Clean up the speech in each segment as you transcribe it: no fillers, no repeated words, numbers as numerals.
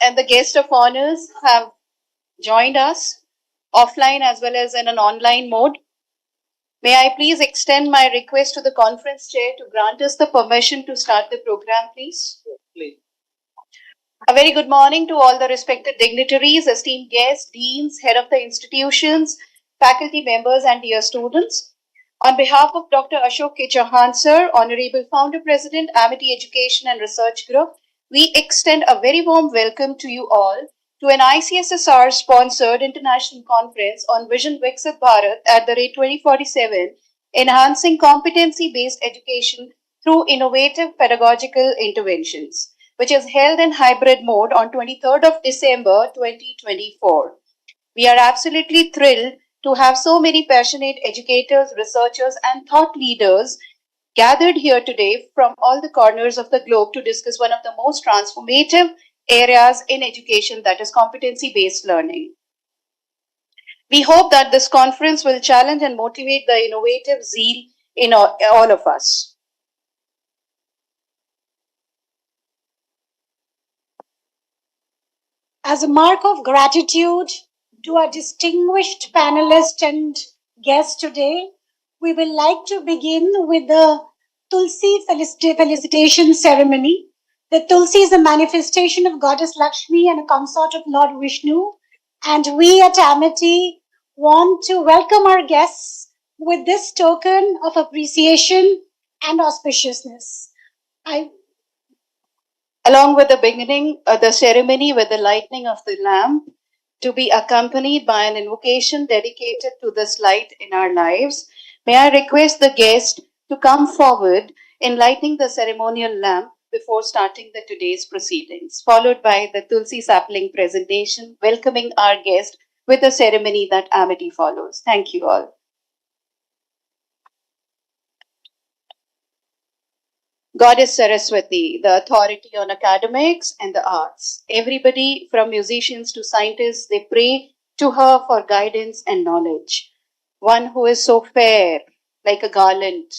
and the guest of honors have joined us offline as well as in an online mode. May I please extend my request to the conference chair to grant us the permission to start the program, please? Please. A very good morning to all the respected dignitaries, esteemed guests, deans, head of the institutions, faculty members, and dear students. On behalf of Dr. Ashok K. Chauhan, sir, Honorable Founder President, Amity Education and Research Group, we extend a very warm welcome to you all to an ICSSR sponsored international conference on Vision Viksit Bharat at the rate 2047, enhancing competency-based education through innovative pedagogical interventions, which is held in hybrid mode on 23rd of December 2024. We are absolutely thrilled to have so many passionate educators, researchers, and thought leaders gathered here today from all the corners of the globe to discuss one of the most transformative areas in education, that is competency-based learning. We hope that this conference will challenge and motivate the innovative zeal in all of us. As a mark of gratitude to our distinguished panelists and guests today, we will like to begin with the Tulsi felicitation ceremony. The Tulsi is a manifestation of Goddess Lakshmi and a consort of Lord Vishnu. And we at Amity want to welcome our guests with this token of appreciation and auspiciousness. Along with the beginning of the ceremony with the lighting of the lamp, to be accompanied by an invocation dedicated to this light in our lives, may I request the guest to come forward in lighting the ceremonial lamp before starting the today's proceedings, followed by the Tulsi sapling presentation, welcoming our guest with the ceremony that Amity follows. Thank you all. Goddess Saraswati, the authority on academics and the arts. Everybody from musicians to scientists, they pray to her for guidance and knowledge. One who is so fair, like a garland.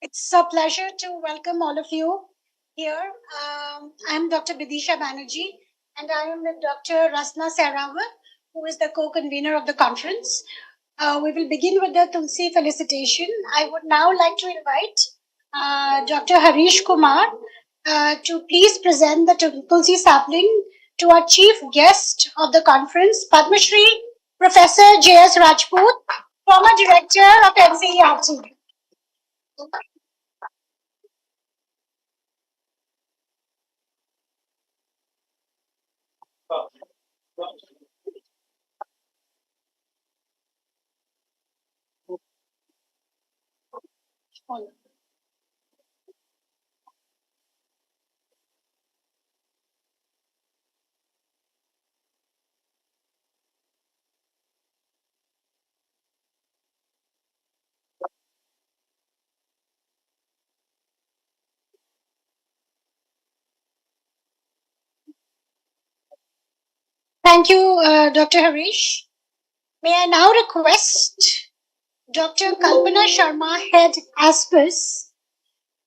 It's a pleasure to welcome all of you here. I'm Dr. Bidisha Banerjee, and I am with Dr. Rasna Sehrawat, who is the co-convener of the conference. We will begin with the Tulsi felicitation. I would now like to invite Dr. Harish Kumar to please present the Tulsi sapling to our chief guest of the conference, Padma Shri Professor J.S. Rajput, former director of NCERT. Thank you, Dr. Harish. May I now request Dr. Kalpana Sharma, Head Aspis,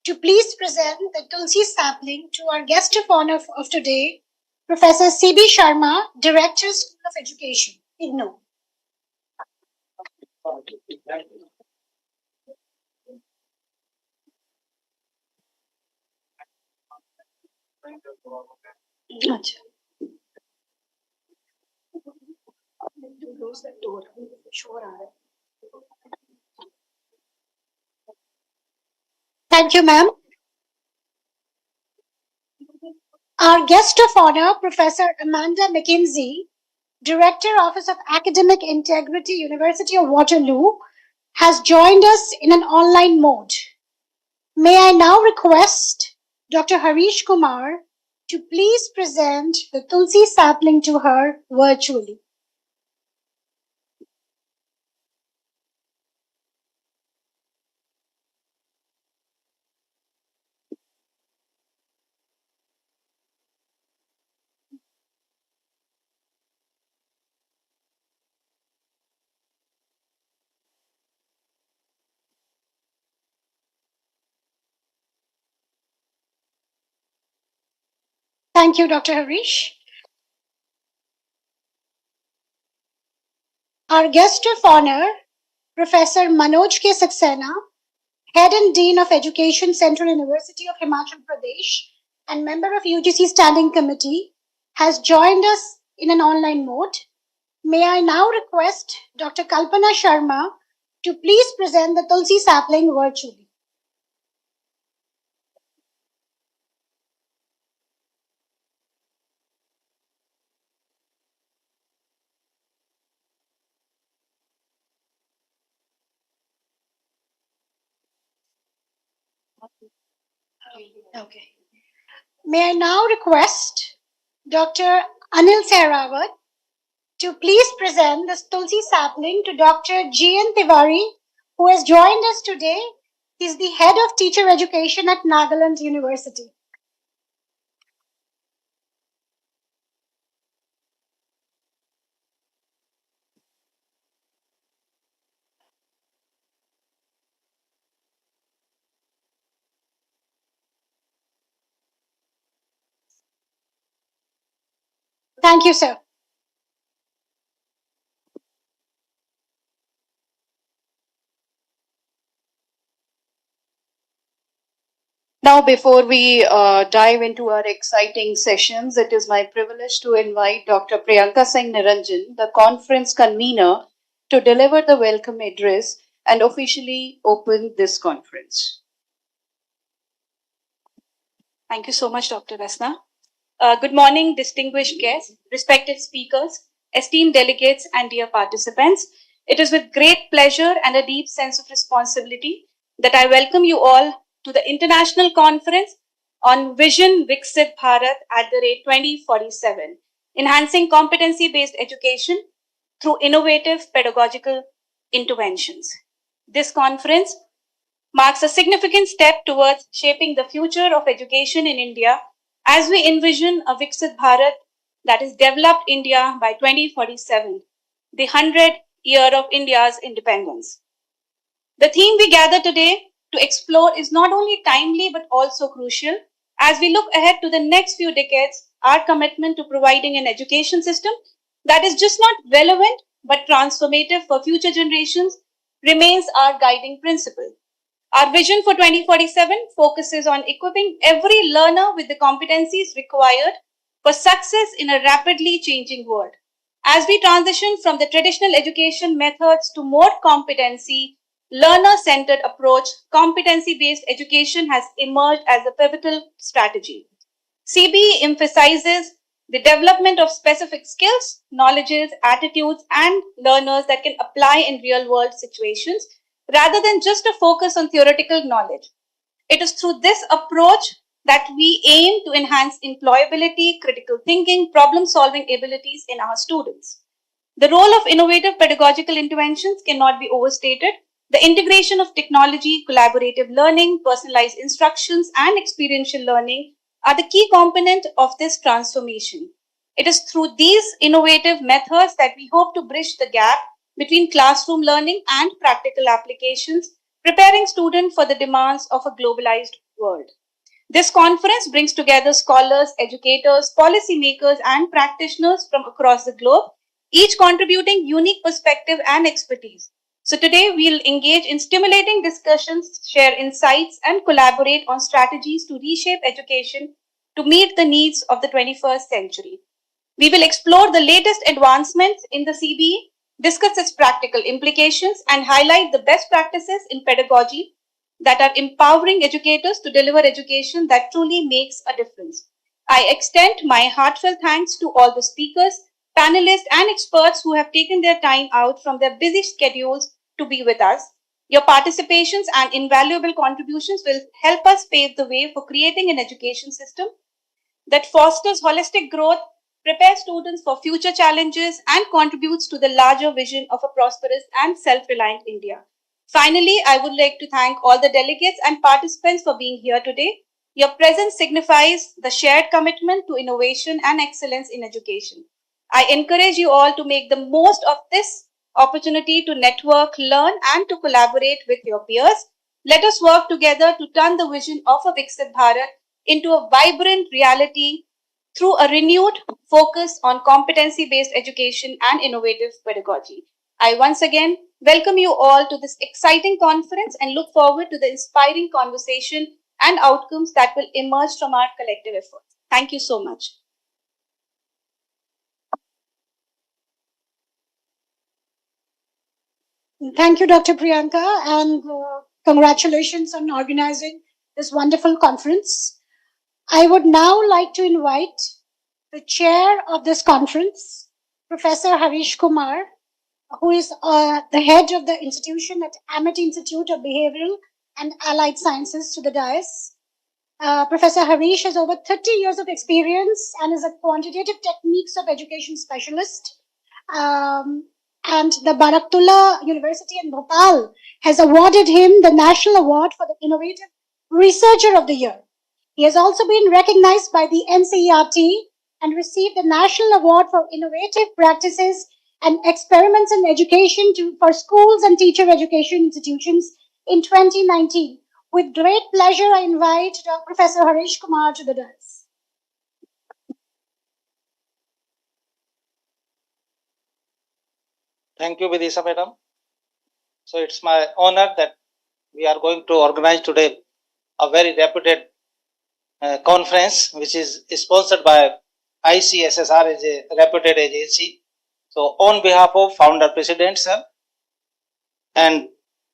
to please present the Tulsi sapling to our guest of honor of today, Professor C.B. Sharma, Director, School of Education, IGNOU. Thank you, ma'am. Our guest of honor, Professor Amanda McKinsey, Director, Office of Academic Integrity, University of Waterloo, has joined us in an online mode. May I now request Dr. Harish Kumar to please present the Tulsi sapling to her virtually. Thank you, Dr. Harish. Our guest of honor, Professor Manoj K. Saxena, Head and Dean of Education, Central University of Himachal Pradesh, and member of UGC Standing Committee, has joined us in an online mode. May I now request Dr. Kalpana Sharma to please present the Tulsi sapling virtually. Okay. May I now request Dr. Anil Sehrawat to please present the Tulsi sapling to Dr. G.N. Tiwari, who has joined us today. He's the head of teacher education at Nagaland University. Thank you, sir. Now, before we dive into our exciting sessions, it is my privilege to invite Dr. Priyanka Singh Niranjan, the conference convener, to deliver the welcome address and officially open this conference. Thank you so much, Dr. Rasna. Good morning, distinguished guests, respected speakers, esteemed delegates, and dear participants. It is with great pleasure and a deep sense of responsibility that I welcome you all to the International Conference on Vision Viksit Bharat at the rate 2047, enhancing competency-based education through innovative pedagogical interventions. This conference marks a significant step towards shaping the future of education in India as we envision a Viksit Bharat, that is developed India by 2047, the 100th year of India's independence. The theme we gather today to explore is not only timely but also crucial. As we look ahead to the next few decades, our commitment to providing an education system that is just not relevant but transformative for future generations remains our guiding principle. Our vision for 2047 focuses on equipping every learner with the competencies required for success in a rapidly changing world. As we transition from the traditional education methods to more competency, learner-centered approach, competency-based education has emerged as a pivotal strategy. CBE emphasizes the development of specific skills, knowledges, attitudes, and learners that can apply in real world situations rather than just a focus on theoretical knowledge. It is through this approach that we aim to enhance employability, critical thinking, problem solving abilities in our students. The role of innovative pedagogical interventions cannot be overstated. The integration of technology, collaborative learning, personalized instructions, and experiential learning are the key component of this transformation. It is through these innovative methods that we hope to bridge the gap between classroom learning and practical applications, preparing students for the demands of a globalized world. This conference brings together scholars, educators, policymakers, and practitioners from across the globe, each contributing unique perspective and expertise. So today we'll engage in stimulating discussions, share insights, and collaborate on strategies to reshape education to meet the needs of the 21st century. We will explore the latest advancements in the CBE, discuss its practical implications, and highlight the best practices in pedagogy that are empowering educators to deliver education that truly makes a difference. I extend my heartfelt thanks to all the speakers, panelists, and experts who have taken their time out from their busy schedules to be with us. Your participations and invaluable contributions will help us pave the way for creating an education system that fosters holistic growth, prepares students for future challenges, and contributes to the larger vision of a prosperous and self-reliant India. Finally, I would like to thank all the delegates and participants for being here today. Your presence signifies the shared commitment to innovation and excellence in education. I encourage you all to make the most of this opportunity to network, learn, and to collaborate with your peers. Let us work together to turn the vision of a Viksit Bharat into a vibrant reality through a renewed focus on competency-based education and innovative pedagogy. I once again welcome you all to this exciting conference and look forward to the inspiring conversation and outcomes that will emerge from our collective efforts. Thank you so much. Thank you, Dr. Priyanka, and congratulations on organizing this wonderful conference. I would now like to invite the chair of this conference, Professor Harish Kumar, who is the head of the institution at Amity Institute of Behavioral and Allied Sciences, to the dais. Professor Harish has over 30 years of experience and is a quantitative techniques of education specialist. And the Baraktullah University in Bhopal has awarded him the National Award for the Innovative Researcher of the Year. He has also been recognized by the NCERT and received the National Award for Innovative Practices and Experiments in Education for schools and teacher education institutions in 2019. With great pleasure, I invite Professor Harish Kumar to the dais. Thank you, Vidisha Madam. So it's my honor that we are going to organize today a very reputed conference, which is sponsored by ICSSR, is a reputed agency. So on behalf of Founder President Sir and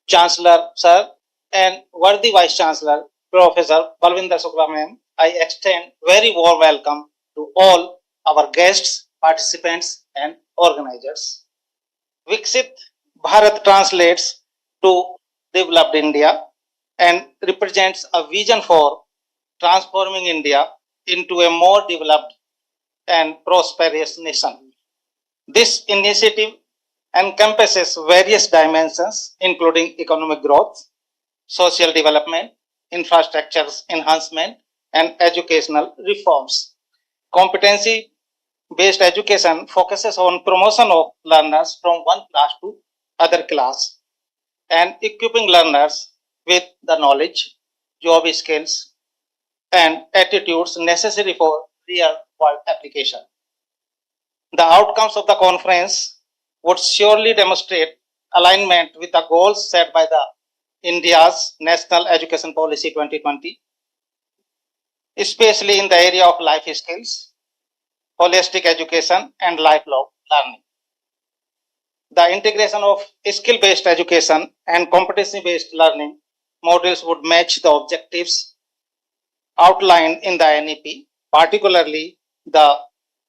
Chancellor Sir and worthy Vice Chancellor Professor Balvinder Shukla Ma'am, I extend very warm welcome to all our guests, participants and organizers. Viksit Bharat translates to developed India and represents a vision for transforming India into a more developed and prosperous nation. This initiative encompasses various dimensions, including economic growth, social development, infrastructure enhancement, and educational reforms. Competency-based education focuses on promotion of learners from one class to other class and equipping learners with the knowledge, job skills, and attitudes necessary for real world application. The outcomes of the conference would surely demonstrate alignment with the goals set by the India's National Education Policy 2020, especially in the area of life skills, holistic education, and lifelong learning. The integration of skill-based education and competency-based learning models would match the objectives outlined in the NEP, particularly the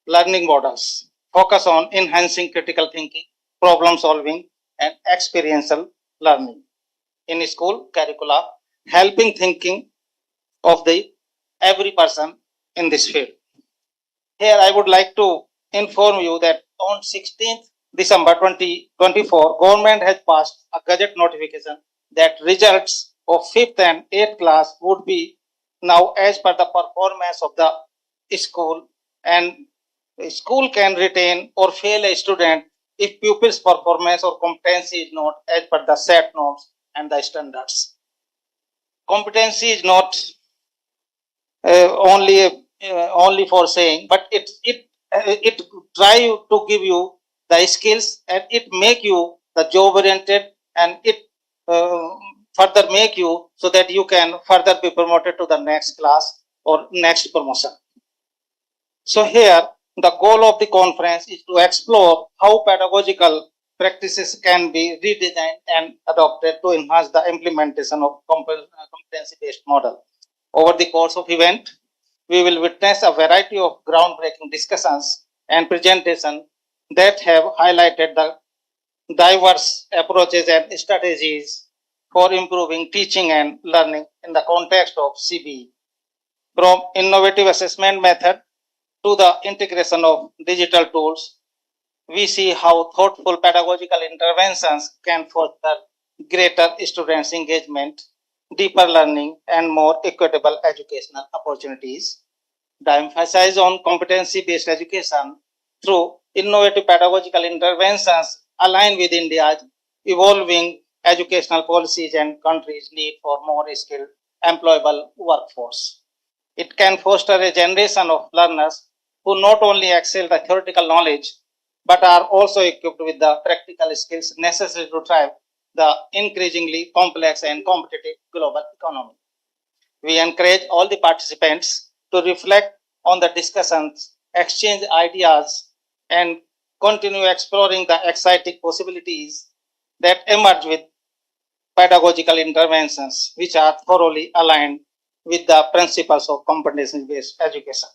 learning models focus on enhancing critical thinking, problem solving, and experiential learning in school curricula, helping thinking of the every person in this field. Here I would like to inform you that on 16th December 2024, government has passed a gazette notification that results of 5th and 8th class would be now as per the performance of the school, and school can retain or fail a student if pupil's performance or competency is not as per the set norms and the standards. Competency is not only for saying, but it try to give you the skills, and it make you the job oriented, and it further make you so that you can further be promoted to the next class or next promotion. So here the goal of the conference is to explore how pedagogical practices can be redesigned and adopted to enhance the implementation of competency-based model. Over the course of event, we will witness a variety of groundbreaking discussions and presentations that have highlighted the diverse approaches and strategies for improving teaching and learning in the context of CBE. From innovative assessment method to the integration of digital tools, we see how thoughtful pedagogical interventions can foster greater students' engagement, deeper learning, and more equitable educational opportunities. The emphasis on competency-based education through innovative pedagogical interventions align with India's evolving educational policies and country's need for more skilled, employable workforce. It can foster a generation of learners who not only excel the theoretical knowledge but are also equipped with the practical skills necessary to thrive the increasingly complex and competitive global economy. We encourage all the participants to reflect on the discussions, exchange ideas, and continue exploring the exciting possibilities that emerge with pedagogical interventions which are thoroughly aligned with the principles of competency-based education.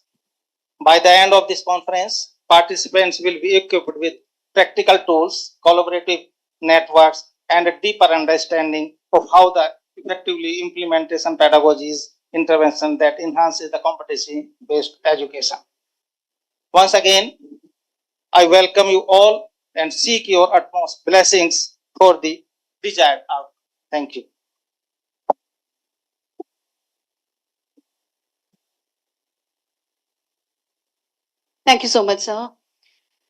By the end of this conference, participants will be equipped with practical tools, collaborative networks, and a deeper understanding of how the effectively implementation pedagogies intervention that enhances the competency-based education. Once again, I welcome you all and seek your utmost blessings for the desired outcome. Thank you. Thank you so much, sir.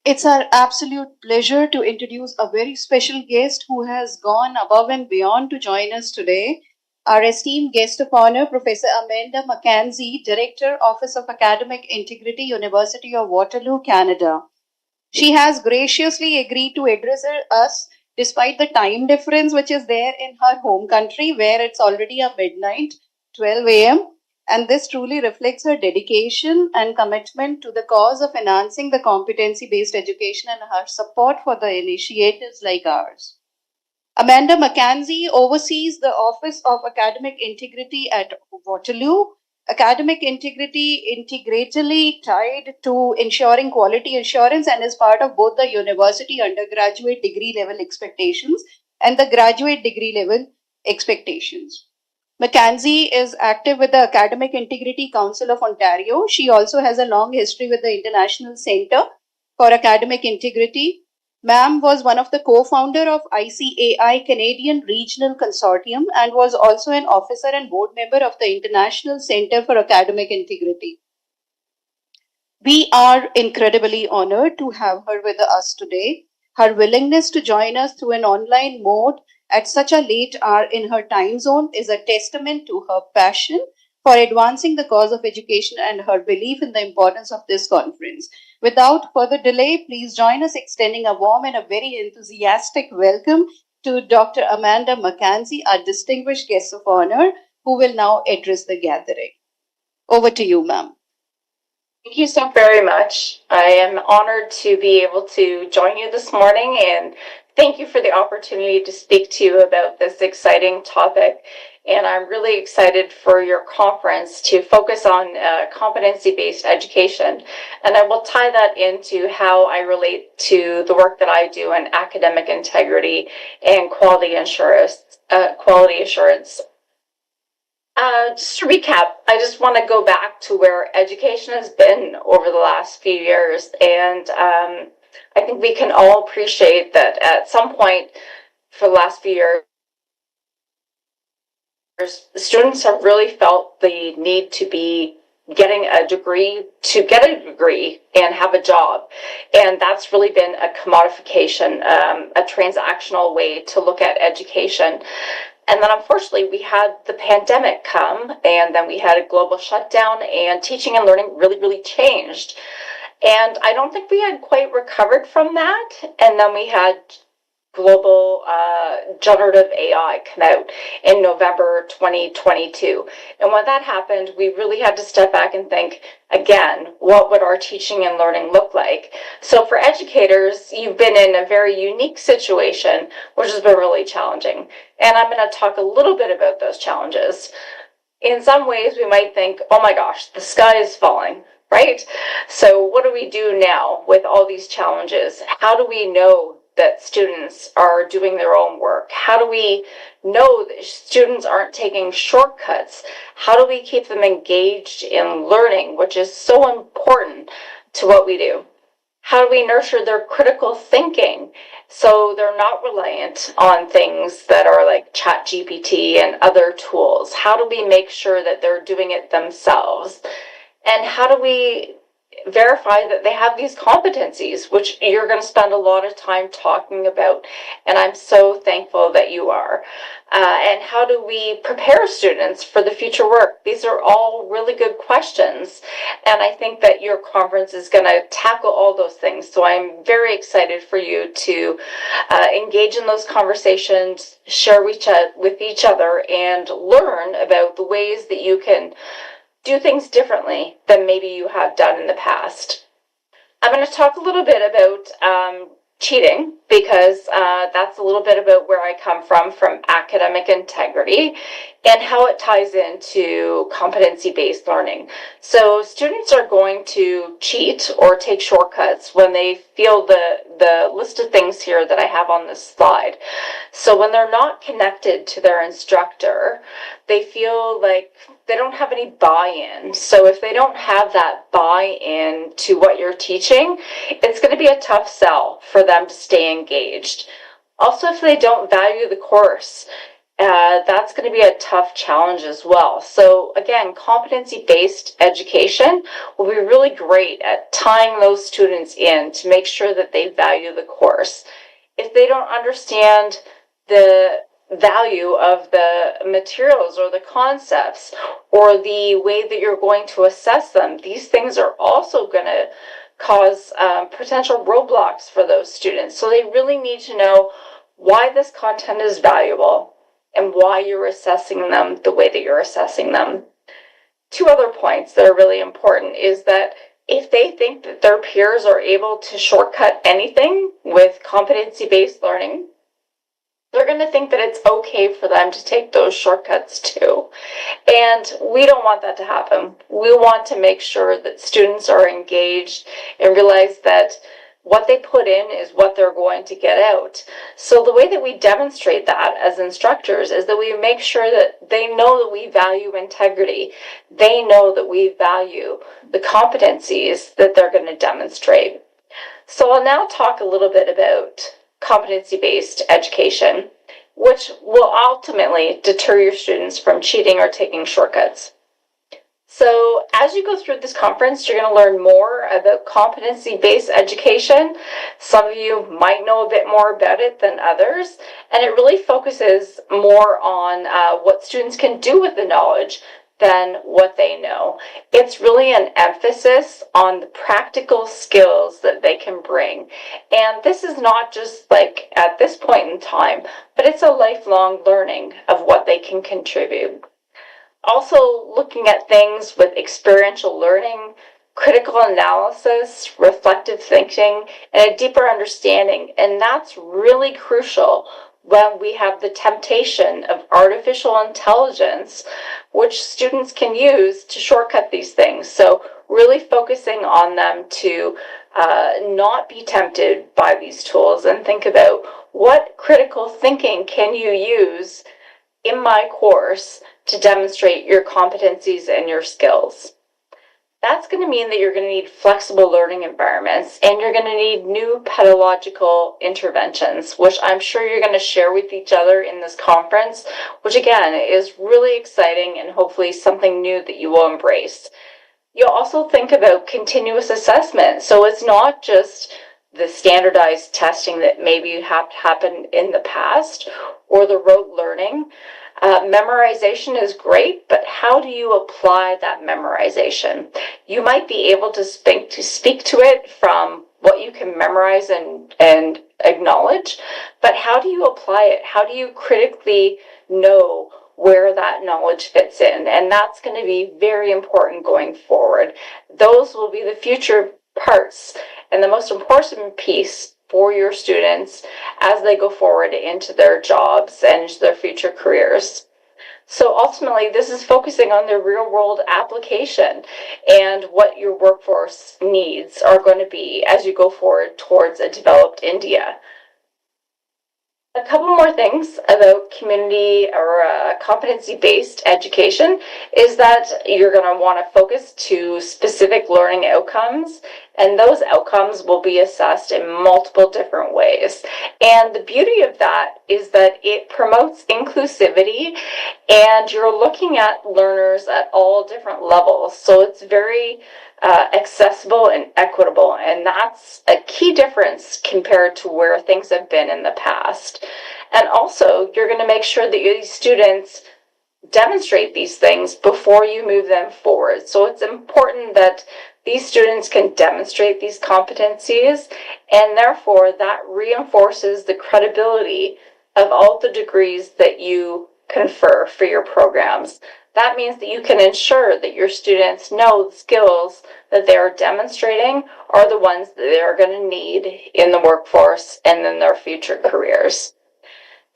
It's our absolute pleasure to introduce a very special guest who has gone above and beyond to join us today. Our esteemed guest of honor, Professor Amanda Mackenzie, Director, Office of Academic Integrity, University of Waterloo, Canada. She has graciously agreed to address us despite the time difference which is there in her home country, where it's already a midnight, 12 a.m. And this truly reflects her dedication and commitment to the cause of enhancing the competency-based education and her support for the initiatives like ours. Amanda Mackenzie oversees the Office of Academic Integrity at Waterloo. Academic integrity integrally tied to ensuring quality assurance and is part of both the university undergraduate degree level expectations and the graduate degree level expectations. Mackenzie is active with the Academic Integrity Council of Ontario. She also has a long history with the International Centre for Academic Integrity. Ma'am was one of the co-founder of ICAI Canadian Regional Consortium and was also an officer and board member of the International Centre for Academic Integrity. We are incredibly honored to have her with us today. Her willingness to join us through an online mode at such a late hour in her time zone is a testament to her passion for advancing the cause of education and her belief in the importance of this conference. Without further delay, please join us extending a warm and a very enthusiastic welcome to Dr. Amanda McKenzie, our distinguished guest of honor, who will now address the gathering. Over to you, ma'am. Thank you so very much. I am honored to be able to join you this morning, and thank you for the opportunity to speak to you about this exciting topic. And I'm really excited for your conference to focus on competency-based education. And I will tie that into how I relate to the work that I do in academic integrity and quality assurance. Just to recap, I just want to go back to where education has been over the last few years. And I think we can all appreciate that at some point for the last few years, students have really felt the need to be getting a degree to get a degree and have a job. And that's really been a commodification, a transactional way to look at education. And then unfortunately we had the pandemic come, and then we had a global shutdown, and teaching and learning really changed. And I don't think we had quite recovered from that. And then we had global generative AI come out in November 2022. And when that happened, we really had to step back and think, again, what would our teaching and learning look like? So for educators, you've been in a very unique situation, which has been really challenging. And I'm going to talk a little bit about those challenges. In some ways, we might think, oh my gosh, the sky is falling, right? So what do we do now with all these challenges? How do we know that students are doing their own work? How do we know that students aren't taking shortcuts? How do we keep them engaged in learning, which is so important to what we do? How do we nurture their critical thinking so they're not reliant on things that are like ChatGPT and other tools? How do we make sure that they're doing it themselves? And how do we verify that they have these competencies, which you're going to spend a lot of time talking about, and I'm so thankful that you are. And how do we prepare students for the future work? These are all really good questions, and I think that your conference is going to tackle all those things. So I'm very excited for you to engage in those conversations, share with each other, and learn about the ways that you can do things differently than maybe you have done in the past. I'm going to talk a little bit about cheating, because that's a little bit about where I come from academic integrity, and how it ties into competency-based learning. So students are going to cheat or take shortcuts when they feel the list of things here that I have on this slide. So when they're not connected to their instructor, they feel like they don't have any buy-in. So if they don't have that buy-in to what you're teaching, it's going to be a tough sell for them to stay engaged. Also, if they don't value the course, that's going to be a tough challenge as well. So again, competency-based education will be really great at tying those students in to make sure that they value the course. If they don't understand the value of the materials or the concepts or the way that you're going to assess them, these things are also going to cause potential roadblocks for those students. So they really need to know why this content is valuable and why you're assessing them the way that you're assessing them. Two other points that are really important is that if they think that their peers are able to shortcut anything with competency-based learning, they're going to think that it's okay for them to take those shortcuts too. And we don't want that to happen. We want to make sure that students are engaged and realize that what they put in is what they're going to get out. So the way that we demonstrate that as instructors is that we make sure that they know that we value integrity. They know that we value the competencies that they're going to demonstrate. So I'll now talk a little bit about competency-based education, which will ultimately deter your students from cheating or taking shortcuts. So as you go through this conference, you're going to learn more about competency-based education. Some of you might know a bit more about it than others, and it really focuses more on what students can do with the knowledge than what they know. It's really an emphasis on the practical skills that they can bring. And this is not just like at this point in time, but it's a lifelong learning of what they can contribute. Also looking at things with experiential learning, critical analysis, reflective thinking, and a deeper understanding. And that's really crucial when we have the temptation of artificial intelligence, which students can use to shortcut these things. So really focusing on them to not be tempted by these tools and think about what critical thinking can you use in my course to demonstrate your competencies and your skills. That's going to mean that you're going to need flexible learning environments and you're going to need new pedagogical interventions, which I'm sure you're going to share with each other in this conference, which again is really exciting and hopefully something new that you will embrace. You'll also think about continuous assessment. So it's not just the standardized testing that maybe have happened in the past or the rote learning. Memorization is great, but how do you apply that memorization? You might be able to speak to it from what you can memorize and acknowledge, but how do you apply it? How do you critically know where that knowledge fits in? And that's going to be very important going forward. Those will be the future parts and the most important piece for your students as they go forward into their jobs and into their future careers. So ultimately, this is focusing on the real world application and what your workforce needs are going to be as you go forward towards a developed India. A couple more things about community or competency-based education is that you're going to want to focus to specific learning outcomes, and those outcomes will be assessed in multiple different ways. And the beauty of that is that it promotes inclusivity, and you're looking at learners at all different levels. So it's very accessible and equitable, and that's a key difference compared to where things have been in the past. And also, you're going to make sure that these students demonstrate these things before you move them forward. So it's important that these students can demonstrate these competencies, and therefore that reinforces the credibility of all the degrees that you confer for your programs. That means that you can ensure that your students know the skills that they are demonstrating are the ones that they are going to need in the workforce and in their future careers.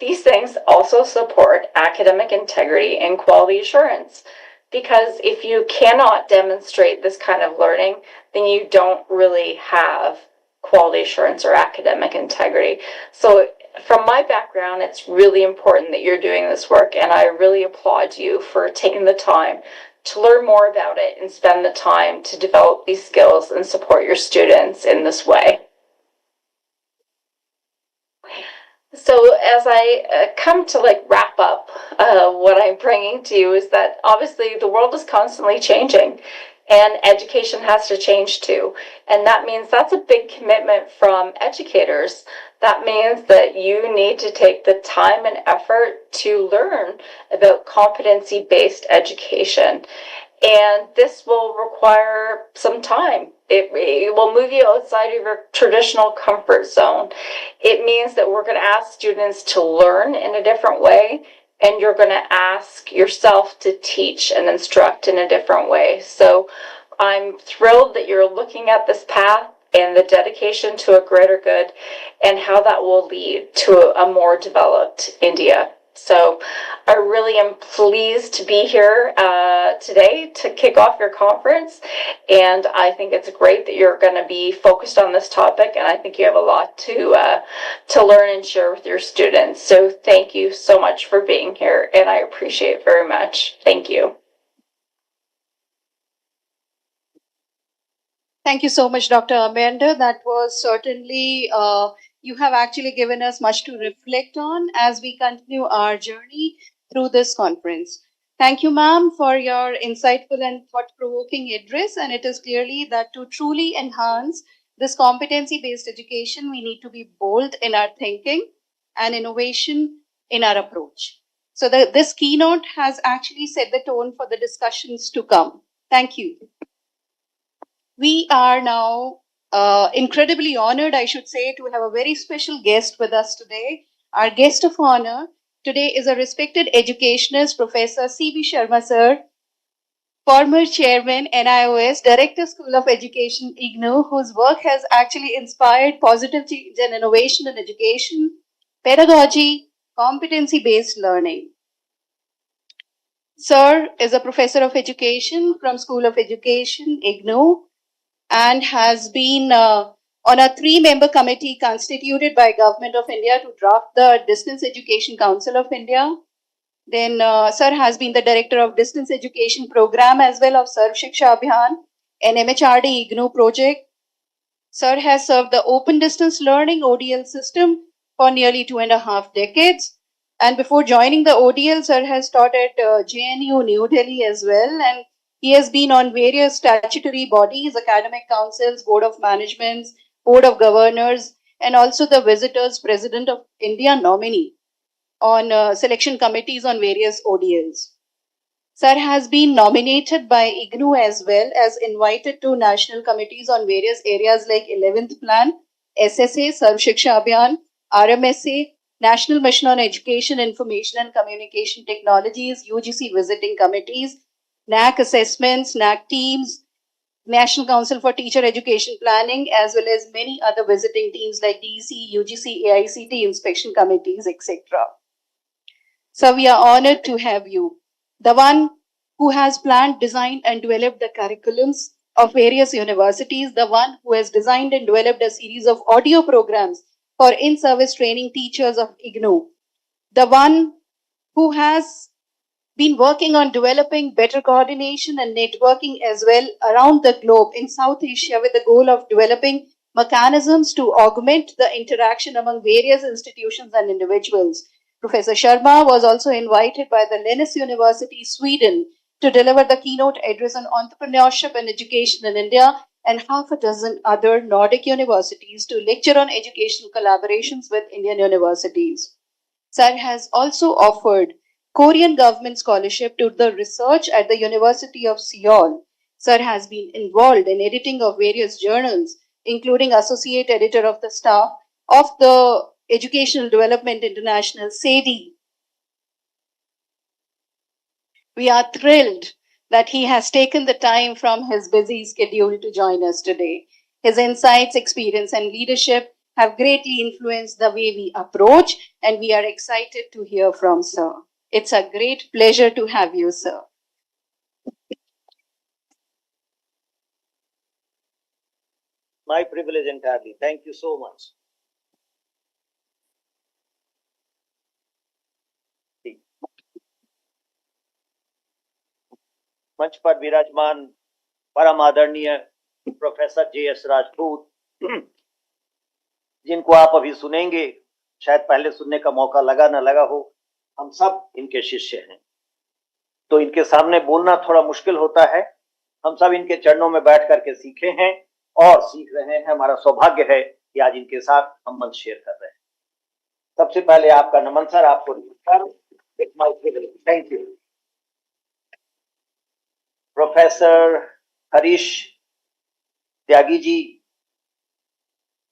These things also support academic integrity and quality assurance, because if you cannot demonstrate this kind of learning, then you don't really have quality assurance or academic integrity. So from my background, it's really important that you're doing this work, and I really applaud you for taking the time to learn more about it and spend the time to develop these skills and support your students in this way. So as I come to wrap up, what I'm bringing to you is that obviously the world is constantly changing, and education has to change too. And that means that's a big commitment from educators. That means that you need to take the time and effort to learn about competency-based education. And this will require some time. It will move you outside of your traditional comfort zone. It means that we're going to ask students to learn in a different way, and you're going to ask yourself to teach and instruct in a different way. So I'm thrilled that you're looking at this path and the dedication to a greater good and how that will lead to a more developed India. So I really am pleased to be here today to kick off your conference, and I think it's great that you're going to be focused on this topic, and I think you have a lot to learn and share with your students. So thank you so much for being here, and I appreciate it very much. Thank you. Thank you so much, Dr. Amanda. That was certainly, you have actually given us much to reflect on as we continue our journey through this conference. Thank you, ma'am, for your insightful and thought-provoking address. And it is clearly that to truly enhance this competency-based education, we need to be bold in our thinking and innovation in our approach. So this keynote has actually set the tone for the discussions to come. Thank you. We are now incredibly honored, I should say, to have a very special guest with us today. Our guest of honor today is a respected educationist, Professor C.B. Sharma, sir, former chairman, NIOS, Director, School of Education, IGNOU, whose work has actually inspired positive change and innovation in education, pedagogy, competency-based learning. Sir is a professor of education from School of Education, IGNOU, and has been on a 3-member committee constituted by Government of India to draft the Distance Education Council of India. Then Sir has been the director of Distance Education Program as well of Sarv Shiksha Abhiyan, an MHRD IGNOU project. Sir has served the Open Distance Learning ODL system for nearly 2.5 decades. And before joining the ODL, Sir has taught at JNU New Delhi as well. And he has been on various statutory bodies, academic councils, board of managements, board of governors, and also the visitors president of India nominee on selection committees on various ODLs. Sir has been nominated by IGNOU as well as invited to national committees on various areas like 11th Plan, SSA, Sarv Shiksha Abhiyan, RMSA, National Mission on Education, Information and Communication Technologies, UGC visiting committees, NAC assessments, NAC teams, National Council for Teacher Education Planning, as well as many other visiting teams like DEC, UGC, AICT inspection committees, etc. So we are honored to have you. The one who has planned, designed, and developed the curriculums of various universities, the one who has designed and developed a series of audio programs for in-service training teachers of IGNOU, the one who has been working on developing better coordination and networking as well around the globe in South Asia with the goal of developing mechanisms to augment the interaction among various institutions and individuals. Professor Sharma was also invited by the Linnaeus University, Sweden, to deliver the keynote address on entrepreneurship and education in India, and half a dozen other Nordic universities to lecture on educational collaborations with Indian universities. Sir has also offered Korean government scholarship to the research at the University of Seoul. Sir has been involved in editing of various journals, including associate editor of the staff of the Educational Development International, SEDI. We are thrilled that he has taken the time from his busy schedule to join us today. His insights, experience, and leadership have greatly influenced the way we approach, and we are excited to hear from Sir. It's a great pleasure to have you, sir. My privilege entirely. Thank you so much. मंच पर विराजमान परम आदरणीय professor JS Rajput, जिनको आप अभी सुनेंगे, शायद पहले सुनने का मौका लगा ना लगा हो, हम सब इनके शिष्य हैं, तो इनके सामने बोलना थोड़ा मुश्किल होता है। हम सब इनके चरणों में बैठ करके सीखे हैं और सीख रहे हैं। हमारा सौभाग्य है कि आज इनके साथ हम मंच शेयर कर रहे हैं। सबसे पहले आपका नमन सर, आपको नमस्कार। Thank you. Professor Harish Tyagi ji,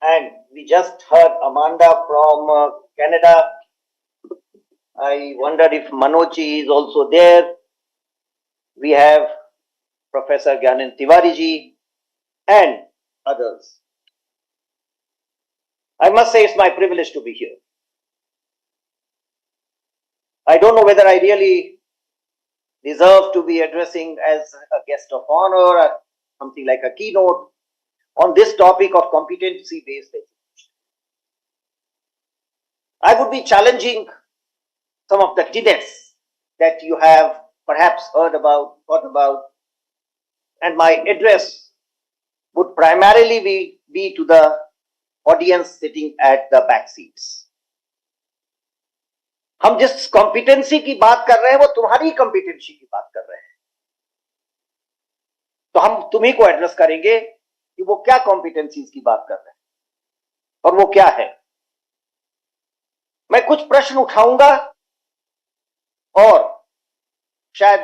and we just heard Amanda from Canada. I wondered if Manoj ji is also there. We have Professor Gyanan Tiwari ji and others. I must say it's my privilege to be here. I don't know whether I really deserve to be addressing as a guest of honor or something like a keynote on this topic of competency-based education. I would be challenging some of the tenets that you have perhaps heard about, thought about, and my address would primarily be to the audience sitting at the back seats. हम जिस competency की बात कर रहे हैं वो तुम्हारी competency की बात कर रहे हैं, तो हम तुम्ही को एड्रेस करेंगे कि वो क्या कॉम्पिटेंसीज की बात कर रहे हैं और वो क्या है। मैं कुछ प्रश्न उठाऊंगा और शायद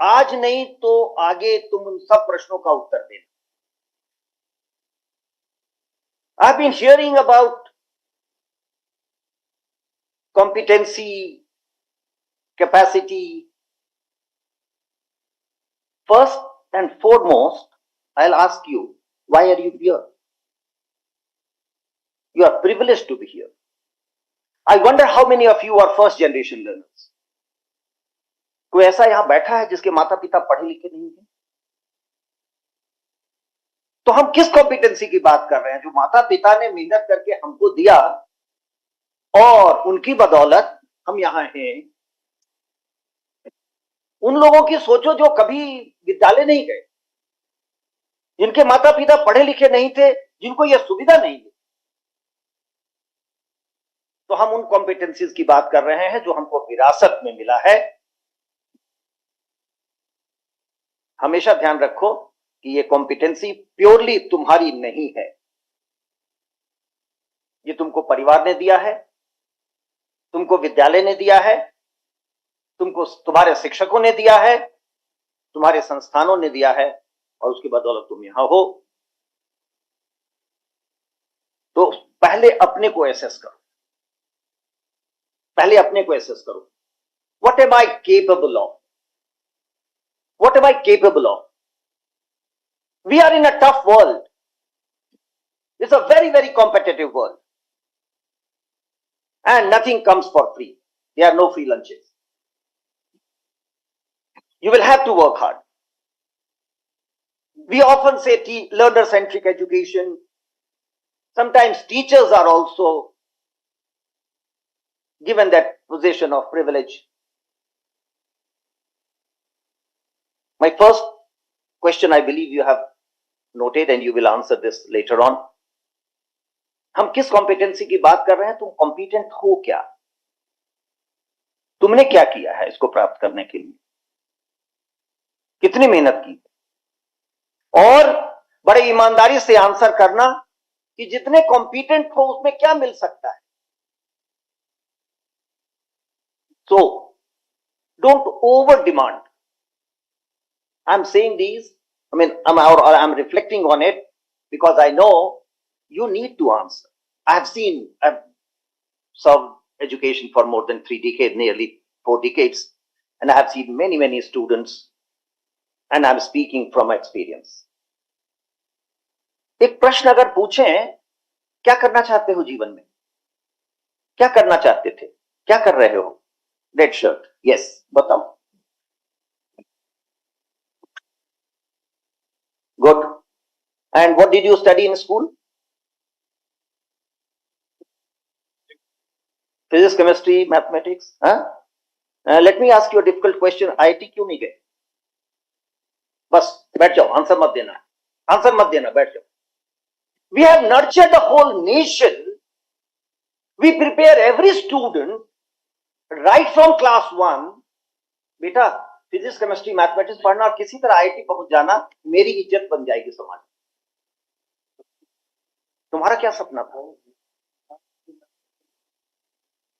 आज नहीं तो आगे तुम उन सब प्रश्नों का उत्तर देना। I have been hearing about competency, capacity. First and foremost, I'll ask you, why are you here? You are privileged to be here. I wonder how many of you are first generation learners. कोई ऐसा यहां बैठा है जिसके माता पिता पढ़े लिखे नहीं हैं? तो हम किस कॉम्पिटेंसी की बात कर रहे हैं? जो माता पिता ने मेहनत करके हमको दिया और उनकी बदौलत हम यहां हैं। उन लोगों की सोचो जो कभी विद्यालय नहीं गए, जिनके माता पिता पढ़े लिखे नहीं थे, जिनको यह सुविधा नहीं थी। तो हम उन कॉम्पिटेंसीज की बात कर रहे हैं जो हमको विरासत में मिला है। हमेशा ध्यान रखो कि ये कॉम्पिटेंसी प्योरली तुम्हारी नहीं है, ये तुमको परिवार ने दिया है, तुमको विद्यालय ने दिया है, तुमको तुम्हारे शिक्षकों ने दिया है, तुम्हारे संस्थानों ने दिया है, और उसकी बदौलत तुम यहां हो। तो पहले अपने को एसेस करो, पहले अपने को एसेस करो। What am I capable of? What am I capable of? We are in a tough world. It's a very, very competitive world. And nothing comes for free. There are no free lunches. You will have to work hard. We often say learner-centric education. Sometimes teachers are also given that position of privilege. My first question, I believe you have noted and you will answer this later on. हम किस competency की बात कर रहे हैं? तुम competent हो क्या? तुमने क्या किया है इसको प्राप्त करने के लिए? कितनी मेहनत की? और बड़े ईमानदारी से आंसर करना कि जितने कॉम्पिटेंट हो उसमें क्या मिल सकता है। So, don't over demand. I'm saying these, I'm reflecting on it because I know you need to answer. I've served education for more than 3 decades, nearly 4 decades, and I have seen many, many students, and I'm speaking from experience. एक प्रश्न अगर पूछें, क्या करना चाहते हो जीवन में? क्या करना चाहते थे? क्या कर रहे हो? Red shirt. Yes, बताओ. Good. And what did you study in school? Physics, chemistry, mathematics. Huh? Let me ask you a difficult question. IIT क्यों नहीं गए? बस बैठ जाओ, आंसर मत देना, आंसर मत देना, बैठ जाओ. We have nurtured the whole nation. We prepare every student right from class 1. बेटा फिजिक्स केमिस्ट्री मैथमेटिक्स पढ़ना और किसी तरह आईआईटी पहुंच जाना, मेरी इज्जत बन जाएगी समाज में. तुम्हारा क्या सपना था?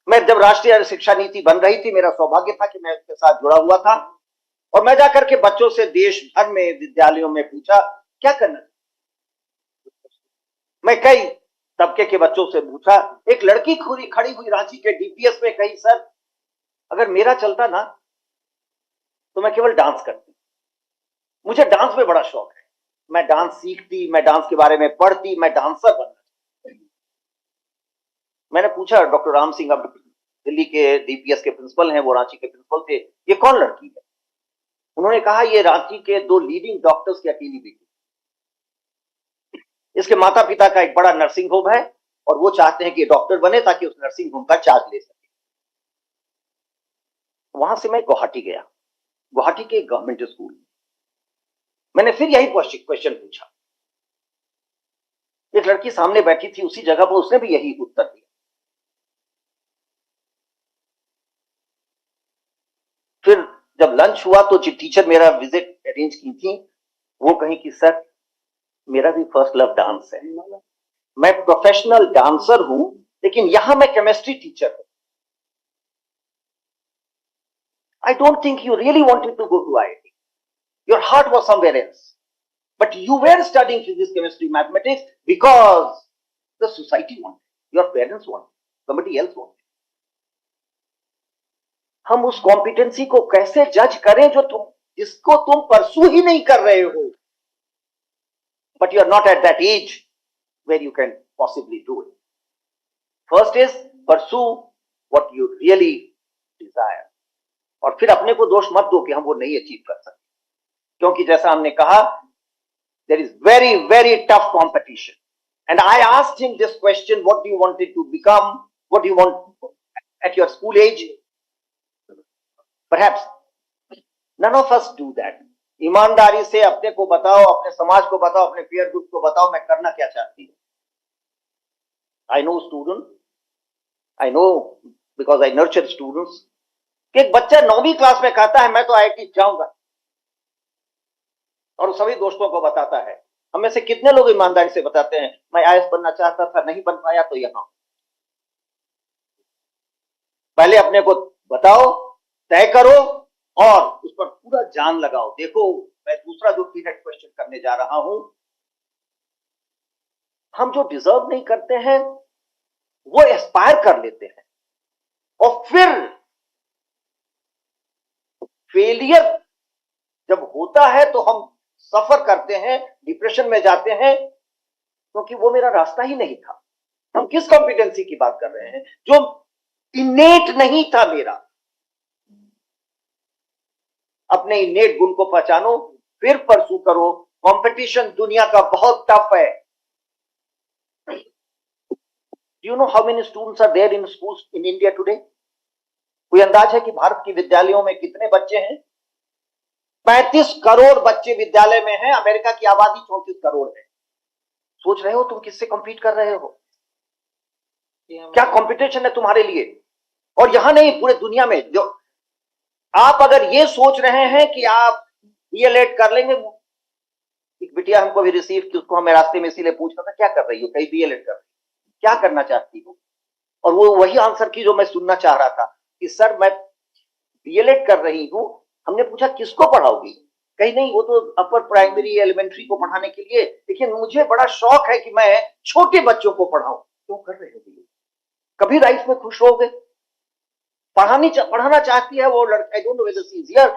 मैं जब राष्ट्रीय शिक्षा नीति बन रही थी, मेरा सौभाग्य था कि मैं उसके साथ जुड़ा हुआ था, और मैं जाकर के बच्चों से देश भर में विद्यालयों में पूछा क्या करना. मैं कई तबके के बच्चों से पूछा. एक लड़की खड़ी हुई रांची के डीपीएस में कही, सर अगर मेरा चलता ना तो मैं केवल डांस करती. मुझे डांस में बड़ा शौक है, मैं डांस सीखती, मैं डांस के बारे में पढ़ती, मैं डांसर बनना. मैंने पूछा डॉक्टर राम सिंह, अब दिल्ली के डीपीएस के प्रिंसिपल हैं, वो रांची के प्रिंसिपल थे, ये कौन लड़की है? उन्होंने कहा ये रांची के 2 लीडिंग डॉक्टर्स की अकेली बेटी. इसके माता पिता का एक बड़ा नर्सिंग होम है और वो चाहते हैं कि डॉक्टर बने ताकि उस नर्सिंग होम का चार्ज ले सके. वहां से मैं गुवाहाटी गया, गुवाहाटी के गवर्नमेंट स्कूल. मैंने फिर यही क्वेश्चन पूछा. एक लड़की सामने बैठी थी उसी जगह पर, उसने भी यही उत्तर दिया. जब लंच हुआ तो जो टीचर मेरा विजिट अरेंज की थी वो कहीं कि सर मेरा भी फर्स्ट लव डांस है, मैं प्रोफेशनल डांसर हूं लेकिन यहां मैं केमिस्ट्री टीचर हूं. I don't think you really wanted to go to IIT. Your heart was somewhere else. But you were studying physics, chemistry, mathematics because the society wanted, your parents wanted, somebody else wanted. हम उस competency को कैसे जज करें जो जिसको तुम परसू ही नहीं कर रहे हो, but you are not at that age where you can possibly do it. First is pursue what you really desire. और फिर अपने को दोष मत दो कि हम वो नहीं अचीव कर सकते, क्योंकि जैसा हमने कहा there is very very tough competition. And I asked him this question, what do you want to become, what do you want at your school age? Perhaps none of us do that. ईमानदारी से अपने को बताओ, अपने समाज को बताओ, अपने पीयर ग्रुप को बताओ मैं करना क्या चाहती हूँ. I know student, I know because I nurture students. कि एक बच्चा 9वीं क्लास में कहता है मैं तो आईआईटी जाऊंगा और सभी दोस्तों को बताता है. हम में से कितने लोग ईमानदारी से बताते हैं मैं आईएएस बनना चाहता था, नहीं बन पाया तो यहां. पहले अपने को बताओ, तय करो और उस पर पूरा जान लगाओ. देखो मैं दूसरा जो पीरियड क्वेश्चन करने जा रहा हूं, हम जो डिजर्व नहीं करते हैं वो एस्पायर कर लेते हैं और फिर फेलियर जब होता है तो हम सफर करते हैं, डिप्रेशन में जाते हैं क्योंकि वो मेरा रास्ता ही नहीं था. हम किस कॉम्पिटेंसी की बात कर रहे हैं जो इनेट नहीं था मेरा. अपने इनेट गुण को पहचानो फिर परसू करो. कंपटीशन दुनिया का बहुत टफ है. Do you know how many students are there in schools in India today? कोई अंदाज है कि भारत की विद्यालयों में कितने बच्चे हैं? 35 करोड़ बच्चे विद्यालय में हैं. अमेरिका की आबादी 34 करोड़ है. सोच रहे हो तुम किससे कॉम्पीट कर रहे हो? क्या कंपटीशन है तुम्हारे लिए? और यहां नहीं, पूरे दुनिया में. जो आप अगर ये सोच रहे हैं कि आप डीएलएड कर लेंगे, एक बिटिया हमको भी रिसीव की, उसको हमें रास्ते में इसीलिए पूछा था क्या कर रही हो, कहीं डीएलएड कर रही हो, क्या करना चाहती हो? और वो वही आंसर की जो मैं सुनना चाह रहा था कि सर मैं डीएलएड कर रही हूं. हमने पूछा किसको पढ़ाओगी? कहीं नहीं, वो तो अपर प्राइमरी एलिमेंट्री को पढ़ाने के लिए, लेकिन मुझे बड़ा शौक है कि मैं छोटे बच्चों को पढ़ाऊं. क्यों कर रहे हो? कभी लाइफ में खुश रहोगे? पढ़ाना चाहती है वो लड़का, I don't know whether she is here,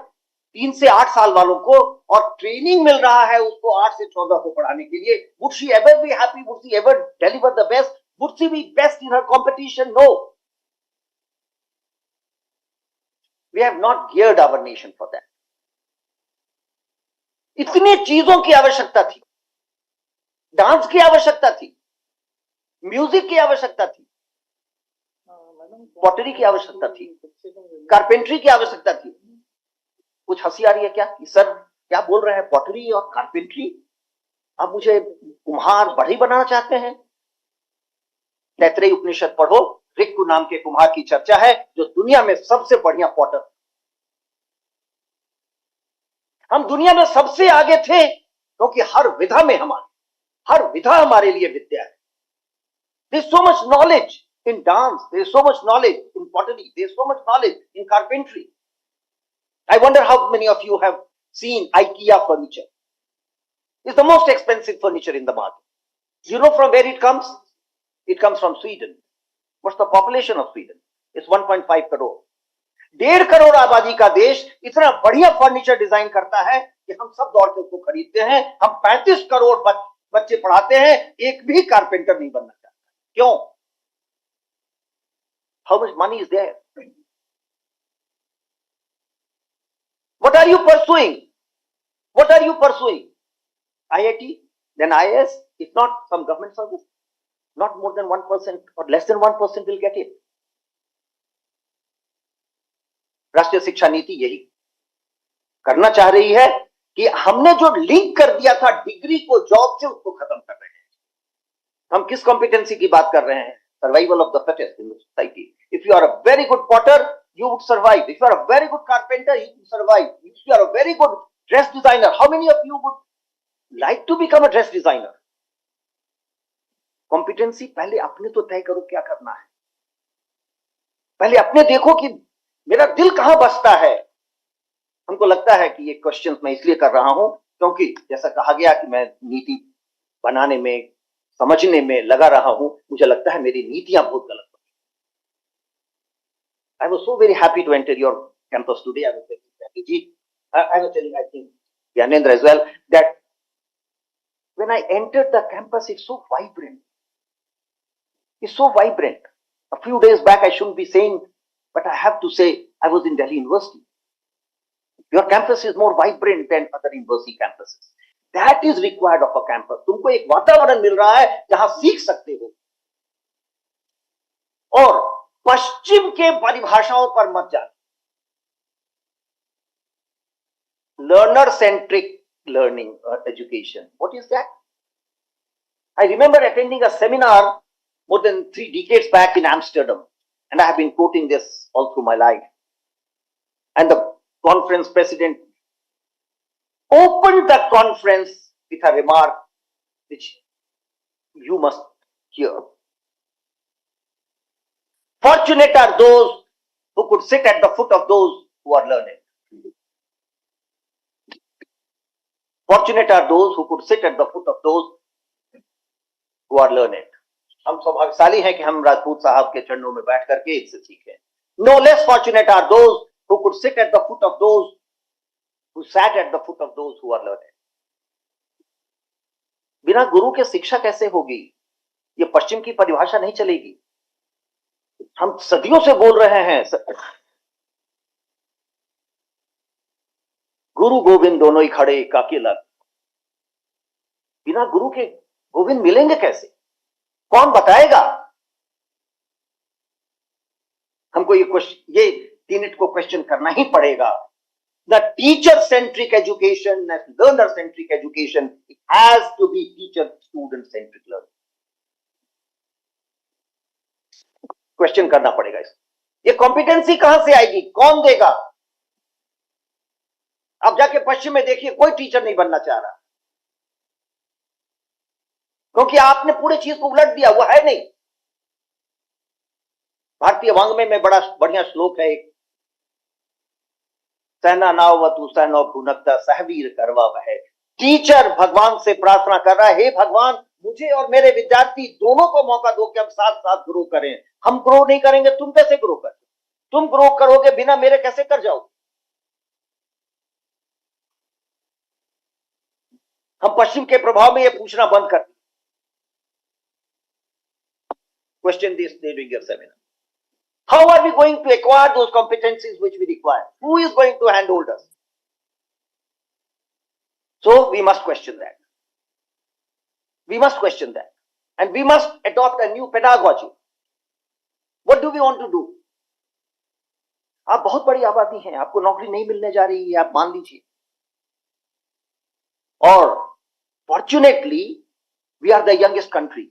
3 से 8 साल वालों को, और ट्रेनिंग मिल रहा है उसको 8 से 14 को पढ़ाने के लिए. Would she ever be happy? Would she ever deliver the best? Would she be best in her competition? No. We have not geared our nation for that. इतनी चीजों की आवश्यकता थी. डांस की आवश्यकता थी, म्यूजिक की आवश्यकता थी, पॉटरी की आवश्यकता थी, कारपेंट्री की आवश्यकता थी. कुछ हंसी आ रही है क्या कि सर क्या बोल रहे हैं, पॉटरी और कारपेंट्री? आप मुझे कुम्हार बढ़ई बनाना चाहते हैं? तैतरेय उपनिषद पढ़ो, रिक्कु नाम के कुम्हार की चर्चा है जो दुनिया में सबसे बढ़िया पॉटर. हम दुनिया में सबसे आगे थे क्योंकि हर विधा में हर विधा हमारे लिए विद्या है. There's so much knowledge in dance, there's so much knowledge in pottery, there's so much knowledge in carpentry. I wonder how many of you have seen IKEA furniture. It's the most expensive furniture in the market. You know from where it comes? It comes from Sweden. What's the population of Sweden? It's 1.5 crore. 1.5 crore आबादी का देश इतना बढ़िया furniture design करता है कि हम सब दौड़ के उसको खरीदते हैं. हम 35 करोड़ बच्चे पढ़ाते हैं, एक भी कारपेंटर नहीं बनना चाहता. क्यों? How much money is there? What are you pursuing? What are you pursuing? IIT, then IAS, if not some government service. Not more than 1% or less than 1% will get it. राष्ट्रीय शिक्षा नीति यही करना चाह रही है कि हमने जो लिंक कर दिया था डिग्री को जॉब से, उसको खत्म कर रहे हैं. हम किस कॉम्पिटेंसी की बात कर रहे हैं? Survival of the fittest in the society. If you are a very good potter, you would survive. If you are a very good carpenter, you would survive. If you are a very good dress designer, how many of you would like to become a dress designer? Competency पहले अपने तो तय करो क्या करना है, पहले अपने देखो कि मेरा दिल कहां बसता है। हमको लगता है कि ये क्वेश्चंस मैं इसलिए कर रहा हूं क्योंकि जैसा कहा गया कि मैं नीति बनाने में, समझने में लगा रहा हूं, मुझे लगता है मेरी नीतियां बहुत गलत। I was so very happy to enter your campus today. I was telling, I think, Yanendra as well, that when I entered the campus, it's so vibrant. It's so vibrant. A few days back, I shouldn't be saying, but I have to say, I was in Delhi University. Your campus is more vibrant than other university campuses. That is required of a campus. तुमको एक वातावरण मिल रहा है जहां सीख सकते हो और पश्चिम के परिभाषाओं पर मत जाना। Learner centric learning or education. What is that? I remember attending a seminar more than 3 decades back in Amsterdam, and I have been quoting this all through my life. And the conference president opened the conference with a remark which you must hear. Fortunate are those who could sit at the foot of those who are learned. Fortunate are those who could sit at the foot of those who are learned. हम सौभाग्यशाली हैं कि हम राजपूत साहब के चरणों में बैठ करके इससे सीखें. No less fortunate are those who could sit at the foot of those who sat at the foot of those who are learned. बिना गुरु के शिक्षा कैसे होगी? ये पश्चिम की परिभाषा नहीं चलेगी. हम सदियों से बोल रहे हैं गुरु गोविंद दोनों ही खड़े एकाकी लग. बिना गुरु के गोविंद मिलेंगे कैसे? कौन बताएगा? हमको ये 3 को क्वेश्चन करना ही पड़ेगा. The teacher-centric education, learner-centric education, it has to be teacher-student-centric learning. Question करना पड़ेगा इसको. ये कॉम्पिटेंसी कहां से आएगी? कौन देगा? अब जाके पश्चिम में देखिए, कोई टीचर नहीं बनना चाह रहा क्योंकि आपने पूरे चीज को उलट दिया. वो है नहीं. भारतीय वाङ्मय में बड़ा बढ़िया श्लोक है एक, सहना नावतु सहनो भुनक्ता सहवीर करवा वह. टीचर भगवान से प्रार्थना कर रहा है, हे भगवान मुझे और मेरे विद्यार्थी दोनों को मौका दो कि हम साथ साथ ग्रो करें. हम ग्रो नहीं करेंगे, तुम कैसे ग्रो कर? तुम ग्रो करोगे बिना मेरे कैसे कर जाओगे? हम पश्चिम के प्रभाव में ये पूछना बंद कर. Question this during your seminar. How are we going to acquire those competencies which we require? Who is going to handhold us? So we must question that. We must question that. And we must adopt a new pedagogy. What do we want to do? आप बहुत बड़ी आबादी हैं, आपको नौकरी नहीं मिलने जा रही है, आप मान लीजिए. और fortunately, we are the youngest country.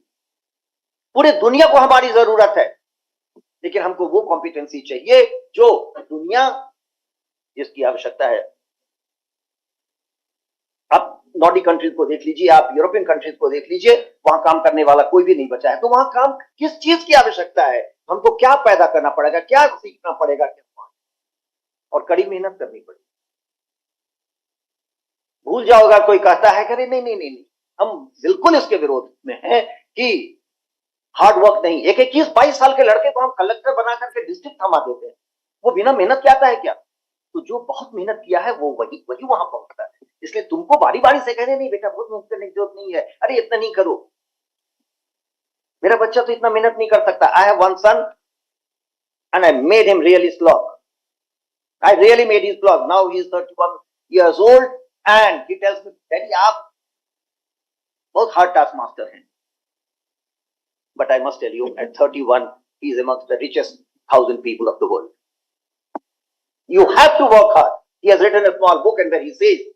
पूरे दुनिया को हमारी जरूरत है, लेकिन हमको वो कॉम्पिटेंसी चाहिए जो दुनिया जिसकी आवश्यकता है. आप नॉर्डिक कंट्रीज को देख लीजिए, आप यूरोपियन कंट्रीज को देख लीजिए, वहां काम करने वाला कोई भी नहीं बचा है. तो वहां काम किस चीज की आवश्यकता है? हमको क्या पैदा करना पड़ेगा, क्या सीखना पड़ेगा, और कड़ी मेहनत करनी पड़ेगी. भूल जाओगा कोई कहता है कि नहीं, हम बिल्कुल इसके विरोध में हैं कि हार्ड वर्क नहीं. एक 21-22 साल के लड़के को हम कलेक्टर बना करके डिस्ट्रिक्ट थमा देते हैं. वो बिना मेहनत के आता है क्या? तो जो बहुत मेहनत किया है वो वही वहां पहुंचता है. इसलिए तुमको बारी बारी से कहने नहीं बेटा बहुत मेहनत करने की जरूरत नहीं है, अरे इतना नहीं करो, मेरा बच्चा तो इतना मेहनत नहीं कर सकता. I have one son and I made him really slog. I really made his blog. Now he is 31 years old and he tells me, Daddy, आप बहुत hard task master हैं. But I must tell you, at 31, he is amongst the richest 1,000 people of the world. You have to work hard. He has written a small book and where he says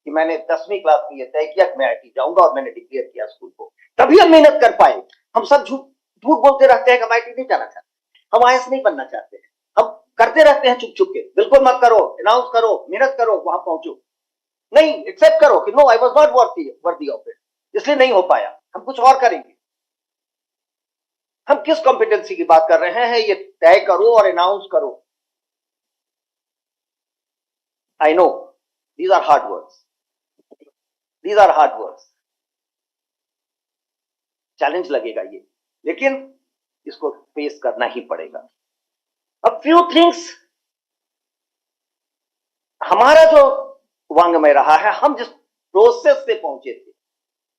कि मैंने 10वीं class में ये तय किया कि मैं IIT जाऊंगा और मैंने डिक्लेयर किया स्कूल को. तभी हम मेहनत कर पाए. हम सब झूठ बोलते रहते हैं कि हम IIT नहीं जाना चाहते, हम IAS नहीं बनना चाहते, हम करते रहते हैं चुप चुप के, बिल्कुल मत करो, अनाउंस करो, मेहनत करो, वहां पहुंचो। नहीं, एक्सेप्ट करो कि no, I was not worthy of it, इसलिए नहीं हो पाया, हम कुछ और करेंगे। हम किस कॉम्पिटेंसी की बात कर रहे हैं ये तय करो और अनाउंस करो। I know these are hard words, these are hard words, challenge लगेगा ये, लेकिन इसको फेस करना ही पड़ेगा। अब फ्यू थिंग्स, हमारा जो वांग्मय रहा है, हम जिस प्रोसेस से पहुंचे थे,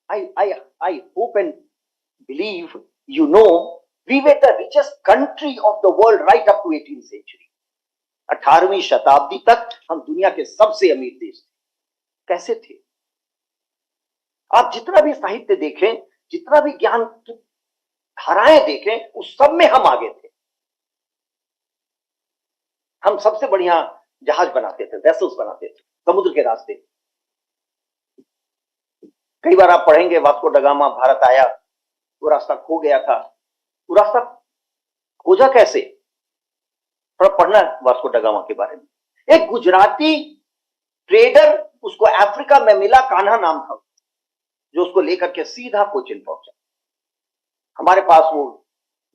I hope and believe you know, we were the richest country of the world right up to 18th century. 18वीं शताब्दी तक हम दुनिया के सबसे अमीर देश थे। कैसे थे? आप जितना भी साहित्य देखें, जितना भी ज्ञान की धाराएं देखें, उस सब में हम आगे थे। हम सबसे बढ़िया जहाज बनाते थे, वेसल्स बनाते थे, समुद्र के रास्ते। कई बार आप पढ़ेंगे वास्को ड गामा भारत आया, वो रास्ता खो गया था। वो रास्ता खोजा कैसे? थोड़ा पढ़ना वास्को ड गामा के बारे में। एक गुजराती ट्रेडर, उसको अफ्रीका में मिला, कान्हा नाम था, जो उसको लेकर के सीधा कोचिन पहुंचा। हमारे पास वो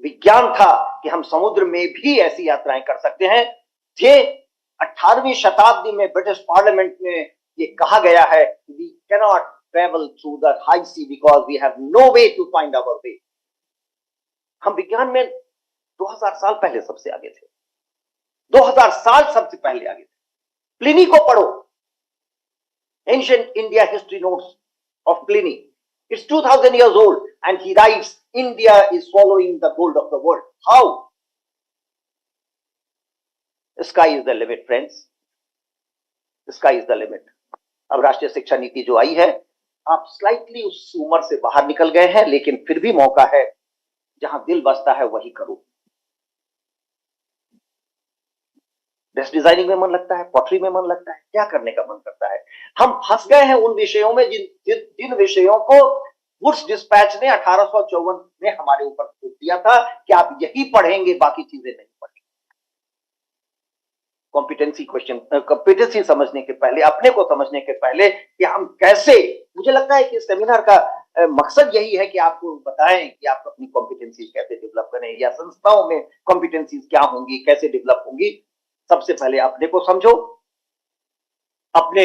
विज्ञान था कि हम समुद्र में भी ऐसी यात्राएं कर सकते हैं। थे 18वीं शताब्दी में ब्रिटिश पार्लियामेंट में ये कहा गया है, we cannot travel through the high sea because we have no way to find our way. हम विज्ञान में 2000 साल पहले सबसे आगे थे, 2000 साल सबसे पहले आगे थे। प्लिनी को पढ़ो, ancient India history notes of Pliny. It's 2000 years old and he writes, India is swallowing the gold of the world. How? The sky is the limit, friends. The sky is the limit. अब राष्ट्रीय शिक्षा नीति जो आई है, आप slightly उस उम्र से बाहर निकल गए हैं, लेकिन फिर भी मौका है, जहां दिल बसता है वही करो। ड्रेस डिजाइनिंग में मन लगता है, पॉटरी में मन लगता है, क्या करने का मन करता है? हम फंस गए हैं उन विषयों में जिन विषयों को वुड्स डिस्पैच ने 1854 में हमारे ऊपर थोप दिया था कि आप यही पढ़ेंगे, बाकी चीजें नहीं पढ़ेंगे। कॉम्पिटेंसी समझने के पहले, अपने को समझने के पहले कि हम कैसे, मुझे लगता है कि सेमिनार का मकसद यही है कि आपको बताएं कि आप अपनी कॉम्पिटेंसी कैसे डेवलप करें, या संस्थाओं में कॉम्पिटेंसीज क्या होंगी, कैसे डेवलप होंगी। सबसे पहले अपने को समझो, अपने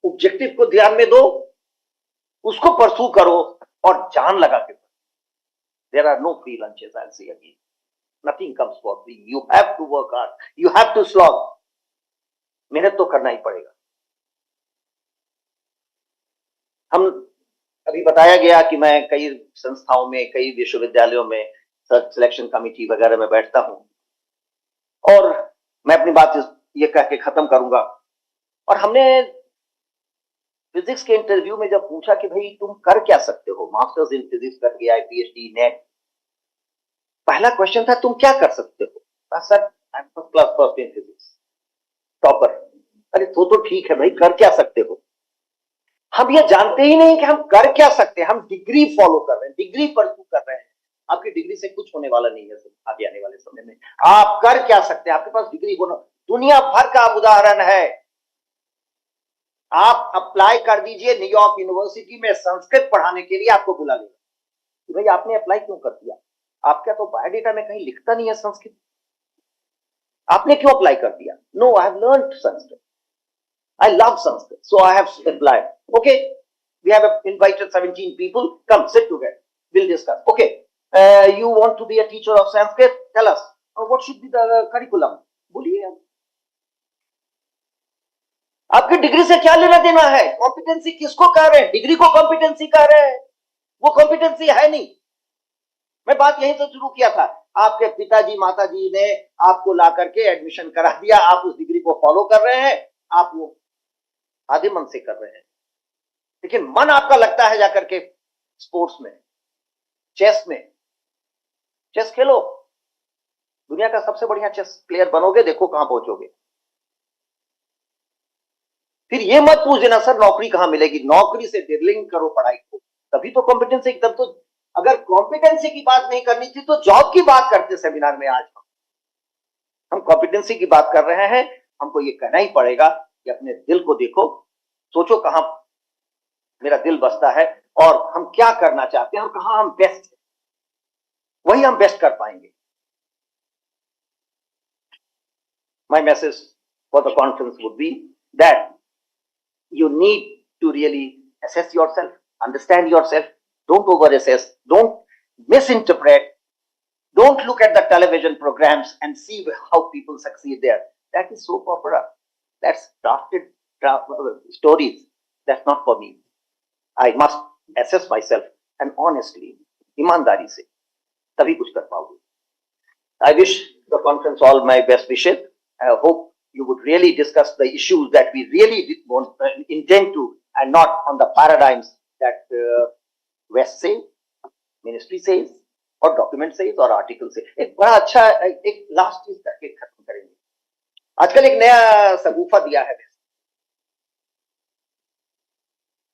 ऑब्जेक्टिव को ध्यान में दो, उसको परसू करो और जान लगा के। There are no free lunches, I will say again, nothing comes for free, you have to work hard, you have to slog, मेहनत तो करना ही पड़ेगा। हम अभी बताया गया कि मैं कई संस्थाओं में, कई विश्वविद्यालयों में सिलेक्शन कमेटी वगैरह में बैठता हूं, और मैं अपनी बात ये कह के खत्म करूंगा। और हमने फिजिक्स के इंटरव्यू में जब पूछा कि भाई तुम कर क्या सकते हो, मास्टर्स इन फिजिक्स कर गया है, पीएचडी नेट, पहला क्वेश्चन था तुम क्या कर सकते हो? Sir I am first class first in physics, topper. अरे तो ठीक है भाई, कर क्या सकते हो? हम ये जानते ही नहीं कि हम कर क्या सकते हैं। हम डिग्री फॉलो कर रहे हैं, डिग्री परस्यू कर रहे हैं। आपकी डिग्री से कुछ होने वाला नहीं है आगे आने वाले समय में। आप कर क्या सकते हैं? आपके पास डिग्री होना, दुनिया भर का उदाहरण है। आप अप्लाई कर दीजिए न्यूयॉर्क यूनिवर्सिटी में संस्कृत पढ़ाने के लिए, आपको बुला लेगा कि भाई आपने अप्लाई क्यों कर दिया? आपका तो बायोडेटा में कहीं लिखता नहीं है संस्कृत, आपने क्यों अप्लाई कर दिया? No, I have learned Sanskrit, I love Sanskrit, so I have applied. Okay, we have invited 17 people. Come, sit together. We'll discuss. Okay, you want to be a teacher of Sanskrit? Tell us. What should be the curriculum? बोलिए। आपकी degree से क्या लेना देना है? Competency किसको कह रहे हैं? डिग्री को कॉम्पिटेंसी कह रहे हैं, वो कॉम्पिटेंसी है नहीं। मैं बात यहीं से शुरू किया था। आपके पिताजी माताजी ने आपको ला करके एडमिशन करा दिया, आप उस डिग्री को फॉलो कर रहे हैं, आप वो आधे मन से कर रहे हैं, लेकिन मन आपका लगता है जाकर के स्पोर्ट्स में, चेस में। चेस खेलो, दुनिया का सबसे बढ़िया चेस प्लेयर बनोगे, देखो कहां पहुंचोगे। फिर ये मत पूछ देना सर नौकरी कहां मिलेगी, नौकरी से डिलिंक करो पढ़ाई को, तभी तो कॉम्पिटेंसी एकदम। तो अगर कॉम्पिटेंसी की बात नहीं करनी थी तो जॉब की बात करते सेमिनार में आज। हम कॉम्पिटेंसी की बात कर रहे हैं, हमको ये कहना ही पड़ेगा कि अपने दिल को देखो, सोचो कहां मेरा दिल बसता है और हम क्या करना चाहते हैं और कहां हम बेस्ट हैं, वही हम बेस्ट कर पाएंगे. My message for the conference would be that you need to really assess yourself, understand yourself, don't over assess, don't misinterpret, don't look at the television programs and see how people succeed there. That is soap opera, that's drafted stories, that's not for me. I must assess myself and honestly, ईमानदारी से तभी कुछ कर पाओगे. I wish the conference all my best wishes. I hope you would really discuss the issues that we really want, intend to, and not on the paradigms that West says, ministry says, और document says और article says. एक बड़ा अच्छा एक last चीज करके खत्म करेंगे. आजकल एक नया सगुफा दिया है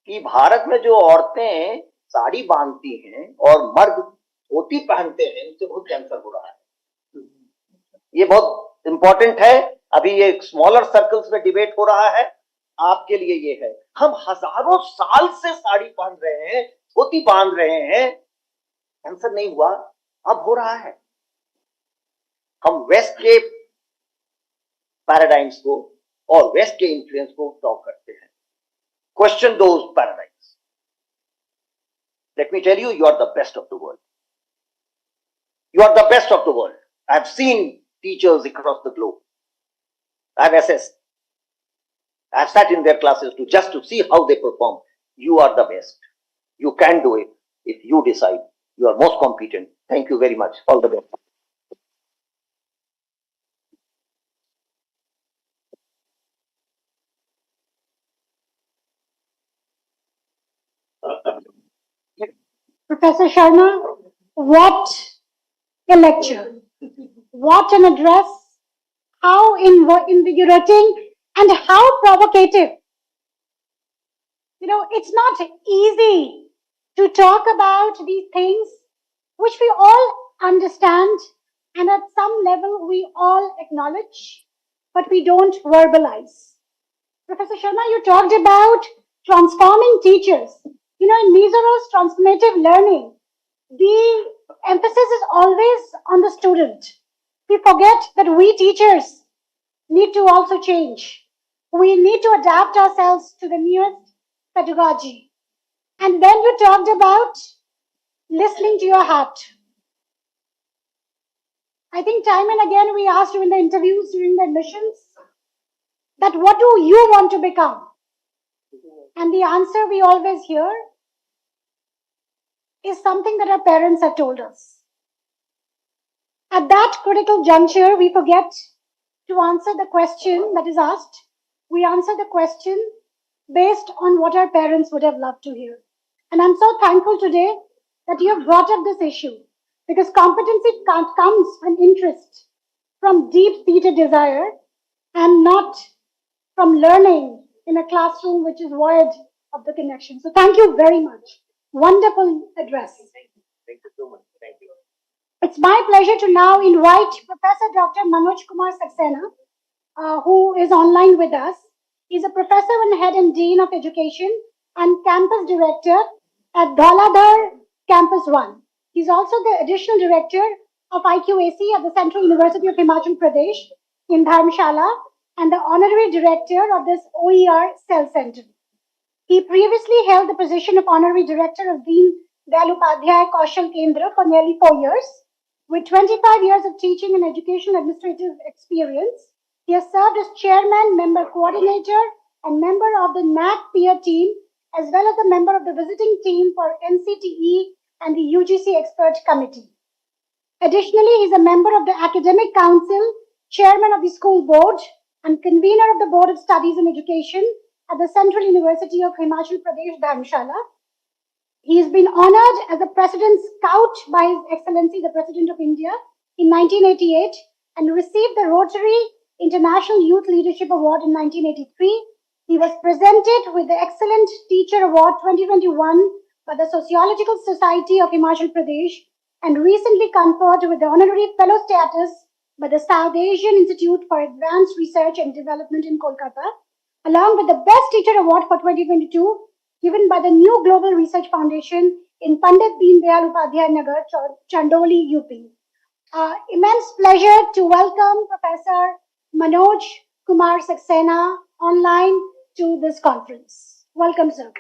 कि भारत में जो औरतें साड़ी बांधती हैं और मर्द धोती पहनते हैं, उनसे बहुत कैंसर हो रहा है. ये बहुत इंपॉर्टेंट है. अभी ये स्मॉलर सर्कल्स में डिबेट हो रहा है. आपके लिए ये है, हम हजारों साल से साड़ी पहन रहे हैं, धोती बांध रहे हैं, कैंसर नहीं हुआ, अब हो रहा है. हम वेस्ट के पैराडाइम्स को और वेस्ट के इन्फ्लुएंस को टॉक करते हैं. Question those paradigms. Let me tell you, you are the best of the world. You are the best of the world. I have seen teachers across the globe. I have assessed. I have sat in their classes just to see how they perform. You are the best. You can do it if you decide. You are most competent. Thank you very much. All the best. Professor Sharma, what a lecture, what an address, how invigorating and how provocative. You know, it's not easy to talk about these things which we all understand and at some level we all acknowledge, but we don't verbalize. Professor Sharma, you talked about transforming teachers. You know, in Mizoram's transformative learning, the emphasis is always on the student. We forget that we teachers need to also change. We need to adapt ourselves to the newest pedagogy. And then you talked about listening to your heart. I think time and again we asked you in the interviews during the admissions that what do you want to become? And the answer we always hear is something that our parents have told us. At that critical juncture, we forget to answer the question that is asked. We answer the question based on what our parents would have loved to hear. And I'm so thankful today that you have brought up this issue because competency comes from interest, from deep-seated desire, and not from learning in a classroom which is void of the connection. So thank you very much. Wonderful address. Thank you so much. Thank you. It's my pleasure to now invite Professor Dr. Manoj Kumar Saxena, who is online with us. He's a professor and head and dean of education and campus director at Dhauladhar Campus 1. He's also the additional director of IQAC at the Central University of Himachal Pradesh in Dharamshala and the honorary director of this OER Cell Center. He previously held the position of honorary director of Deen Dayal Upadhyay Kaushal Kendra for nearly 4 years. With 25 years of teaching and educational administrative experience, he has served as chairman, member coordinator, and member of the NAC peer team, as well as a member of the visiting team for NCTE and the UGC expert committee. Additionally, he is a member of the academic council, chairman of the school board, and convener of the Board of Studies in Education at the Central University of Himachal Pradesh, Dharamshala. He has been honored as a President's Scout by His Excellency, the President of India, in 1988 and received the Rotary International Youth Leadership Award in 1983. He was presented with the Excellent Teacher Award 2021 by the Sociological Society of Himachal Pradesh and recently conferred with the Honorary Fellow status by the South Asian Institute for Advanced Research and Development in Kolkata, along with the Best Teacher Award for 2022 given by the New Global Research Foundation in Pandit Deen Dayal Upadhyay Nagar, Chandoli, UP. Immense pleasure to welcome Professor Manoj Kumar Saxena online to this conference. Welcome, sir.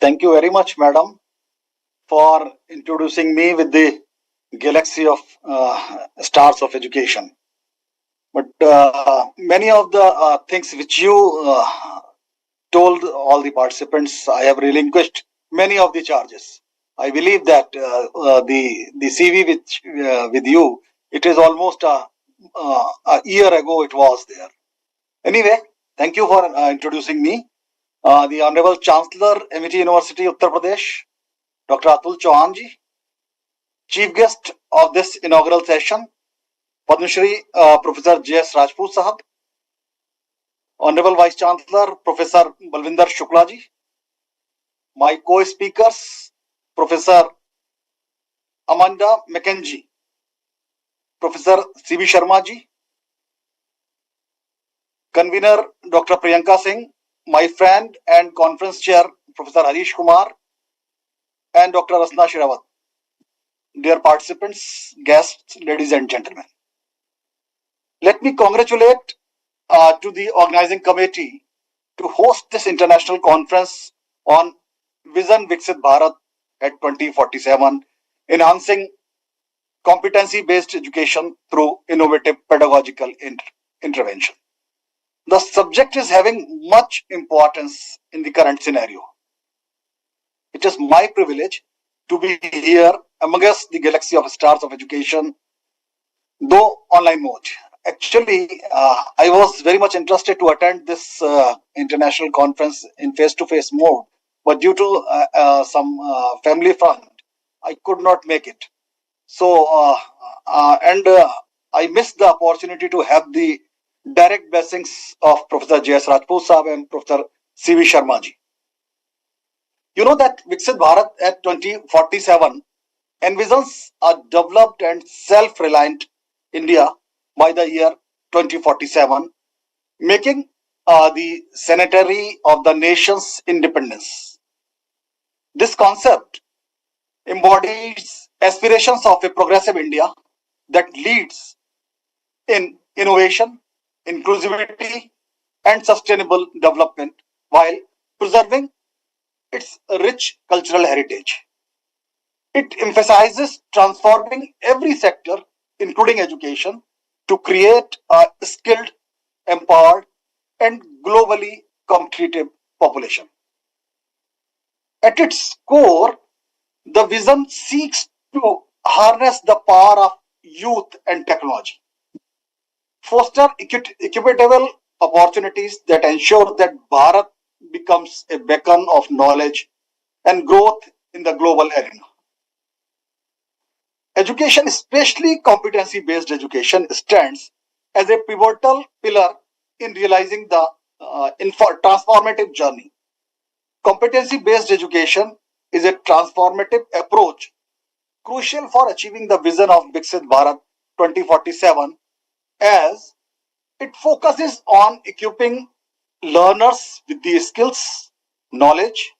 Thank you very much, madam, for introducing me with the galaxy of stars of education. But many of the things which you told all the participants, I have relinquished many of the charges. I believe that the CV with you, it is almost a year ago it was there. Anyway, thank you for introducing me. The Honorable Chancellor, MIT University, Uttar Pradesh, Dr. Atul Chauhan ji, Chief Guest of this inaugural session, Padma Shri Professor J.S. Rajput Sahab, Honorable Vice Chancellor Professor Balvinder Shukla ji, my co-speakers Professor Amanda McKenzie, Professor C.B. Sharma ji, Convener Dr. Priyanka Singh, my friend and Conference Chair Professor Harish Kumar, and Dr. Rasna Shirawat. Dear participants, guests, ladies and gentlemen, let me congratulate to the organizing committee to host this international conference on Vision Viksit Bharat at 2047, enhancing competency-based education through innovative pedagogical intervention. The subject is having much importance in the current scenario. It is my privilege to be here amongst the galaxy of stars of education, though online mode. Actually, I was very much interested to attend this international conference in face-to-face mode, but due to some family front, I could not make it. So, I missed the opportunity to have the direct blessings of Professor J.S. Rajput Sahab and Professor C.V. Sharma ji. You know that Viksit Bharat at 2047 envisions a developed and self-reliant India by the year 2047, making the centenary of the nation's independence. This concept embodies aspirations of a progressive India that leads in innovation, inclusivity, and sustainable development while preserving its rich cultural heritage. It emphasizes transforming every sector, including education, to create a skilled, empowered, and globally competitive population. At its core, the vision seeks to harness the power of youth and technology, foster equitable opportunities that ensure that Bharat becomes a beacon of knowledge and growth in the global arena. Education, especially competency-based education, stands as a pivotal pillar in realizing the transformative journey. Competency-based education is a transformative approach crucial for achieving the vision of Viksit Bharat 2047, as it focuses on equipping learners with the skills, knowledge,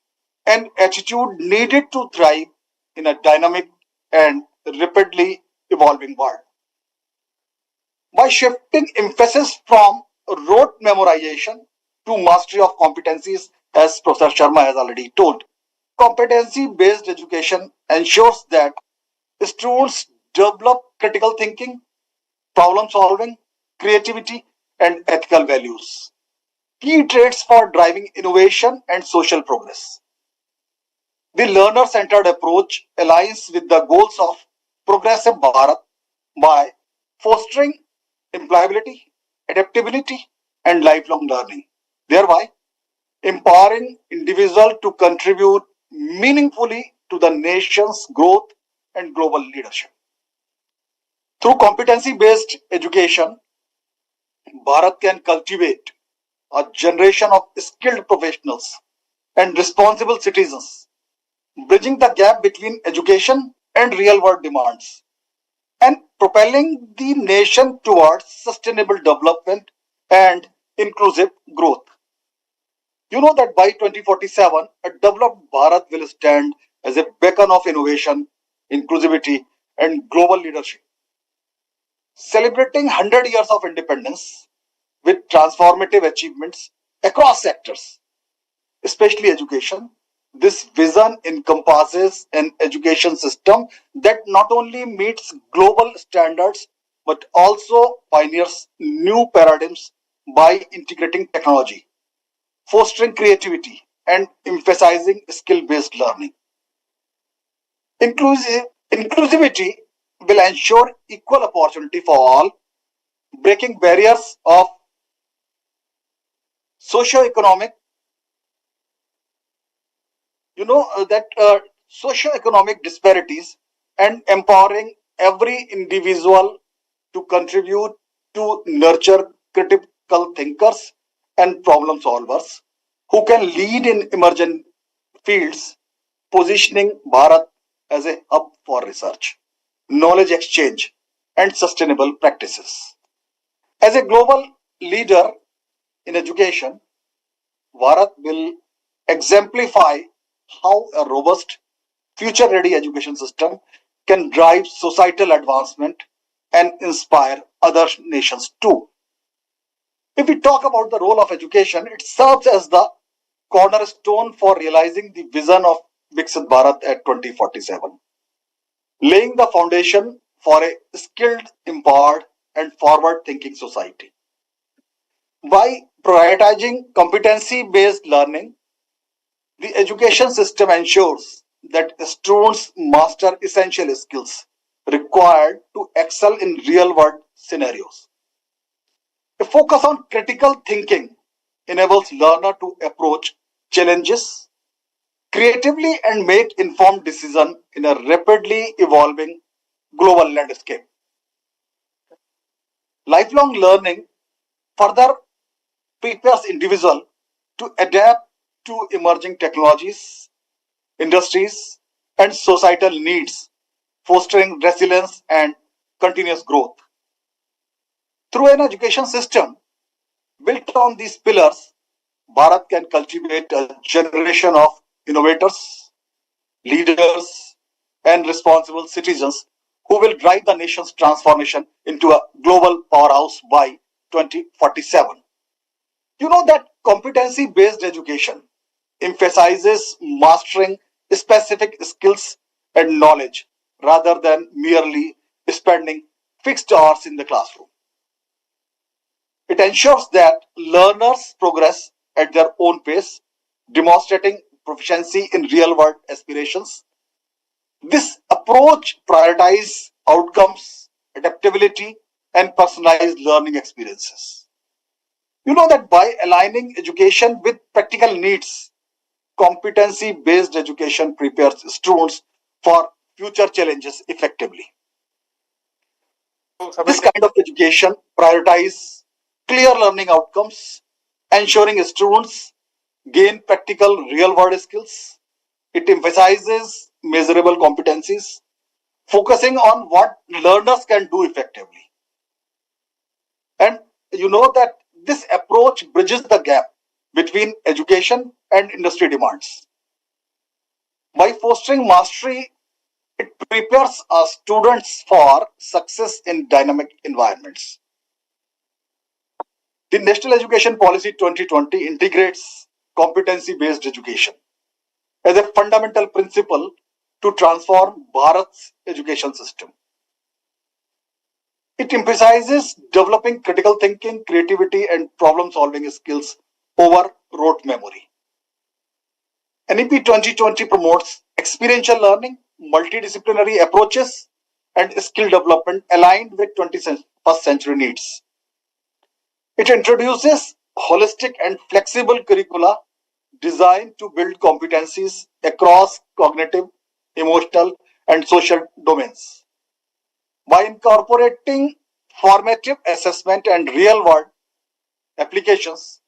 and attitude needed to thrive in a dynamic and rapidly evolving world. By shifting emphasis from rote memorization to mastery of competencies, as Professor Sharma has already told, competency-based education ensures that students develop critical thinking, problem solving, creativity, and ethical values, key traits for driving innovation and social progress. The learner-centered approach aligns with the goals of progressive Bharat by fostering employability, adaptability, and lifelong learning, thereby empowering individuals to contribute meaningfully to the nation's growth and global leadership. Through competency-based education, Bharat can cultivate a generation of skilled professionals and responsible citizens, bridging the gap between education and real-world demands, and propelling the nation towards sustainable development and inclusive growth. You know that by 2047, a developed Bharat will stand as a beacon of innovation, inclusivity, and global leadership. Celebrating 100 years of independence with transformative achievements across sectors, especially education, this vision encompasses an education system that not only meets global standards but also pioneers new paradigms by integrating technology, fostering creativity, and emphasizing skill based learning. Inclusivity will ensure equal opportunity for all, breaking barriers of socio-economic, that socio-economic disparities and empowering every individual to contribute to nurture critical thinkers and problem solvers who can lead in emerging fields, positioning Bharat as a hub for research, knowledge exchange, and sustainable practices. As a global leader in education, Bharat will exemplify how a robust, future ready education system can drive societal advancement and inspire other nations too. If we talk about the role of education, it serves as the cornerstone for realizing the vision of Viksit Bharat at 2047, laying the foundation for a skilled, empowered, and forward thinking society. By prioritizing competency based learning, the education system ensures that students master essential skills required to excel in real world scenarios. A focus on critical thinking enables learner to approach challenges creatively and make informed decisions in a rapidly evolving global landscape. Lifelong learning further prepares individuals to adapt to emerging technologies, industries, and societal needs, fostering resilience and continuous growth. Through an education system built on these pillars, Bharat can cultivate a generation of innovators, leaders, and responsible citizens who will drive the nation's transformation into a global powerhouse by 2047. You know that competency based education emphasizes mastering specific skills and knowledge rather than merely spending fixed hours in the classroom. It ensures that learners progress at their own pace, demonstrating proficiency in real world aspirations. This approach prioritizes outcomes, adaptability, and personalized learning experiences. You know that by aligning education with practical needs, competency based education prepares students for future challenges effectively. This kind of education prioritizes clear learning outcomes, ensuring students gain practical real world skills. It emphasizes measurable competencies, focusing on what learners can do effectively. And you know that this approach bridges the gap between education and industry demands. By fostering mastery, it prepares our students for success in dynamic environments. The National Education Policy 2020 integrates competency based education as a fundamental principle to transform Bharat's education system. It emphasizes developing critical thinking, creativity, and problem solving skills over rote memory. NEP 2020 promotes experiential learning, multidisciplinary approaches, and skill development aligned with 21st century needs. It introduces holistic and flexible curricula designed to build competencies across cognitive, emotional, and social domains. By incorporating formative assessment and real world applications,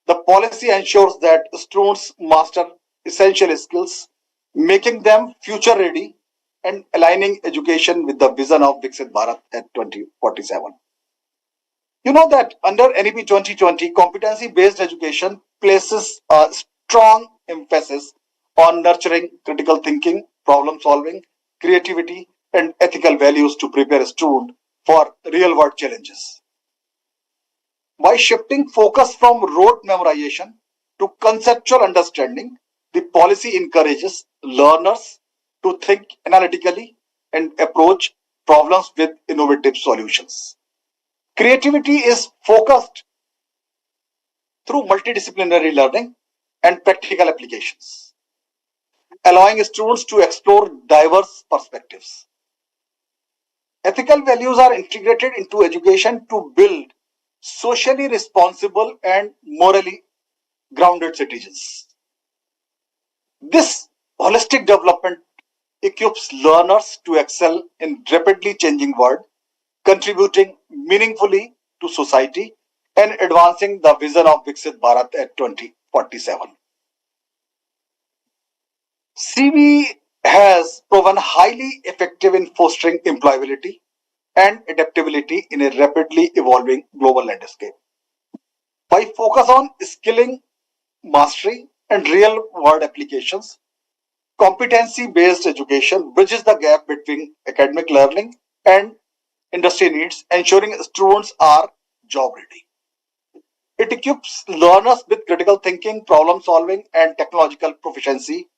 the policy ensures that students master essential skills, making them future ready and aligning education with the vision of Viksit Bharat at 2047. You know that under NEP 2020, competency based education places a strong emphasis on nurturing critical thinking, problem solving, creativity, and ethical values to prepare a student for real world challenges. By shifting focus from rote memorization to conceptual understanding, the policy encourages learners to think analytically and approach problems with innovative solutions. Creativity is focused through multidisciplinary learning and practical applications, allowing students to explore diverse perspectives. Ethical values are integrated into education to build socially responsible and morally grounded citizens. This holistic development equips learners to excel in rapidly changing world, contributing meaningfully to society and advancing the vision of Viksit Bharat at 2047. CB has proven highly effective in fostering employability and adaptability in a rapidly evolving global landscape. By focus on skilling, mastery, and real world applications, competency based education bridges the gap between academic learning and industry needs, ensuring students are job ready. It equips learners with critical thinking, problem solving, and technological proficiency,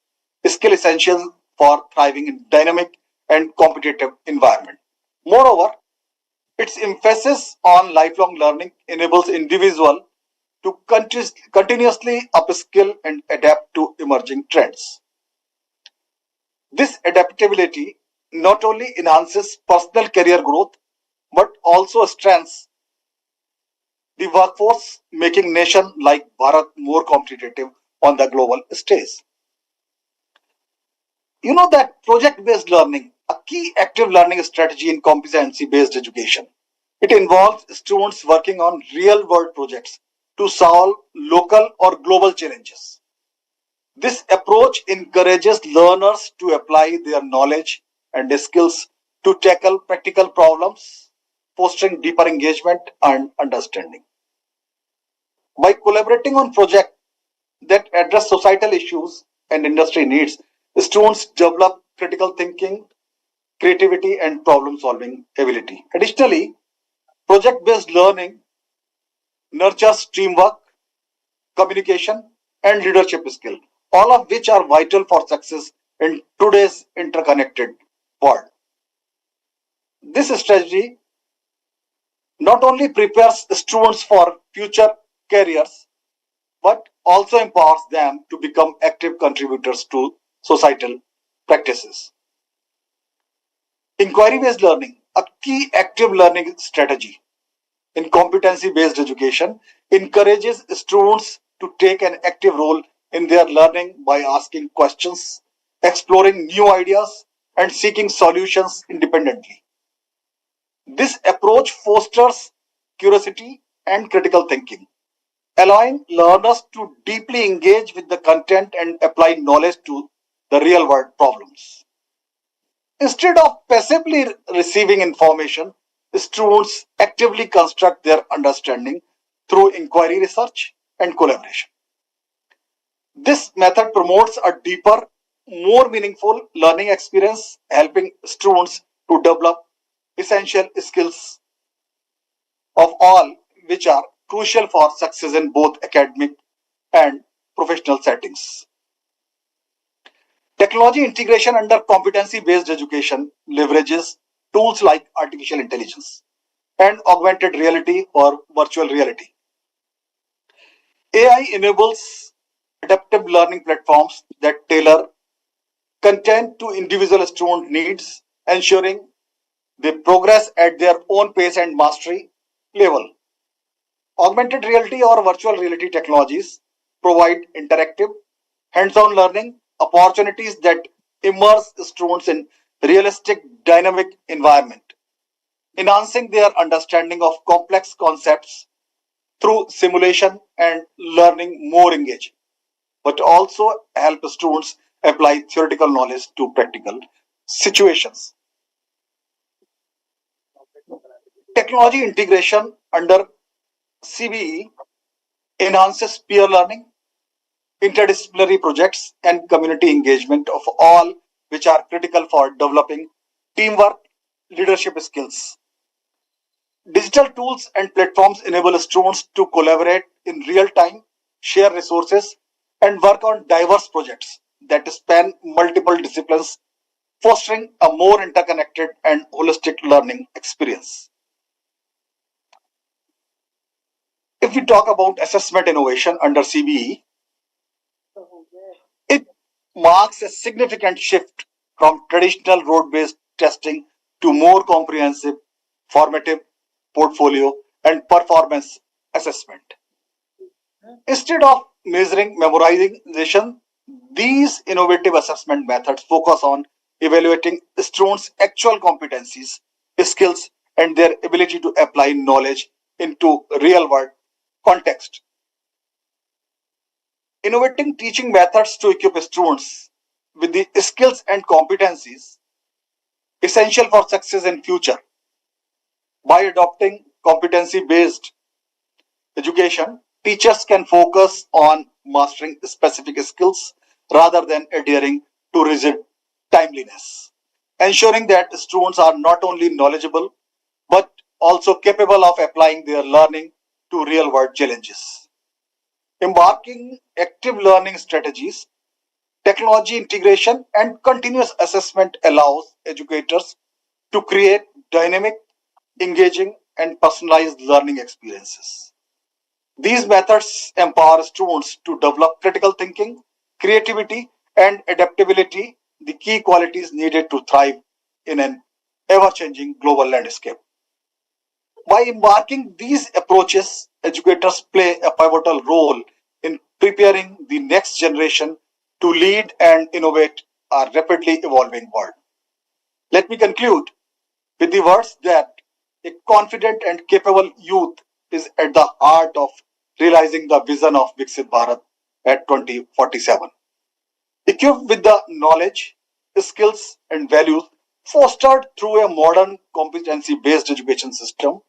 skill essential for thriving in dynamic and competitive environment. Moreover, its emphasis on lifelong learning enables individuals to continuously upskill and adapt to emerging trends. This adaptability not only enhances personal career growth but also strengthens the workforce, making nations like Bharat more competitive on the global stage. You know that project based learning, a key active learning strategy in competency based education. It involves students working on real world projects to solve local or global challenges. This approach encourages learners to apply their knowledge and skills to tackle practical problems, fostering deeper engagement and understanding. By collaborating on projects that address societal issues and industry needs, students develop critical thinking, creativity, and problem solving ability. Additionally, project based learning nurtures teamwork, communication, and leadership skill, all of which are vital for success in today's interconnected world. This strategy not only prepares students for future careers but also empowers them to become active contributors to societal practices. Inquiry based learning, a key active learning strategy in competency based education, encourages students to take an active role in their learning by asking questions, exploring new ideas, and seeking solutions independently. This approach fosters curiosity and critical thinking, allowing learners to deeply engage with the content and apply knowledge to the real world problems. Instead of passively receiving information, students actively construct their understanding through inquiry research and collaboration. This method promotes a deeper, more meaningful learning experience, helping students to develop essential skills of all which are crucial for success in both academic and professional settings. Technology integration under competency based education leverages tools like artificial intelligence and augmented reality or virtual reality. AI enables adaptive learning platforms that tailor content to individual student needs, ensuring they progress at their own pace and mastery level. Augmented reality or virtual reality technologies provide interactive, hands-on learning opportunities that immerse students in realistic, dynamic environment. enhancing their understanding of complex concepts through simulation and learning more engaging, but also help students apply theoretical knowledge to practical situations. Technology integration under CBE enhances peer learning, interdisciplinary projects, and community engagement of all, which are critical for developing teamwork, leadership skills. Digital tools and platforms enable students to collaborate in real time, share resources, and work on diverse projects that span multiple disciplines, fostering a more interconnected and holistic learning experience. If we talk about assessment innovation under CBE, it marks a significant shift from traditional road based testing to more comprehensive, formative portfolio and performance assessment. Instead of measuring memorization, these innovative assessment methods focus on evaluating students' actual competencies, skills, and their ability to apply knowledge into real world context. Innovating teaching methods to equip students with the skills and competencies essential for success in future. By adopting competency based education, teachers can focus on mastering specific skills rather than adhering to rigid timeliness, ensuring that students are not only knowledgeable but also capable of applying their learning to real world challenges. Embarking active learning strategies, technology integration, and continuous assessment allows educators to create dynamic, engaging, and personalized learning experiences. These methods empower students to develop critical thinking, creativity, and adaptability, the key qualities needed to thrive in an ever changing global landscape. By embarking these approaches, educators play a pivotal role in preparing the next generation to lead and innovate a rapidly evolving world. Let me conclude with the words that a confident and capable youth is at the heart of realizing the vision of Viksit Bharat at 2047. Equipped with the knowledge, skills, and values fostered through a modern competency based education system,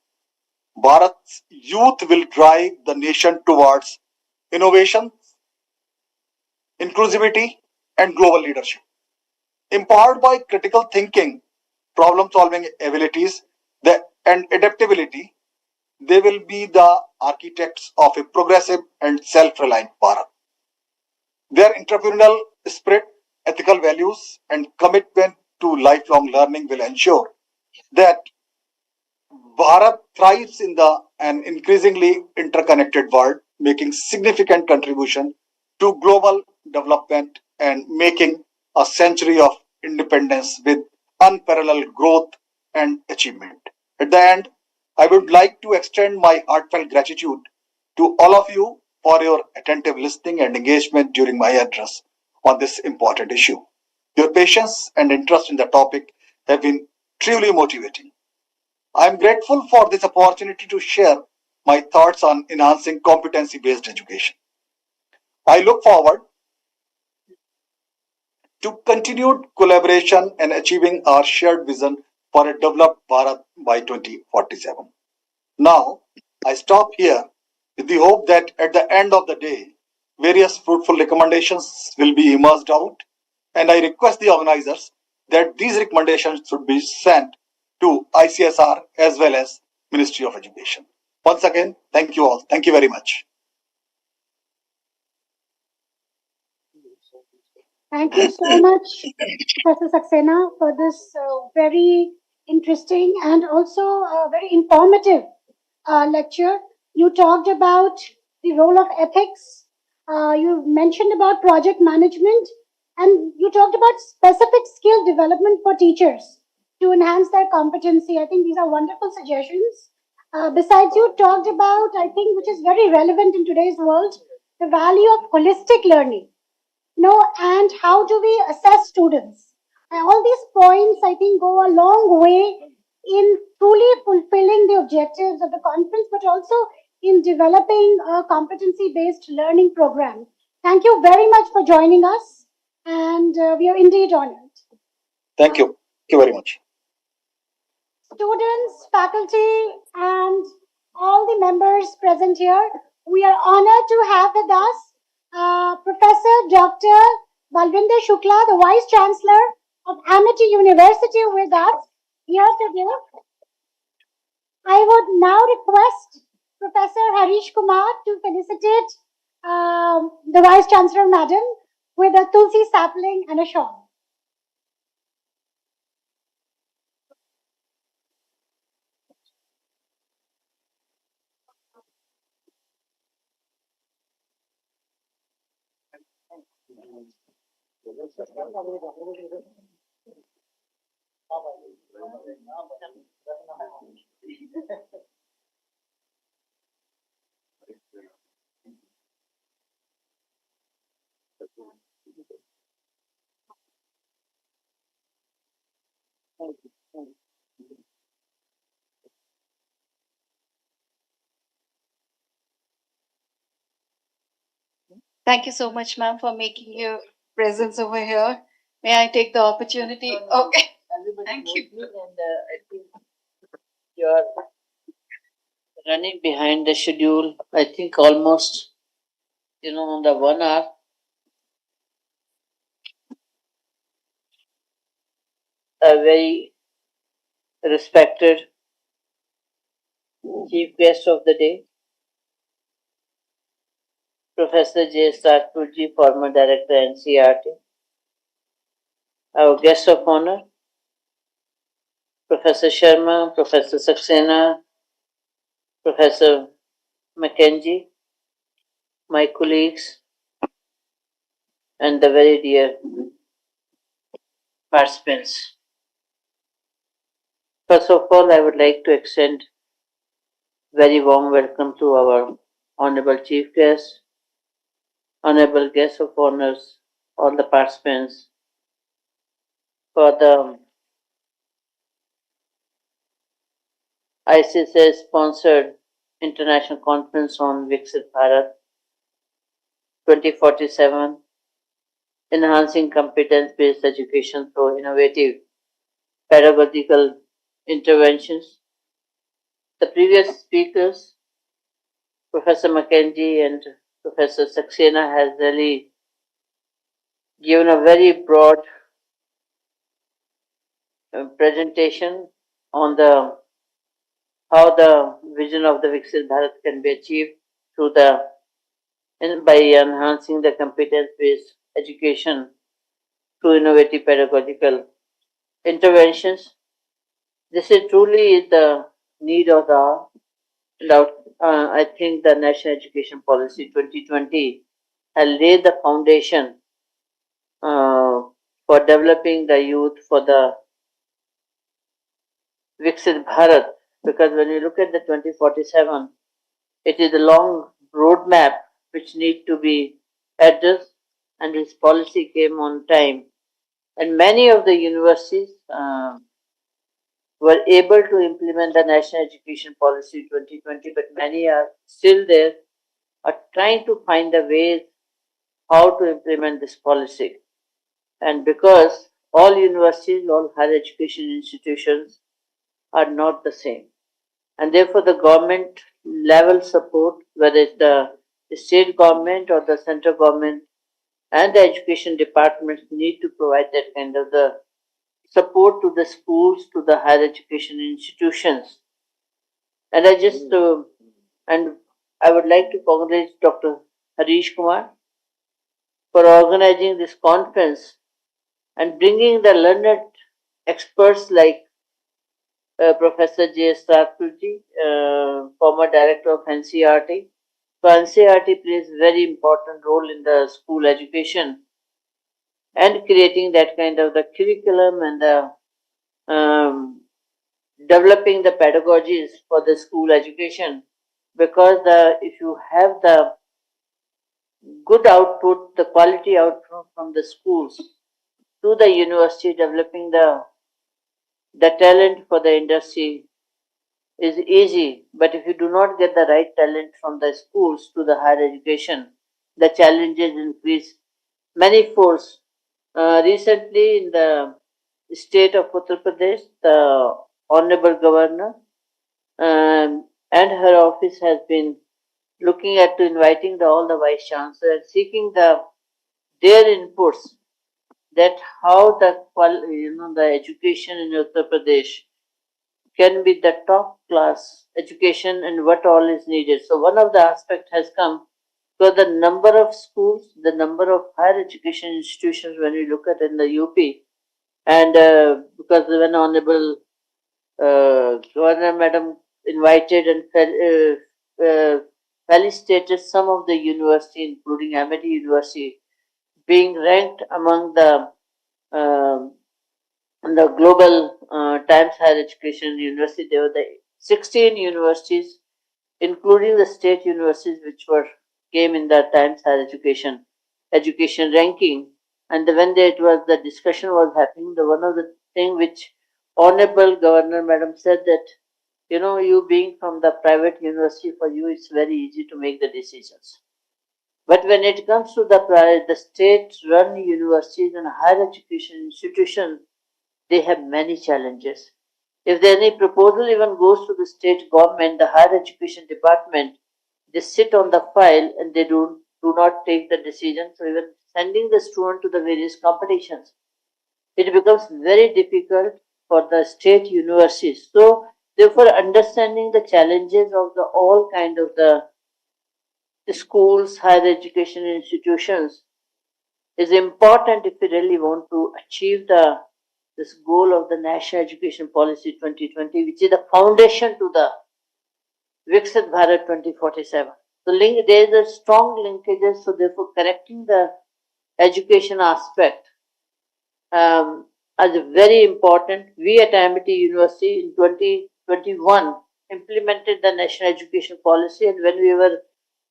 Bharat's youth will drive the nation towards innovation, inclusivity, and global leadership. Empowered by critical thinking, problem solving abilities, and adaptability, they will be the architects of a progressive and self reliant Bharat. Their entrepreneurial spirit, ethical values, and commitment to lifelong learning will ensure that Bharat thrives in an increasingly interconnected world, making significant contribution to global development and making a century of independence with unparalleled growth and achievement. At the end, I would like to extend my heartfelt gratitude to all of you for your attentive listening and engagement during my address on this important issue. Your patience and interest in the topic have been truly motivating. I am grateful for this opportunity to share my thoughts on enhancing competency based education. I look forward to continued collaboration and achieving our shared vision for a developed Bharat by 2047. Now, I stop here with the hope that at the end of the day, various fruitful recommendations will be emerged out, and I request the organizers that these recommendations should be sent to ICSR as well as Ministry of Education. Once again, thank you all. Thank you very much. Thank you so much, Professor Saxena, for this very interesting and also very informative lecture. You talked about the role of ethics. You mentioned about project management, and you talked about specific skill development for teachers to enhance their competency. I think these are wonderful suggestions. Besides, you talked about, I think, which is very relevant in today's world, the value of holistic learning. And how do we assess students? And all these points, I think, go a long way in truly fulfilling the objectives of the conference, but also in developing a competency-based learning program. Thank you very much for joining us, and we are indeed honored. Thank you. Thank you very much. Students, faculty, and all the members present here, we are honored to have with us Professor Dr. Balvinder Shukla, the Vice Chancellor of Amity University, with us here today. I would now request Professor Harish Kumar to felicitate the Vice Chancellor, Madam, with a Tulsi sapling and a shawl. Thank you so much, ma'am, for making your presence over here. May I take the opportunity? Okay. Thank you. And I think you're running behind the schedule. I think almost, on the 1 hour. A very respected chief guest of the day, Professor J. Satpurji, former director NCRT. Our guest of honor, Professor Sharma, Professor Saxena, Professor Mackenzie, my colleagues, and the very dear participants. First of all, I would like to extend very warm welcome to our honorable chief guest, honorable guests of honors, all the participants for the ICSI sponsored International Conference on Viksit Bharat 2047, Enhancing Competence-Based Education through Innovative Pedagogical Interventions. The previous speakers, Professor Mackenzie and Professor Saxena, has really given a very broad presentation on how the vision of the Viksit Bharat can be achieved through by enhancing the competence-based education through innovative pedagogical interventions. This is truly the need of the hour. I think the National Education Policy 2020 has laid the foundation for developing the youth for the Viksit Bharat, because when you look at the 2047, it is a long roadmap which need to be addressed, and its policy came on time. And many of the universities were able to implement the National Education Policy 2020, but many are still there, are trying to find the ways how to implement this policy. And because all universities, all higher education institutions are not the same, and therefore the government level support, whether it's the state government or the central government and the education departments, need to provide that kind of the support to the schools, to the higher education institutions. And I would like to congratulate Dr. Harish Kumar for organizing this conference and bringing the learned experts like Professor J. Satpurji, former director of NCRT. So NCRT plays very important role in the school education and creating that kind of the curriculum and the developing the pedagogies for the school education. Because if you have the good output, the quality output from the schools to the university, developing the the talent for the industry is easy, but if you do not get the right talent from the schools to the higher education, the challenges increase many folds. Recently, in the state of Uttar Pradesh, the Honorable Governor and her office has been looking at to inviting all the vice chancellors and seeking their inputs that how the education in Uttar Pradesh can be the top class education and what all is needed. So one of the aspect has come because the number of schools, the number of higher education institutions when we look at in the UP, and because when Honorable Governor Madam invited and felicitated some of the university, including Amity University, being ranked among the global Times Higher Education University. There were the 16 universities, including the state universities, which were came in the Times Higher Education ranking. And when it was the discussion was happening, the one of the thing which Honorable Governor Madam said that you being from the private university, for you it's very easy to make the decisions. But when it comes to the state-run universities and higher education institutions, they have many challenges. If there any proposal even goes to the state government, the higher education department, they sit on the file and they do not take the decision. So even sending the student to the various competitions, it becomes very difficult for the state universities. So therefore, understanding the challenges of the all kind of the schools, higher education institutions is important if we really want to achieve this goal of the National Education Policy 2020, which is the foundation to the Viksit Bharat 2047. So there is a strong linkages. So therefore, correcting the education aspect is very important. We at Amity University in 2021 implemented the National Education Policy, and when we were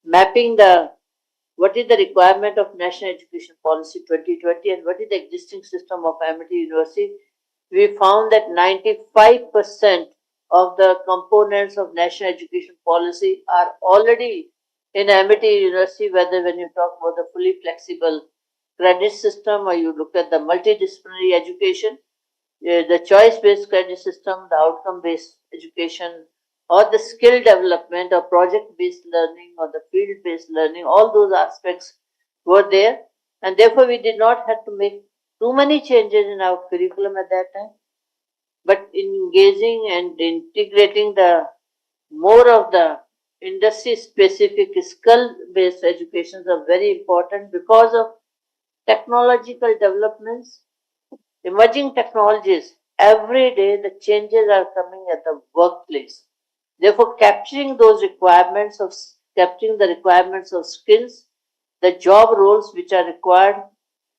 mapping what is the requirement of National Education Policy 2020 and what is the existing system of Amity University, we found that 95% of the components of National Education Policy are already in Amity University, whether when you talk about the fully flexible credit system or you look at the multidisciplinary education, the choice-based credit system, the outcome-based education, or the skill development or project-based learning or the field-based learning, all those aspects were there. And therefore, we did not have to make too many changes in our curriculum at that time. But engaging and integrating the more of the industry-specific skill-based educations are very important because of technological developments, emerging technologies. Every day the changes are coming at the workplace. Therefore, capturing the requirements of skills, the job roles which are required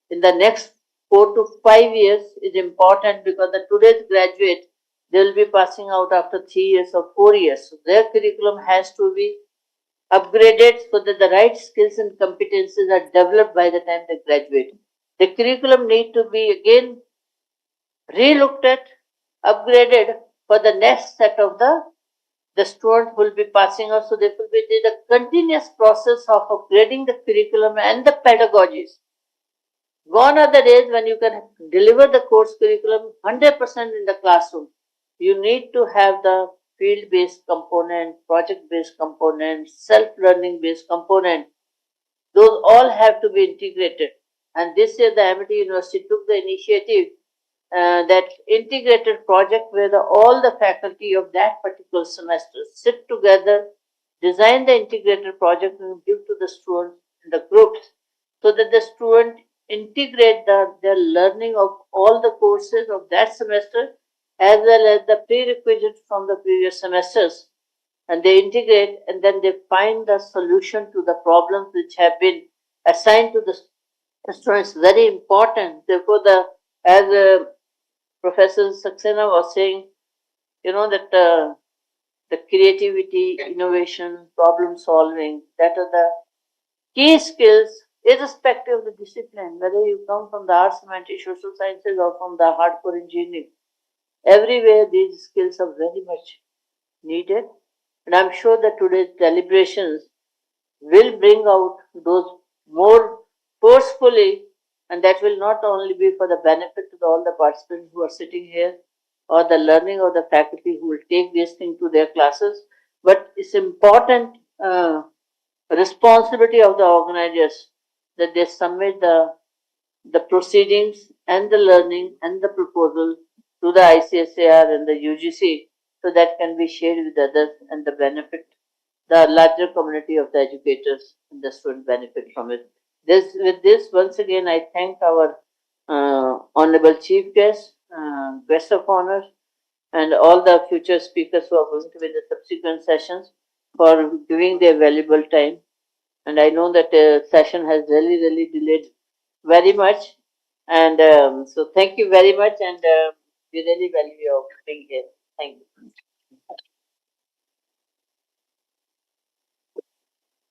in the next 4 to 5 years is important because the today's graduate, they will be passing out after 3 years or 4 years. So their curriculum has to be upgraded so that the right skills and competences are developed by the time they graduate. The curriculum need to be again re-looked at, upgraded for the next set of the student will be passing out. So there will be the continuous process of upgrading the curriculum and the pedagogies. Gone are the days when you can deliver the course curriculum 100% in the classroom. You need to have the field-based component, project-based component, self-learning based component. Those all have to be integrated. And this year the Amity University took the initiative that integrated project where all the faculty of that particular semester sit together, design the integrated project and give to the students in the groups so that the student integrate their learning of all the courses of that semester as well as the prerequisites from the previous semesters, and they integrate and then they find the solution to the problems which have been assigned to the students. Very important. Therefore, as Professor Saxena was saying, that the creativity, innovation, problem solving, that are the key skills irrespective of the discipline, whether you come from the arts, humanities, social sciences or from the hardcore engineering. Everywhere these skills are very much needed, and I'm sure that today's deliberations will bring out those more forcefully, and that will not only be for the benefit of all the participants who are sitting here or the learning of the faculty who will take this thing to their classes, but it's important responsibility of the organizers that they submit the proceedings and the learning and the proposal to the ICSAR and the UGC, so that can be shared with others and the benefit, the larger community of the educators and the students benefit from it. With this, once again, I thank our honorable chief guest, guest of honor, and all the future speakers who are going to be in the subsequent sessions for giving their valuable time. And I know that the session has really delayed very much. And so thank you very much, and we really value your being here. Thank you.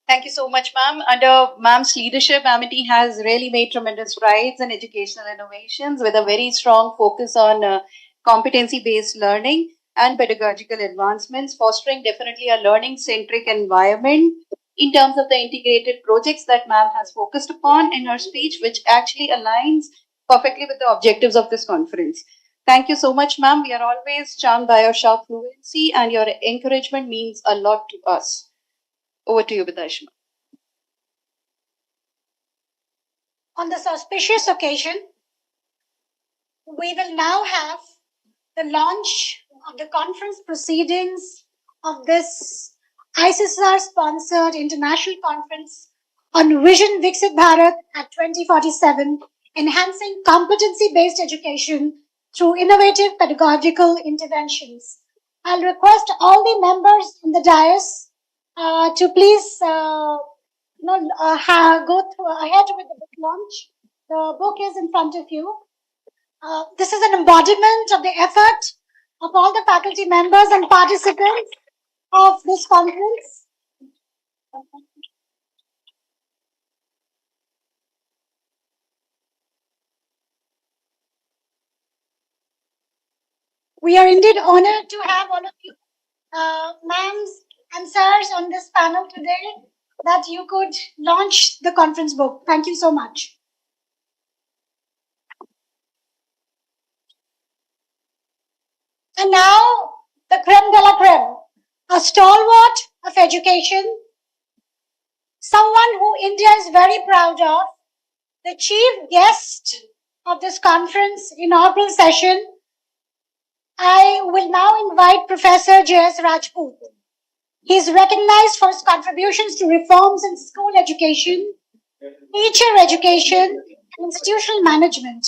Thank you so much, ma'am. Under ma'am's leadership, Amity has really made tremendous strides in educational innovations with a very strong focus on competency-based learning and pedagogical advancements, fostering definitely a learning-centric environment in terms of the integrated projects that ma'am has focused upon in her speech, which actually aligns perfectly with the objectives of this conference. Thank you so much, ma'am. We are always charmed by your sharp fluency, and your encouragement means a lot to us. Over to you, Bidashma. On this auspicious occasion, we will now have the launch of the conference proceedings of this ICSR-sponsored international conference on Vision Viksit Bharat at 2047, enhancing competency-based education through innovative pedagogical interventions. I'll request all the members in the dais to please go ahead with the book launch. The book is in front of you. This is an embodiment of the effort of all the faculty members and participants of this conference. We are indeed honored to have all of you, ma'ams and sirs, on this panel today, that you could launch the conference book. Thank you so much. And now, the creme de la creme, a stalwart of education, someone who India is very proud of, the chief guest of this conference inaugural session. I will now invite Professor J.S. Rajput. He is recognized for his contributions to reforms in school education, teacher education, and institutional management.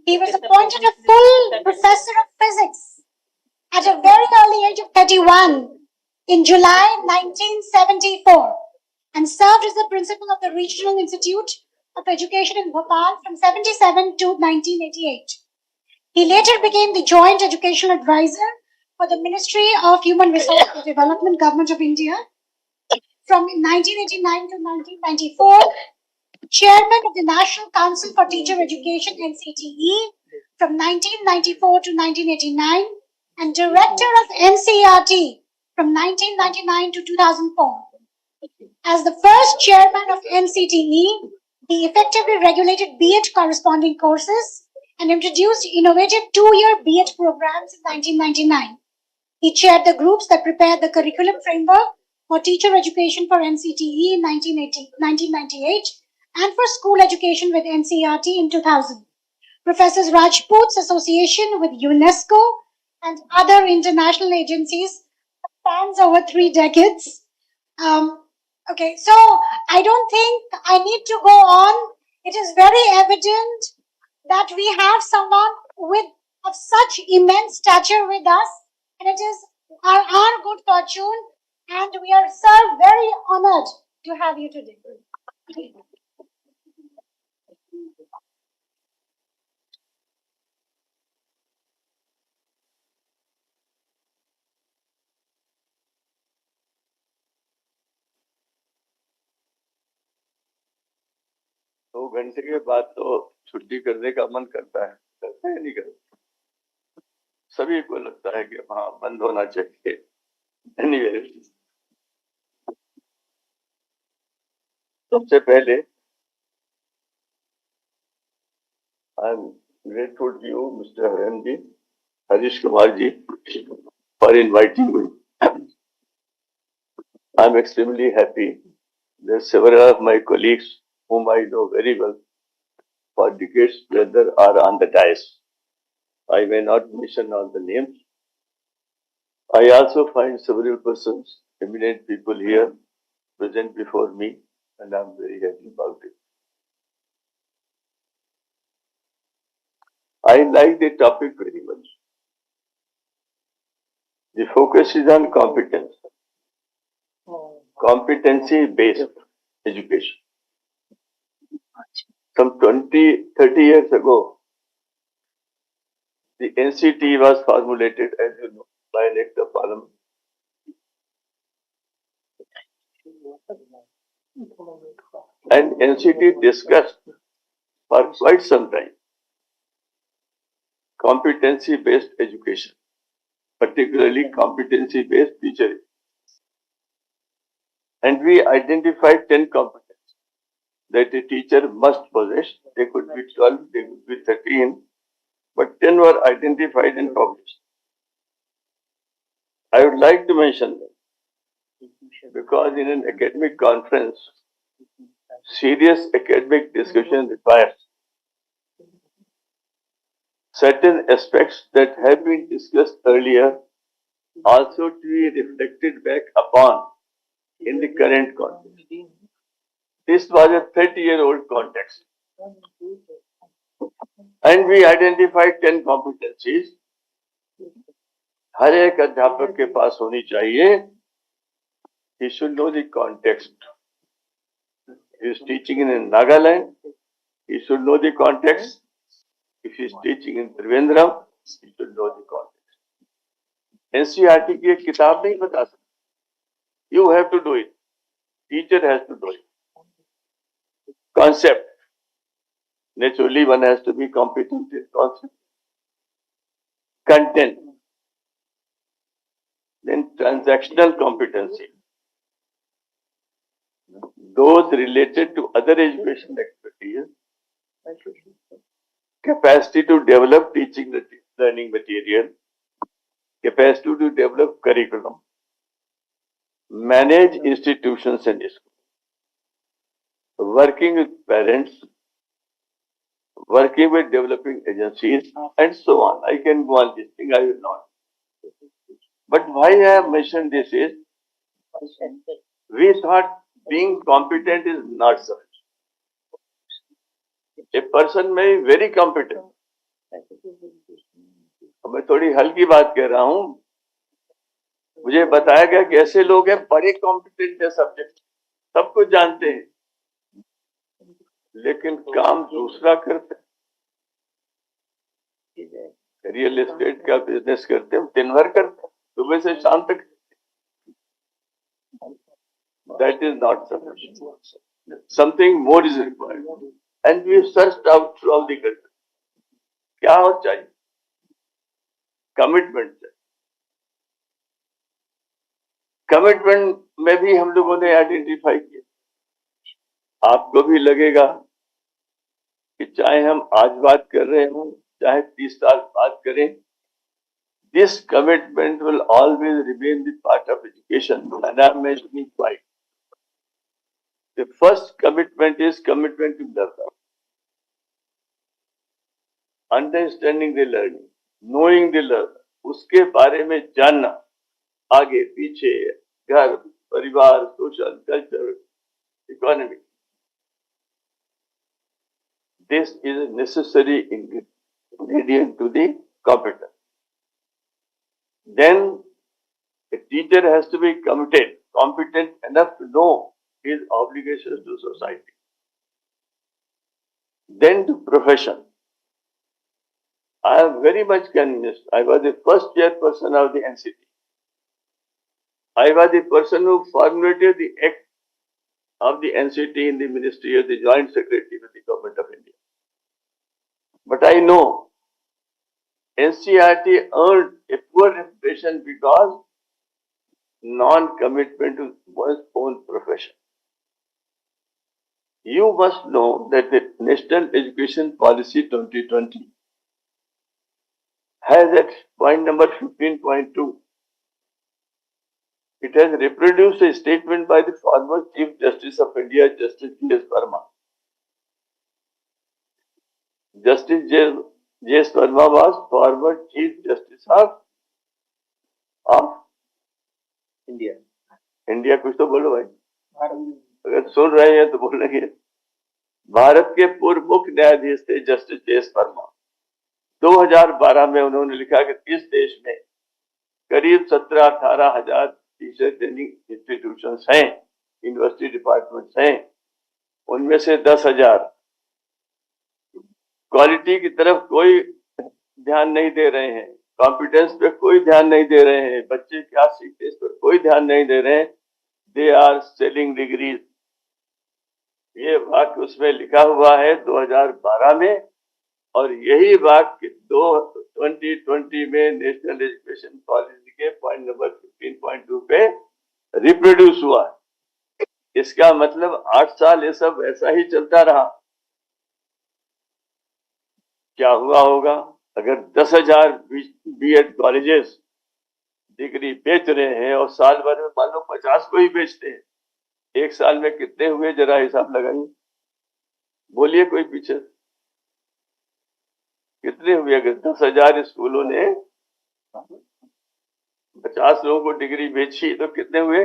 He was appointed a full professor of physics at a very early age of 31 in July 1974 and served as the principal of the Regional Institute of Education in Bhopal from 77 to 1988. He later became the Joint Educational Advisor for the Ministry of Human Resources Development, Government of India from 1989 to 1994, Chairman of the National Council for Teacher Education, NCTE, from 1994 to 1989, and Director of NCERT from 1999 to 2004. As the first chairman of NCTE, he effectively regulated B.Ed corresponding courses and introduced innovative two-year B.Ed programs in 1999. He chaired the groups that prepared the curriculum framework for teacher education for NCTE in 1998 and for school education with NCERT in 2000. Professor Rajput's association with UNESCO and other international agencies spans over 3 decades. Okay, so I don't think I need to go on. It is very evident that we have someone of such immense stature with us, and it is our good fortune, and we are, sir, very honored to have you today. दो घंटे के बाद तो छुट्टी करने का मन करता है नहीं करता सभी को लगता है कि हाँ बंद होना चाहिए। एनीवे, सबसे पहले I am grateful to you mister Haran ji, Harish Kumar ji, for inviting me. I am extremely happy that several of my colleagues whom I know very well for decades together are on the dais. I may not mention all the names. I also find several persons, eminent people here present before me, and I am very happy about it. I like the topic very much. The focus is on competence, competency-based education. Some 20-30 years ago, the NCT was formulated, as you know, by an act of parliament. And NCT discussed for quite some time competency-based education, particularly competency-based teaching. And we identified 10 competencies that a teacher must possess. They could be 12, they could be 13, but 10 were identified and published. I would like to mention them because in an academic conference, serious academic discussion requires certain aspects that have been discussed earlier also to be reflected back upon in the current context. This was a 30-year-old context. And we identified 10 competencies. हर एक अध्यापक के पास होनी चाहिए. He should know the context. He is teaching in Nagaland. He should know the context. If he is teaching in Trivandrum, he should know the context. NCERT की एक किताब नहीं बता सकती. You have to do it. Teacher has to do it. Concept. Naturally, one has to be competent in concept. Content. Then transactional competency. Those related to other education expertise. Capacity to develop teaching learning material. Capacity to develop curriculum. Manage institutions and schools. Working with parents. Working with developing agencies, and so on. I can go on this thing, I will not. But why I have mentioned this is, we thought being competent is not sufficient. A person may be very competent. मैं थोड़ी हल्की बात कह रहा हूं. मुझे बताया गया कि ऐसे लोग हैं बड़े कॉम्पिटेंट है सब्जेक्ट, सब कुछ जानते हैं, लेकिन काम दूसरा करते हैं. रियल एस्टेट का बिजनेस करते हैं, दिन भर करते हैं, सुबह से शाम तक. That is not sufficient. Something more is required. And we searched out through all the country. क्या हो चाहिए? कमिटमेंट चाहिए. कमिटमेंट में भी हम लोगों ने आइडेंटिफाई किया. आपको भी लगेगा कि चाहे हम आज बात कर रहे हों, चाहे 30 साल बात करें, this commitment will always remain the part of education, and I am mentioning why. The first commitment is commitment to learn. Understanding the learning, knowing the learner, उसके बारे में जानना, आगे पीछे, घर, परिवार, social, culture, economy. This is a necessary ingredient to the competence. Then a teacher has to be competent enough to know his obligations to society. Then to profession. I am very much convinced. I was the first chairperson of the NCT. I was the person who formulated the act of the NCT in the Ministry of the Joint Secretary with the Government of India. But I know NCERT earned a poor reputation because non-commitment to one's own profession. You must know that the National Education Policy 2020 has at point number 15.2, it has reproduced a statement by the former Chief Justice of India, Justice J.S. Verma. Justice J.S. Verma was former Chief Justice of India India. कुछ तो बोलो भाई, अगर सुन रहे हैं तो बोलेंगे. भारत के पूर्व मुख्य न्यायाधीश थे जस्टिस J.S. वर्मा. 2012 में उन्होंने लिखा कि इस देश में करीब 17-18 हजार टीचर ट्रेनिंग इंस्टीट्यूशंस हैं, यूनिवर्सिटी डिपार्टमेंट्स हैं. उनमें से 10,000 क्वालिटी की तरफ कोई ध्यान नहीं दे रहे हैं, कॉम्पिटेंस पे कोई ध्यान नहीं दे रहे हैं, बच्चे क्या सीखते इस पर कोई ध्यान नहीं दे रहे हैं. They are selling degrees. ये वाक्य उसमें लिखा हुआ है 2012 में, और यही वाक्य 2020 में नेशनल एजुकेशन पॉलिसी के पॉइंट नंबर 15.2 पे रिप्रोड्यूस हुआ. इसका मतलब 8 साल ये सब ऐसा ही चलता रहा. क्या हुआ होगा अगर 10,000 बीएड कॉलेजेस डिग्री बेच रहे हैं और साल भर में मान लो 50 को ही बेचते हैं, एक साल में कितने हुए जरा हिसाब लगाइए. बोलिए कोई पीछे कितने हुए. अगर 10,000 स्कूलों ने 50 लोगों को डिग्री बेची तो कितने हुए.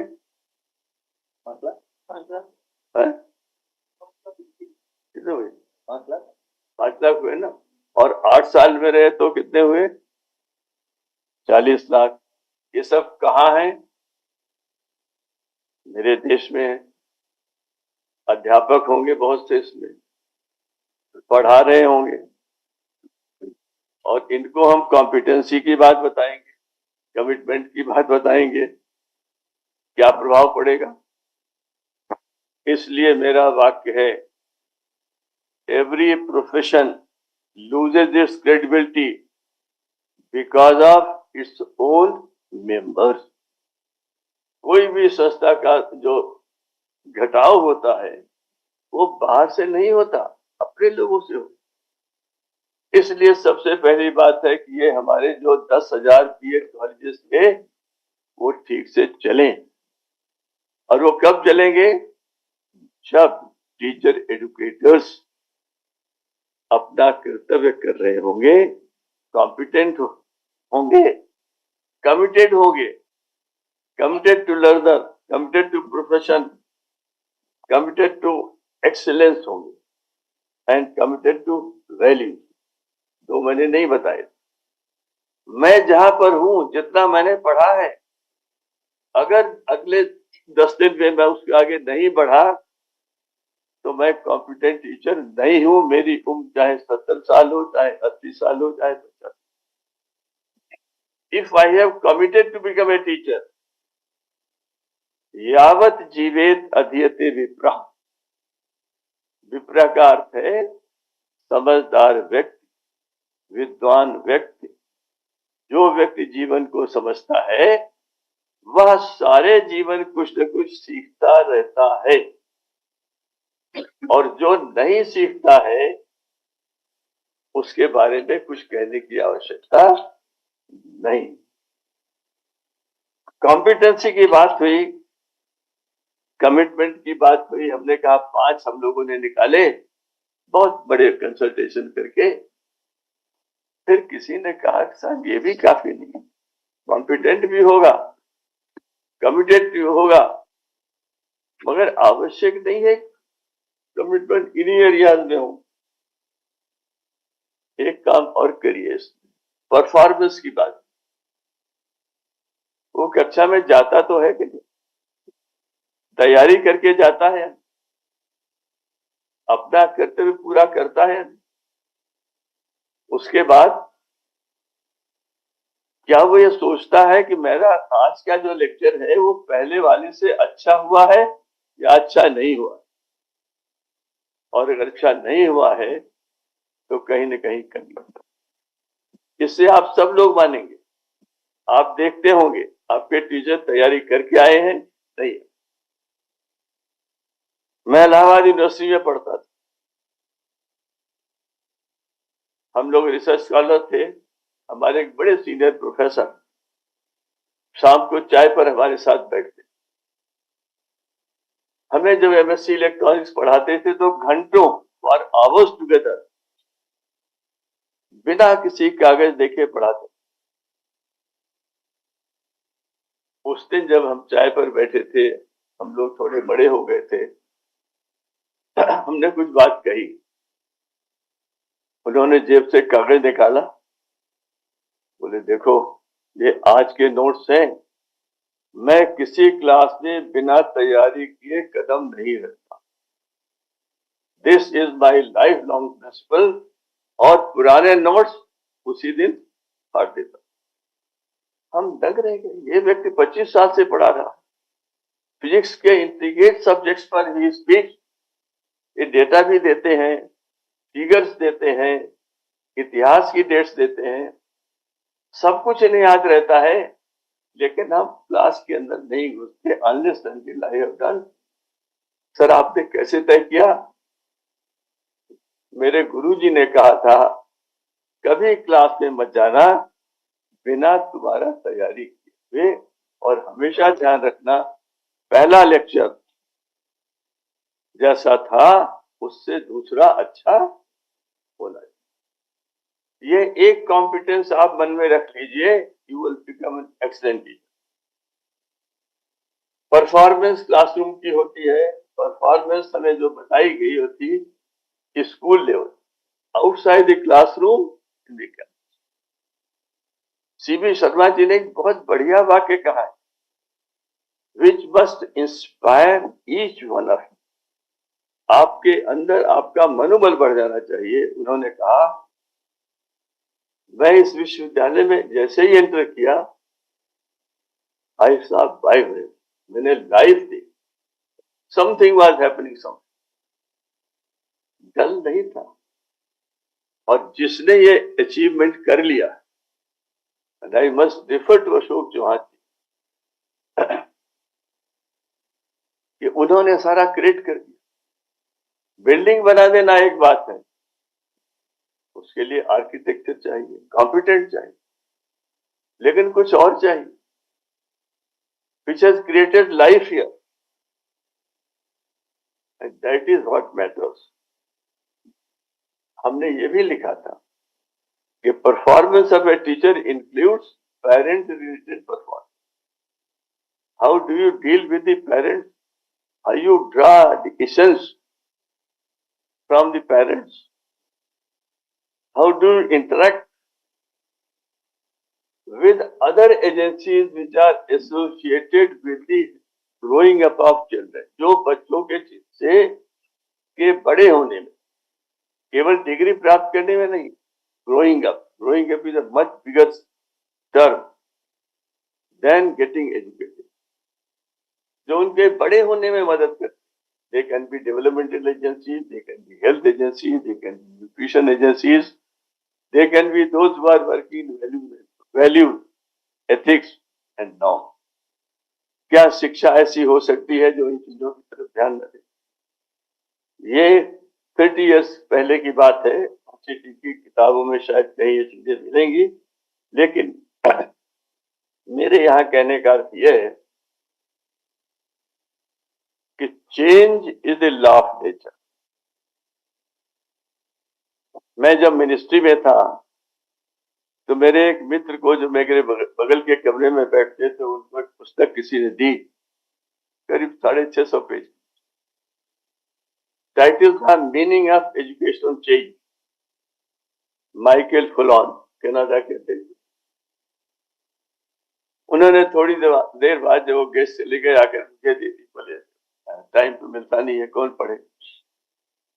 5 लाख. कितने हुए. 5 लाख हुए ना. और 8 साल में रहे तो कितने हुए. 40 लाख. ये सब कहाँ है. मेरे देश में. अध्यापक होंगे बहुत से, इसमें पढ़ा रहे होंगे, और इनको हम कॉम्पिटेंसी की बात बताएंगे, कमिटमेंट की बात बताएंगे, क्या प्रभाव पड़ेगा. इसलिए मेरा वाक्य है, every profession loses its credibility because of its own members. कोई भी संस्था का जो घटाव होता है वो बाहर से नहीं होता, अपने लोगों से हो. इसलिए सबसे पहली बात है कि ये हमारे जो 10,000 बीएड कॉलेजेस थे वो ठीक से चलें. और वो कब चलेंगे. जब टीचर एजुकेटर्स अपना कर्तव्य कर रहे होंगे, कॉम्पिटेंट होंगे, कमिटेड होंगे, committed to learner, committed to profession, committed to excellence होंगे, एंड कमिटेड टू वैल्यू. 2 मैंने नहीं बताए. मैं जहां पर हूं, जितना मैंने पढ़ा है, अगर अगले 10 दिन में मैं उसके आगे नहीं बढ़ा तो मैं कॉम्पिटेंट टीचर नहीं हूं. मेरी उम्र चाहे 70 साल हो, चाहे 80 साल हो, चाहे 50. If I have committed to become a teacher, यावत जीवेत अधीयते विप्रा. विप्रा का अर्थ है समझदार व्यक्ति, विद्वान व्यक्ति. जो व्यक्ति जीवन को समझता है वह सारे जीवन कुछ न कुछ सीखता रहता है, और जो नहीं सीखता है उसके बारे में कुछ कहने की आवश्यकता नहीं. कॉम्पिटेंसी की बात हुई, कमिटमेंट की बात हुई. हमने कहा 5 हम लोगों ने निकाले, बहुत बड़े कंसल्टेशन करके. फिर किसी ने कहा साहब ये भी काफी नहीं, कॉम्पिटेंट भी होगा, कमिटेड भी होगा, मगर आवश्यक नहीं है कमिटमेंट इन्हीं एरियाज में हो. एक काम और करिए, परफॉर्मेंस की बात. वो कक्षा में जाता तो है कि नहीं, तैयारी करके जाता है, अपना कर्तव्य पूरा करता है. उसके बाद क्या वो ये सोचता है कि मेरा आज का जो लेक्चर है वो पहले वाले से अच्छा हुआ है या अच्छा नहीं हुआ. और अगर अच्छा नहीं हुआ है तो कहीं न कहीं कमी. इससे आप सब लोग मानेंगे। आप देखते होंगे आपके टीचर तैयारी करके आए हैं नहीं। मैं इलाहाबाद यूनिवर्सिटी में पढ़ता था, हम लोग रिसर्च स्कॉलर थे। हमारे एक बड़े सीनियर प्रोफेसर शाम को चाय पर हमारे साथ बैठते। हमें जब एमएससी इलेक्ट्रॉनिक्स पढ़ाते थे तो घंटों और आवर्स टुगेदर बिना किसी कागज देखे पढ़ाते। उस दिन जब हम चाय पर बैठे थे, हम लोग थोड़े बड़े हो गए थे, हमने कुछ बात कही। उन्होंने जेब से कागज निकाला, बोले देखो ये आज के नोट्स हैं, मैं किसी क्लास में बिना तैयारी किए कदम नहीं रखता। This is my life long principle. और पुराने नोट्स उसी दिन फाड़ देता। हम दंग रह गए, ये व्यक्ति 25 साल से पढ़ा रहा। फिजिक्स के इंटीग्रेट सब्जेक्ट्स पर ही स्पीच, ये डेटा भी देते हैं, फिगर्स देते हैं, इतिहास की डेट्स देते हैं, सब कुछ इन्हें याद रहता है, लेकिन हम क्लास के अंदर नहीं घुसते unless until I have done. Sir आपने कैसे तय किया? मेरे गुरुजी ने कहा था कभी क्लास में मत जाना बिना तुम्हारा तैयारी किए हुए, और हमेशा ध्यान रखना पहला लेक्चर जैसा था उससे दूसरा अच्छा होना चाहिए। ये एक कॉम्पिटेंस आप मन में रख लीजिए, you will become an excellent teacher. Performance classroom की होती है, परफॉर्मेंस हमें जो बताई गई होती school level, outside the classroom in the class. CB Sharma ji ने एक बहुत बढ़िया वाक्य कहा है, which must inspire each one of. आपके अंदर आपका मनोबल बढ़ जाना चाहिए। उन्होंने कहा मैं इस विश्वविद्यालय में जैसे ही एंटर किया, आई सॉ वाइब्रेंस, मैंने लाइफ दी, something was happening, something dull नहीं था। और जिसने ये अचीवमेंट कर लिया, and I must refer to Ashok Chauhan ji, कि उन्होंने सारा क्रिएट कर दिया। बिल्डिंग बना देना एक बात है, उसके लिए आर्किटेक्चर चाहिए, कॉम्पिटेंट चाहिए, लेकिन कुछ और चाहिए, which has created life here, and that is what matters. हमने ये भी लिखा था कि performance of a teacher includes parent related performance. How do you deal with the parents? How you draw the essence from the parents? How do you interact with other agencies which are associated with the growing up of children? जो बच्चों के से के बड़े होने में, केवल degree प्राप्त करने में नहीं, growing up is a much bigger term than getting educated. जो उनके बड़े होने में मदद करते, they can be developmental agencies, they can be health agencies, they can be nutrition agencies, they can be those who are working value ethics and norm. क्या शिक्षा ऐसी हो सकती है जो इन चीजों की तरफ ध्यान न दे? ये 30 इयर्स पहले की बात है, यूनिवर्सिटी की किताबों में शायद कहीं ये चीजें मिलेंगी, लेकिन मेरे यहाँ कहने का अर्थ यह है कि change is a law of nature. मैं जब मिनिस्ट्री में था तो मेरे एक मित्र को, जो मेरे बगल के कमरे में बैठते थे, उनको एक पुस्तक किसी ने दी, करीब 650 पेज, टाइटल था meaning of educational change, Michael Fullan, Canada के थे। उन्होंने थोड़ी देर बाद जब वो गेस्ट चले गए, आकर मुझे दे दी, बोले टाइम तो मिलता नहीं है, कौन पढ़े।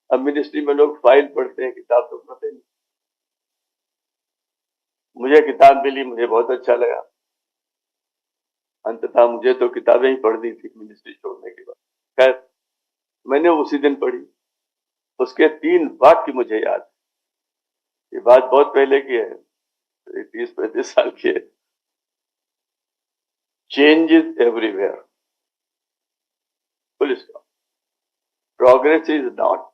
अब मिनिस्ट्री में लोग फाइल पढ़ते हैं, किताब तो पढ़ते नहीं। मुझे किताब मिली, मुझे बहुत अच्छा लगा। अंततः मुझे तो किताबें ही पढ़नी थी मिनिस्ट्री छोड़ने के बाद। खैर, मैंने उसी दिन पढ़ी। उसके 3 वाक्य मुझे याद, ये बात बहुत पहले की है, 30-35 साल के, change is everywhere, full stop, progress is not.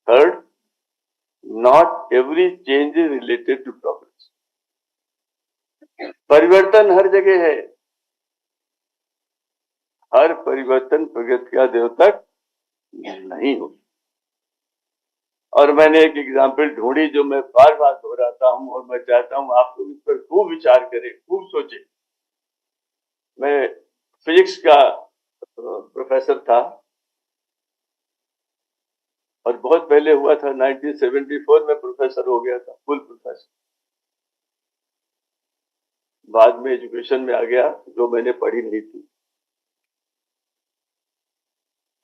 Third, not every change is related to progress. परिवर्तन हर जगह है, हर परिवर्तन प्रगति का द्योतक नहीं हो। और मैंने एक एग्जाम्पल ढूंढी जो मैं बार बार दोहराता हूं और मैं चाहता हूं आप लोग इस पर खूब विचार करें, खूब सोचें। मैं फिजिक्स का प्रोफेसर था और बहुत पहले हुआ था, 1974 में प्रोफेसर हो गया था, फुल प्रोफेसर। बाद में एजुकेशन में आ गया, जो मैंने पढ़ी नहीं थी।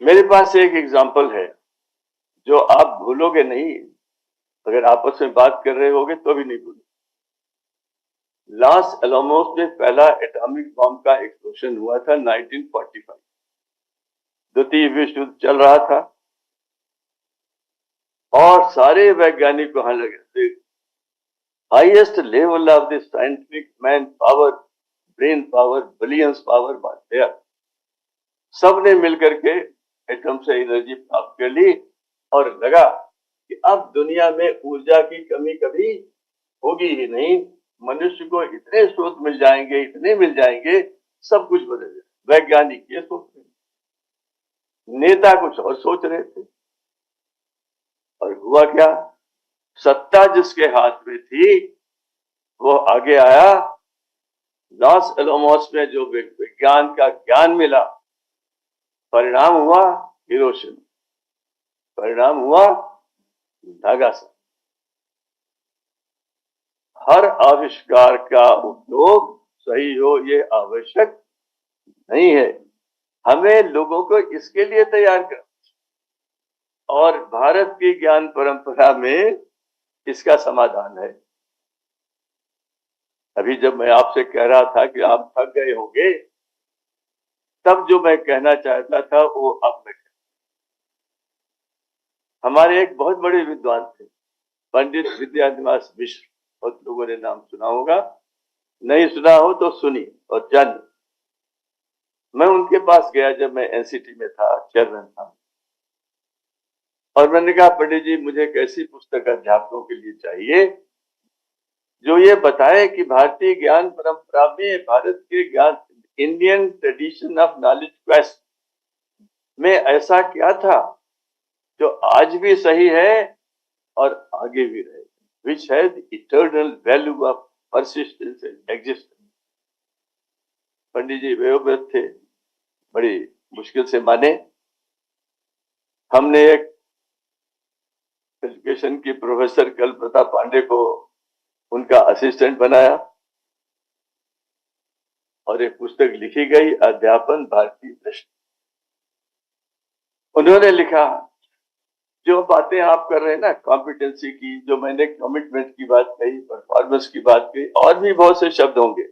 मेरे पास एक एग्जाम्पल है जो आप भूलोगे नहीं, अगर आपस में बात कर रहे होगे तो भी नहीं भूलोगे। लॉस एलामोस में पहला एटॉमिक बॉम्ब का एक्सप्लोजन हुआ था 1945। द्वितीय विश्व युद्ध चल रहा था और सारे वैज्ञानिक वहां लगे थे। Highest level of the scientific man power, brain power, billions power was there. सबने मिलकर के एटम से एनर्जी प्राप्त कर ली और लगा कि अब दुनिया में ऊर्जा की कमी कभी होगी ही नहीं। मनुष्य को इतने स्रोत मिल जाएंगे, इतने मिल जाएंगे, सब कुछ बदल जाए। वैज्ञानिक ये सोच रहे, नेता कुछ और सोच रहे थे। और हुआ क्या, सत्ता जिसके हाथ में थी वो आगे आया। लॉस एलामोस में जो विज्ञान का ज्ञान मिला, परिणाम हुआ हिरोशिमा, परिणाम हुआ नागासाकी। हर आविष्कार का उपयोग सही हो ये आवश्यक नहीं है, हमें लोगों को इसके लिए तैयार करना। और भारत की ज्ञान परंपरा में इसका समाधान है। अभी जब मैं आपसे कह रहा था कि आप थक गए होंगे, तब जो मैं कहना चाहता था वो अब मैं, हमारे एक बहुत बड़े विद्वान थे, पंडित विद्यानिवास मिश्र, बहुत लोगों ने नाम सुना होगा, नहीं सुना हो तो सुनिए और जानिए। मैं उनके पास गया जब मैं एनसीटी में था, चेयरमैन था, और मैंने कहा पंडित जी मुझे एक ऐसी पुस्तक अध्यापकों के लिए चाहिए जो ये बताए कि भारतीय ज्ञान परंपरा में, भारत के ज्ञान, Indian tradition of knowledge quest में ऐसा क्या था जो आज भी सही है और आगे भी रहे, which has eternal value of persistence and existence। पंडित जी वयोवृद्ध थे, बड़ी मुश्किल से माने। हमने एक एजुकेशन की प्रोफेसर कल्पना पांडे को उनका असिस्टेंट बनाया और एक पुस्तक लिखी गई, अध्यापन भारतीय दृष्टि। उन्होंने लिखा जो बातें आप कर रहे हैं ना, कॉम्पिटेंसी की, जो मैंने कमिटमेंट की बात कही, परफॉर्मेंस की बात कही, और भी बहुत से शब्द होंगे,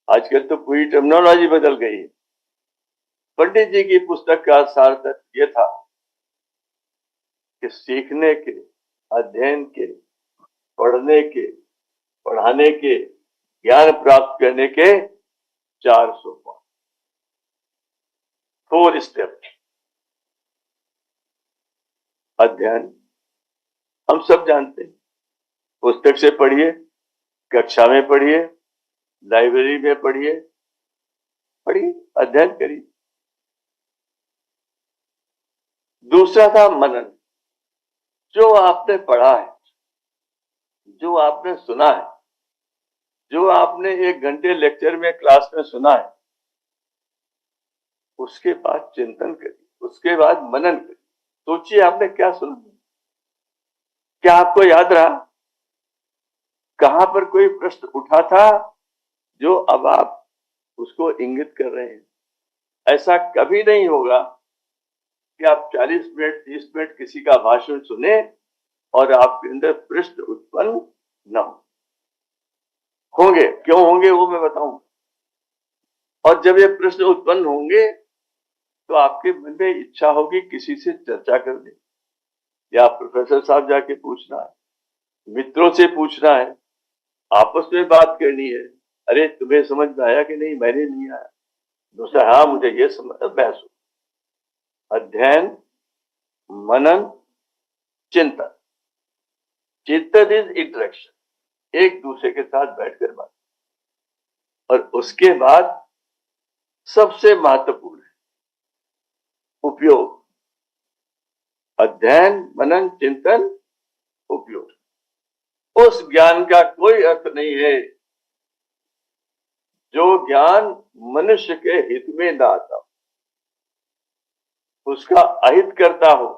आजकल तो पूरी टर्मिनोलॉजी बदल गई है। पंडित जी की पुस्तक का सार तत्व ये था कि सीखने के, अध्ययन के, पढ़ने के, पढ़ाने के, ज्ञान प्राप्त करने के 4 सोपान, 4 स्टेप। अध्ययन हम सब जानते हैं, पुस्तक से पढ़िए, कक्षा में पढ़िए, लाइब्रेरी में पढ़िए, अध्ययन करिए। दूसरा था मनन, जो आपने पढ़ा है, जो आपने सुना है, जो आपने 1 घंटे लेक्चर में क्लास में सुना है, उसके बाद चिंतन करिए, उसके बाद मनन करिए। सोचिए आपने क्या सुना, क्या आपको याद रहा, कहां पर कोई प्रश्न उठा था जो अब आप उसको इंगित कर रहे हैं। ऐसा कभी नहीं होगा कि आप 40 मिनट 30 मिनट किसी का भाषण सुने और आपके अंदर प्रश्न उत्पन्न न होंगे। क्यों होंगे वो मैं बताऊं। और जब ये प्रश्न उत्पन्न होंगे तो आपके मन में इच्छा होगी किसी से चर्चा करने, या प्रोफेसर साहब जाके पूछना है, मित्रों से पूछना है, आपस में बात करनी है, अरे तुम्हें समझ में आया कि नहीं, मैंने नहीं आया, दूसरा हाँ मुझे ये समझ, बहस हो। अध्ययन, मनन, चिंतन। चिंतन इज इंटरेक्शन, एक दूसरे के साथ बैठकर बात। और उसके बाद सबसे महत्वपूर्ण है उपयोग। अध्ययन, मनन, चिंतन, उपयोग। उस ज्ञान का कोई अर्थ नहीं है जो ज्ञान मनुष्य के हित में ना आता हो, उसका अहित करता हो,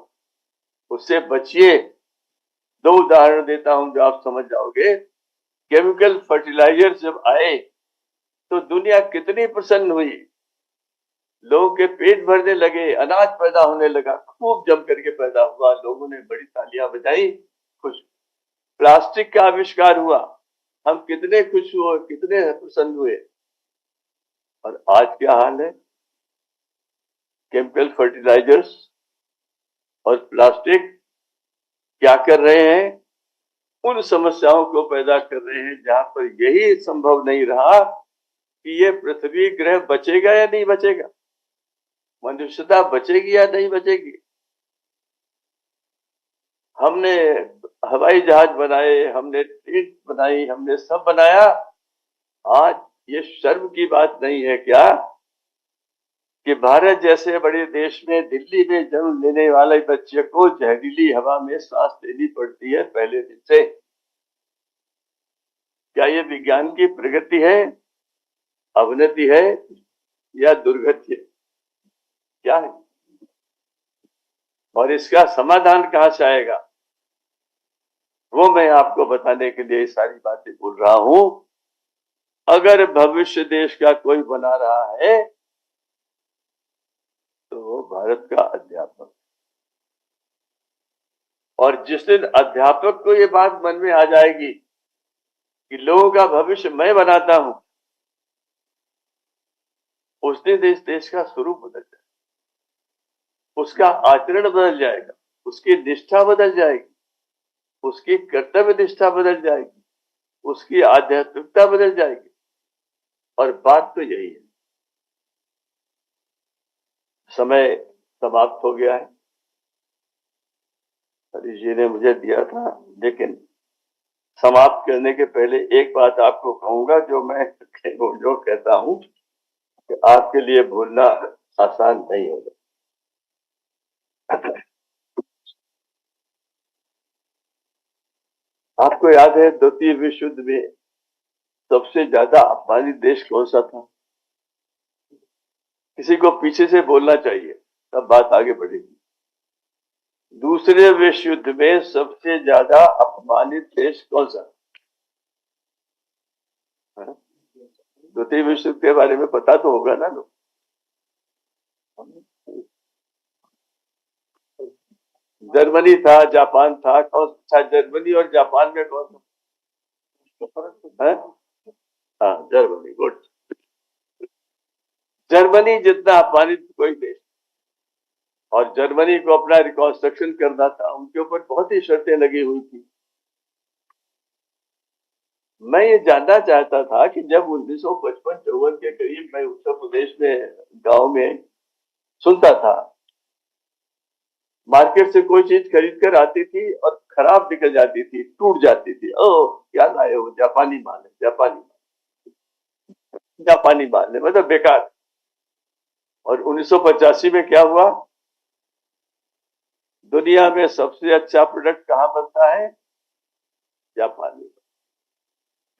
उससे बचिए। दो उदाहरण देता हूं जो आप समझ जाओगे। केमिकल फर्टिलाइजर जब आए तो दुनिया कितनी प्रसन्न हुई, लोगों के पेट भरने लगे, अनाज पैदा होने लगा, खूब जम करके पैदा हुआ, लोगों ने बड़ी तालियां बजाई, खुश। प्लास्टिक का आविष्कार हुआ, हम कितने खुश हुए, कितने प्रसन्न हुए। और आज क्या हाल है? केमिकल फर्टिलाइजर्स और प्लास्टिक क्या कर रहे हैं? उन समस्याओं को पैदा कर रहे हैं जहां पर यही संभव नहीं रहा कि ये पृथ्वी ग्रह बचेगा या नहीं बचेगा, मनुष्यता बचेगी या नहीं बचेगी। हमने हवाई जहाज बनाए, हमने ट्रेन बनाई, हमने सब बनाया। आज ये शर्म की बात नहीं है क्या कि भारत जैसे बड़े देश में, दिल्ली में जन्म लेने वाले बच्चे को जहरीली हवा में सांस लेनी पड़ती है पहले दिन से। क्या ये विज्ञान की प्रगति है, अवनति है या दुर्गति है? क्या है? और इसका समाधान कहां से आएगा, वो मैं आपको बताने के लिए सारी बातें बोल रहा हूं। अगर भविष्य देश का कोई बना रहा है तो भारत का अध्यापक। और जिस दिन अध्यापक को ये बात मन में आ जाएगी कि लोगों का भविष्य मैं बनाता हूं, उस दिन इस देश का स्वरूप बदल जाएगा, उसका आचरण बदल जाएगा, उसकी निष्ठा बदल जाएगी, उसकी कर्तव्य निष्ठा बदल जाएगी, उसकी आध्यात्मिकता बदल जाएगी। और बात तो यही है। समय समाप्त हो गया है, हरीश जी ने मुझे दिया था, लेकिन समाप्त करने के पहले एक बात आपको कहूंगा जो मैं जो कहता हूं कि आपके लिए भूलना आसान नहीं होगा। आपको याद है द्वितीय विश्व युद्ध में सबसे ज्यादा अपमानित देश कौन सा था? किसी को पीछे से बोलना चाहिए, तब बात आगे बढ़ेगी। दूसरे विश्व युद्ध में सबसे ज्यादा अपमानित देश कौन सा? द्वितीय विश्व युद्ध के बारे में पता तो होगा ना लोग। जर्मनी था, जापान था, कौन सा? जर्मनी और जापान में कौन सा? हाँ, जर्मनी। गुड। जर्मनी जितना अपमानित कोई देश। और जर्मनी को अपना रिकॉन्स्ट्रक्शन करना था, उनके ऊपर बहुत ही शर्तें लगी हुई थी। मैं ये जानना चाहता था कि जब 1955-54 के करीब मैं उत्तर प्रदेश में गांव में सुनता था, मार्केट से कोई चीज खरीद कर आती थी और खराब निकल जाती थी, टूट जाती थी, ओ क्या लाए हो, जापानी माल है, जापानी माल है, मतलब बेकार। और 1985 में क्या हुआ? दुनिया में सबसे अच्छा प्रोडक्ट कहां बनता है? जापान में।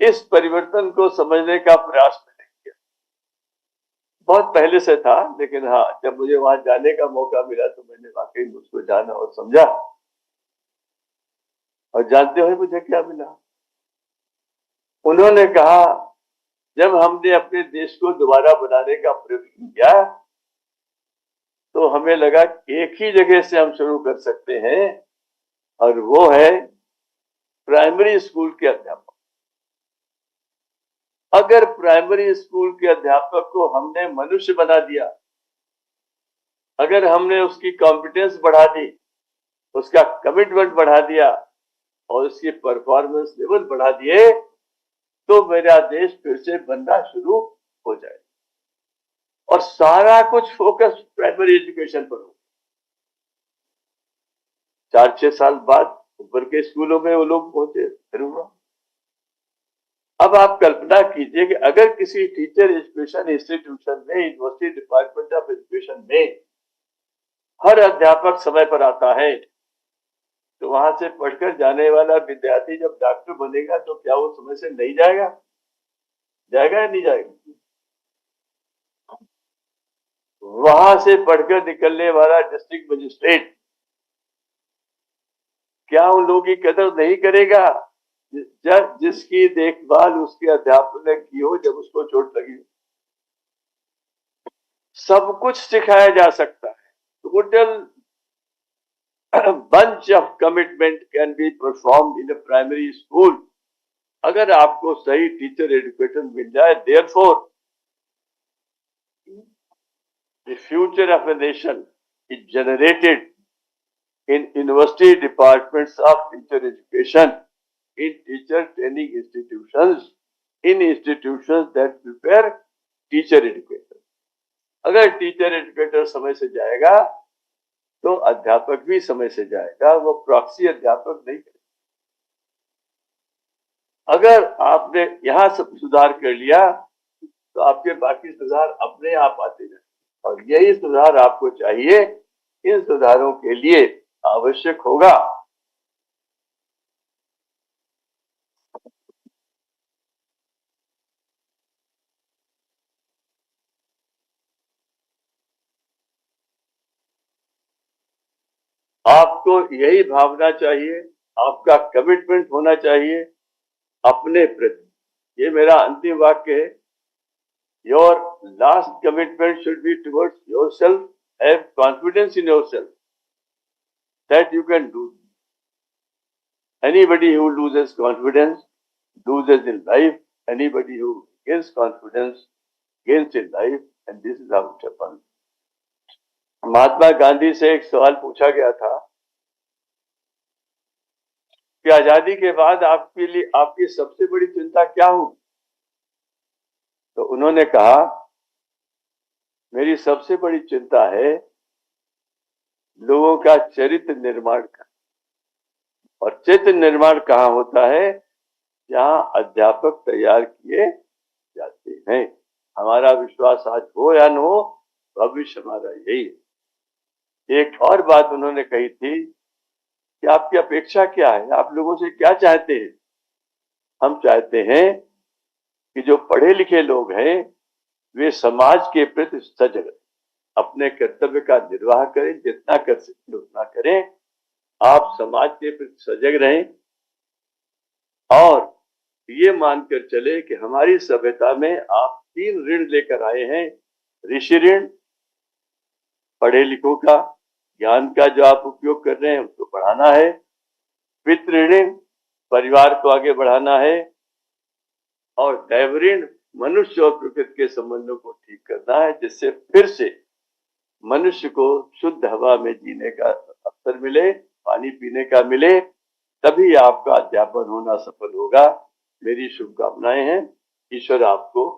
इस परिवर्तन को समझने का प्रयास मैंने किया, बहुत पहले से था, लेकिन हाँ, जब मुझे वहां जाने का मौका मिला तो मैंने वाकई उसको जाना और समझा। और जानते हो मुझे क्या मिला? उन्होंने कहा, जब हमने अपने देश को दोबारा बनाने का प्रयत्न किया तो हमें लगा एक ही जगह से हम शुरू कर सकते हैं, और वो है प्राइमरी स्कूल के अध्यापक। अगर प्राइमरी स्कूल के अध्यापक को हमने मनुष्य बना दिया, अगर हमने उसकी कॉम्पिटेंस बढ़ा दी, उसका कमिटमेंट बढ़ा दिया, और उसकी परफॉर्मेंस लेवल बढ़ा दिए तो मेरा देश फिर से बनना शुरू हो जाए और सारा कुछ फोकस प्राइमरी एजुकेशन पर हो। 4-6 साल बाद ऊपर के स्कूलों में वो लोग पहुंचे फिर हुआ। अब आप कल्पना कीजिए कि अगर किसी टीचर एजुकेशन इंस्टीट्यूशन में, यूनिवर्सिटी डिपार्टमेंट ऑफ एजुकेशन में हर अध्यापक समय पर आता है तो वहां से पढ़कर जाने वाला विद्यार्थी जब डॉक्टर बनेगा तो क्या वो समय से नहीं जाएगा? जाएगा या नहीं जाएगा? वहां से पढ़कर निकलने वाला डिस्ट्रिक्ट मजिस्ट्रेट क्या उन लोगों की कदर नहीं करेगा जब जिसकी देखभाल उसके अध्यापक ने की हो जब उसको चोट लगी? सब कुछ सिखाया जा सकता है। Total bunch of commitment can be performed in a primary school अगर आपको सही टीचर एजुकेशन मिल जाए। therefore the future of a nation is generated in university departments of teacher education, in teacher training institutions, in institutions that prepare teacher educator। अगर teacher educator समय से जाएगा तो अध्यापक भी समय से जाएगा, वो प्रॉक्सी अध्यापक नहीं करेगा। अगर आपने यहाँ सब सुधार कर लिया तो आपके बाकी सुधार अपने आप आते जाए और यही सुधार आपको चाहिए। इन सुधारों के लिए आवश्यक होगा आपको यही भावना चाहिए, आपका कमिटमेंट होना चाहिए अपने प्रति। ये मेरा अंतिम वाक्य है। Your last commitment should be towards yourself. Have confidence in yourself that you can do. Anybody who loses confidence loses in life. Anybody who gains confidence gains in life, and this is how it happens. Mahatma Gandhi से एक सवाल पूछा गया था कि आजादी के बाद आपके लिए आपकी सबसे बड़ी चिंता क्या हो? तो उन्होंने कहा, मेरी सबसे बड़ी चिंता है लोगों का चरित्र निर्माण करना। और चरित्र निर्माण कहाँ होता है? जहां अध्यापक तैयार किए जाते हैं। हमारा विश्वास आज हो या न हो, भविष्य हमारा यही है। एक और बात उन्होंने कही थी कि आपकी अपेक्षा क्या है, आप लोगों से क्या चाहते हैं? हम चाहते हैं कि जो पढ़े लिखे लोग हैं वे समाज के प्रति सजग रहें, अपने कर्तव्य का निर्वाह करें, जितना कर सकते उतना करें। आप समाज के प्रति सजग रहें और ये मानकर चले कि हमारी सभ्यता में आप 3 ऋण लेकर आए हैं। ऋषि ऋण, पढ़े लिखों का ज्ञान का जो आप उपयोग कर रहे हैं उसको बढ़ाना है। पितृ ऋण, परिवार को आगे बढ़ाना है। और दैव ऋण, मनुष्य और प्रकृति के संबंधों को ठीक करना है, जिससे फिर से मनुष्य को शुद्ध हवा में जीने का अवसर मिले, पानी पीने का मिले, तभी आपका अध्यापन होना सफल होगा। मेरी शुभकामनाएं हैं। ईश्वर आपको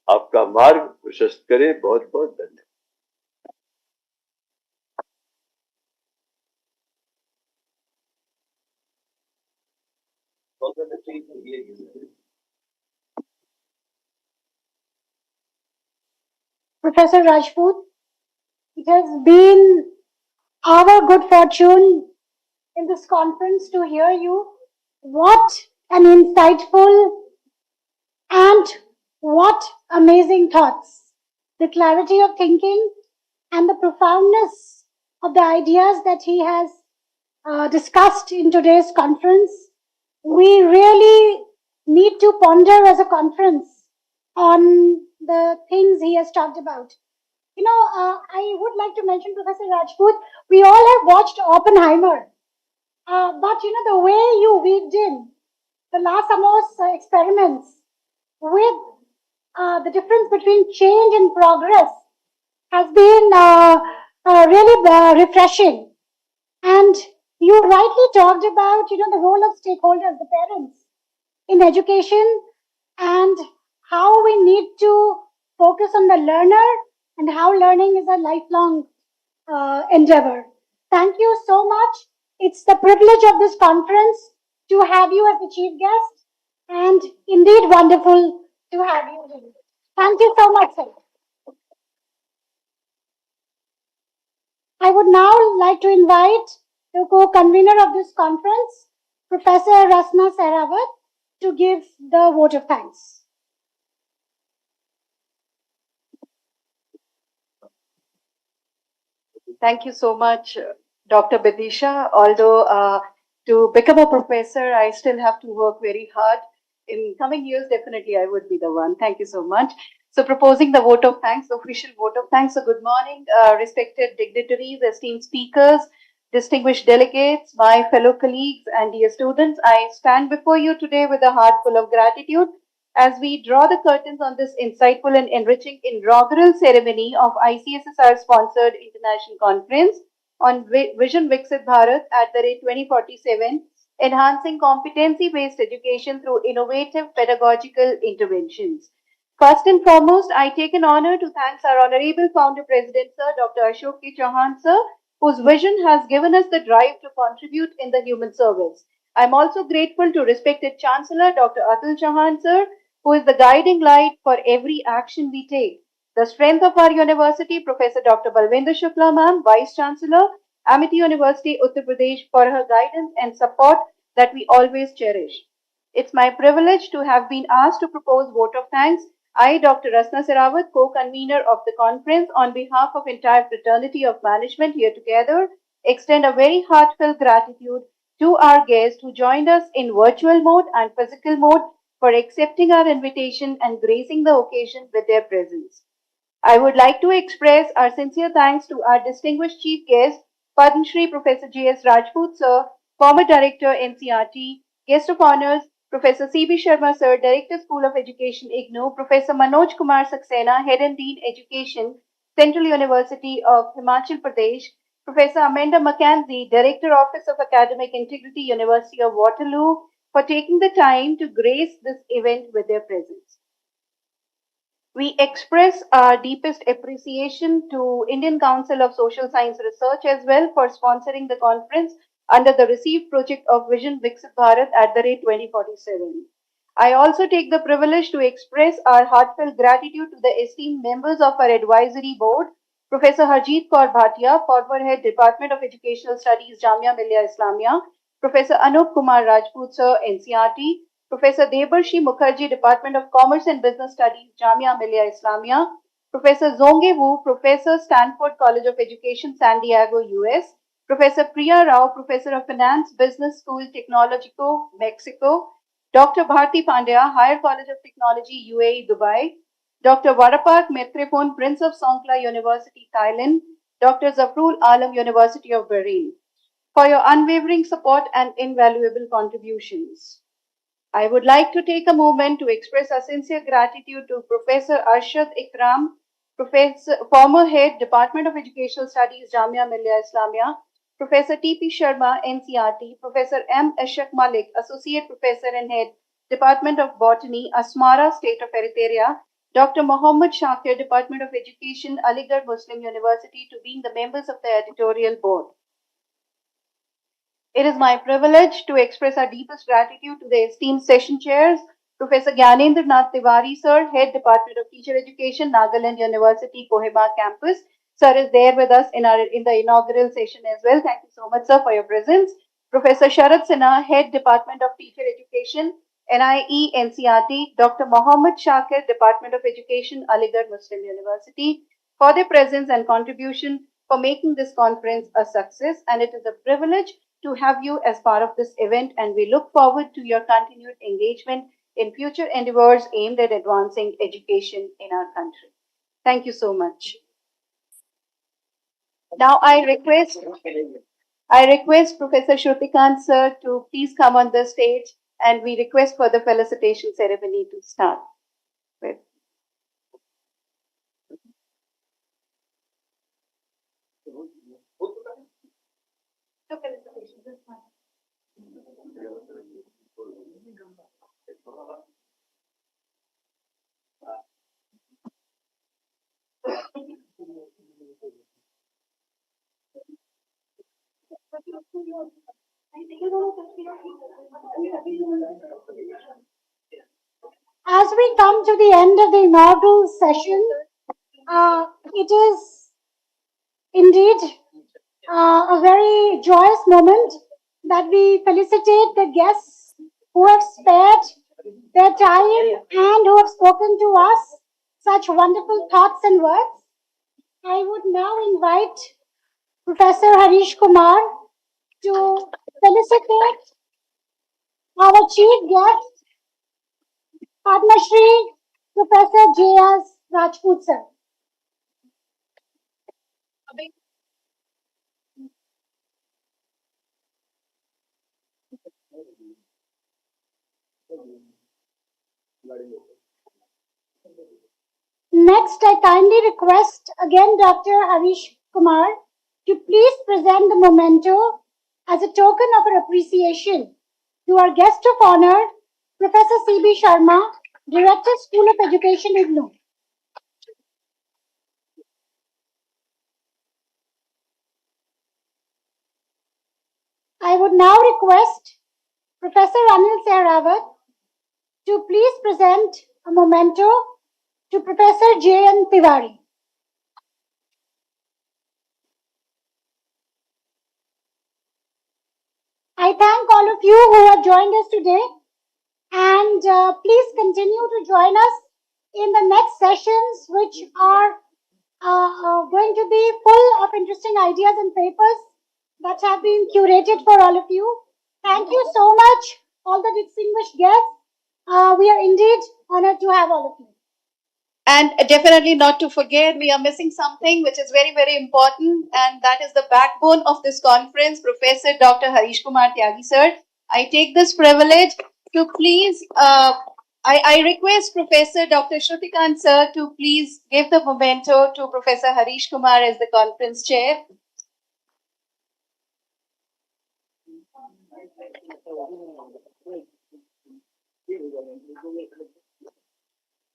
आपका मार्ग प्रशस्त करे। बहुत बहुत धन्यवाद। Professor Rajput, it has been our good fortune in this conference to hear you. What an insightful and what amazing thoughts. The clarity of thinking and the profoundness of the ideas that he has discussed in today's conference. We really need to ponder as a conference on the things he has talked about. You know, I would like to mention, Professor Rajput, we all have watched Oppenheimer. But you know, the way you weaved in the last Amos experiments with the difference between change and progress has been really refreshing. And You rightly talked about, the role of stakeholders, the parents, in education, and how we need to focus on the learner and how learning is a lifelong endeavor. Thank you so much. It's the privilege of this conference to have you as the chief guest, and indeed wonderful to have you here. Thank you so much, sir. I would now like to invite the co-convener of this conference, Professor Rasna Sehrawat, to give the vote of thanks. Thank you so much, Dr. Bidisha. Although to become a professor, I still have to work very hard. In coming years, definitely I would be the one. Thank you so much. So proposing the vote of thanks, the official vote of thanks. So good morning, respected dignitaries, esteemed speakers, distinguished delegates, my fellow colleagues and dear students. I stand before you today with a heart full of gratitude as we draw the curtains on this insightful and enriching inaugural ceremony of ICSSR sponsored international conference on Vision Viksit Bharat at the rate 2047, enhancing competency-based education through innovative pedagogical interventions. First and foremost, I take an honor to thank our Honorable Founder President, Sir Dr. Ashok K. Chauhan, Sir, whose vision has given us the drive to contribute in the human service. I'm also grateful to respected Chancellor Dr. Atul Chauhan, Sir, who is the guiding light for every action we take. The strength of our university, Professor Dr. Balwinder Shukla Ma'am, Vice Chancellor, Amity University, Uttar Pradesh, for her guidance and support that we always cherish. It's my privilege to have been asked to propose vote of thanks. I, Dr. Rasna Sehrawat, co-convener of the conference, on behalf of entire fraternity of management here together, extend a very heartfelt gratitude to our guests who joined us in virtual mode and physical mode for accepting our invitation and gracing the occasion with their presence. I would like to express our sincere thanks to our distinguished chief guest, Padma Shri Professor J.S. Rajput Sir, former Director NCRT, guest of honors, Professor C.B. Sharma Sir, Director School of Education IGNOU, Professor Manoj Kumar Saxena, Head and Dean Education, Central University of Himachal Pradesh, Professor Amanda Mackenzie, Director Office of Academic Integrity, University of Waterloo, for taking the time to grace this event with their presence. We express our deepest appreciation to Indian Council of Social Science Research as well for sponsoring the conference under the received project of Vision Viksit Bharat at the rate 2047. I also take the privilege to express our heartfelt gratitude to the esteemed members of our advisory board, Professor Harjeet Kaur Bhatia, former Head Department of Educational Studies, Jamia Millia Islamia, Professor Anup Kumar Rajput Sir, NCRT, Professor Debarshi Mukherjee, Department of Commerce and Business Studies, Jamia Millia Islamia, Professor Zonge Wu, Professor, Stanford College of Education, San Diego, US, Professor Priya Rao, Professor of Finance, Business School, Tecnologico, Mexico, Dr. Bharti Pandya, Higher College of Technology, UAE, Dubai, Dr. Varapak Metrepon, Prince of Songkla University, Thailand, Dr. Zafrul Alam, University of Bahrain, for your unwavering support and invaluable contributions. I would like to take a moment to express our sincere gratitude to Professor Arshad Ikram, former Head, Department of Educational Studies, Jamia Millia Islamia, Professor T.P. Sharma, NCRT, Professor M. Ashak Malik, Associate Professor and Head, Department of Botany, Asmara, State of Eritrea, Dr. Mohammad Shakir, Department of Education, Aligarh Muslim University, to being the members of the editorial board. It is my privilege to express our deepest gratitude to the esteemed session chairs, Professor Gyanendra Nath Tiwari, Sir, Head Department of Teacher Education, Nagaland University, Kohima Campus. Sir is there with us in the inaugural session as well. Thank you so much, sir, for your presence. Professor Sharad Sinha, Head Department of Teacher Education, NIE NCRT, Dr. Mohammad Shakir, Department of Education, Aligarh Muslim University, for their presence and contribution for making this conference a success. And it is a privilege to have you as part of this event, and we look forward to your continued engagement in future endeavors aimed at advancing education in our country. Thank you so much. Now I request Professor Shrutikant sir to please come on the stage, and we request for the felicitation ceremony to start with. As we come to the end of the inaugural session, it is indeed a very joyous moment that we felicitate the guests who have spared their time and who have spoken to us such wonderful thoughts and words. I would now invite Professor Harish Kumar to felicitate our chief guest, Padma Shri Professor J.S. Rajput sir. Next, I kindly request again Dr. Harish Kumar to please present the memento as a token of our appreciation to our guest of honor, Professor C.B. Sharma, Director, School of Education, IGNOU. I would now request Professor Anil Sehrawat to please present a memento to Professor J.N. Tiwari. I thank all of you who have joined us today, and please continue to join us in the next sessions, which are going to be full of interesting ideas and papers that have been curated for all of you. Thank you so much, all the distinguished guests. We are indeed honored to have all of you. And definitely not to forget, we are missing something which is very, very important, and that is the backbone of this conference, Professor Dr. Harish Kumar Tyagi sir. I take this privilege to please, I request Professor Dr. Shrutikant sir to please give the memento to Professor Harish Kumar as the conference chair.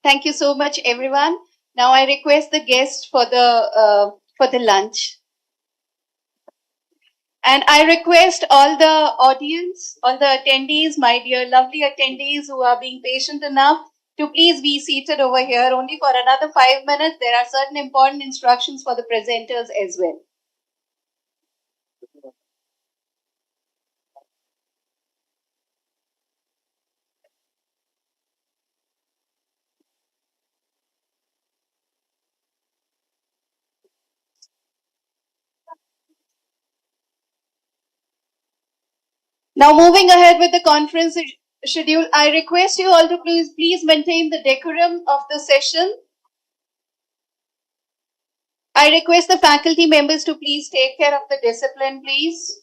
Thank you so much, everyone. Now I request the guests for the lunch. And I request all the audience, all the attendees, my dear lovely attendees who are being patient enough to please be seated over here only for another 5 minutes. There are certain important instructions for the presenters as well. Now, moving ahead with the conference schedule, I request you all to please maintain the decorum of the session. I request the faculty members to please take care of the discipline, please.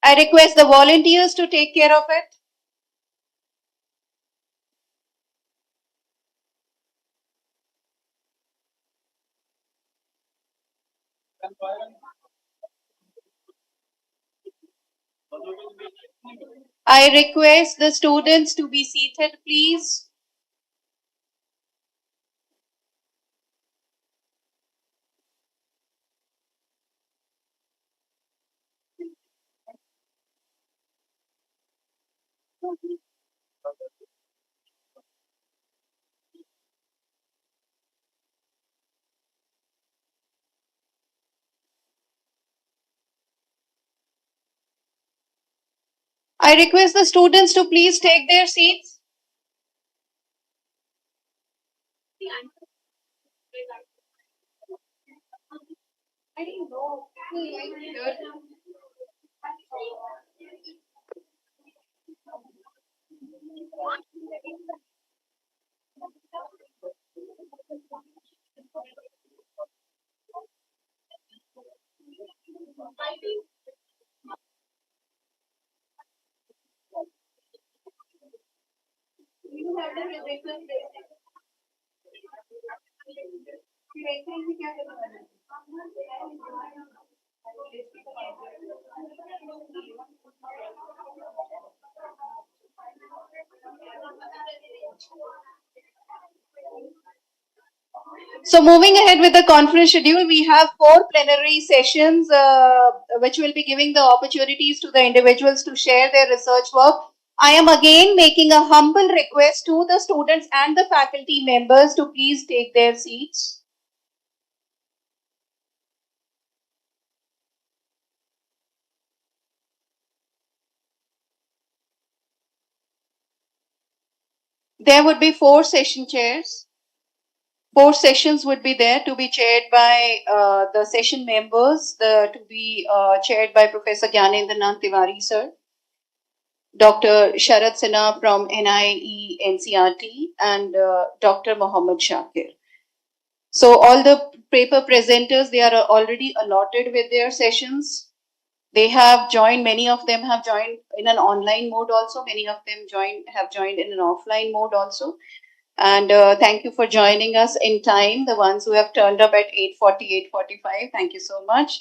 I request the volunteers to take care of it. I request the students to be seated, please. I request the students to please take their seats. I didn't know. So moving ahead with the conference schedule, we have 4 plenary sessions which will be giving the opportunities to the individuals to share their research work. I am again making a humble request to the students and the faculty members to please take their seats. There would be 4 session chairs. 4 sessions would be there to be chaired by the session members, to be chaired by Professor Gyanendra Tiwari sir, Dr. Sharad Sinha from NIE NCRT, and Dr. Mohammed Shakir. So all the paper presenters, they are already allotted with their sessions. They have joined, many of them have joined in an online mode also, many of them have joined in an offline mode also. And thank you for joining us in time, the ones who have turned up at 8:40, 8:45. Thank you so much.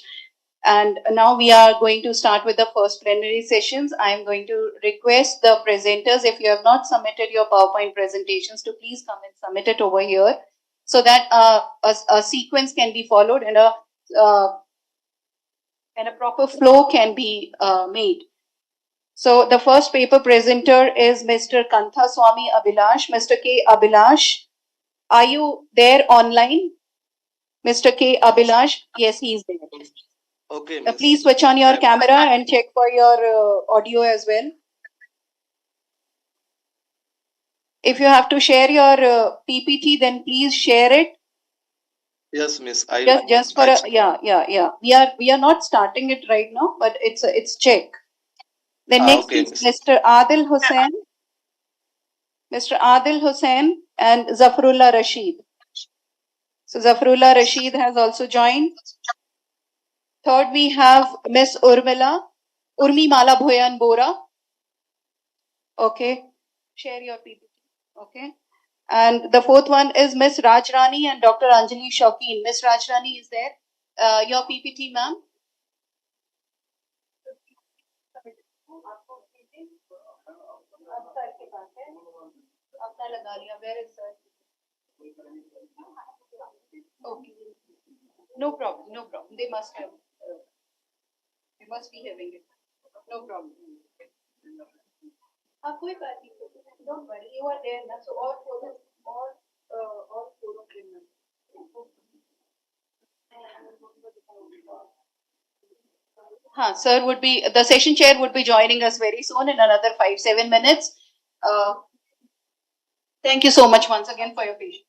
And now we are going to start with the first plenary sessions. I am going to request the presenters, if you have not submitted your PowerPoint presentations, to please come and submit it over here so that a sequence can be followed and a proper flow can be made. So the first paper presenter is Mr. Kantha Swami Abhilash. Mr. K. Abhilash, are you there online? Mr. K. Abhilash, yes, he is there. Okay, Please switch on your camera and check for your audio as well. If you have to share your PPT, then please share it. Yes, miss. Just for yeah. We are not starting it right now, but it's check. Then next okay, is miss. Mr. Adil Hussain. Mr. Adil Hussain and Zafrullah Rashid. So Zafrullah Rashid has also joined. Third, we have Miss Urmi Mala Bhoyan Bora. Okay. Share your PPT. Okay. And the fourth one is Miss Rajrani and Dr. Anjali Shaukin. Miss Rajrani is there. Your PPT, ma'am. Where is sir? Okay. No problem. No problem. They must have. They must be having it. No problem. Don't worry. You are there now. So all four of them. Sir would be, the session chair would be joining us very soon in another 5-7 minutes. Thank you so much once again for your patience.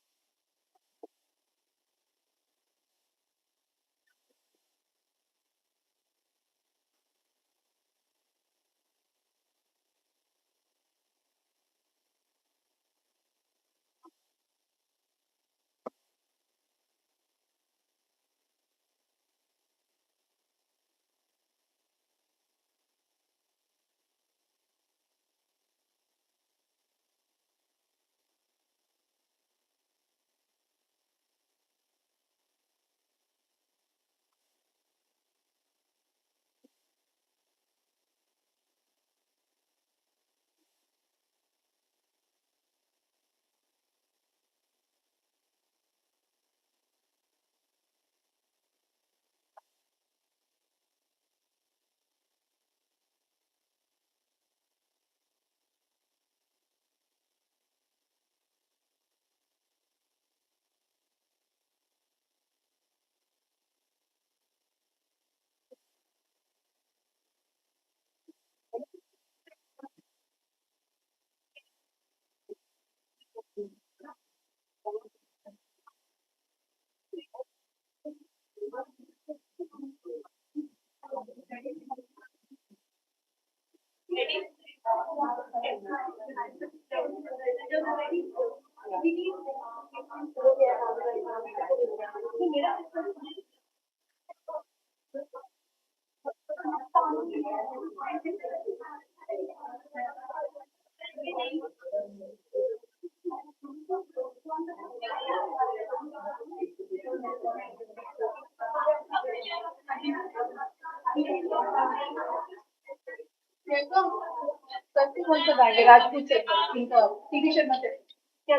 कौन सा bank है? राजपूत से इनका TV Sharma से क्या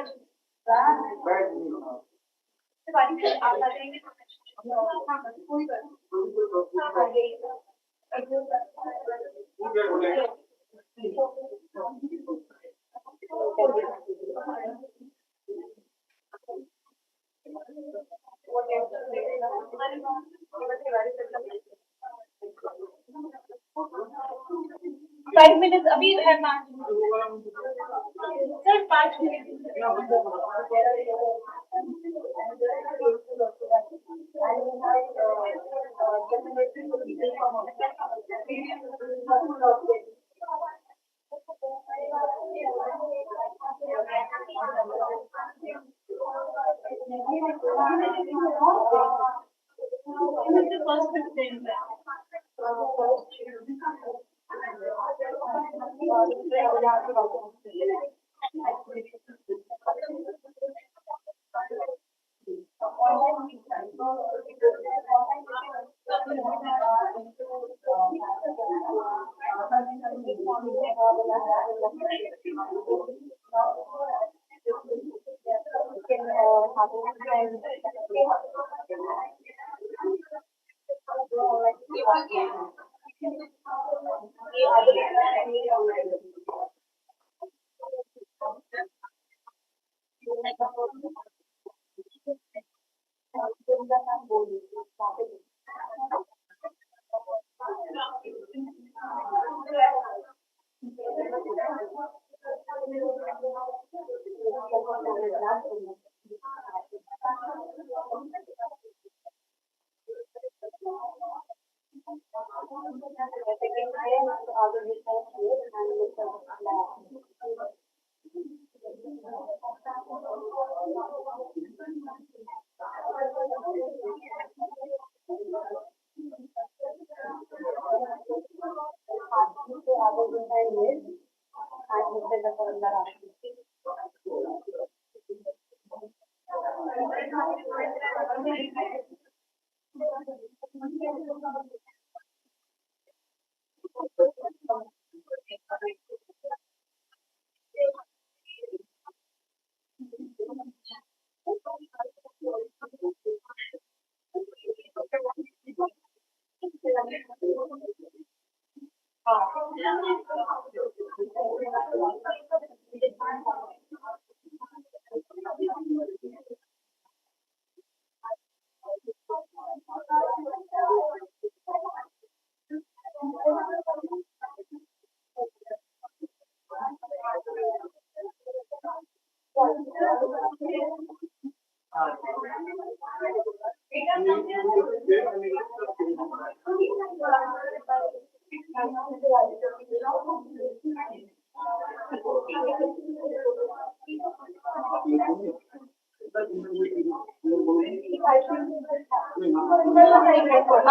आप आ जाएंगे कोई फाइव मिनट अभी है sir 5 minute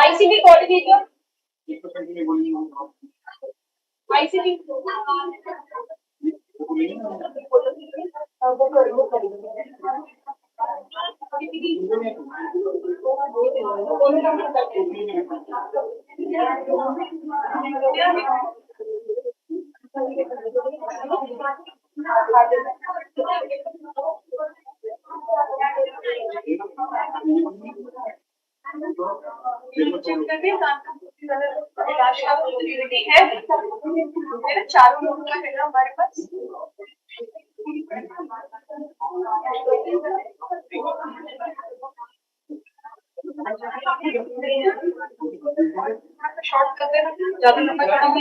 ICB coordinator ICB चारों लोगों का है हमारे पास शॉर्ट कर देना ज्यादा लंबा टाइम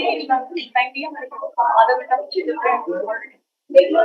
दिया हमारे को आधा घंटा पीछे चल रहे हैं देख लो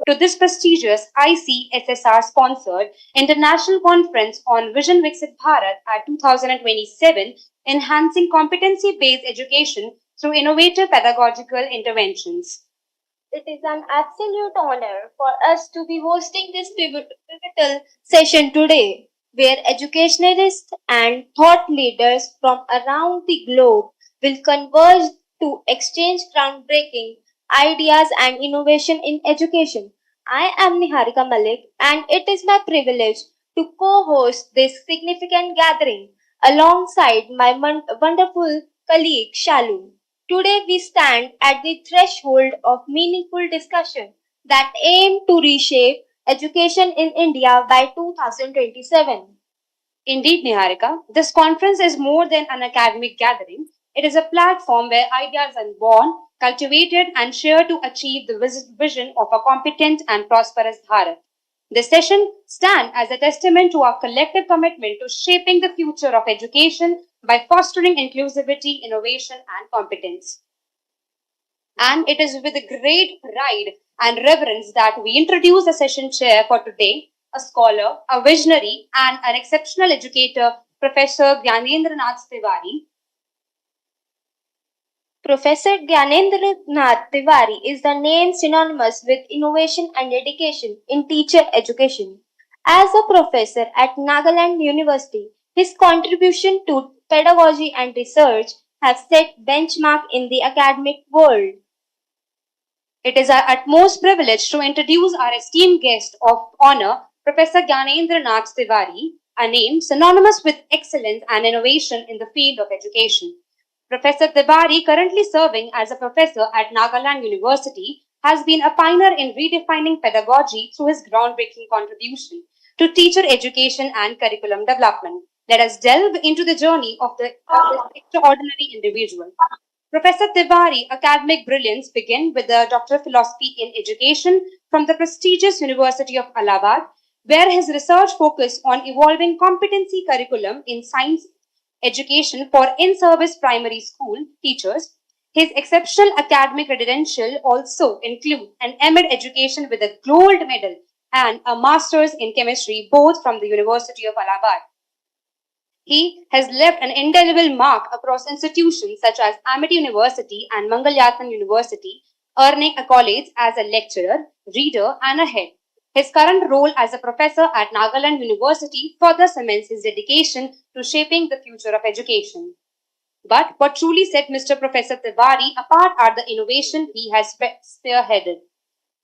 To this prestigious ICSSR sponsored International Conference on Vision Viksit Bharat at 2027, Enhancing Competency Based Education through Innovative Pedagogical Interventions. It is an absolute honor for us to be hosting this pivotal session today, where educationalists and thought leaders from around the globe will converge to exchange groundbreaking ideas and innovation in education. I am Niharika Malik, and it is my privilege to co host this significant gathering alongside my wonderful colleague Shalu. Today we stand at the threshold of meaningful discussion that aim to reshape education in India by 2027. Indeed, Niharika, this conference is more than an academic gathering. It is a platform where ideas are born, cultivated, and shared to achieve the vision of a competent and prosperous Bharat. This session stands as a testament to our collective commitment to shaping the future of education by fostering inclusivity, innovation, and competence. And it is with great pride and reverence that we introduce the session chair for today, a scholar, a visionary, and an exceptional educator, Professor Gyanendra Nath Tiwari. Professor Gyanendra Nath Tiwari is the name synonymous with innovation and dedication in teacher education. As a professor at Nagaland University, his contribution to pedagogy and research have set benchmark in the academic world. It is our utmost privilege to introduce our esteemed guest of honor, Professor Gyanendra Nath Tiwari, a name synonymous with excellence and innovation in the field of education. Professor Tiwari, currently serving as a professor at Nagaland University, has been a pioneer in redefining pedagogy through his groundbreaking contribution to teacher education and curriculum development. Let us delve into the journey of this extraordinary individual. Professor Tiwari academic brilliance began with a Doctor of Philosophy in Education from the prestigious University of Allahabad, where his research focused on evolving competency curriculum in science education for in-service primary school teachers. His exceptional academic credentials also include an M.Ed education with a gold medal and a master's in chemistry, both from the University of Allahabad. He has left an indelible mark across institutions such as Amity University and Mangalyathan University, earning accolades as a lecturer, reader, and a head. His current role as a professor at Nagaland University further cements his dedication to shaping the future of education. But what truly set Mr. Professor Tiwari apart are the innovation he has spearheaded.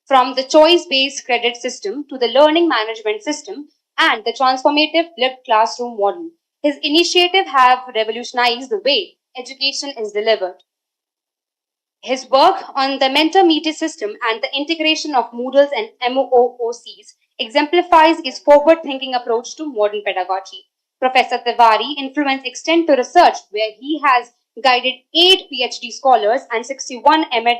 From the choice-based credit system to the learning management system and the transformative flipped classroom model, his initiatives have revolutionized the way education is delivered. His work on the mentor-mentee system and the integration of Moodles and MOOCs exemplifies his forward-thinking approach to modern pedagogy. Professor Tiwari influence extend to research, where he has guided 8 PhD scholars and 61 M.Ed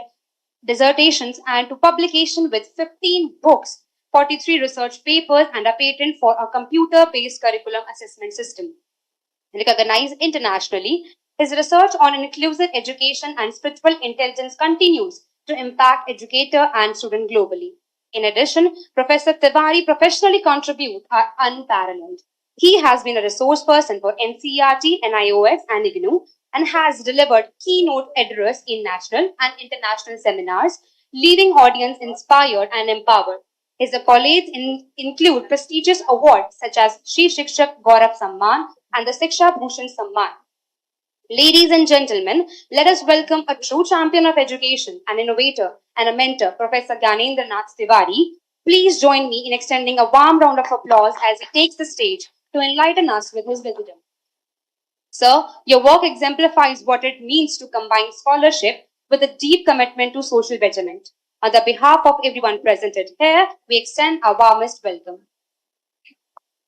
dissertations, and to publication with 15 books, 43 research papers, and a patent for a computer-based curriculum assessment system. Recognized internationally, his research on inclusive education and spiritual intelligence continues to impact educator and student globally. In addition, Professor Tiwari professionally contributes are unparalleled. He has been a resource person for NCERT, NIOS, and IGNOU, and has delivered keynote address in national and international seminars, leaving audience inspired and empowered. His accolades include prestigious awards such as Shri Shikshak Gaurav Samman and the Siksha Bhushan Samman. Ladies and gentlemen, let us welcome a true champion of education, an innovator, and a mentor, Professor Gyanendra Nath Tiwari. Please join me in extending a warm round of applause as he takes the stage to enlighten us with his wisdom. Sir, your work exemplifies what it means to combine scholarship with a deep commitment to social betterment. On the behalf of everyone presented here, we extend our warmest welcome.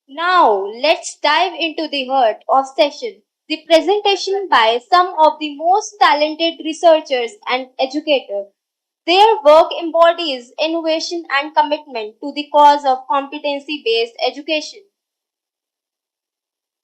Now, let's dive into the heart of session. The presentation by some of the most talented researchers and educators. Their work embodies innovation and commitment to the cause of competency-based education.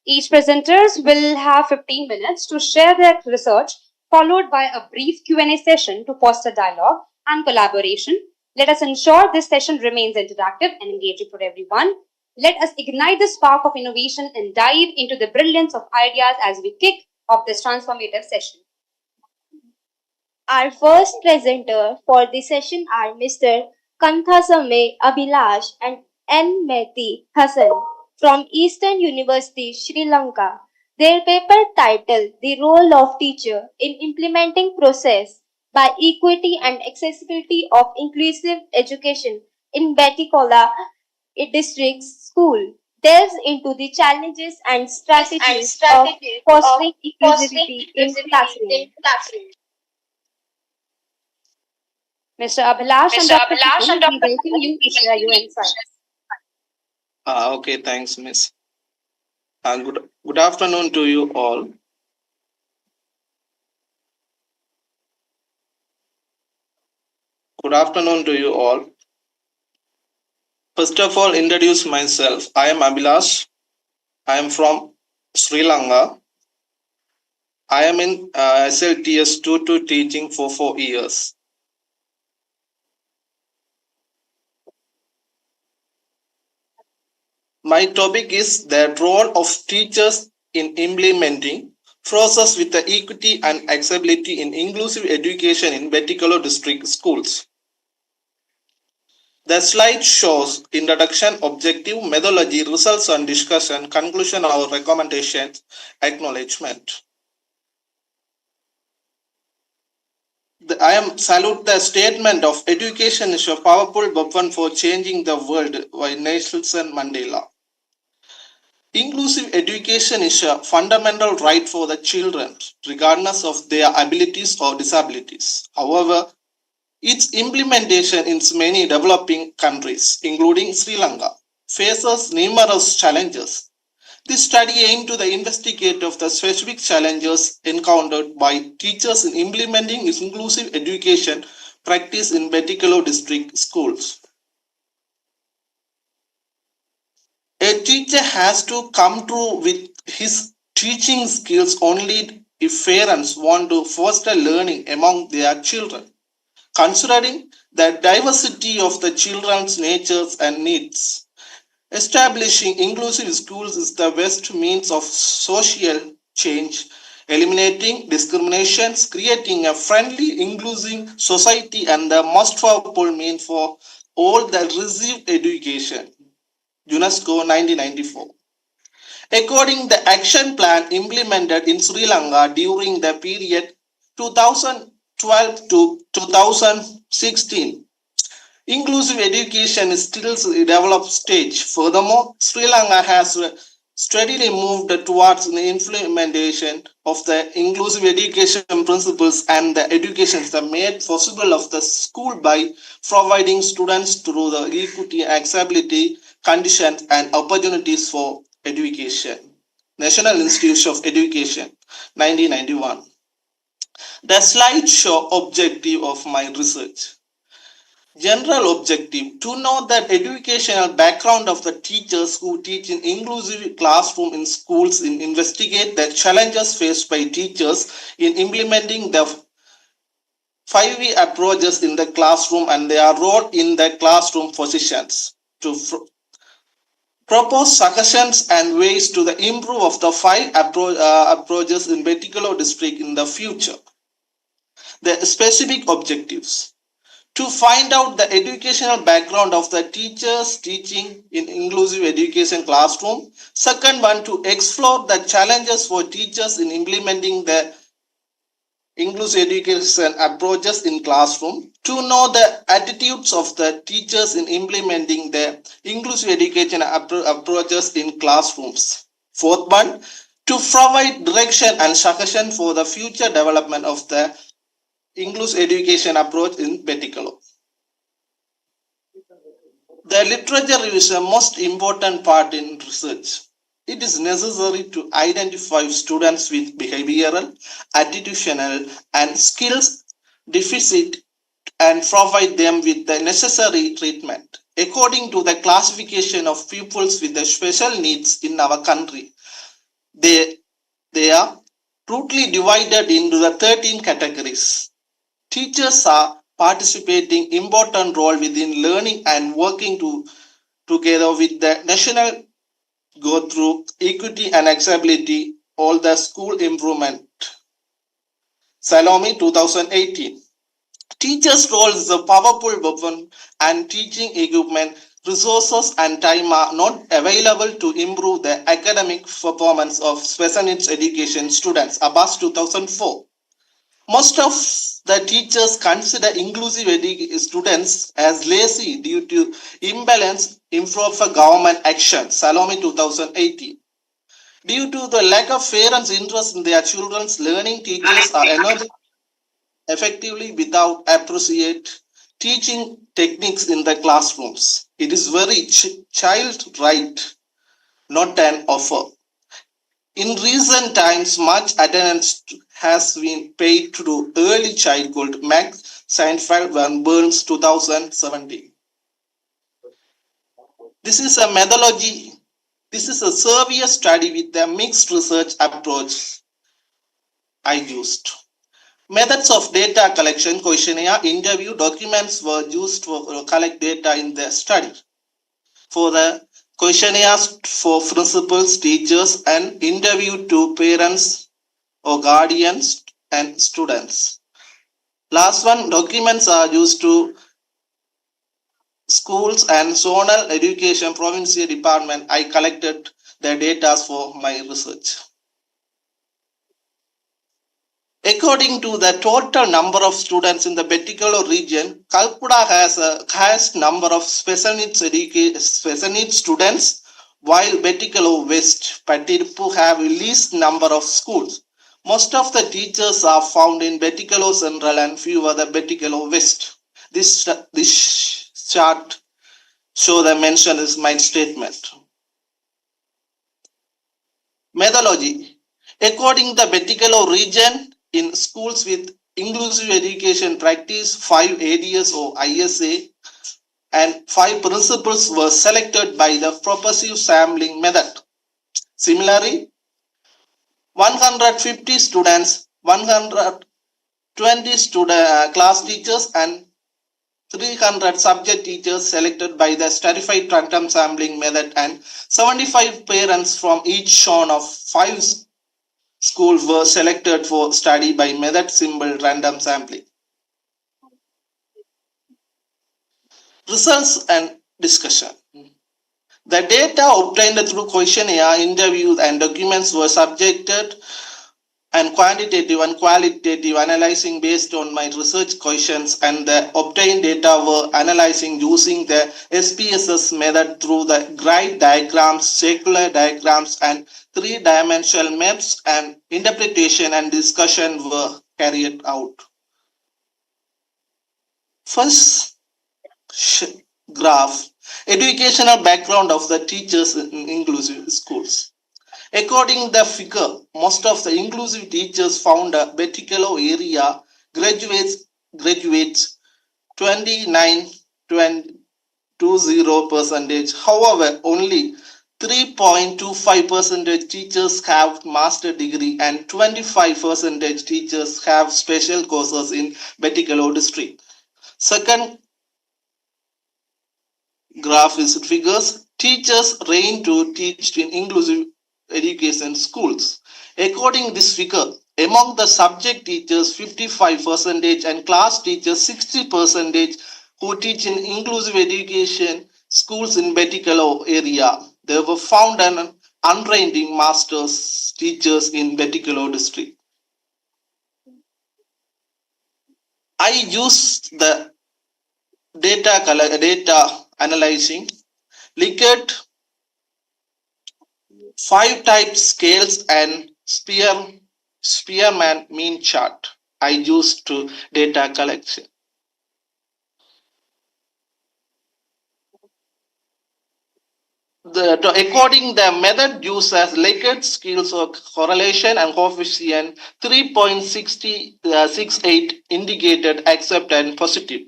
Each presenters will have 15 minutes to share their research, followed by a brief Q&A session to foster dialogue and collaboration. Let us ensure this session remains interactive and engaging for everyone. Let us ignite the spark of innovation and dive into the brilliance of ideas as we kick off this transformative session. Our first presenter for the session are Mr. Kanthasame Abhilash and N. Mehdi Hassan from Eastern University, Sri Lanka. Their paper titled The Role of Teacher in Implementing Process by Equity and Accessibility of Inclusive Education in Betikola District School delves into the challenges and strategies of fostering inclusivity in classrooms. Mr. Abhilash and Dr. Hassan, we welcome you to share your insights. Okay, thanks, Miss. Good afternoon to you all. Good afternoon to you all. First of all, introduce myself. I am Abhilash. I am from Sri Lanka. I am in SLTS 2 teaching for 4 years. My topic is the role of teachers in implementing process with the equity and accessibility in inclusive education in Betikola district schools. The slide shows introduction, objective, methodology, results and discussion, conclusion or recommendations, acknowledgement. I am salute the statement of education is a powerful weapon for changing the world by Nelson Mandela. Inclusive education is a fundamental right for the children, regardless of their abilities or disabilities. However, its implementation in many developing countries, including Sri Lanka, faces numerous challenges. This study aimed to investigate of the specific challenges encountered by teachers in implementing inclusive education practice in Betikola district schools. A teacher has to come through with his teaching skills only if parents want to foster learning among their children. Considering the diversity of the children's natures and needs, establishing inclusive schools is the best means of social change, eliminating discriminations, creating a friendly, inclusive society, and the most powerful means for all that receive education. UNESCO 1994. According to the action plan implemented in Sri Lanka during the period 2012 to 2016, inclusive education is still a developed stage. Furthermore, Sri Lanka has steadily moved towards the implementation of the inclusive education principles and the education is made possible of the school by providing students through the equity, accessibility, conditions and opportunities for education. National Institute of Education, 1991. The slide show objective of my research. General objective to know the educational background of the teachers who teach in inclusive classroom in schools and investigate the challenges faced by teachers in implementing the 5V approaches in the classroom and their role in the classroom positions to propose suggestions and ways to the improve of the 5 approaches in Betikola district in the future. The specific objectives. To find out the educational background of the teachers teaching in inclusive education classroom. Second one, to explore the challenges for teachers in implementing the inclusive education approaches in classroom. To know the attitudes of the teachers in implementing the inclusive education approaches in classrooms. Fourth one, to provide direction and suggestion for the future development of the inclusive education approach in particular. The literature is the most important part in research. It is necessary to identify students with behavioral, attitudinal, and skills deficit and provide them with the necessary treatment. According to the classification of pupils with the special needs in our country, they are crudely divided into the 13 categories. Teachers are participating important role within learning and working together with the national go through equity and accessibility all the school improvement. Salome 2018. Teachers' role is a powerful weapon and teaching equipment, resources and time are not available to improve the academic performance of special needs education students. Abbas 2004. Most of the teachers consider inclusive students as lazy due to imbalance improper government action. Salome 2018. Due to the lack of parents' interest in their children's learning, teachers are energetic effectively without appropriate teaching techniques in the classrooms. It is very child right, not an offer. In recent times, much attendance has been paid to early childhood. Max Seinfeld and Burns 2017. This is a methodology. This is a survey study with a mixed research approach I used. Methods of data collection, questionnaire, interview, documents were used to collect data in the study. For the questionnaires for principals, teachers, and interview to parents or guardians and students. Last one, documents are used to schools and zonal education provincial department. I collected the data for my research. According to the total number of students in the particular region, Kalpura has a highest number of special needs students, while Betikalo West, Patirpu have least number of schools. Most of the teachers are found in Betikalo Central and few other Betikalo West. This chart show the mention is my statement. Methodology. According to the Betikalo region, in schools with inclusive education practice, 5 ADS or ISA and 5 principals were selected by the purposive sampling method. Similarly, 150 students, 120 class teachers and 300 subject teachers selected by the stratified random sampling method and 75 parents from each zone of 5 schools were selected for study by method symbol random sampling. Results and discussion. The data obtained through questionnaire, interviews, and documents were subjected and quantitative and qualitative analyzing based on my research questions, and the obtained data were analyzing using the SPSS method through the grid diagrams, circular diagrams, and 3-dimensional maps, and interpretation and discussion were carried out. First graph, educational background of the teachers in inclusive schools. According to the figure, most of the inclusive teachers found a particular area graduates 29.20%. However, only 3.25% teachers have master degree and 25% teachers have special courses in particular district. Second graph is figures. Teachers trained to teach in inclusive education schools. According to this figure, Among the subject teachers, 55% and class teachers, 60% who teach in inclusive education schools in Betikalo area. They were found an untrained masters teachers in Betikalo district. I used the data analyzing, Likert 5-type scales and Spearman mean chart I used to data collection. According the method used as Likert skills of correlation and coefficient 3.68 indicated accept and positive.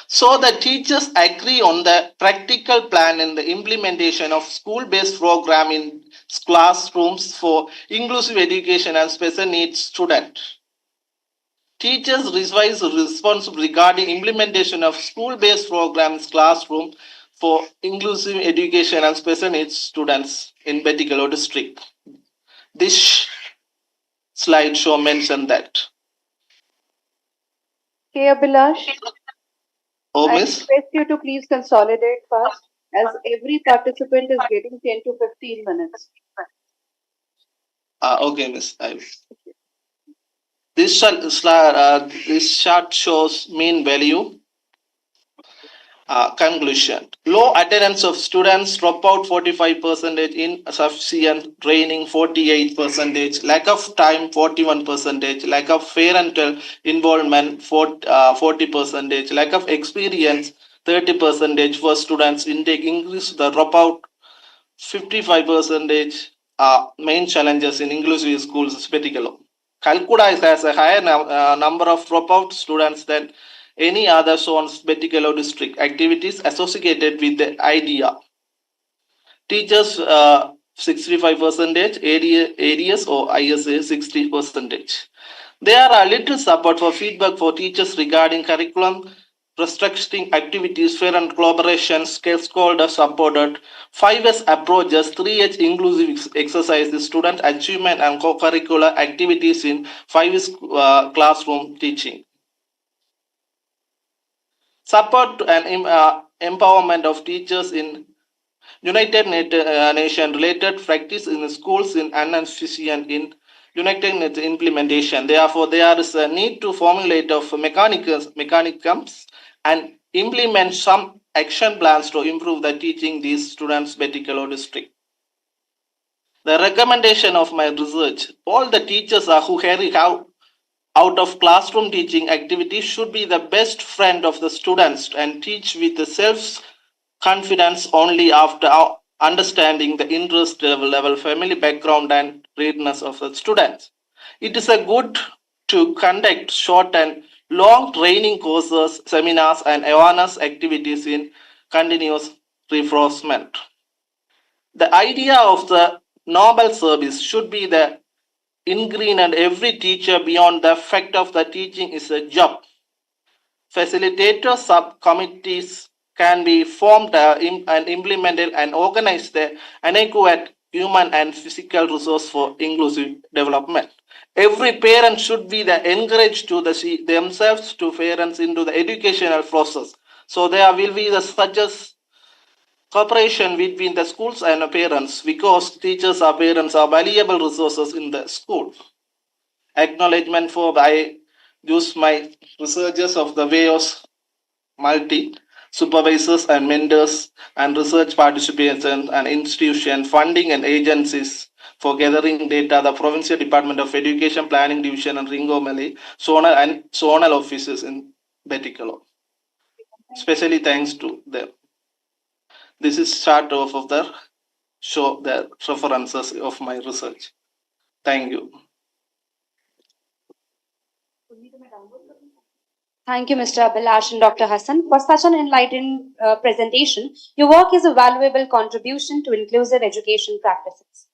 So the teachers agree on the practical plan and the implementation of school-based program in classrooms for inclusive education and special needs students. Teachers revise responsible regarding implementation of school-based programs classroom for inclusive education and special needs students in Betikalo district. This slideshow mentioned that. Okay, Abhilash, Oh, I miss? request you to please consolidate first, as every participant is getting 10 to 15 minutes. Okay, miss. This chart shows mean value. Conclusion. Low attendance of students, dropout 45%, insufficient training 48%, lack of time 41%, lack of parental involvement 40%, lack of experience 30% for students intake increase the dropout 55% main challenges in inclusive schools particularly. Calcutta has a higher number of dropout students than any other zones Betikalo district activities associated with the idea. Teachers 65%, areas or ISA 60%. There are little support for feedback for teachers regarding curriculum, restructuring activities, fair and collaboration, skills called supported, 5S approaches, 3H inclusive exercises, student achievement and co-curricular activities in 5S classroom teaching. Support and empowerment of teachers in United Nations related practice in schools in insufficient in United Nations implementation. Therefore, there is a need to formulate of mechanisms and implement some action plans to improve the teaching these students Betikalo district. The recommendation of my research, all the teachers who carry out of classroom teaching activities should be the best friend of the students and teach with the self-confidence only after understanding the interest level, family background and readiness of the students. It is a good to conduct short and long training courses, seminars and awareness activities in continuous reinforcement. The idea of the noble service should be the ingredient every teacher beyond the effect of the teaching is a job. Facilitator subcommittees can be formed and implemented and organize the adequate human and physical resource for inclusive development. Every parent should be encouraged to see themselves to parents into the educational process. So there will be such as cooperation between the schools and the parents because teachers or parents are valuable resources in the school. Acknowledgement for I use my researchers of the various multi supervisors and mentors and research participants and institution funding and agencies for gathering data, the Provincial Department of Education Planning Division and Ringomali, zonal offices in Betikalo. Especially thanks to them. This is start off of the show the references of my research. Thank you. Thank you, Mr. Abhilash and Dr. Hassan, for such an enlightened presentation. Your work is a valuable contribution to inclusive education practices.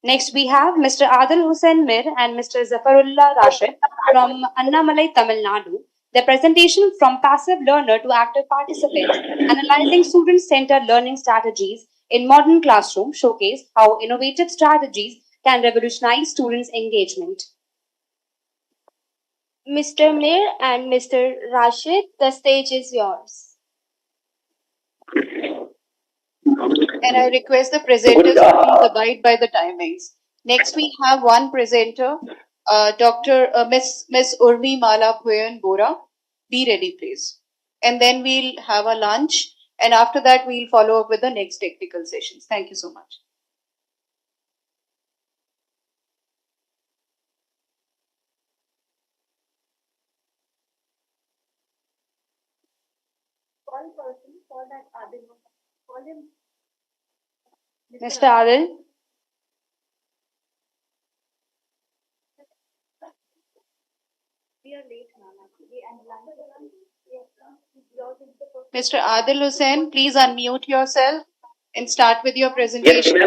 Next, we have Mr. Adil Hussain Mir and Mr. Zafarullah Rashid from Annamalai, Tamil Nadu. Their presentation from passive learner to active participant, analyzing student-centered learning strategies in modern classroom, showcase how innovative strategies can revolutionize students' engagement. Mr. Mir and Mr. Rashid, the stage is yours. And I request the presenters to please abide by the timings. Next, we have one presenter, Miss Urmi Mala Bhuyan Bora. Be ready, please. And then we'll have a lunch. And after that, we'll follow up with the next technical sessions. Thank you so much. Mr. Adil. Mr. Adil Hussain, please unmute yourself and start with your presentation.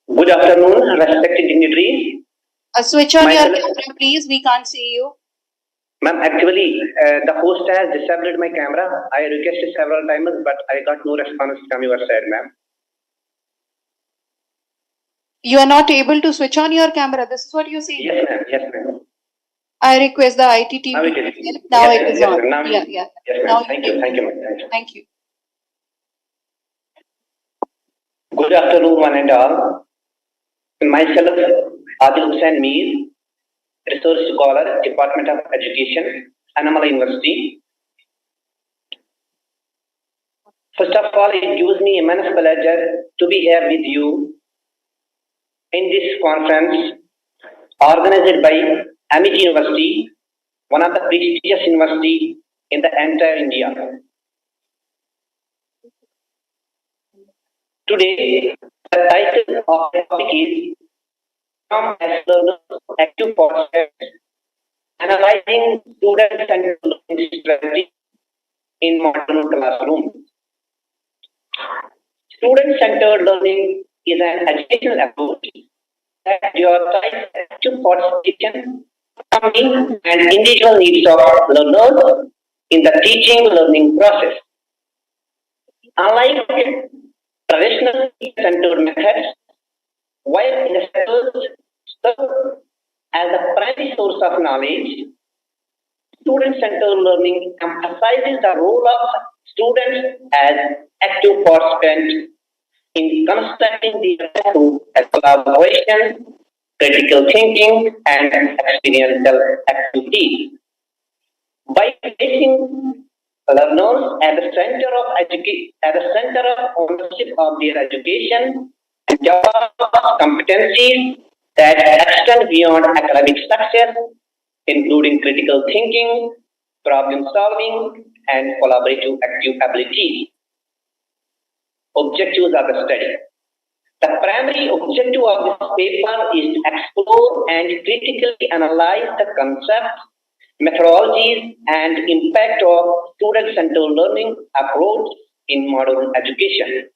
Good afternoon, respected dignitaries. Switch on your camera, please. We can't see you. Ma'am, actually, the host has disabled my camera. I requested several times, but I got no response from your side, ma'am. You are not able to switch on your camera. This is what you see. Yes, ma'am. Yes, ma'am. I request the IT team Now to it is. now Yes, it is yes, on. ma'am. Now Yeah. Yes, Now ma'am. Thank you. Thank you, ma'am. Thank you. Good afternoon, one and all. Myself, Adil Hussain Mir, Research Scholar, Department of Education, Anamala University. First of all, it gives me immense pleasure to be here with you in this conference organized by Amity University, one of the prestigious university in the entire India. Today, the title of the topic is From as Learners Active Participants, Analyzing Student-Centered Learning Strategy in Modern Classroom. Student-centered learning is an educational approach that prioritizes active participation and individual needs of learners in the teaching learning process. Unlike traditional centered methods, while instructors serve as the primary source of knowledge, student-centered learning emphasizes the role of students as active participants in constructing the collaboration, critical thinking, and experiential activities. By placing learners at the center of ownership of their education and develop competencies that extend beyond academic success, including critical thinking, problem solving, and collaborative active abilities. Objectives of the study. The primary objective of this paper is to explore and critically analyze the concepts, methodologies, and impact of student-centered learning approach in modern education.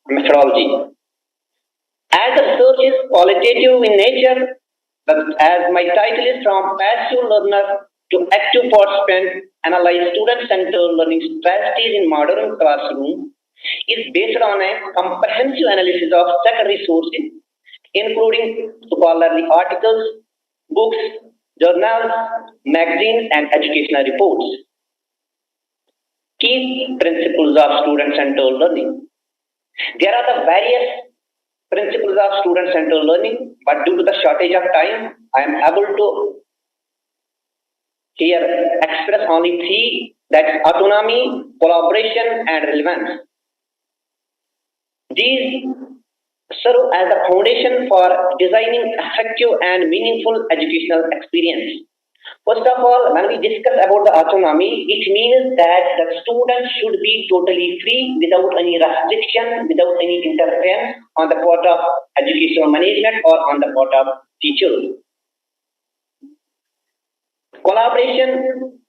Methodology. As the research is qualitative in nature, as my title is From Passive Learner to Active Participant, Analyze Student-Centered Learning Strategies in Modern Classroom, is based on a comprehensive analysis of secondary sources, including scholarly articles, books, journals, magazines, and educational reports. Key principles of student-centered learning. There are the various principles of student-centered learning, but due to the shortage of time, I am able to here express only three, that's autonomy, collaboration, and relevance. These serve as the foundation for designing effective and meaningful educational experience. First of all, when we discuss about the autonomy, it means that the student should be totally free without any restriction, without any interference on the part of educational management or on the part of teachers. Collaboration,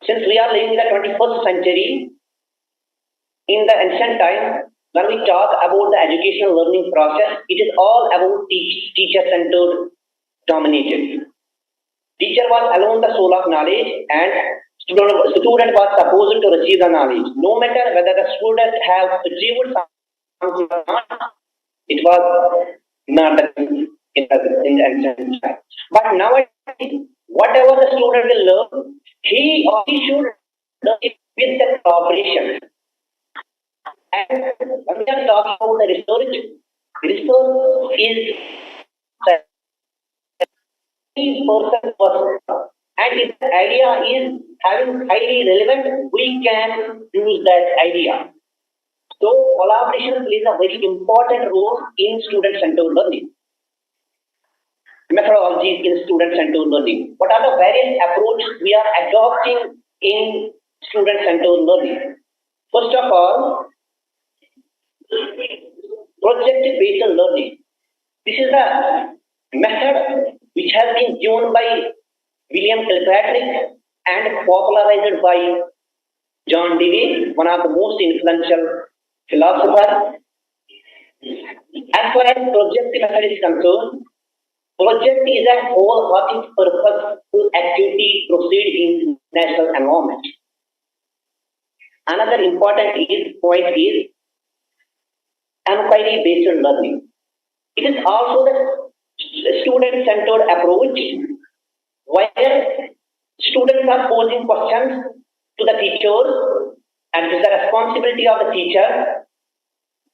since we are living in the 21st century, in the ancient time, when we talk about the educational learning process, it is all about teacher-centered dominated. Teacher was alone the soul of knowledge and student was supposed to receive the knowledge. No matter whether the student have achieved something or not, it was not the in the ancient time. But nowadays, whatever the student will learn, he or she should learn it with the cooperation. And when we are talking about the research is person, and if the idea is having highly relevant, we can use that idea. So collaboration plays a very important role in student-centered learning. Methodologies in student-centered learning. What are the various approaches we are adopting in student-centered learning? First of all, project-based learning. This is a method which has been given by William Kilpatrick and popularized by John Dewey, one of the most influential philosophers. As far as project method is concerned, project is a wholehearted purposeful activity proceed in natural environment. Another important point is inquiry-based learning. It is also the student-centered approach where students are posing questions to the teachers, and it is the responsibility of the teacher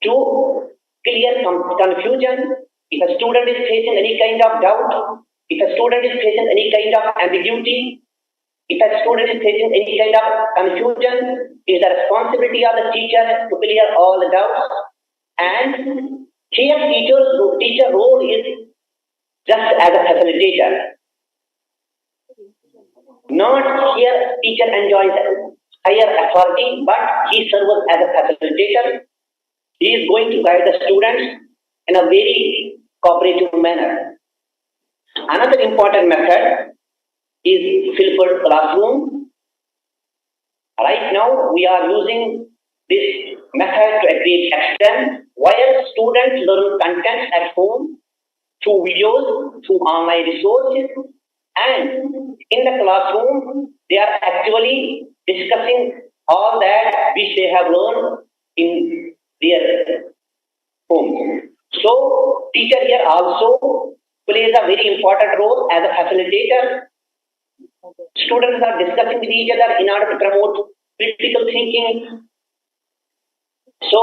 to clear confusion. If a student is facing any kind of doubt, if a student is facing any kind of ambiguity, if a student is facing any kind of confusion, it is the responsibility of the teacher to clear all the doubts. And here teacher role is just as a facilitator. Not here teacher enjoys higher authority, but he serves as a facilitator. He is going to guide the students in a very cooperative manner. Another important method is flipped classroom. Right now we are using this method to a great extent where students learn content at home through videos, through online resources, and in the classroom they are actually discussing all that which they have learned in their home. So teacher here also plays a very important role as a facilitator. Students are discussing with each other in order to promote critical thinking. So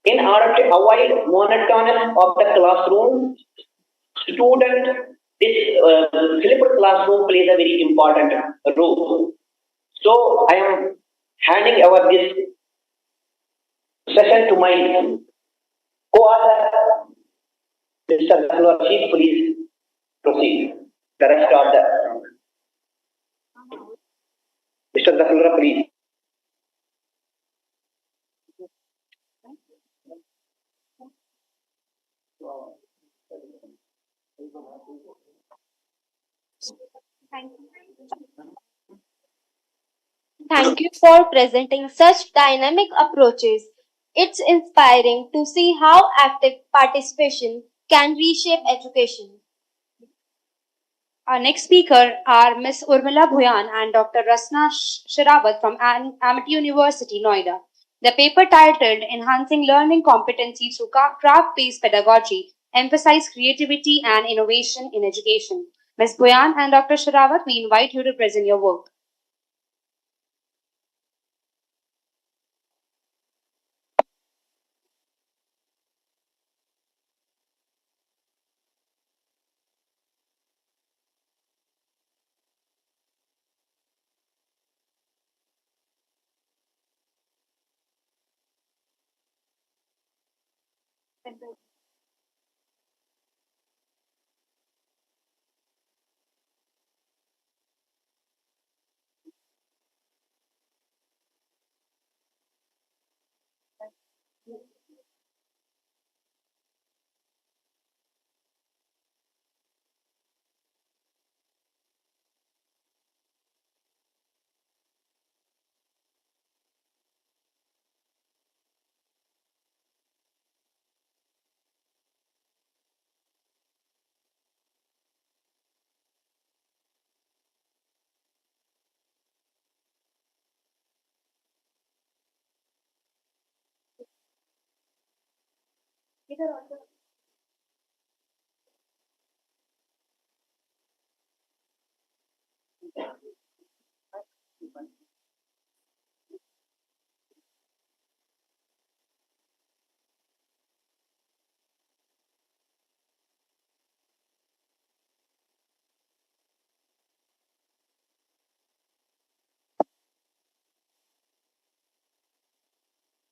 in order to avoid monotonous of the classroom, this flipped classroom plays a very important role. So I am handing over this session to my co-author, Mr. Chief. Please proceed. The rest of the Mr. Zakulra, please. Thank you for presenting such dynamic approaches. It's inspiring to see how active participation can reshape education. Our next speaker are Ms. Urmila Bhuyan and Dr. Rasna Sherawat from Amity University, Noida. The paper titled Enhancing Learning Competency Through Craft-Based Pedagogy emphasize creativity and innovation in education. Ms. Bhuyan and Dr. Sherawat, we invite you to present your work.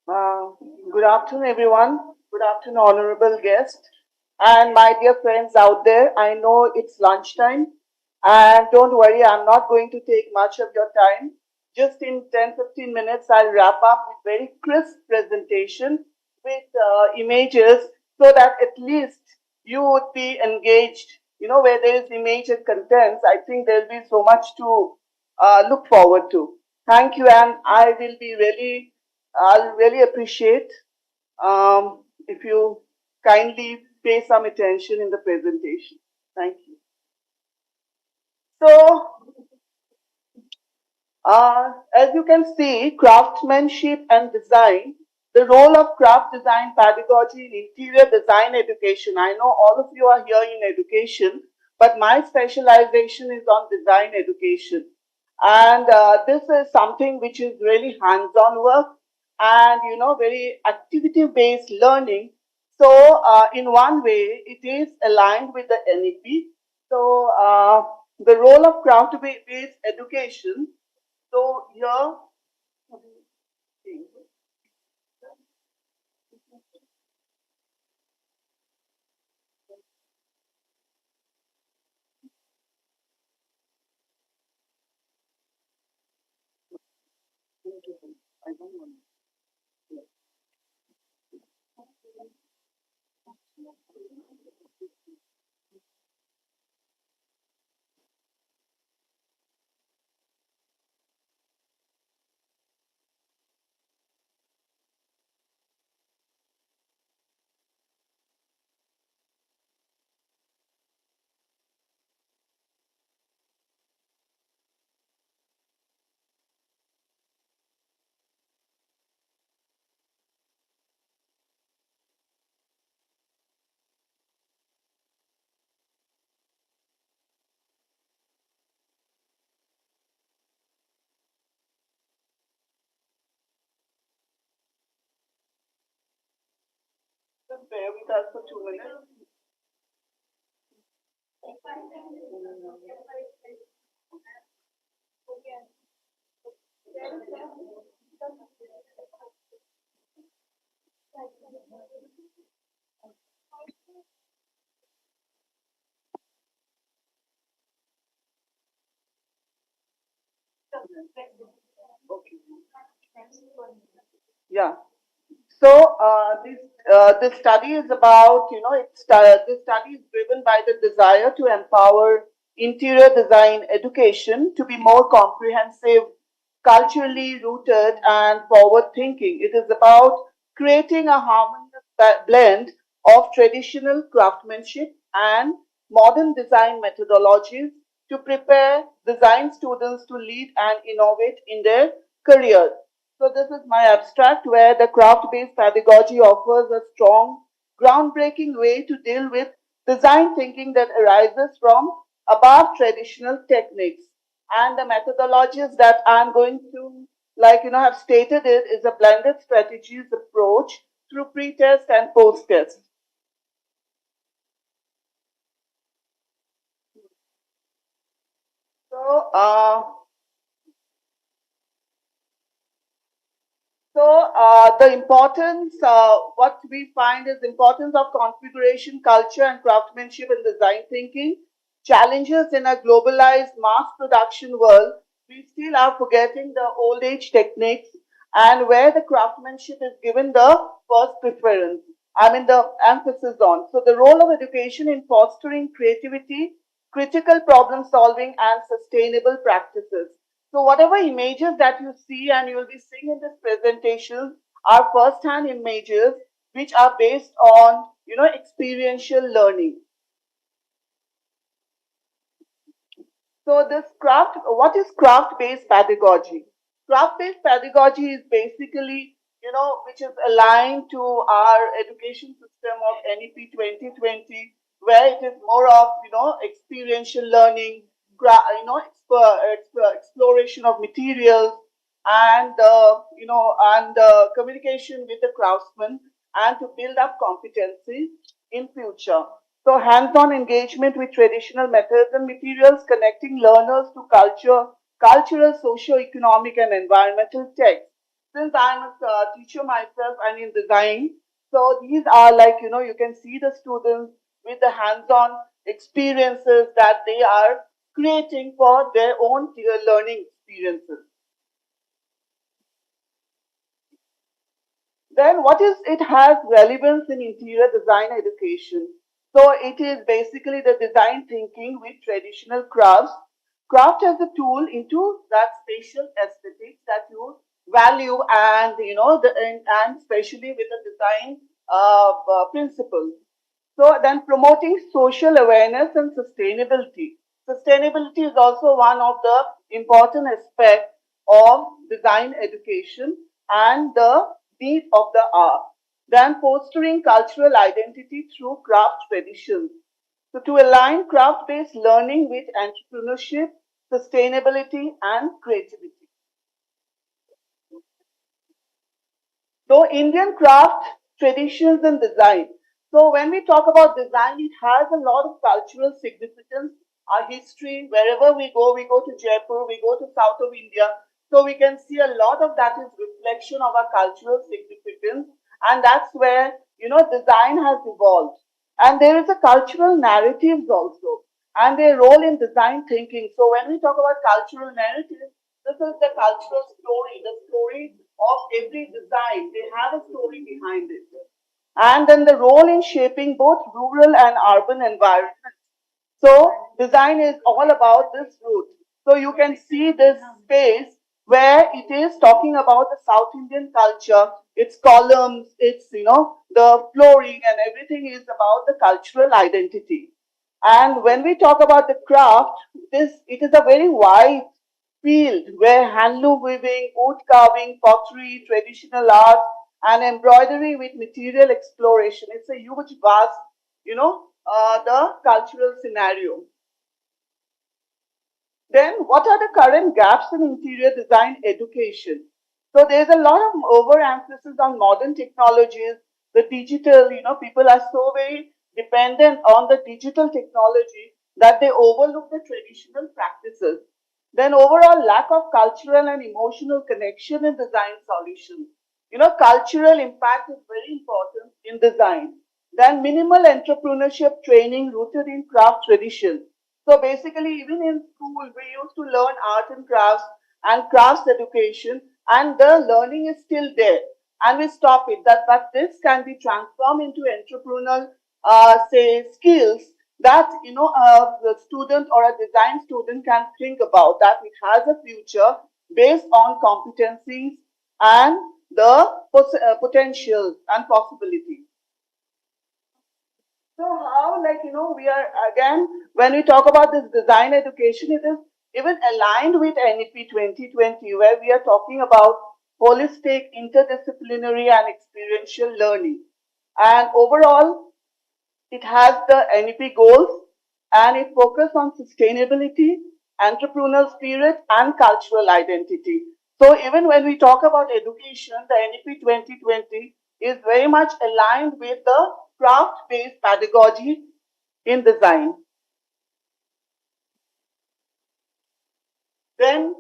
Uh, Good afternoon, everyone. Good afternoon, honorable guest. And my dear friends out there, I know it's lunchtime. And don't worry, I'm not going to take much of your time. Just in 10-15 minutes, I'll wrap up with very crisp presentation with images so that at least you would be engaged. You know, where there is image and contents, I think there'll be so much to look forward to. Thank you, and I'll really appreciate if you kindly pay some attention in the presentation. Thank you. So, as you can see, craftsmanship and design, the role of craft design pedagogy in interior design education. I know all of you are here in education, but my specialization is on design education. And this is something which is really hands-on work and, you know, very activity-based learning. So, in one way, it is aligned with the NEP. So, the role of craft-based education, so here, I don't want. Just bear with us for 2 minutes. Okay. Yeah. So this study is about, you know, this study is driven by the desire to empower interior design education to be more comprehensive, culturally rooted, and forward thinking. It is about creating a harmonious blend of traditional craftsmanship and modern design methodologies to prepare design students to lead and innovate in their careers. So this is my abstract where the craft-based pedagogy offers a strong, groundbreaking way to deal with design thinking that arises from above traditional techniques. And the methodologies that I'm going to, like, you know, have stated it is a blended strategies approach through pre-test and post-test. So, the importance, what we find is importance of configuration, culture, and craftsmanship in design thinking. Challenges in a globalized mass production world, we still are forgetting the old age techniques and where the craftsmanship is given the first preference. I mean the emphasis on. So the role of education in fostering creativity, critical problem solving, and sustainable practices. So whatever images that you see and you will be seeing in this presentation are first-hand images which are based on, you know, experiential learning. So this craft, what is craft-based pedagogy? Craft-based pedagogy is basically, you know, which is aligned to our education system of NEP 2020, where it is more of, you know, experiential learning, you know, exploration of materials, and you know, and communication with the craftsman, and to build up competency in future. So hands-on engagement with traditional methods and materials, connecting learners to culture, cultural, socio-economic, and environmental texts. since I'm a teacher myself and in design, so these are like, you can see the students with the hands-on experiences that they are creating for their own learning experiences. Then what is it has relevance in interior design education? So it is basically the design thinking with traditional crafts. Craft as a tool into that spatial aesthetics that you value, and and especially with the design principles. So then promoting social awareness and sustainability. Sustainability is also one of the important aspects of design education and the need of the art. Then fostering cultural identity through craft traditions. So to align craft-based learning with entrepreneurship, sustainability, and creativity. So Indian craft traditions and design. So when we talk about design, it has a lot of cultural significance. Our history, wherever we go to Jaipur, we go to south of India. So we can see a lot of that is reflection of our cultural significance. And that's where, design has evolved. And there is a cultural narratives also, and their role in design thinking. So when we talk about cultural narratives, this is the cultural story, the story of every design. They have a story behind it. And then the role in shaping both rural and urban environments. So design is all about this route. So you can see this space where it is talking about the South Indian culture, its columns, its, the flooring and everything is about the cultural identity. And when we talk about the craft, it is a very wide field where handloom weaving, wood carving, pottery, traditional art, and embroidery with material exploration. It's a huge, vast, the cultural scenario. Then, what are the current gaps in interior design education? So, there's a lot of overemphasis on modern technologies, the digital, people are so very dependent on the digital technology that they overlook the traditional practices. Then, overall lack of cultural and emotional connection in design solutions. Cultural impact is very important in design. Then, minimal entrepreneurship training rooted in craft tradition. So basically, even in school, we used to learn art and crafts education, and the learning is still there. And we stop it. But this can be transformed into entrepreneurial, say, skills that the student or a design student can think about. That it has a future based on competencies and the potential and possibilities. So how, we are again, when we talk about this design education, it is even aligned with NEP 2020, where we are talking about holistic, interdisciplinary, and experiential learning. And overall, it has the NEP goals, and it focuses on sustainability, entrepreneurial spirit, and cultural identity. So even when we talk about education, the NEP 2020 is very much aligned with the craft-based pedagogy in design. Then,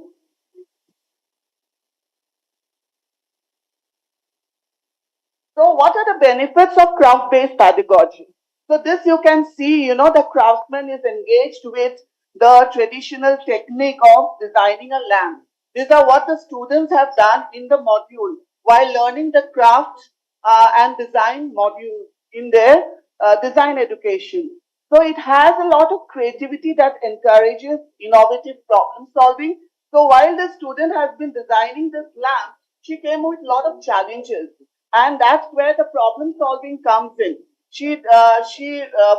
so what are the benefits of craft-based pedagogy? So this you can see, the craftsman is engaged with the traditional technique of designing a lamp. These are what the students have done in the module while learning the craft and design module in their design education. So it has a lot of creativity that encourages innovative problem solving. So while the student has been designing this lamp, she came with a lot of challenges, and that's where the problem solving comes in. She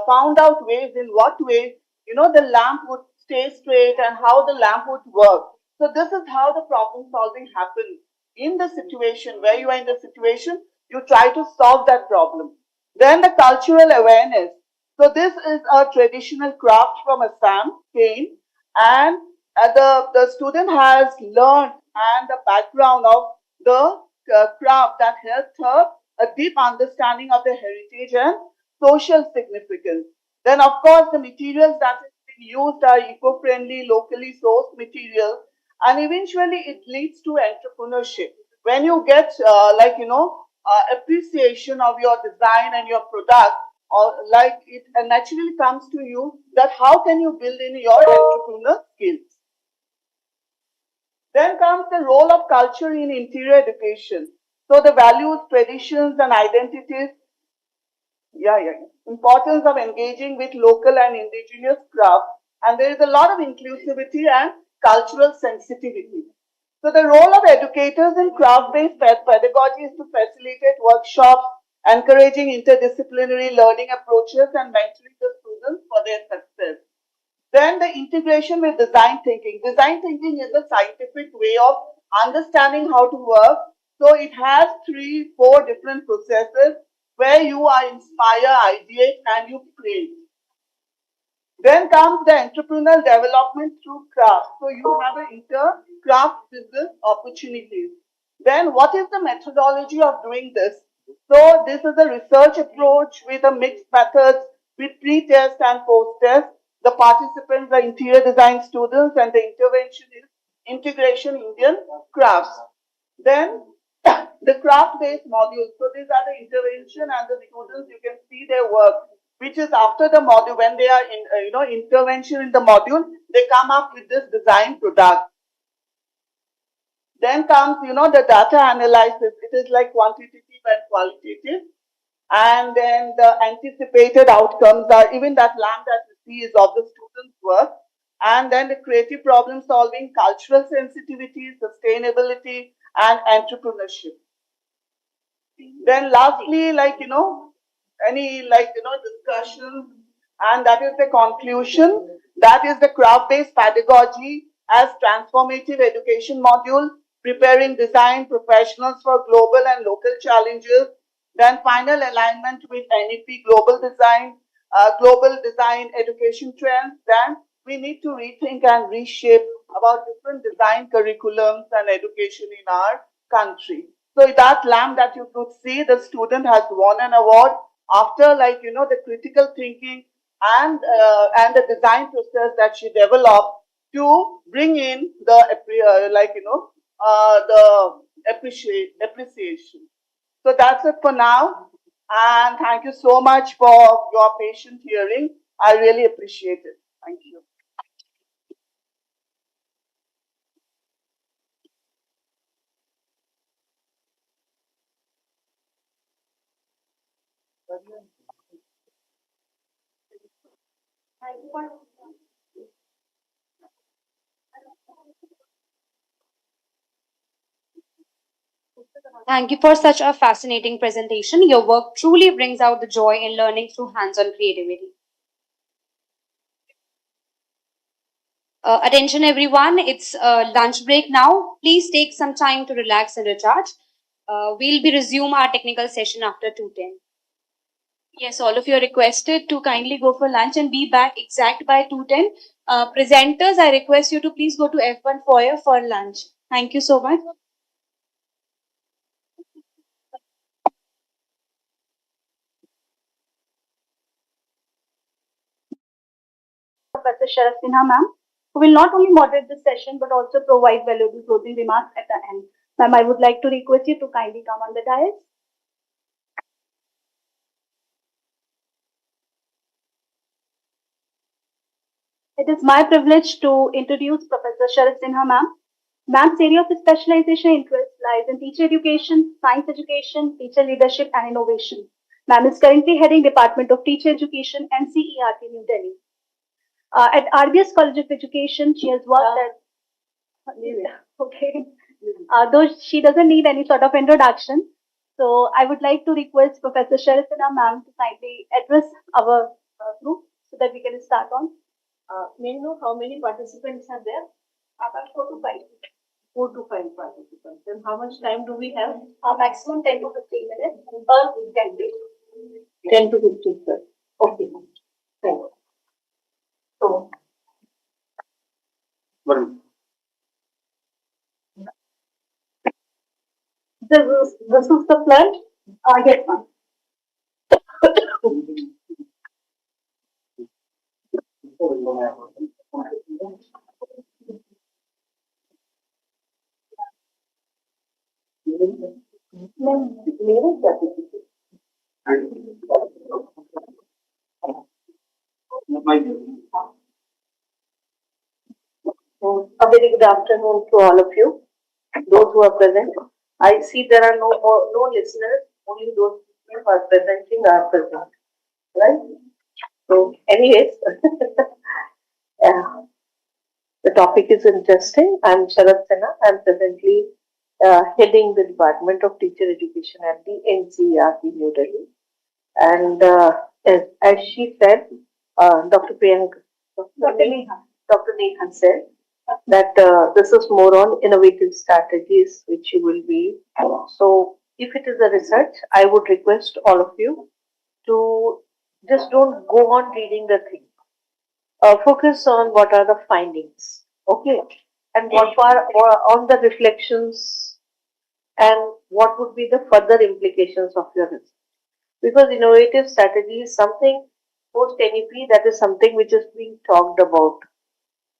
found out ways in what way the lamp would stay straight and how the lamp would work. So this is how the problem solving happens in the situation where you are in the situation. You try to solve that problem. Then the cultural awareness. So this is a traditional craft from Assam, cane, and the student has learned and the background of the craft that helped her a deep understanding of the heritage and social significance. Then, of course, the materials that is being used are eco-friendly, locally sourced materials, and eventually it leads to entrepreneurship. when you get appreciation of your design and your product, or like it naturally comes to you that how can you build in your entrepreneurial skills. Then comes the role of culture in interior education. So the values, traditions, and identities. Importance of engaging with local and indigenous craft. And there is a lot of inclusivity and cultural sensitivity. So the role of educators in craft-based pedagogy is to facilitate workshops, encouraging interdisciplinary learning approaches, and mentoring the students for their success. Then the integration with design thinking. Design thinking is a scientific way of understanding how to work. So it has 3-4 different processes where you are inspire, ideate, and you create. Then comes the entrepreneurial development through craft. So you have an inter-craft business opportunities. Then what is the methodology of doing this? So this is a research approach with a mixed methods with pre-test and post-test. The participants are interior design students and the intervention is integration Indian crafts. Then the craft-based modules. So these are the intervention and the students, you can see their work, which is after the module, when they are in, intervention in the module, they come up with this design product. Then comes, the data analysis. It is like quantitative and qualitative. And then the anticipated outcomes are, even that lamp that you see is of the students' work. And then the creative problem solving, cultural sensitivity, sustainability, and entrepreneurship. Then lastly, any discussion, and that is the conclusion. That is the craft-based pedagogy as transformative education module, preparing design professionals for global and local challenges. Then final alignment with NEP global design education trends. Then we need to rethink and reshape about different design curriculums and education in our country. So that lamp that you could see, the student has won an award after the critical thinking and the design process that she developed to bring in the appreciation. So that's it for now. And thank you so much for your patient hearing. I really appreciate it. Thank you. Thank you for such a fascinating presentation. Your work truly brings out the joy in learning through hands-on creativity. Attention everyone, it's lunch break now. Please take some time to relax and recharge. We'll be resume our technical session after 2:10. Yes, all of you are requested to kindly go for lunch and be back exact by 2:10. Presenters, I request you to please go to F1 foyer for lunch. Thank you so much. Professor Sharaf Sinha ma'am, who will not only moderate the session but also provide valuable closing remarks at the end. Ma'am, I would like to request you to kindly come on the dais. It is my privilege to introduce Professor Sharaf Sinha ma'am. Ma'am's area of specialization interest lies in teacher education, science education, teacher leadership and innovation. Ma'am is currently heading Department of Teacher Education, NCERT, New Delhi. At RBS College of Education, she has worked at... Okay. Though she doesn't need any sort of introduction, so I would like to request Professor Sharaf Sinha ma'am to kindly address our group so that we can start on. May I know how many participants are there? About 4 to 5. 4 to 5 participants. And how much time do we have? Maximum 10 to 15 minutes per candidate. 10 to 15, sir. Okay. Thank you. So, this is the plant. Yes, ma'am. A very good afternoon to all of you, those who are present. I see there are no listeners, only those who are presenting are present, right? So, anyways, yeah, the topic is interesting. I'm Sharat Sinha. I'm presently heading the Department of Teacher Education at the NCERT New Delhi. And as she said, Dr. Priyanka, Dr. Neha said that this is more on innovative strategies which you will be. So, if it is a research, I would request all of you to just don't go on reading the thing. Focus on what are the findings, okay, and what are on the reflections, and what would be the further implications of your research. Because innovative strategy is something post NEP, that is something which is being talked about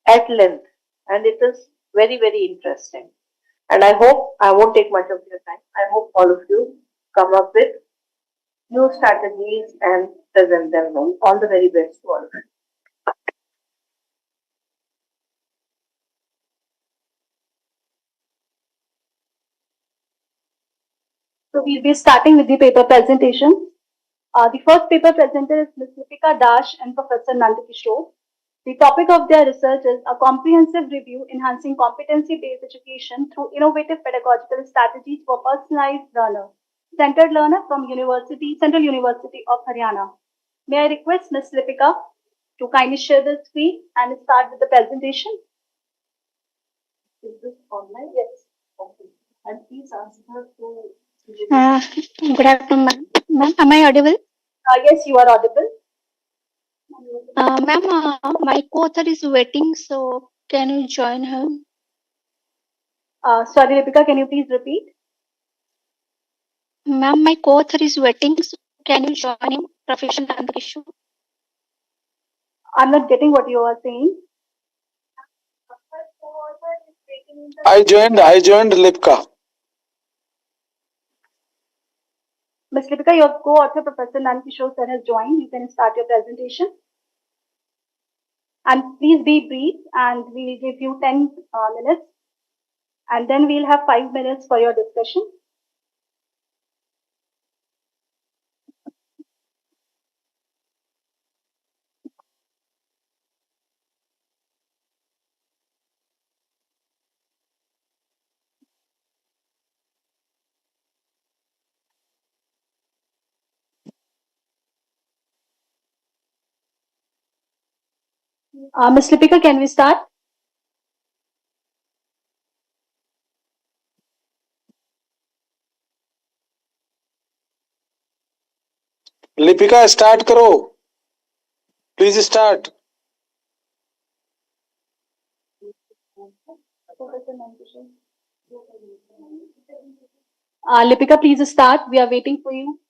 at length, and it is very, very interesting. And I hope I won't take much of your time. I hope all of you come up with new strategies and present them well. All the very best to all of you. So we'll be starting with the paper presentation. The first paper presenter is Ms. Lipika Dash and Professor Nandakishore. The topic of their research is a comprehensive review enhancing competency-based education through innovative pedagogical strategies for personalized learner, centered learner from Central University of Haryana. May I request Ms. Lipika to kindly share the screen and start with the presentation? Is this online? Yes. Okay. And please ask her to. Good afternoon, ma'am. Am I audible? Yes, you are audible. Ma'am, my co-author is waiting, so can you join her? Sorry, Lipika, can you please repeat? Ma'am, my co-author is waiting, so can you join him? Professor Nandakishore. I'm not getting what you are saying. I joined Lipka. Ms. Lipika, your co-author, Professor Nandakishore sir, has joined. You can start your presentation. And please be brief, and we will give you 10 minutes. And then we'll have 5 minutes for your discussion. Ms. Lipika, can we start? Lipika, start karo. Please start. Lipika, please start. We are waiting for you.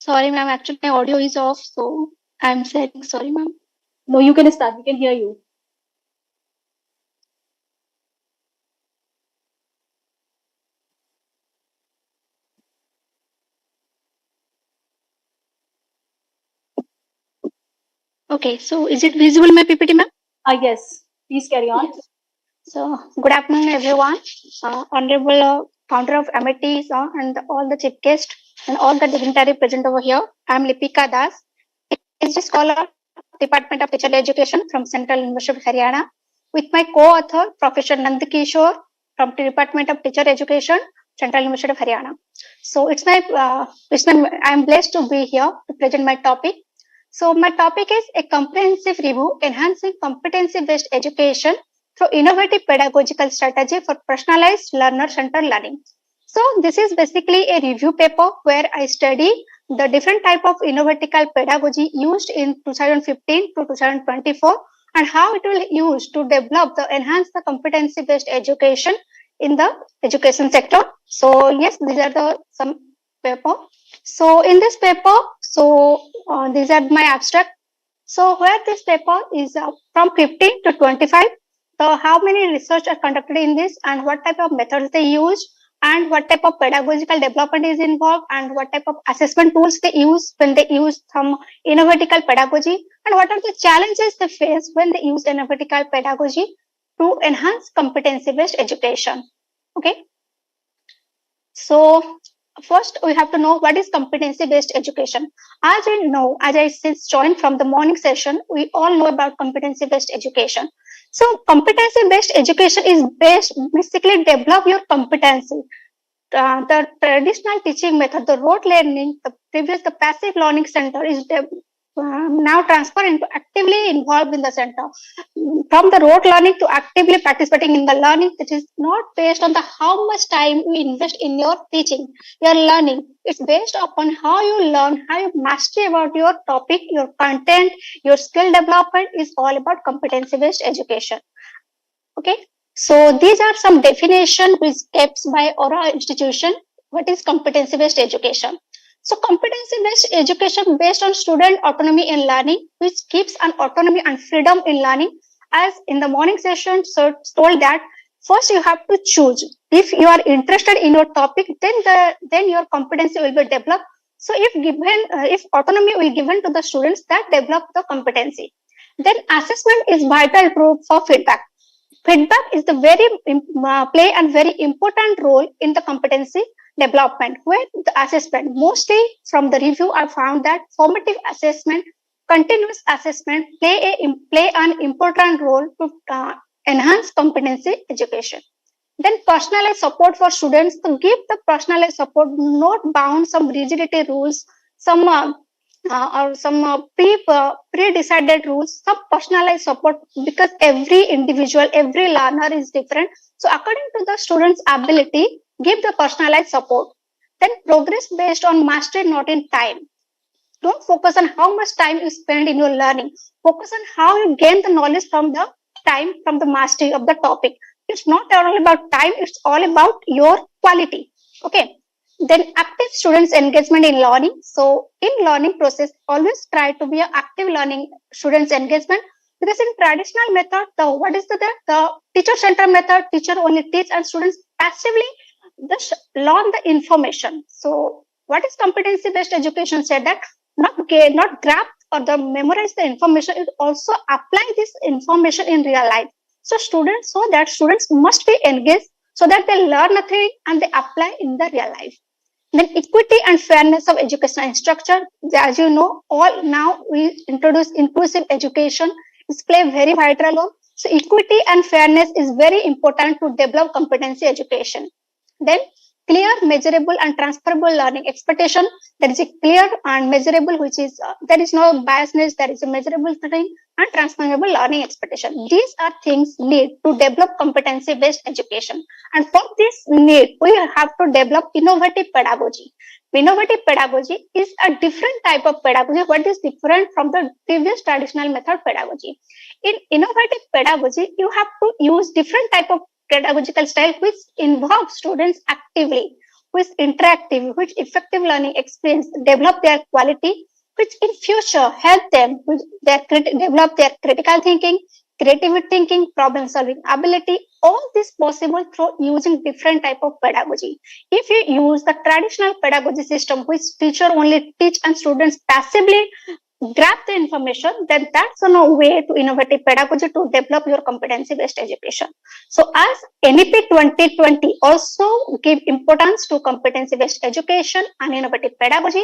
Sorry, ma'am. Actually, my audio is off, so I'm saying sorry, ma'am. No, you can start. We can hear you. Okay, so is it visible, my PPT, ma'am? Yes. Please carry on. Yes. So, good afternoon, everyone. Honorable founder of MIT and all the chief guests and all the dignitary present over here. I'm Lipika Das, PhD scholar, Department of Teacher Education from Central University of Haryana, with my co-author, Professor Nandakishore from the Department of Teacher Education, Central University of Haryana. So I'm blessed to be here to present my topic. So my topic is a comprehensive review enhancing competency-based education through innovative pedagogical strategy for personalized learner-centered learning. So this is basically a review paper where I study the different type of innovative pedagogy used in 2015 to 2024 and how it will use to develop the enhance the competency-based education in the education sector. So yes, these are the some paper. So in this paper, these are my abstract. So where this paper is from 15 to 25, so how many research are conducted in this and what type of methods they use and what type of pedagogical development is involved and what type of assessment tools they use when they use some innovative pedagogy and what are the challenges they face when they use innovative pedagogy to enhance competency-based education. Okay. So first we have to know what is competency-based education. As we know, as I since joined from the morning session, we all know about competency-based education. So competency-based education is basically develop your competency. The traditional teaching method, the rote learning, the passive learning center is now transferred into actively involved in the center. From the rote learning to actively participating in the learning, it is not based on the how much time you invest in your teaching, your learning. It's based upon how you learn, how you master about your topic, your content, your skill development is all about competency-based education. Okay. So these are some definition which kept by our institution. What is competency-based education? So competency-based education based on student autonomy in learning, which gives an autonomy and freedom in learning. As in the morning session, so told that first you have to choose. If you are interested in your topic, then your competency will be developed. So if autonomy will be given to the students, that develop the competency. Then assessment is vital tool for feedback. Feedback is the play a very important role in the competency development. Where the assessment, mostly from the review, I found that formative assessment, continuous assessment play an important role to enhance competency education. Then personalized support for students, to give the personalized support, not bound some rigidity rules, some or some pre-decided rules, some personalized support, because every individual, every learner is different. So according to the student's ability, give the personalized support. Then progress based on mastery, not in time. Don't focus on how much time you spend in your learning. Focus on how you gain the knowledge from the time, from the mastery of the topic. It's not all about time, it's all about your quality. Okay. Then active students engagement in learning. So in learning process, always try to be an active learning students engagement, because in traditional method, the teacher center method, teacher only teach and students passively just learn the information. So what is competency based education said that not grab or the memorize the information, it also apply this information in real life. So students must be engaged so that they learn a thing and they apply in the real life. Then equity and fairness of educational structure. As you know, all now we introduce inclusive education. It's play very vital role. So equity and fairness is very important to develop competency education. Then clear, measurable and transferable learning expectation. There is a clear and measurable, which is there is no biasness, there is a measurable thing, and transferable learning expectation. These are things need to develop competency based education. And for this need, we have to develop innovative pedagogy. Innovative pedagogy is a different type of pedagogy. What is different from the previous traditional method pedagogy? In innovative pedagogy, you have to use different type of pedagogical style which involves students actively, which interactive, which effective learning experience, develop their quality, which in future help them with develop their critical thinking, creative thinking, problem solving ability. All this possible through using different type of pedagogy. If you use the traditional pedagogy system, which teacher only teach and students passively grab the information, then that's no way to innovative pedagogy to develop your competency based education. So as NEP 2020 also give importance to competency based education and innovative pedagogy.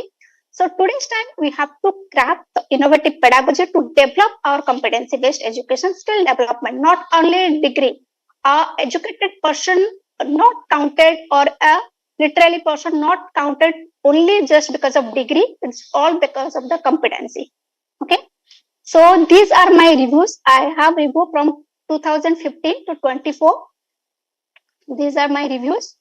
So today's time we have to grab the innovative pedagogy to develop our competency based education skill development, not only degree. A educated person not counted, or a literally person not counted only just because of degree. It's all because of the competency. Okay. So these are my reviews. I have review from 2015 to 24. These are my reviews.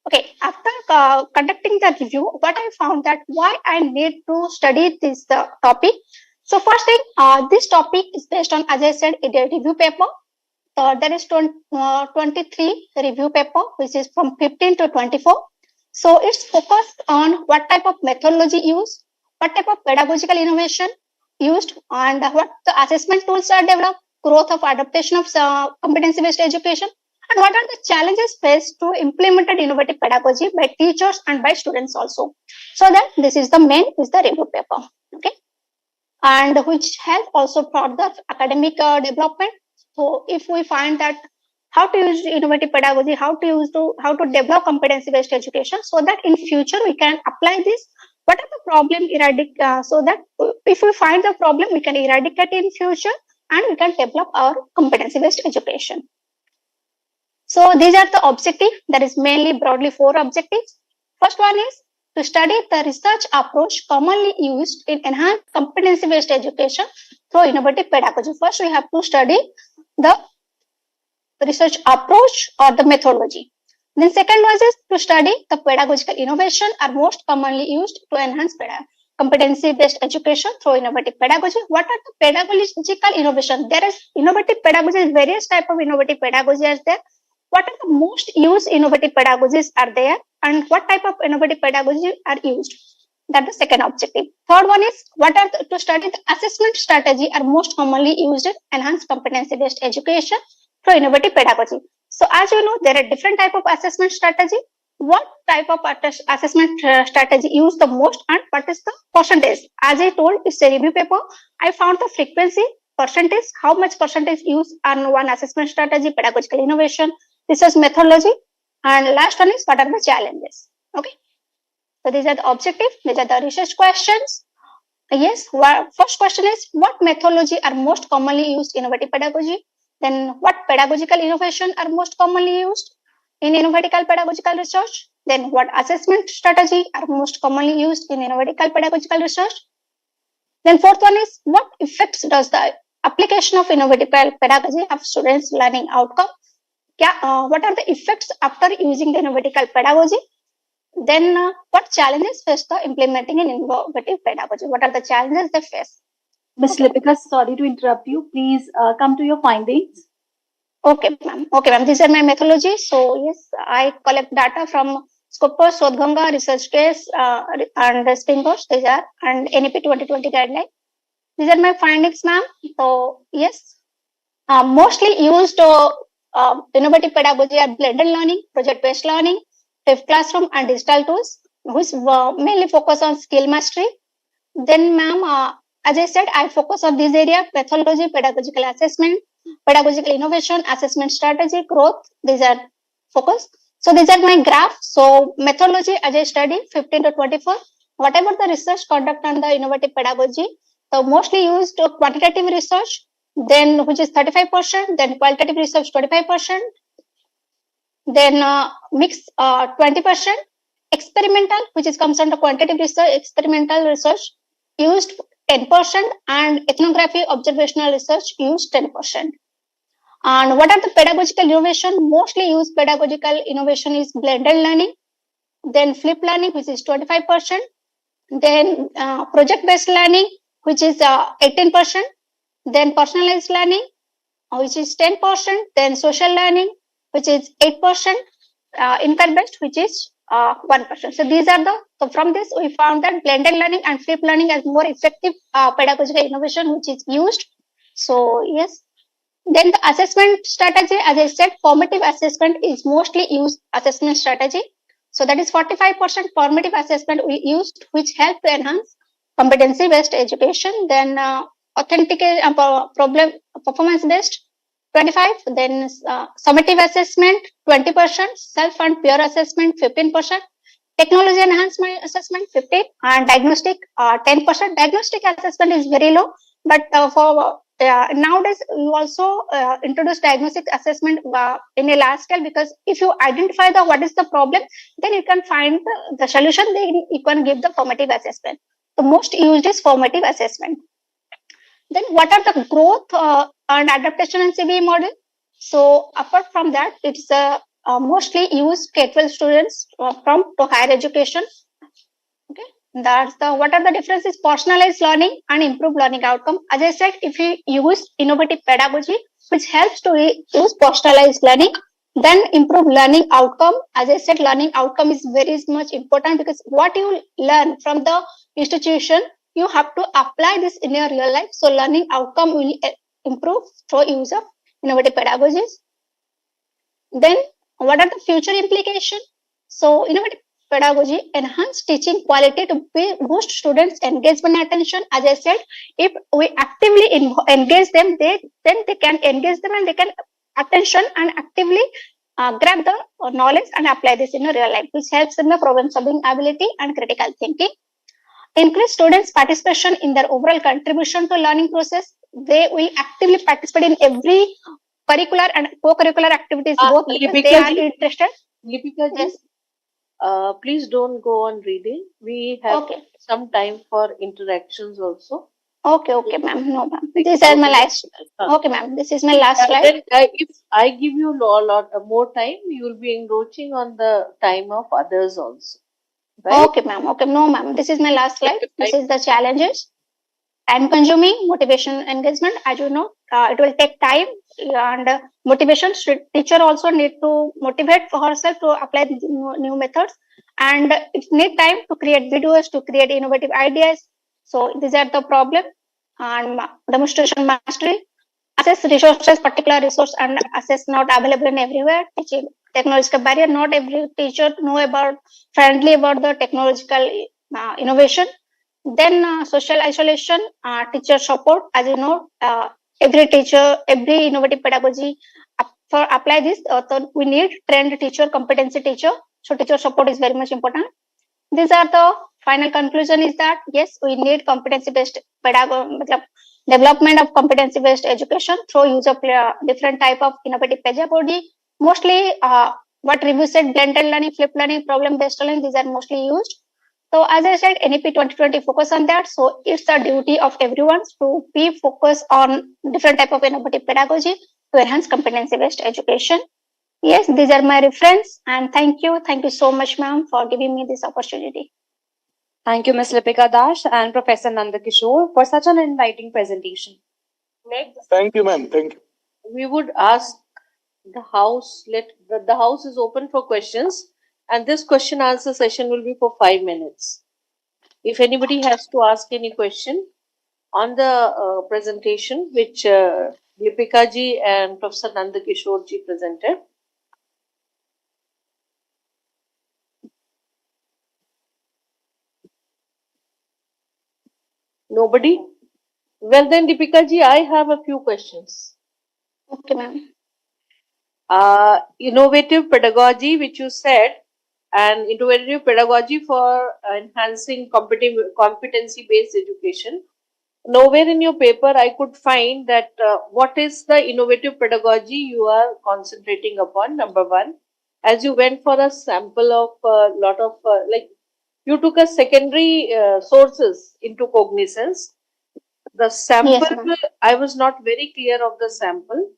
Okay, after conducting the review, what I found that why I need to study this topic. So first thing, this topic is based on, as I said, a review paper. There is 23 review paper, which is from 15 to 24. So it's focused on what type of methodology used, what type of pedagogical innovation used, and what the assessment tools are developed, growth of adaptation of competency-based education, and what are the challenges faced to implemented innovative pedagogy by teachers and by students also. So that this is the main is the review paper, okay, and which help also for the academic development. So if we find that how to use innovative pedagogy, how to develop competency-based education, so that in future we can apply this. What are the problem so that if we find the problem, we can eradicate in future and we can develop our competency-based education. So these are the objectives. That is mainly broadly 4 objectives. First one is to study the research approach commonly used in enhanced competency-based education through innovative pedagogy. First, we have to study the research approach or the methodology. Then second one is to study the pedagogical innovation are most commonly used to enhance competency-based education through innovative pedagogy. What are the pedagogical innovation? There is innovative pedagogy, various type of innovative pedagogy is there. What are the most used innovative pedagogies are there, and what type of innovative pedagogy are used? That's the second objective. Third one is to study the assessment strategy are most commonly used in enhanced competency-based education through innovative pedagogy. So as you know, there are different type of assessment strategy. What type of assessment strategy used the most, and what is the percentage? As I told, it's a review paper. I found the frequency, percentage, how much percentage used on one assessment strategy, pedagogical innovation, research methodology, and last one is what are the challenges. Okay, so these are the objectives, these are the research questions. Yes, first question is what methodology are most commonly used in innovative pedagogy? Then what pedagogical innovation are most commonly used in innovative pedagogical research? Then what assessment strategy are most commonly used in innovative pedagogical research? Then fourth one is what effects does the application of innovative pedagogy have students' learning outcome? What are the effects after using the innovative pedagogy? Then what challenges face the implementing in innovative pedagogy? What are the challenges they face? Ms. Lipika, sorry to interrupt you. Please come to your findings. Okay, ma'am. Okay, ma'am. These are my methodology. So yes, I collect data from Scopus, Sodhganga, research case, and Springboard. These are and NEP 2020 guideline. These are my findings, ma'am. So yes, mostly used innovative pedagogy are blended learning, project-based learning, fifth classroom, and digital tools, which mainly focus on skill mastery. Then, ma'am, as I said, I focus on this area: methodology, pedagogical assessment, pedagogical innovation, assessment strategy, growth. These are focus. So these are my graph. So methodology, as I study, 15 to 24. Whatever the research conduct on the innovative pedagogy, the mostly used quantitative research, then which is 35%, then qualitative research 25%, then mix 20%, experimental, which is comes under quantitative research, experimental research used 10%, and ethnography observational research used 10%. And what are the pedagogical innovation? Mostly used pedagogical innovation is blended learning, then flipped learning, which is 25%, then project-based learning, which is 18%, then personalized learning, which is 10%, then social learning, which is 8%, inquiry-based, which is 1%. So these are so from this we found that blended learning and flipped learning as more effective pedagogical innovation which is used. So yes. Then the assessment strategy, as I said, formative assessment is mostly used assessment strategy. So that is 45% formative assessment we used, which help to enhance competency-based education. Then authentic problem performance-based 25. Then summative assessment 20%, self and peer assessment 15%, technology enhancement assessment 15%, and diagnostic 10%. Diagnostic assessment is very low, but for nowadays we also introduce diagnostic assessment in a large scale, because if you identify what is the problem, then you can find the solution, then you can give the formative assessment. The most used is formative assessment. Then what are the growth and adaptation and CBE model? So apart from that, it's mostly used K-12 students from to higher education. Okay, that's what are the differences? Personalized learning and improved learning outcome. As I said, if you use innovative pedagogy, which helps to use personalized learning, then improve learning outcome. As I said, learning outcome is very much important, because what you learn from the institution, you have to apply this in your real life. So learning outcome will improve through use of innovative pedagogies. Then what are the future implications? So innovative pedagogy enhance teaching quality to boost students' engagement and attention. As I said, if we actively engage them, then they can engage them and they can attention and actively grab the knowledge and apply this in a real life, which helps in the problem solving ability and critical thinking. Increase students' participation in their overall contribution to learning process. They will actively participate in every curricular and co-curricular activities both because they are interested. Lipika ji, Yes. please don't go on reading. We have Okay. some time for interactions also. Okay, ma'am. No, ma'am. This is my last. Okay, ma'am. This is my last slide. Then if I give you a lot more time, you will be encroaching on the time of others also. Right? Okay, ma'am. Okay, no, ma'am. This is my last slide. This is the challenges. Time consuming, motivation, engagement. As you know, it will take time and motivation. Teacher also need to motivate for herself to apply new methods, and it need time to create videos, to create innovative ideas. So these are the problem. And demonstration mastery. Assess resources, particular resource, and assess not available in everywhere. Teaching technological barrier. Not every teacher know about friendly about the technological innovation. Then social isolation, teacher support. As you know, every teacher, every innovative pedagogy for apply this, so we need trained teacher, competency teacher. So teacher support is very much important. These are the final conclusion is that yes, we need competency-based pedagogy, development of competency-based education through use of different type of innovative pedagogy. Mostly, what review said, blended learning, flipped learning, problem-based learning, these are mostly used. So as I said, NEP 2020 focus on that. So it's the duty of everyone to be focused on different type of innovative pedagogy to enhance competency-based education. Yes, these are my reference, and thank you. Thank you so much, ma'am, for giving me this opportunity. Thank you, Ms. Lipika Das and Professor Nandakishore for such an inviting presentation. Next, Thank you, ma'am. Thank you. we would ask the house. The house is open for questions, and this question answer session will be for 5 minutes. If anybody has to ask any question on the presentation which Lipika ji and Professor Nandakishore ji presented. Nobody? Well then, Deepika ji, I have a few questions. Okay, ma'am. Innovative pedagogy, which you said, and innovative pedagogy for enhancing competency-based education. Nowhere in your paper I could find that what is the innovative pedagogy you are concentrating upon, number one. As you went for a sample of a lot of, like, you took a secondary sources into cognizance. The sample, Yes, I was not very clear of the sample.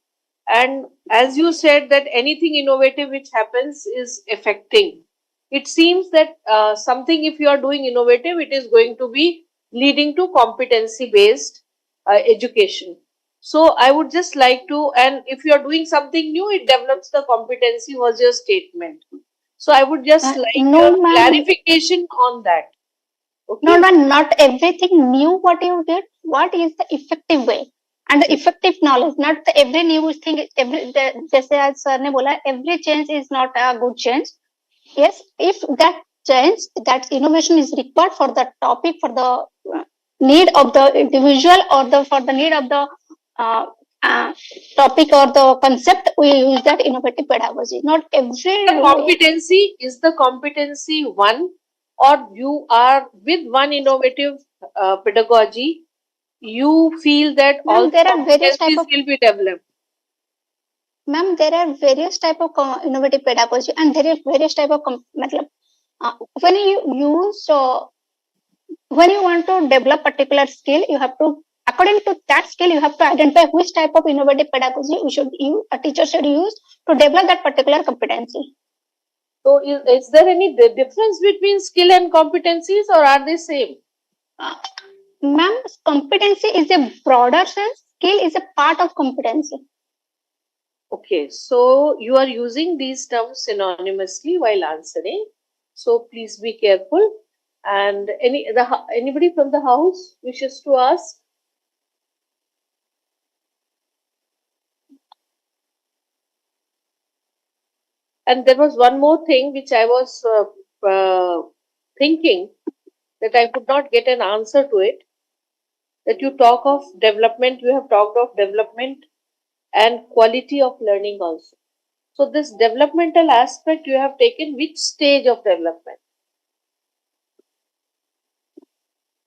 And as you said that anything innovative which happens is affecting. It seems that something, if you are doing innovative, it is going to be leading to competency-based education. So I would just like to, and if you are doing something new, it develops the competency, was your statement. So I would just like no, your ma'am. clarification on that. Okay. No, ma'am, not everything new what you did. What is the effective way and the effective knowledge? Not the every new thing. Just as sir ne bola, every change is not a good change. Yes, if that change, that innovation is required for the topic, for the need of the individual or for the need of the uh, topic or the concept, we use that innovative pedagogy. Not every the competency is the competency one, or you are with one innovative pedagogy, you feel that all there are various type competencies of will be developed. Ma'am, there are various type of innovative pedagogy, and there are various type of when you use when you want to develop particular skill, you have to, according to that skill, you have to identify which type of innovative pedagogy a teacher should use to develop that particular competency. So is there any difference between skill and competencies, or are they same? Ma'am, competency is a broader sense, skill is a part of competency. Okay, so you are using these terms synonymously while answering. So please be careful. And anybody from the house wishes to ask? And there was one more thing which I was thinking that I could not get an answer to it. That you talk of development, you have talked of development and quality of learning also. So this developmental aspect you have taken which stage of development?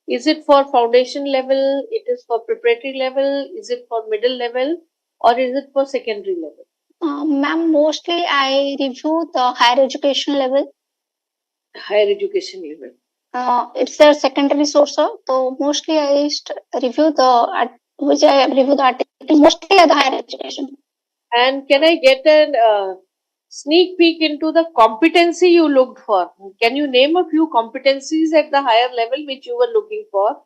Is it for foundation level? It is for preparatory level? Is it for middle level? Or is it for secondary level? Ma'am, mostly I review the higher education level. Higher education level. It's a secondary source, so mostly I review which I review the article mostly at the higher education. And can I get a sneak peek into the competency you looked for? Can you name a few competencies at the higher level which you were looking for?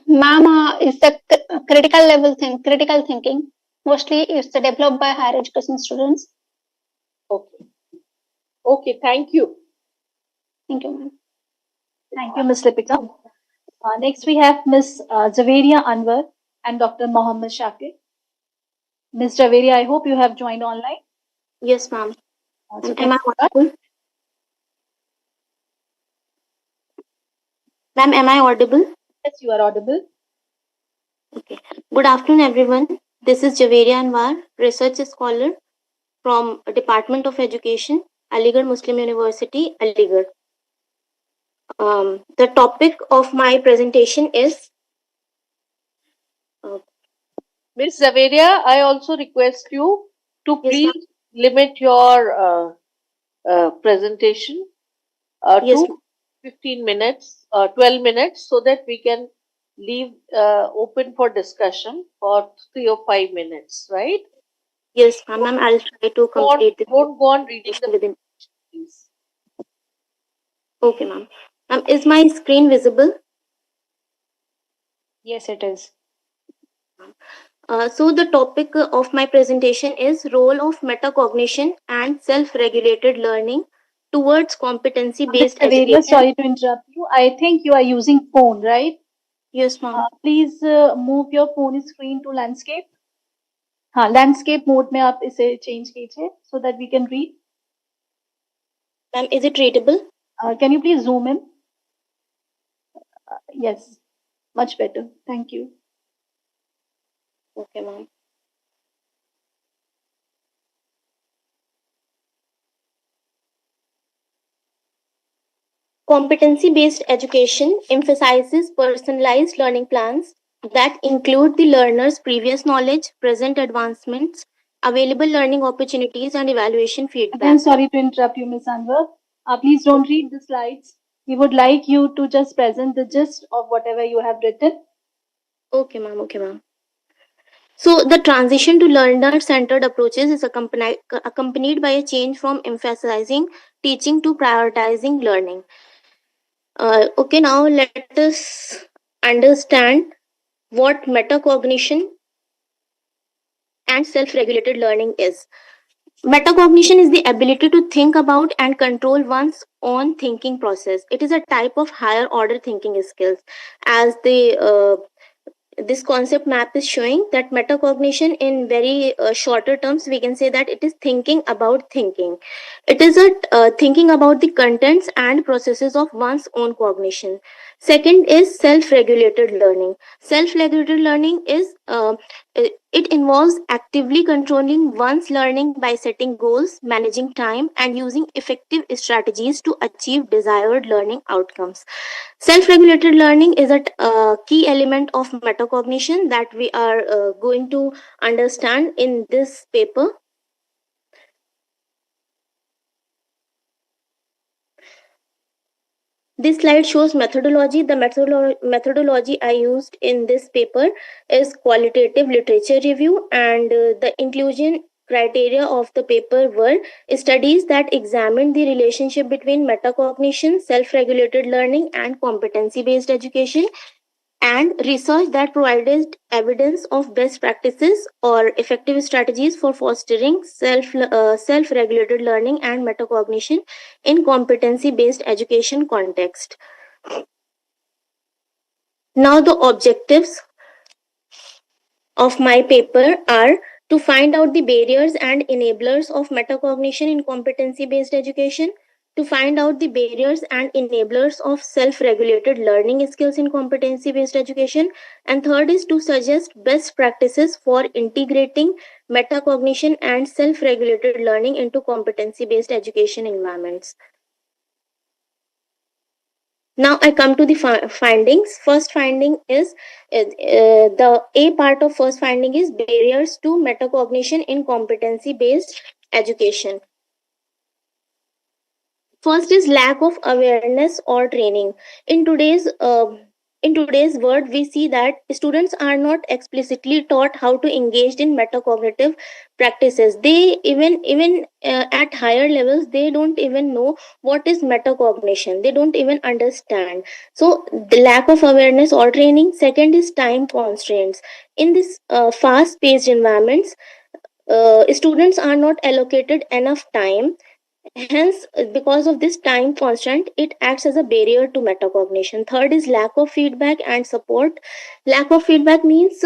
Ma'am, is the critical thinking. Mostly it's developed by higher education students. Okay. Okay, thank you. Thank you, ma'am. Thank you, Ms. Lipika. Next, we have Ms. Javeria Anwar and Dr. Mohammed Shakir. Ms. Javeria, I hope you have joined online. Yes, ma'am. So Am I audible? Ma'am, am I audible? Yes, you are audible. Okay. Good afternoon, everyone. This is Javeria Anwar, research scholar from Department of Education, Aligarh Muslim University, Aligarh. The topic of my presentation is Ms. Zaveria, I also request you to Yes, please limit your presentation to 15 minutes, 12 minutes, so that we can leave open for discussion for 3 or 5 minutes, right? yes, ma'am. I'll try to complete this. Don't go on reading the within. please. Okay, ma'am. Ma'am, is my screen visible? Yes, it is. So the topic of my presentation is role of metacognition and self-regulated learning towards competency-based education. Sorry to interrupt you. I think you are using phone, right? Yes, ma'am. Please move your phone screen to landscape. हाँ, landscape mode में आप इसे change कीजिए so that we can read. Ma'am, is it readable? Can you please zoom in? Yes, much better. Thank you. Okay, ma'am. Competency-based education emphasizes personalized learning plans that include the learner's previous knowledge, present advancements, available learning opportunities, and evaluation feedback. Again, sorry to interrupt you, Ms. Anwar. Please don't read the slides. We would like you to just present the gist of whatever you have written. Okay, ma'am. Okay, ma'am. So the transition to learner-centered approaches is accompanied by a change from emphasizing teaching to prioritizing learning. Okay, now let us understand what metacognition and self-regulated learning is. Metacognition is the ability to think about and control one's own thinking process. It is a type of higher order thinking skills. As this concept map is showing that metacognition in very shorter terms, we can say that it is thinking about thinking. It is thinking about the contents and processes of one's own cognition. Second is self-regulated learning. Self-regulated learning is it involves actively controlling one's learning by setting goals, managing time, and using effective strategies to achieve desired learning outcomes. Self-regulated learning is a key element of metacognition that we are going to understand in this paper. This slide shows methodology. The methodology I used in this paper is qualitative literature review, and the inclusion criteria of the paper were studies that examined the relationship between metacognition, self-regulated learning, and competency-based education, and research that provided evidence of best practices or effective strategies for fostering self-regulated learning and metacognition in competency-based education context. Now the objectives of my paper are to find out the barriers and enablers of metacognition in competency based education, to find out the barriers and enablers of self regulated learning skills in competency based education, and third is to suggest best practices for integrating metacognition and self regulated learning into competency based education environments. Now I come to the findings. First finding is the A part of first finding is barriers to metacognition in competency based education. First is lack of awareness or training. In today's world, we see that students are not explicitly taught how to engage in metacognitive practices. They even at higher levels, they don't even know what is metacognition. They don't even understand. So the lack of awareness or training. Second is time constraints. In this fast-paced environments, students are not allocated enough time. Hence, because of this time constraint, it acts as a barrier to metacognition. Third is lack of feedback and support. Lack of feedback means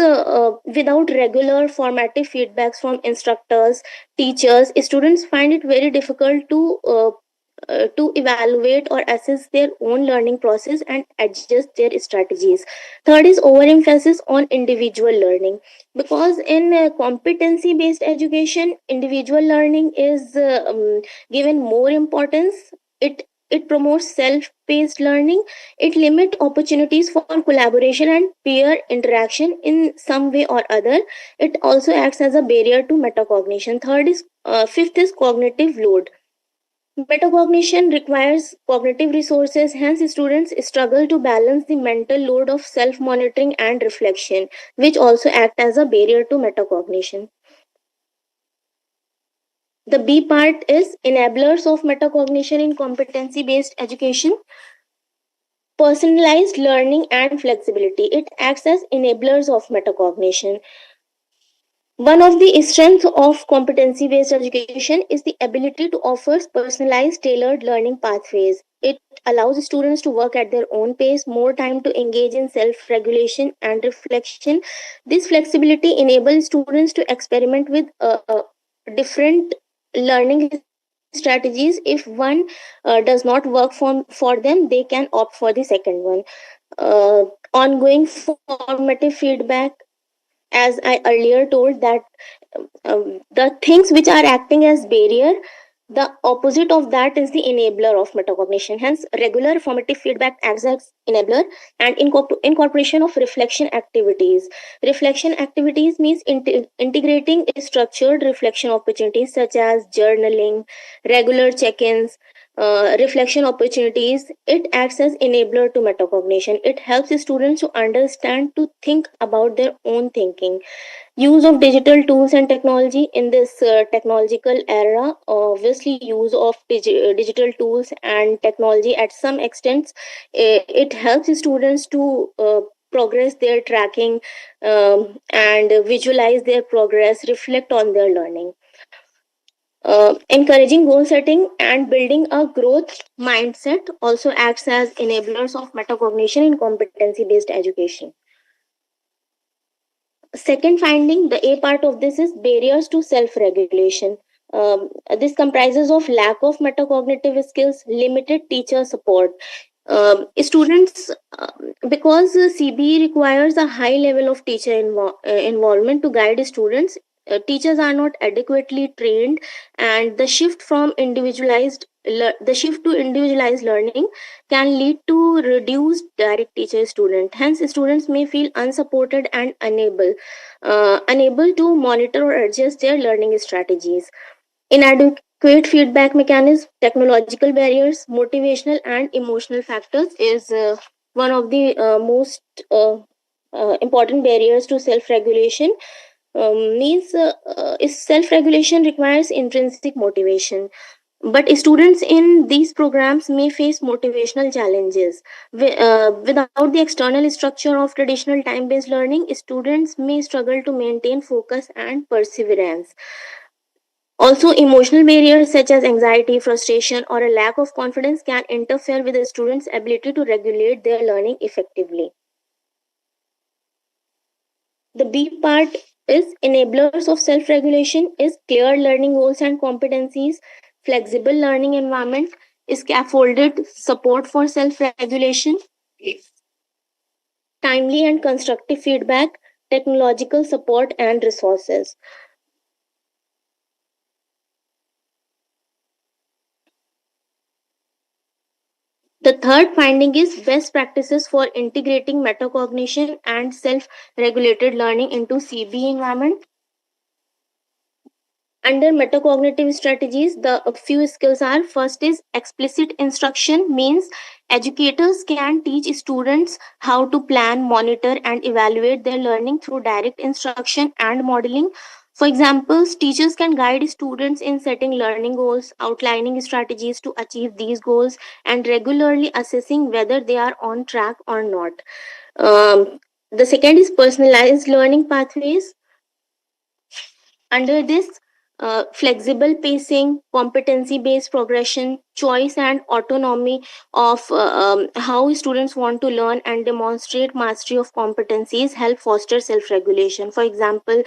without regular formative feedbacks from instructors, teachers, students find it very difficult to evaluate or assess their own learning process and adjust their strategies. Third is overemphasis on individual learning, because in competency based education, individual learning is given more importance. It promotes self-paced learning. It limits opportunities for collaboration and peer interaction in some way or other. It also acts as a barrier to metacognition. Fifth is cognitive load. Metacognition requires cognitive resources, hence, students struggle to balance the mental load of self monitoring and reflection, which also act as a barrier to metacognition. The B part is enablers of metacognition in competency based education. Personalized learning and flexibility. It acts as enablers of metacognition. One of the strengths of competency based education is the ability to offer personalized, tailored learning pathways. It allows students to work at their own pace, more time to engage in self regulation and reflection. This flexibility enables students to experiment with different learning strategies. If one does not work for them, they can opt for the second one. Ongoing formative feedback, as I earlier told, that the things which are acting as barrier, the opposite of that is the enabler of metacognition. Hence, regular formative feedback acts as enabler, and incorporation of reflection activities. Reflection activities means integrating structured reflection opportunities such as journaling, regular check-ins, reflection opportunities. It acts as enabler to metacognition. It helps students to understand, to think about their own thinking. Use of digital tools and technology in this technological era. Obviously, use of digital tools and technology at some extent, it helps students to progress their tracking, and visualize their progress, reflect on their learning. Encouraging goal setting and building a growth mindset also acts as enablers of metacognition in competency based education. Second finding, the A part of this, is barriers to self-regulation. This comprises of lack of metacognitive skills, limited teacher support. Students, because CBE requires a high level of teacher involvement to guide students, teachers are not adequately trained, and the shift to individualized learning can lead to reduced direct teacher student. Hence, students may feel unsupported and unable to monitor or adjust their learning strategies. Inadequate feedback mechanism, technological barriers, motivational and emotional factors is one of the most important barriers to self-regulation. Means self-regulation requires intrinsic motivation. But students in these programs may face motivational challenges. Without the external structure of traditional time based learning, students may struggle to maintain focus and perseverance. Also, emotional barriers such as anxiety, frustration, or a lack of confidence can interfere with a student's ability to regulate their learning effectively. The B part is enablers of self regulation is clear learning goals and competencies, flexible learning environment, scaffolded support for self regulation, timely and constructive feedback, technological support, and resources. The third finding is best practices for integrating metacognition and self regulated learning into CB environment. Under metacognitive strategies, the few skills are: first is explicit instruction, means educators can teach students how to plan, monitor, and evaluate their learning through direct instruction and modeling. For example, teachers can guide students in setting learning goals, outlining strategies to achieve these goals, and regularly assessing whether they are on track or not. The second is personalized learning pathways. Under this, flexible pacing, competency based progression, choice and autonomy of how students want to learn and demonstrate mastery of competencies help foster self regulation. For example,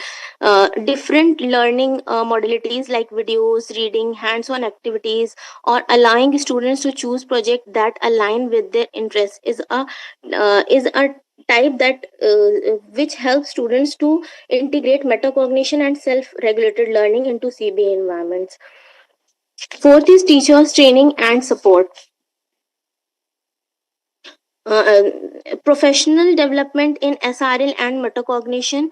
different learning modalities like videos, reading, hands on activities, or allowing students to choose projects that align with their interests is a type that which helps students to integrate metacognition and self-regulated learning into CBA environments. Fourth is teachers training and support. Professional development in SRL and metacognition.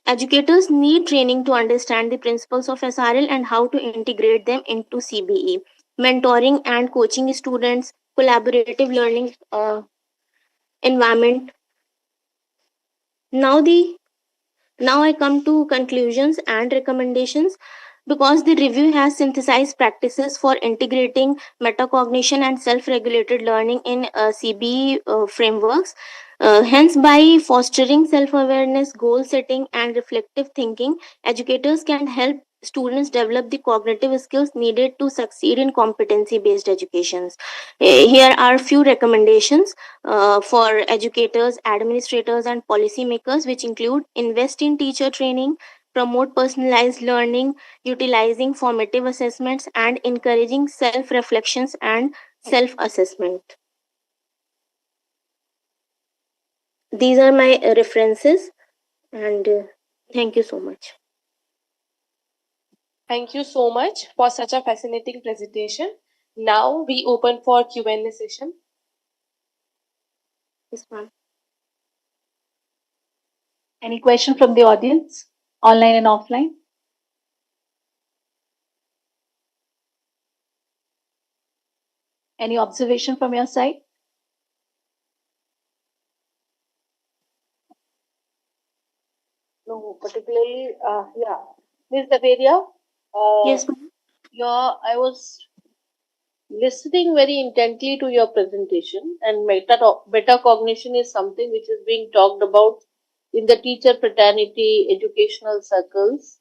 Educators need training to understand the principles of SRL and how to integrate them into CBE. Mentoring and coaching students, collaborative learning environment. Now I come to conclusions and recommendations. Because the review has synthesized practices for integrating metacognition and self-regulated learning in CBE frameworks. Hence, by fostering self-awareness, goal setting, and reflective thinking, educators can help students develop the cognitive skills needed to succeed in competency-based educations. Here are a few recommendations for educators, administrators, and policymakers, which include invest in teacher training, promote personalized learning, utilizing formative assessments, and encouraging self reflections and self assessment. These are my references, and thank you so much. Thank you so much for such a fascinating presentation. Now we open for Q&A session. Yes, ma'am. Any question from the audience, online and offline? Any observation from your side? No, particularly, yeah. Ms. Daveria, Yes, ma'am. I was listening very intently to your presentation, and metacognition is something which is being talked about in the teacher fraternity, educational circles,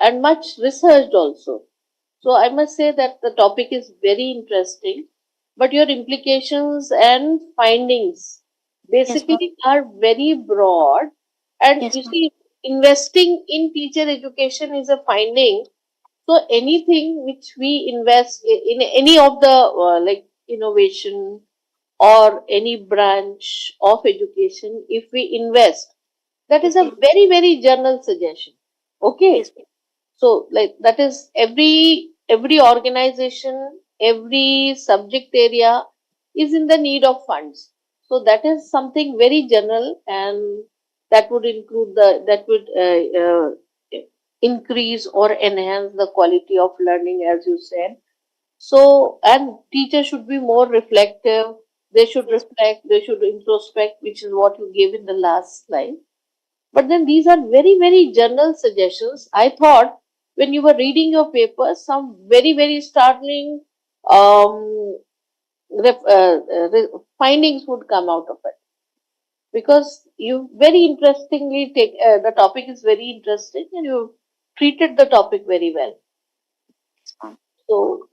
and much researched also. So I must say that the topic is very interesting, but your implications and findings basically are very broad. And Yes, you ma'am. see, investing in teacher education is a finding. So anything which we invest in any of the like innovation or any branch of education, if we invest, that is a very, very general suggestion. Okay. Yes, ma'am. So like that is every organization, every subject area is in the need of funds. So that is something very general, and that would include that would increase or enhance the quality of learning, as you said. So, and teachers should be more reflective. They should reflect, they should introspect, which is what you gave in the last slide. But then these are very, very general suggestions. I thought when you were reading your papers, some very, very startling findings would come out of it. Because you very interestingly take the topic is very interesting and you treated the topic very well. So,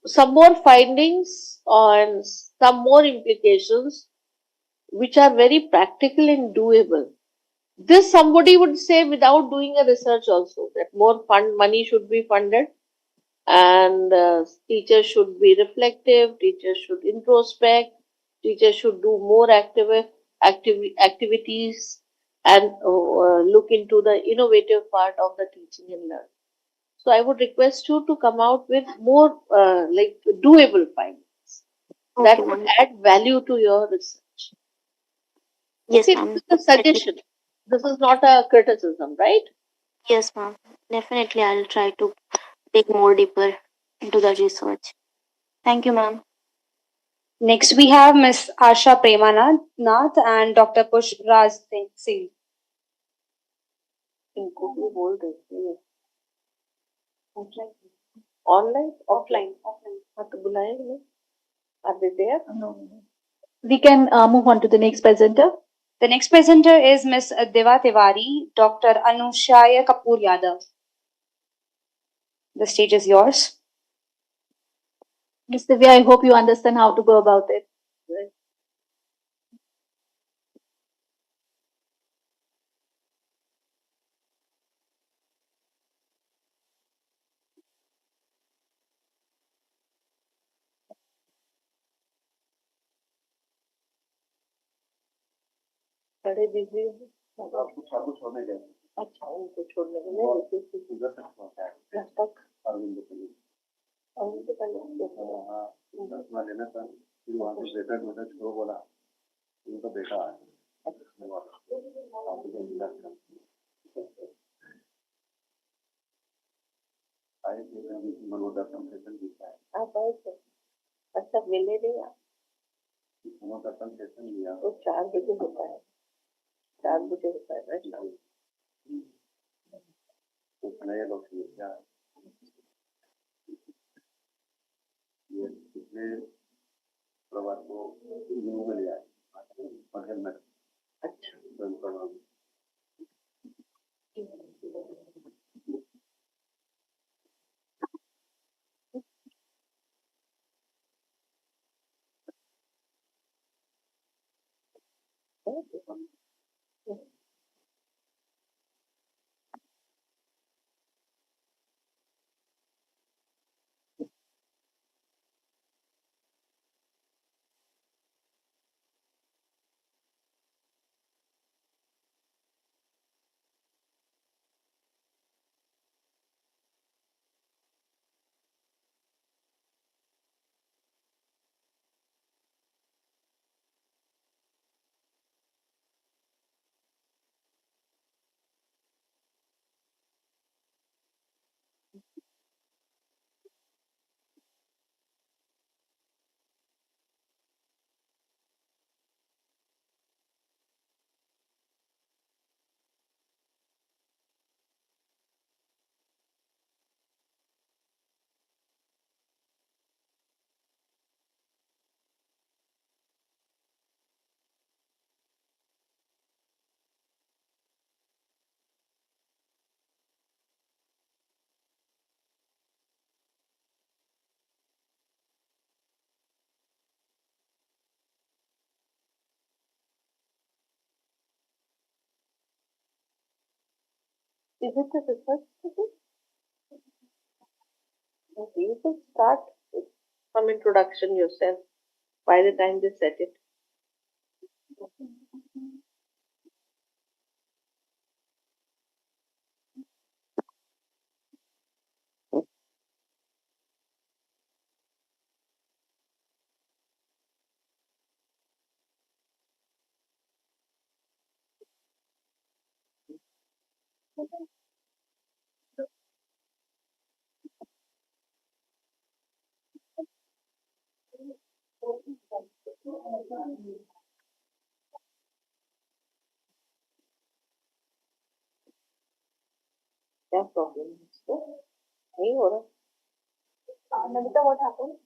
some more findings on some more implications which are very practical and doable. This somebody would say without doing a research also, that more money should be funded, and teachers should be reflective, teachers should introspect, teachers should do more activities and look into the innovative part of the teaching and learning. So I would request you to come out with more like doable findings that would add value to your research. Yes, Okay, ma'am. this is a suggestion. This is not a criticism, right? Yes, ma'am. Definitely, I'll try to dig more deeper into the research. Thank you, ma'am. Next, we have Ms. Asha Premananath and Dr. Pushpraj Singh. इनको भी बोल देते हैं online offline हाँ तो बुलाएंगे are they there? No. We can move on to the next presenter. The next presenter is Ms. Deva Tiwari, Dr. Anushaya Kapoor Yadav. The stage is yours. Ms. Divya, I hope you understand how to go about it. बड़े busy हो आपको छोड़ने गए अच्छा उनको छोड़ने के लिए उधर तक पहुंचाया घर तक अरविंद के लिए उनके पहले हाँ दर्शन लेना था फिर वहाँ से बेटा छोड़ो बोला उनका बेटा आया आए थे मनोदर्शन सेशन दिखा है आप आए थे अच्छा मिले नहीं आप मनोदर्शन सेशन लिया तो 4 बजे होता है 4 बजे होता है राइट नए लोग क्या ये पिछले प्रवार को गुरु में लिया है में अच्छा Is it a research project? Okay, you can start with some introduction yourself by the time they set it. क्या प्रॉब्लम है इसको नहीं हो रहा. Namita, what happened?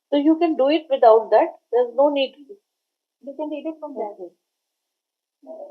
So you can do it without that. There's no need. You can read it from there. Okay.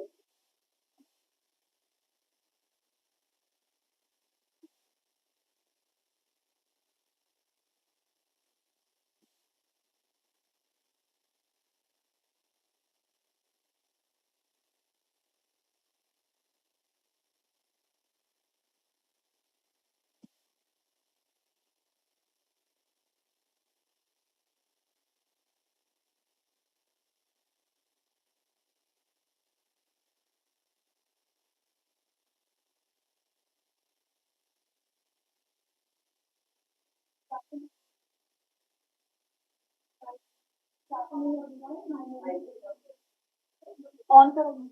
On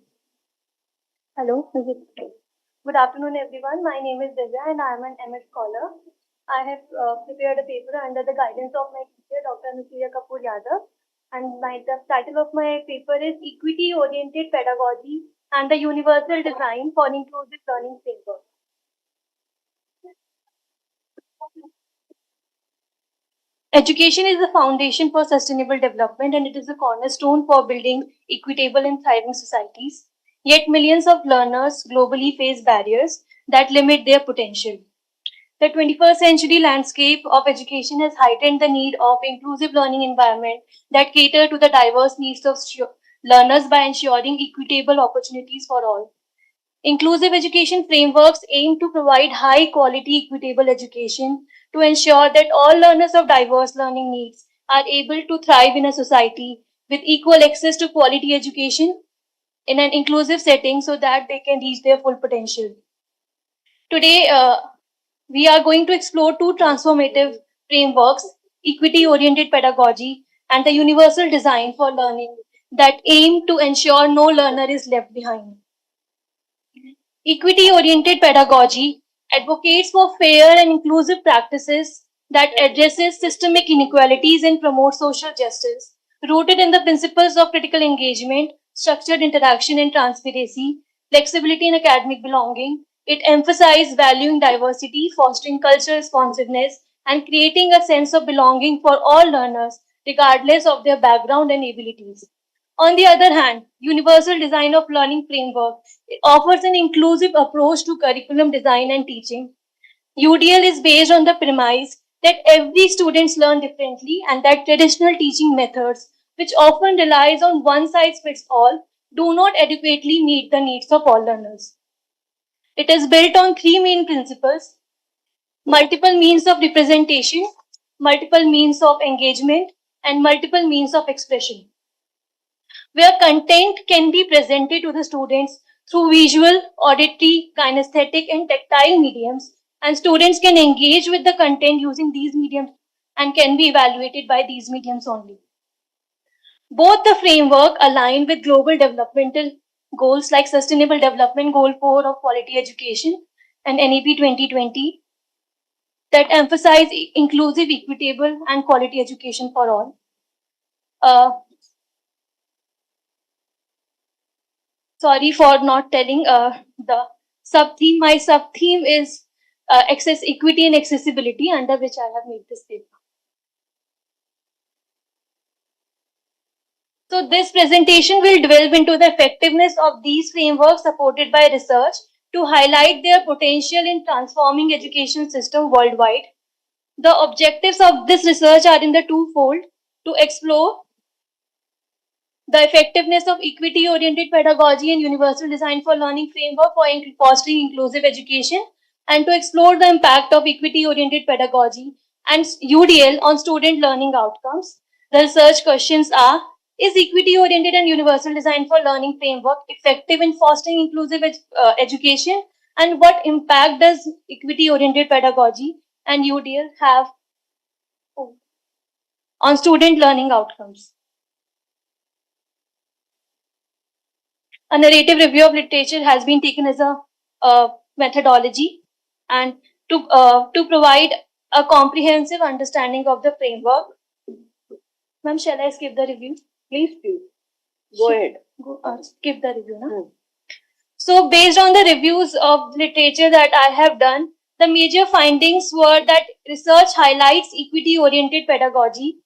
Hello. Good afternoon, everyone. My name is Divya, and I am an MS scholar. I have prepared a paper under the guidance of my teacher, Dr. Nusuya Kapoor Yadav, and the title of my paper is Equity-Oriented Pedagogy and the Universal Design for Inclusive Learning Framework. Education is the foundation for sustainable development, and it is a cornerstone for building equitable and thriving societies. Yet millions of learners globally face barriers that limit their potential. The 21st century landscape of education has heightened the need of inclusive learning environment that cater to the diverse needs of learners by ensuring equitable opportunities for all. Inclusive education frameworks aim to provide high quality equitable education to ensure that all learners of diverse learning needs are able to thrive in a society with equal access to quality education in an inclusive setting so that they can reach their full potential. Today, we are going to explore two transformative frameworks, equity-oriented pedagogy and the universal design for learning that aim to ensure no learner is left behind. Equity-oriented pedagogy advocates for fair and inclusive practices that addresses systemic inequalities and promotes social justice, rooted in the principles of critical engagement, structured interaction and transparency, flexibility and academic belonging. It emphasizes valuing diversity, fostering cultural responsiveness, and creating a sense of belonging for all learners, regardless of their background and abilities. On the other hand, Universal Design of Learning Framework offers an inclusive approach to curriculum design and teaching. UDL is based on the premise that every student learns differently and that traditional teaching methods, which often relies on one size fits all, do not adequately meet the needs of all learners. It is built on three main principles: multiple means of representation, multiple means of engagement, and multiple means of expression, where content can be presented to the students through visual, auditory, kinesthetic, and tactile mediums, and students can engage with the content using these mediums and can be evaluated by these mediums only. Both the framework align with global developmental goals like Sustainable Development Goal 4 of quality education and NEP 2020. that emphasize inclusive, equitable, and quality education for all. Sorry for not telling the sub-theme. My sub-theme is access, equity, and accessibility, under which I have made this paper. So this presentation will delve into the effectiveness of these frameworks supported by research to highlight their potential in transforming education system worldwide. The objectives of this research are in the twofold: to explore the effectiveness of equity-oriented pedagogy and universal design for learning framework for fostering inclusive education, and to explore the impact of equity-oriented pedagogy and UDL on student learning outcomes. The research questions are: is equity-oriented and universal design for learning framework effective in fostering inclusive education? And what impact does equity-oriented pedagogy and UDL have on student learning outcomes? A narrative review of literature has been taken as a methodology, and to provide a comprehensive understanding of the framework. Ma'am, shall I skip the review? Please. Go ahead. Skip the review, no? So, based on the reviews of literature that I have done, the major findings were that research highlights equity-oriented pedagogy,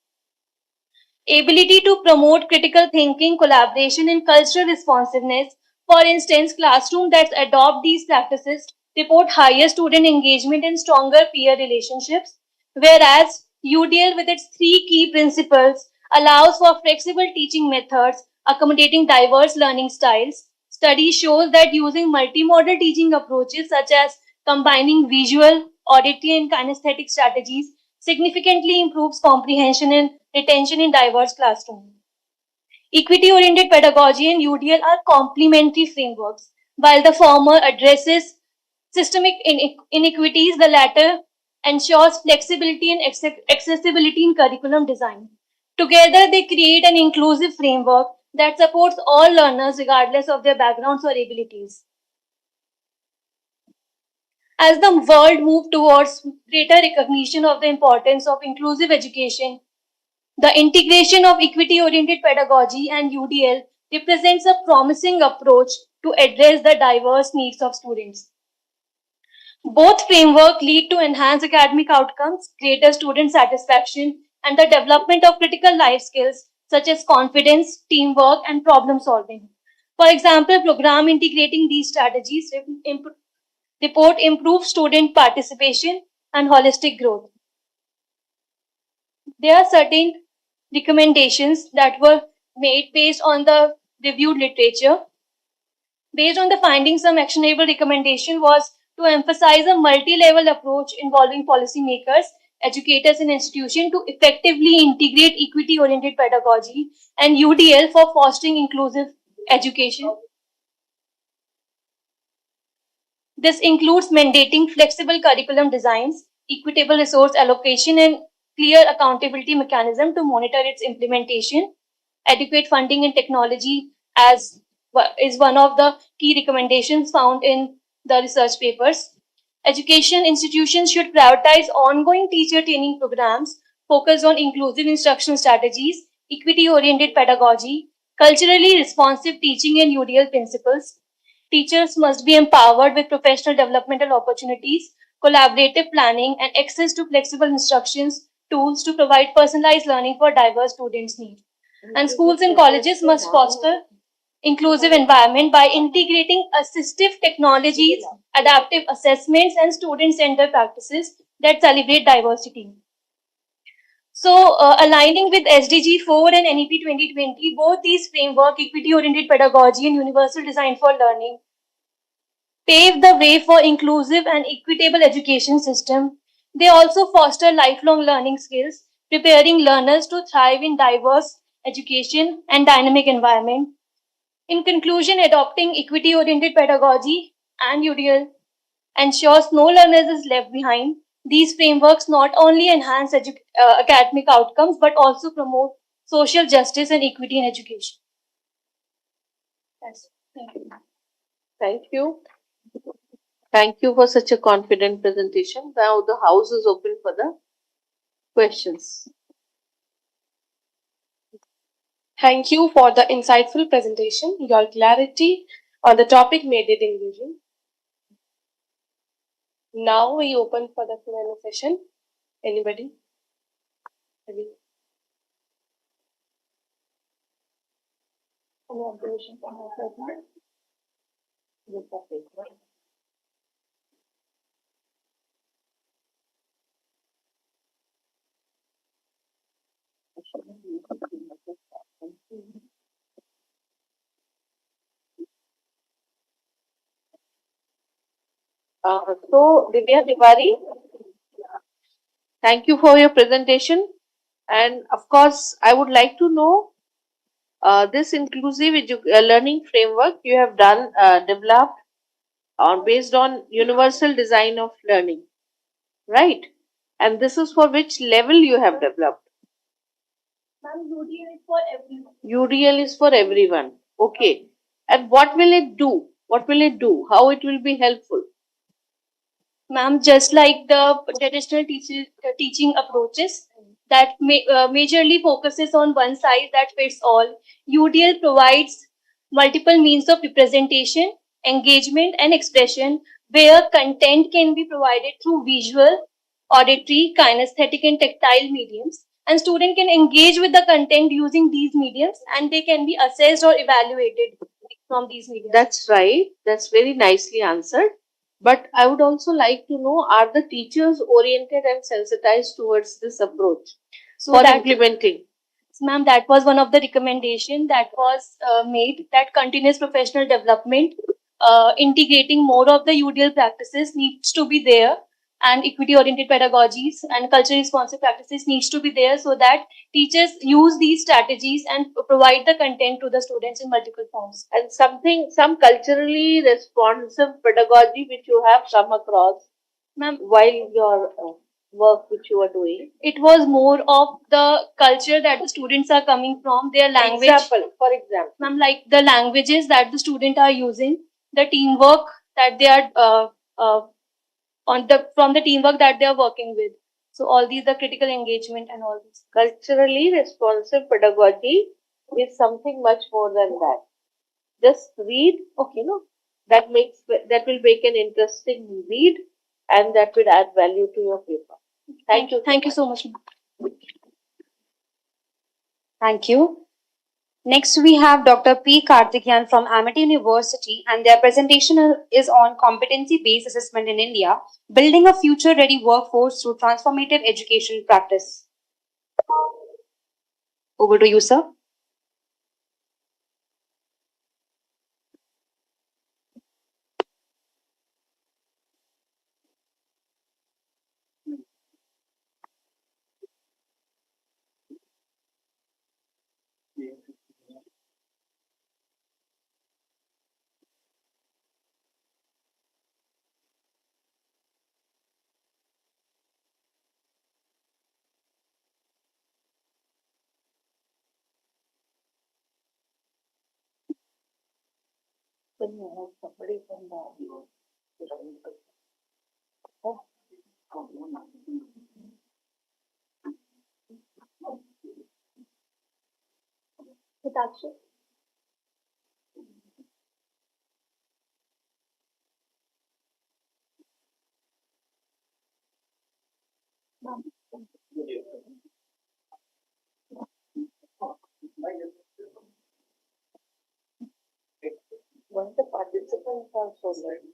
ability to promote critical thinking, collaboration, and cultural responsiveness. For instance, classrooms that adopt these practices report higher student engagement and stronger peer relationships, whereas UDL, with its 3 key principles, allows for flexible teaching methods accommodating diverse learning styles. Study shows that using multimodal teaching approaches such as combining visual, auditory, and kinesthetic strategies significantly improves comprehension and retention in diverse classrooms. Equity-oriented pedagogy and UDL are complementary frameworks. While the former addresses systemic inequities, the latter ensures flexibility and accessibility in curriculum design. Together, they create an inclusive framework that supports all learners regardless of their backgrounds or abilities. As the world moves towards greater recognition of the importance of inclusive education, the integration of equity-oriented pedagogy and UDL represents a promising approach to address the diverse needs of students. Both frameworks lead to enhanced academic outcomes, greater student satisfaction, and the development of critical life skills such as confidence, teamwork, and problem solving. For example, programs integrating these strategies report improved student participation and holistic growth. There are certain recommendations that were made based on the reviewed literature. Based on the findings, some actionable recommendation was to emphasize a multi-level approach involving policymakers, educators, and institutions to effectively integrate equity-oriented pedagogy and UDL for fostering inclusive education. This includes mandating flexible curriculum designs, equitable resource allocation, and clear accountability mechanism to monitor its implementation. Adequate funding and technology is one of the key recommendations found in the research papers. Education institutions should prioritize ongoing teacher training programs, focus on inclusive instructional strategies, equity-oriented pedagogy, culturally responsive teaching, and UDL principles. Teachers must be empowered with professional developmental opportunities, collaborative planning, and access to flexible instructions tools to provide personalized learning for diverse students' needs. And schools and colleges must foster inclusive environment by integrating assistive technologies, adaptive assessments, and student-centered practices that celebrate diversity. So, aligning with SDG 4 and NEP 2020, both these framework, equity-oriented pedagogy and universal design for learning, pave the way for inclusive and equitable education system. They also foster lifelong learning skills, preparing learners to thrive in diverse education and dynamic environment. In conclusion, adopting equity-oriented pedagogy and UDL ensures no learner is left behind. These frameworks not only enhance academic outcomes but also promote social justice and equity in education. Yes, thank you. Thank you. Thank you for such a confident presentation. Now the house is open for the questions. Thank you for the insightful presentation. Your clarity on the topic made it engaging. Now we open for the Q&A session. Anybody? Any observation from our side? So, Divya Tiwari, thank you for your presentation. And of course, I would like to know this inclusive learning framework you have done, developed based on universal design of learning, right? And this is for which level you have developed? Ma'am, UDL is for everyone. UDL is for everyone. Okay. And what will it do? What will it do? How it will be helpful? Ma'am, just like the traditional teaching approaches that majorly focuses on one size that fits all, UDL provides multiple means of representation, engagement, and expression where content can be provided through visual, auditory, kinesthetic, and tactile mediums. And student can engage with the content using these mediums, and they can be assessed or evaluated from these mediums. That's right. That's very nicely answered. But I would also like to know, are the teachers oriented and sensitized towards this approach for implementing? Ma'am, that was one of the recommendation that was made, that continuous professional development, integrating more of the UDL practices needs to be there, and equity oriented pedagogies and culture responsive practices needs to be there, so that teachers use these strategies and provide the content to the students in multiple forms. And some culturally responsive pedagogy which you have come across, Ma'am, while your work which you are doing? It was more of the culture that the students are coming from, their language. For example. Ma'am, like the languages that the students are using, the teamwork that they are from the teamwork that they are working with. So all these, the critical engagement and all this. Culturally responsive pedagogy is something much more than that. Just read, okay, no, that will make an interesting read, and that will add value to your paper. Thank you. Thank you so much. Thank you. Next, we have Dr. P. Karthikeyan from Amity University, and their presentation is on competency-based assessment in India, building a future-ready workforce through transformative education practice. Over to you, sir. Somebody from Hitakshi. Once the participants are so ready.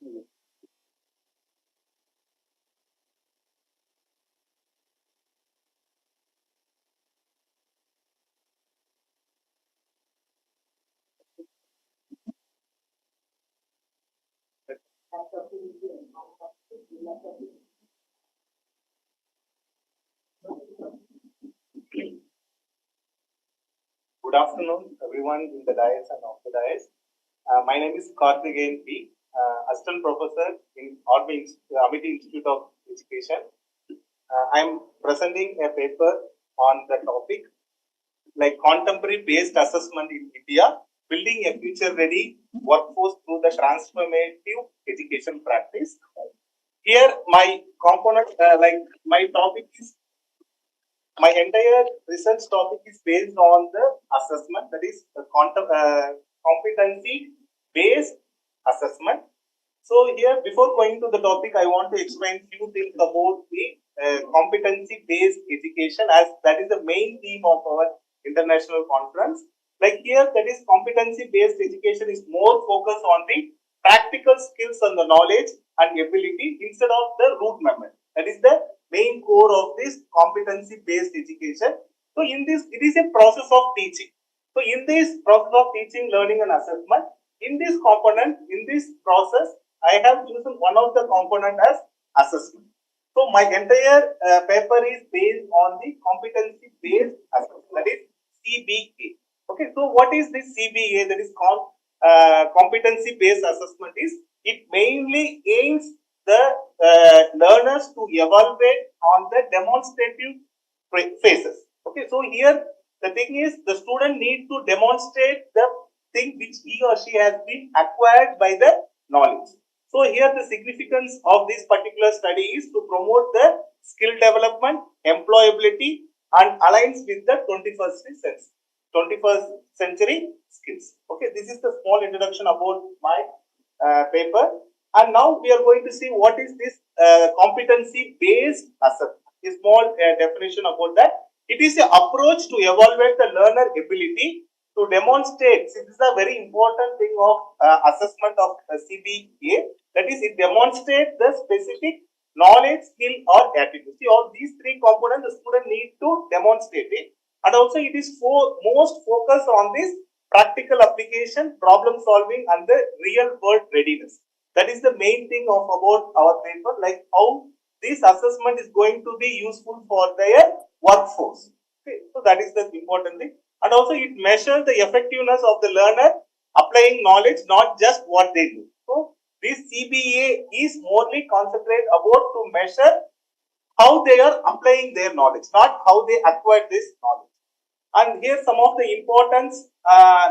Good afternoon, everyone in the dais and off the dais. My name is Karthikeyan P, Assistant Professor in Amity Institute of Education. I am presenting a paper on the topic like contemporary based assessment in India, building a future ready workforce through the transformative education practice. Here, my component, my topic is my entire research topic is based on the assessment, that is competency based assessment. So here, before going to the topic, I want to explain few things about the competency based education, as that is the main theme of our international conference. Like here, that is competency based education is more focused on the practical skills and the knowledge and ability instead of the rote memory. That is the main core of this competency based education. So in this, it is a process of teaching. So in this process of teaching, learning and assessment, in this component, in this process, I have chosen one of the component as assessment. So my entire paper is based on the competency based assessment, that is CBA. Okay, so what is this CBA, that is called competency based assessment? Is it mainly aims the learners to evaluate on the demonstrative phases. Okay, so here the thing is the student need to demonstrate the thing which he or she has been acquired by the knowledge. So here the significance of this particular study is to promote the skill development, employability, and aligns with the 21st century skills. Okay, this is the small introduction about my paper. And now we are going to see what is this competency based assessment. A small definition about that. It is an approach to evaluate the learner ability to demonstrate. See, this is a very important thing of assessment of CBA. That is, it demonstrates the specific knowledge, skill, or attitude. See, all these three components the student need to demonstrate it. And also, it is most focused on this practical application, problem solving, and the real world readiness. That is the main thing of about our paper, like how this assessment is going to be useful for their workforce. Okay, so that is the important thing. And also it measures the effectiveness of the learner applying knowledge, not just what they do. So this CBA is morely concentrated about to measure how they are applying their knowledge, not how they acquired this knowledge. And here some of the importance,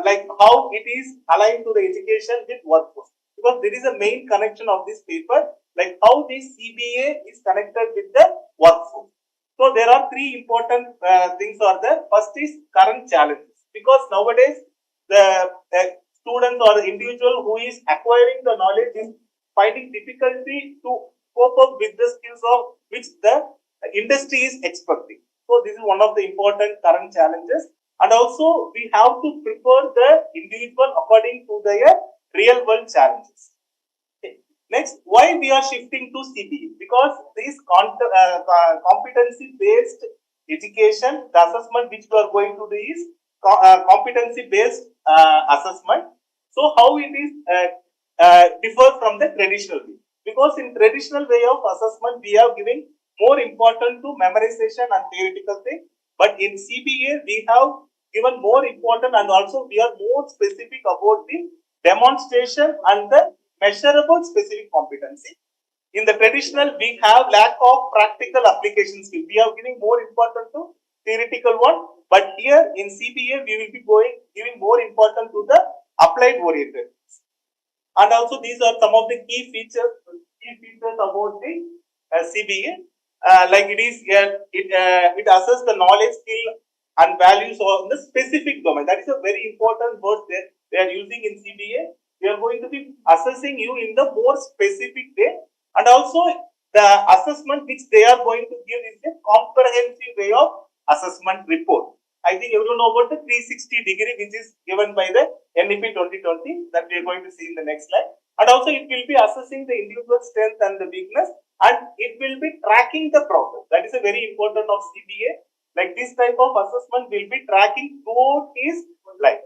like how it is aligned to the education with workforce, because there is a main connection of this paper, like how this CBA is connected with the workforce. So there are three important things are there. First is current challenges, because nowadays the student or the individual who is acquiring the knowledge is finding difficulty to cope up with the skills of which the industry is expecting. So this is one of the important current challenges. And also we have to prepare the individual according to their real world challenges. Okay. Next, why we are shifting to CBA? Because this competency based education, the assessment which we are going to do is competency based assessment. So how it is differ from the traditional way? Because in traditional way of assessment, we are giving more important to memorization and theoretical thing, but in CBA we have given more important, and also we are more specific about the demonstration and the measurable specific competency. In the traditional, we have lack of practical application skill. We are giving more important to theoretical one, but here in CBA we will be giving more important to the applied oriented. And also these are some of the key features about the CBA. Like it is, it assesses the knowledge, skill, and values of the specific domain. That is a very important word they are using in CBA. We are going to be assessing you in the more specific way, and also the assessment which they are going to give is a comprehensive way of assessment report. I think everyone know about the 360 degree which is given by the NEP 2020 that we are going to see in the next slide. And also it will be assessing the individual strength and the weakness, and it will be tracking the progress. That is a very important of CBA. Like this type of assessment will be tracking throughout his life.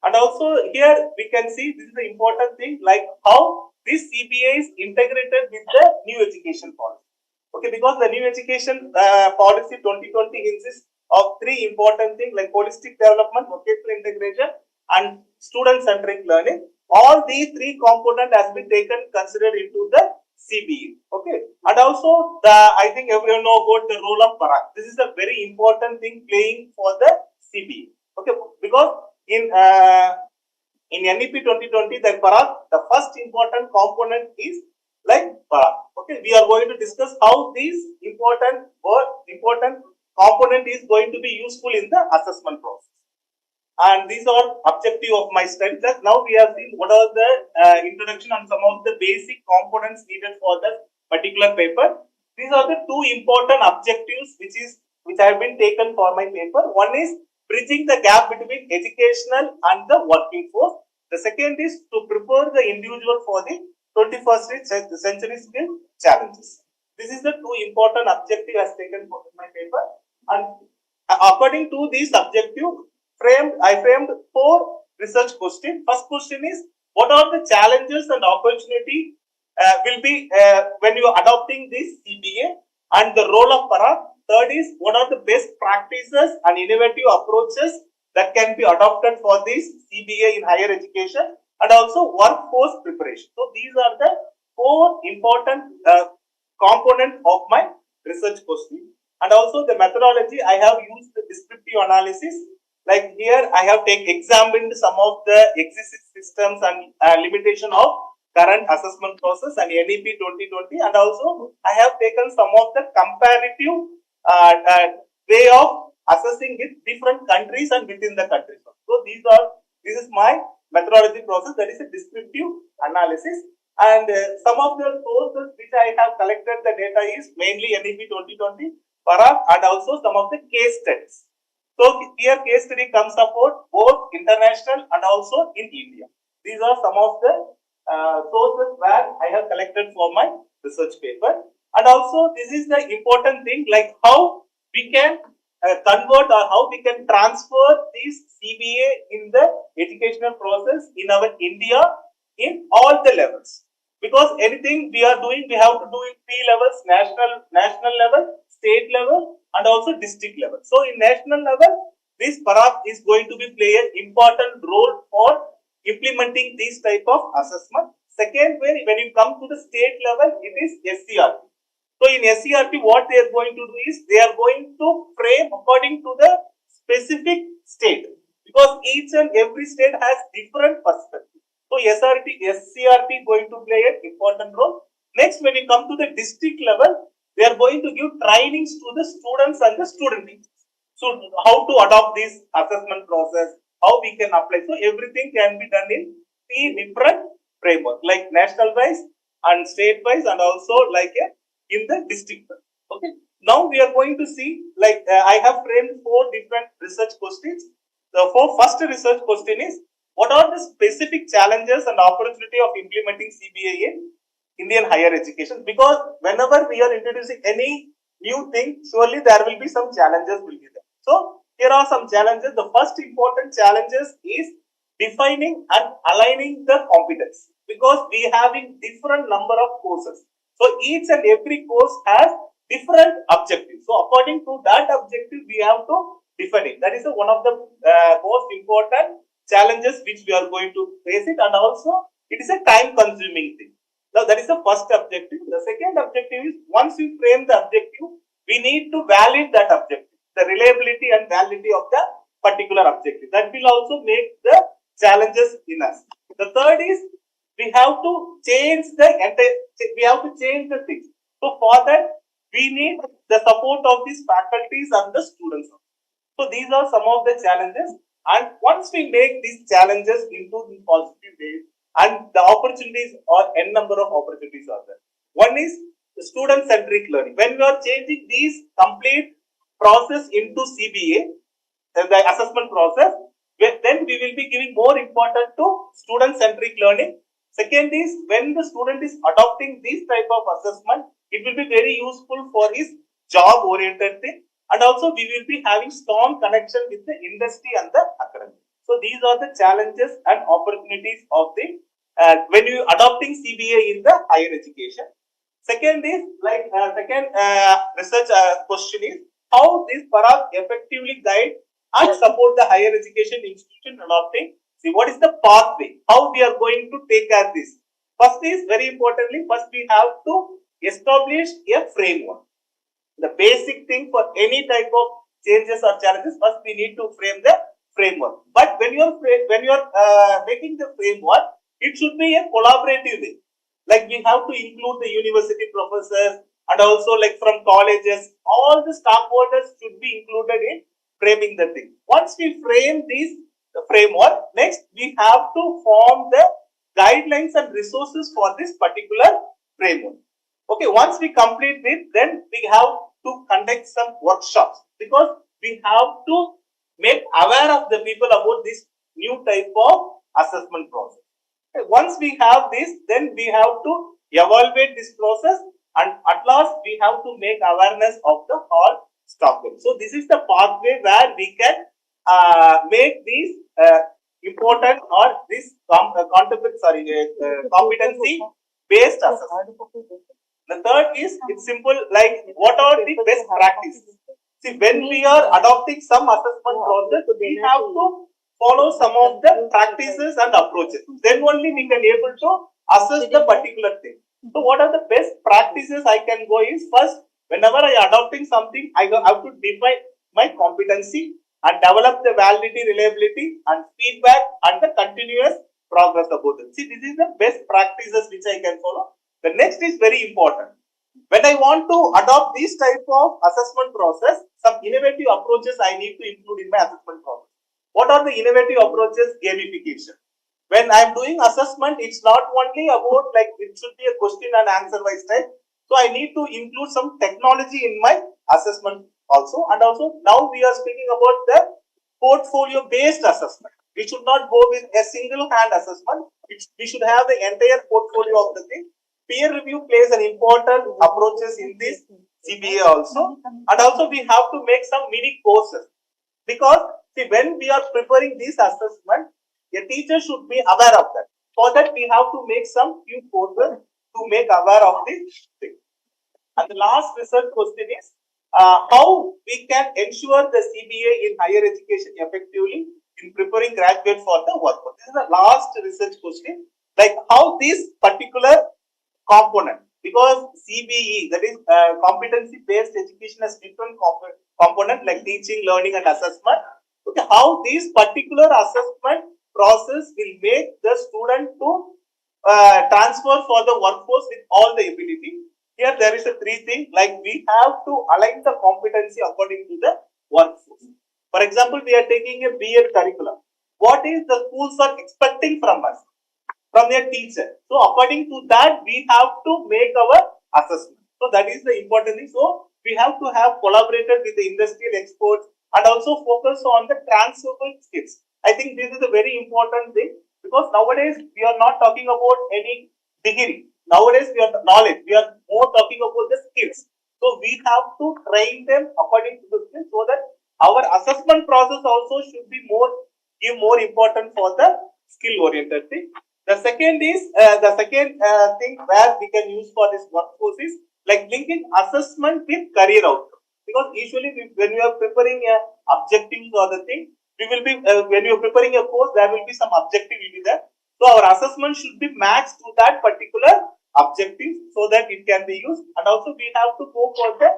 And also here we can see this is the important thing, like how this CBA is integrated with the new education policy. Okay, because the new education policy 2020 insists of three important things like holistic development, vocational integration, and student-centric learning. All these three components has been taken considered into the CBE. Okay, and also I think everyone know about the role of Parak. This is a very important thing playing for the CBE. Okay, because in NEP 2020, the Parak, the first important component is like Parak. Okay, we are going to discuss how this important component is going to be useful in the assessment process. And these are objective of my study. That now we have seen what are the introduction and some of the basic components needed for that particular paper. These are the two important objectives which have been taken for my paper. One is bridging the gap between educational and the working force. The second is to prepare the individual for the 21st century skill challenges. This is the two important objective as taken for my paper. And according to this objective, I framed four research questions. First question is, what are the challenges and opportunity will be when you are adopting this CBA and the role of Parak? Third is, what are the best practices and innovative approaches that can be adopted for this CBA in higher education, and also workforce preparation. So these are the four important components of my research question. And also the methodology, I have used the descriptive analysis. Like here, I have examined some of the existing systems and limitation of current assessment process and NEP 2020, and also I have taken some of the comparative way of assessing with different countries and within the countries. So this is my methodology process, that is a descriptive analysis. And some of the sources which I have collected the data is mainly NEP 2020, Parak, and also some of the case studies. So here case study comes about both international and also in India. These are some of the sources where I have collected for my research paper. And also this is the important thing, like how we can convert or how we can transfer this CBA in the educational process in our India in all the levels. Because anything we are doing, we have to do it three levels: national level, state level, and also district level. So in national level, this Parak is going to be play an important role for implementing this type of assessment. Second, when you come to the state level, it is SCRP. So in SCRP, what they are going to do is they are going to frame according to the specific state, because each and every state has different perspective. So SCRP going to play an important role. Next, when you come to the district level, they are going to give trainings to the students and the student teachers. So how to adopt this assessment process, how we can apply. So everything can be done in three different framework, like national wise and state wise, and also like in the district. Okay. Now we are going to see, like I have framed four different research questions. The first research question is, what are the specific challenges and opportunity of implementing CBA in Indian higher education? Because whenever we are introducing any new thing, surely there will be some challenges will be there. So here are some challenges. The first important challenges is defining and aligning the competence, because we having different number of courses. So each and every course has different objectives. So according to that objective, we have to define it. That is one of the most important challenges which we are going to face it, and also it is a time consuming thing. Now that is the first objective. The second objective is, once we frame the objective, we need to validate that objective, the reliability and validity of the particular objective. That will also make the challenges in us. The third is, we have to change the things. So for that, we need the support of these faculties and the students. So these are some of the challenges. And once we make these challenges into the positive ways, and the opportunities, or n number of opportunities are there. One is the student-centric learning. When we are changing these complete process into CBA, the assessment process, then we will be giving more importance to student-centric learning. Second is when the student is adopting this type of assessment, it will be very useful for his job oriented thing, and also we will be having strong connection with the industry and the academy. So these are the challenges and opportunities of the when you adopting CBA in the higher education. Second is research question is how this Parag effectively guide and support the higher education institution adopting. See what is the pathway? How we are going to take care of this? First is very importantly. First we have to establish a framework. The basic thing for any type of changes or challenges. First we need to frame the framework. But when you are making the framework, it should be a collaborative way. Like we have to include the university professors and also like from colleges, all the stakeholders should be included in framing the thing. Once we frame this framework, next we have to form the guidelines and resources for this particular framework. Okay, once we complete it, then we have to conduct some workshops because we have to make aware of the people about this new type of assessment process. Once we have this, then we have to evaluate this process, and at last we have to make awareness of the all stakeholders. So this is the pathway where we can make these important or this competency based assessment. The third is it's simple like what are the best practices. See, when we are adopting some assessment process, we have to follow some of the practices and approaches. Then only we can able to assess the particular thing. So what are the best practices I can go is first, whenever I adopting something, I have to define my competency and develop the validity, reliability and feedback and the continuous progress about it. See, this is the best practices which I can follow. The next is very important. When I want to adopt this type of assessment process, some innovative approaches I need to include in my assessment process. What are the innovative approaches? Gamification. When I am doing assessment, it's not only about like it should be a question and answer wise type. So I need to include some technology in my assessment also. And also now we are speaking about the portfolio based assessment. We should not go with a single hand assessment. We should have the entire portfolio of the thing. Peer review plays an important approaches in this CBA also. And also we have to make some mini courses because see, when we are preparing this assessment, a teacher should be aware of that. For that, we have to make some few courses to make aware of this thing. And the last research question is how we can ensure the CBA in higher education effectively in preparing graduates for the workforce. This is the last research question. Like how this particular component, because CBE, that is competency-based education, has different component like teaching, learning, and assessment. Okay, how this particular assessment process will make the student to transfer for the workforce with all the ability. Here there is a three thing, like we have to align the competency according to the workforce. For example, we are taking a B.Ed curriculum. What is the schools are expecting from us, from their teacher? So according to that, we have to make our assessment. So that is the important thing. So we have to have collaborated with the industrial experts and also focus on the transferable skills. I think this is a very important thing because nowadays we are not talking about any degree. Nowadays we are knowledge. We are more talking about the skills. So we have to train them according to the skills so that our assessment process also should be give more important for the skill oriented thing. The second is thing where we can use for this workforce is like linking assessment with career outcome. Because usually when you are preparing a objectives or the thing, we will be when you are preparing a course, there will be some objective will be there. So our assessment should be matched to that particular objective so that it can be used. And also we have to go for the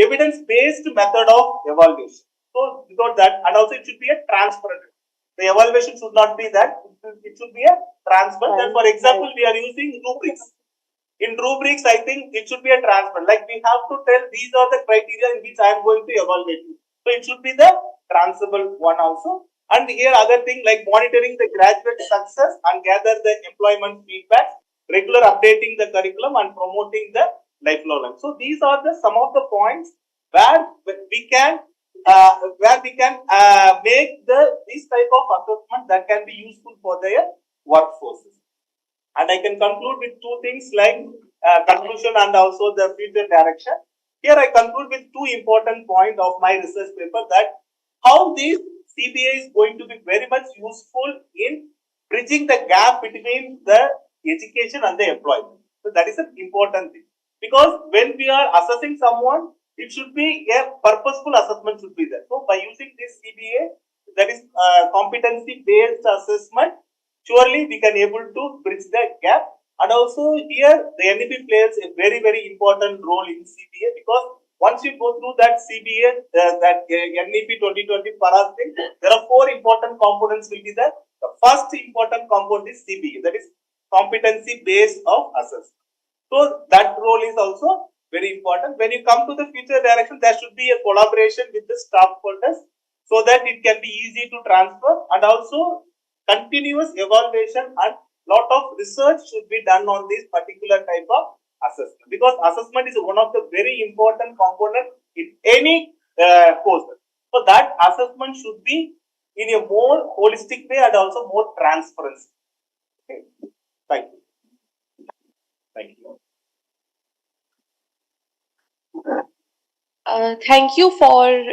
evidence-based method of evaluation. So without that, and also it should be a transparent. The evaluation should not be that, it should be a transparent. And for example, we are using rubrics. In rubrics, I think it should be a transparent. Like we have to tell these are the criteria in which I am going to evaluate you. So it should be the transferable one also. And here other thing like monitoring the graduate success and gather the employment feedback, regular updating the curriculum and promoting the lifelong learning. So these are the some of the points where we can make this type of assessment that can be useful for their workforces. And I can conclude with two things like conclusion and also the future direction. Here I conclude with two important points of my research paper, that how this CBA is going to be very much useful in bridging the gap between the education and the employment. So that is an important thing, because when we are assessing someone, it should be a purposeful assessment should be there. So by using this CBA, that is competency based assessment, surely we can able to bridge the gap. And also here the NEP plays a very important role in CBA, because once you go through that CBA, that NEP 2020 paras thing, there are four important components will be there. The first important component is CBA, that is competency based of assessment. So that role is also very important. When you come to the future direction, there should be a collaboration with the stakeholders so that it can be easy to transfer, and also continuous evaluation and lot of research should be done on this particular type of assessment, because assessment is one of the very important component in any course. So that assessment should be in a more holistic way and also more transparency. Okay. Thank you. Thank you. Thank you for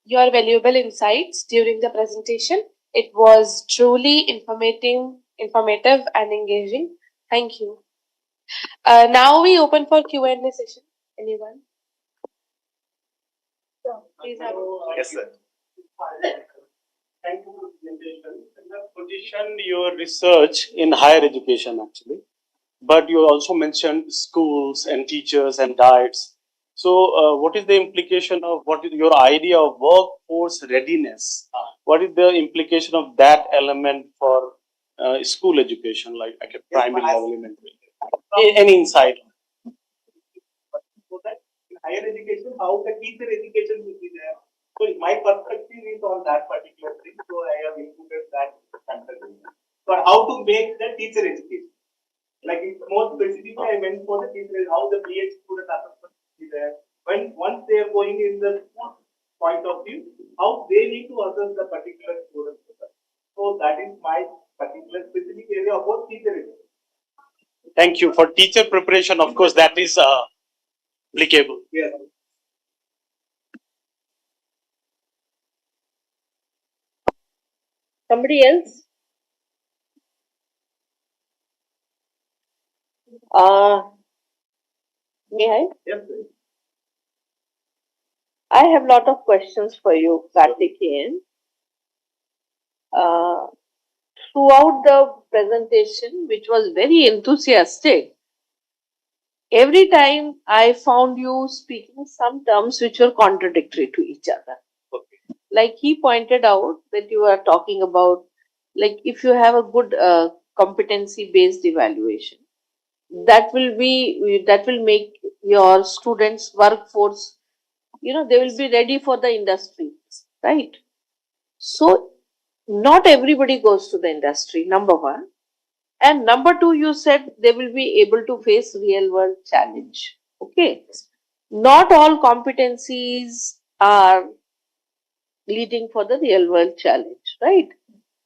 your valuable insights during the presentation. It was truly informative and engaging. Thank you. Now we open for Q&A session. Anyone? Please have Yes, sir. Thank you for the presentation. You have positioned your research in higher education actually, but you also mentioned schools and teachers and diets. So, what is the implication of what is your idea of workforce readiness? What is the implication of that element for school education, like at a primary level, elementary? Any insight? So that in higher education, how the teacher education will be there. So my perspective is on that particular thing. So I have included that consideration. But how to make the teacher education? Like it's more specifically, I went for the teacher, how the BH student assessment is there. When once they are going in the school point of view, how they need to assess the particular student. So that is my particular specific area about teacher education. Thank you. For teacher preparation, of course, that is applicable. Yes. Somebody else? May I? Yes, sir. I have a lot of questions for you, Karthikeyan. Throughout the presentation, which was very enthusiastic, every time I found you speaking some terms which were contradictory to each other. Okay. Like he pointed out that you are talking about, like if you have a good competency-based evaluation, that will make your students' workforce, they will be ready for the industry, right? So not everybody goes to the industry, number one. And number two, you said they will be able to face real world challenge. Okay. Not all competencies are leading for the real world challenge, right?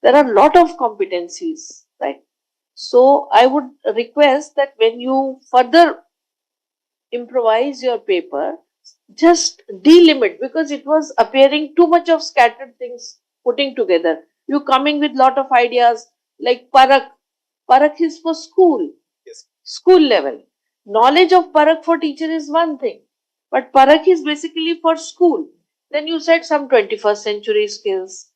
There are a lot of competencies, right? So I would request that when you further improvise your paper, just delimit, because it was appearing too much of scattered things putting together. You coming with lot of ideas like Parak. Parak is for school, yes, school level. Knowledge of Parak for teacher is one thing, but Parak is basically for school. Then you said some 21st century skills.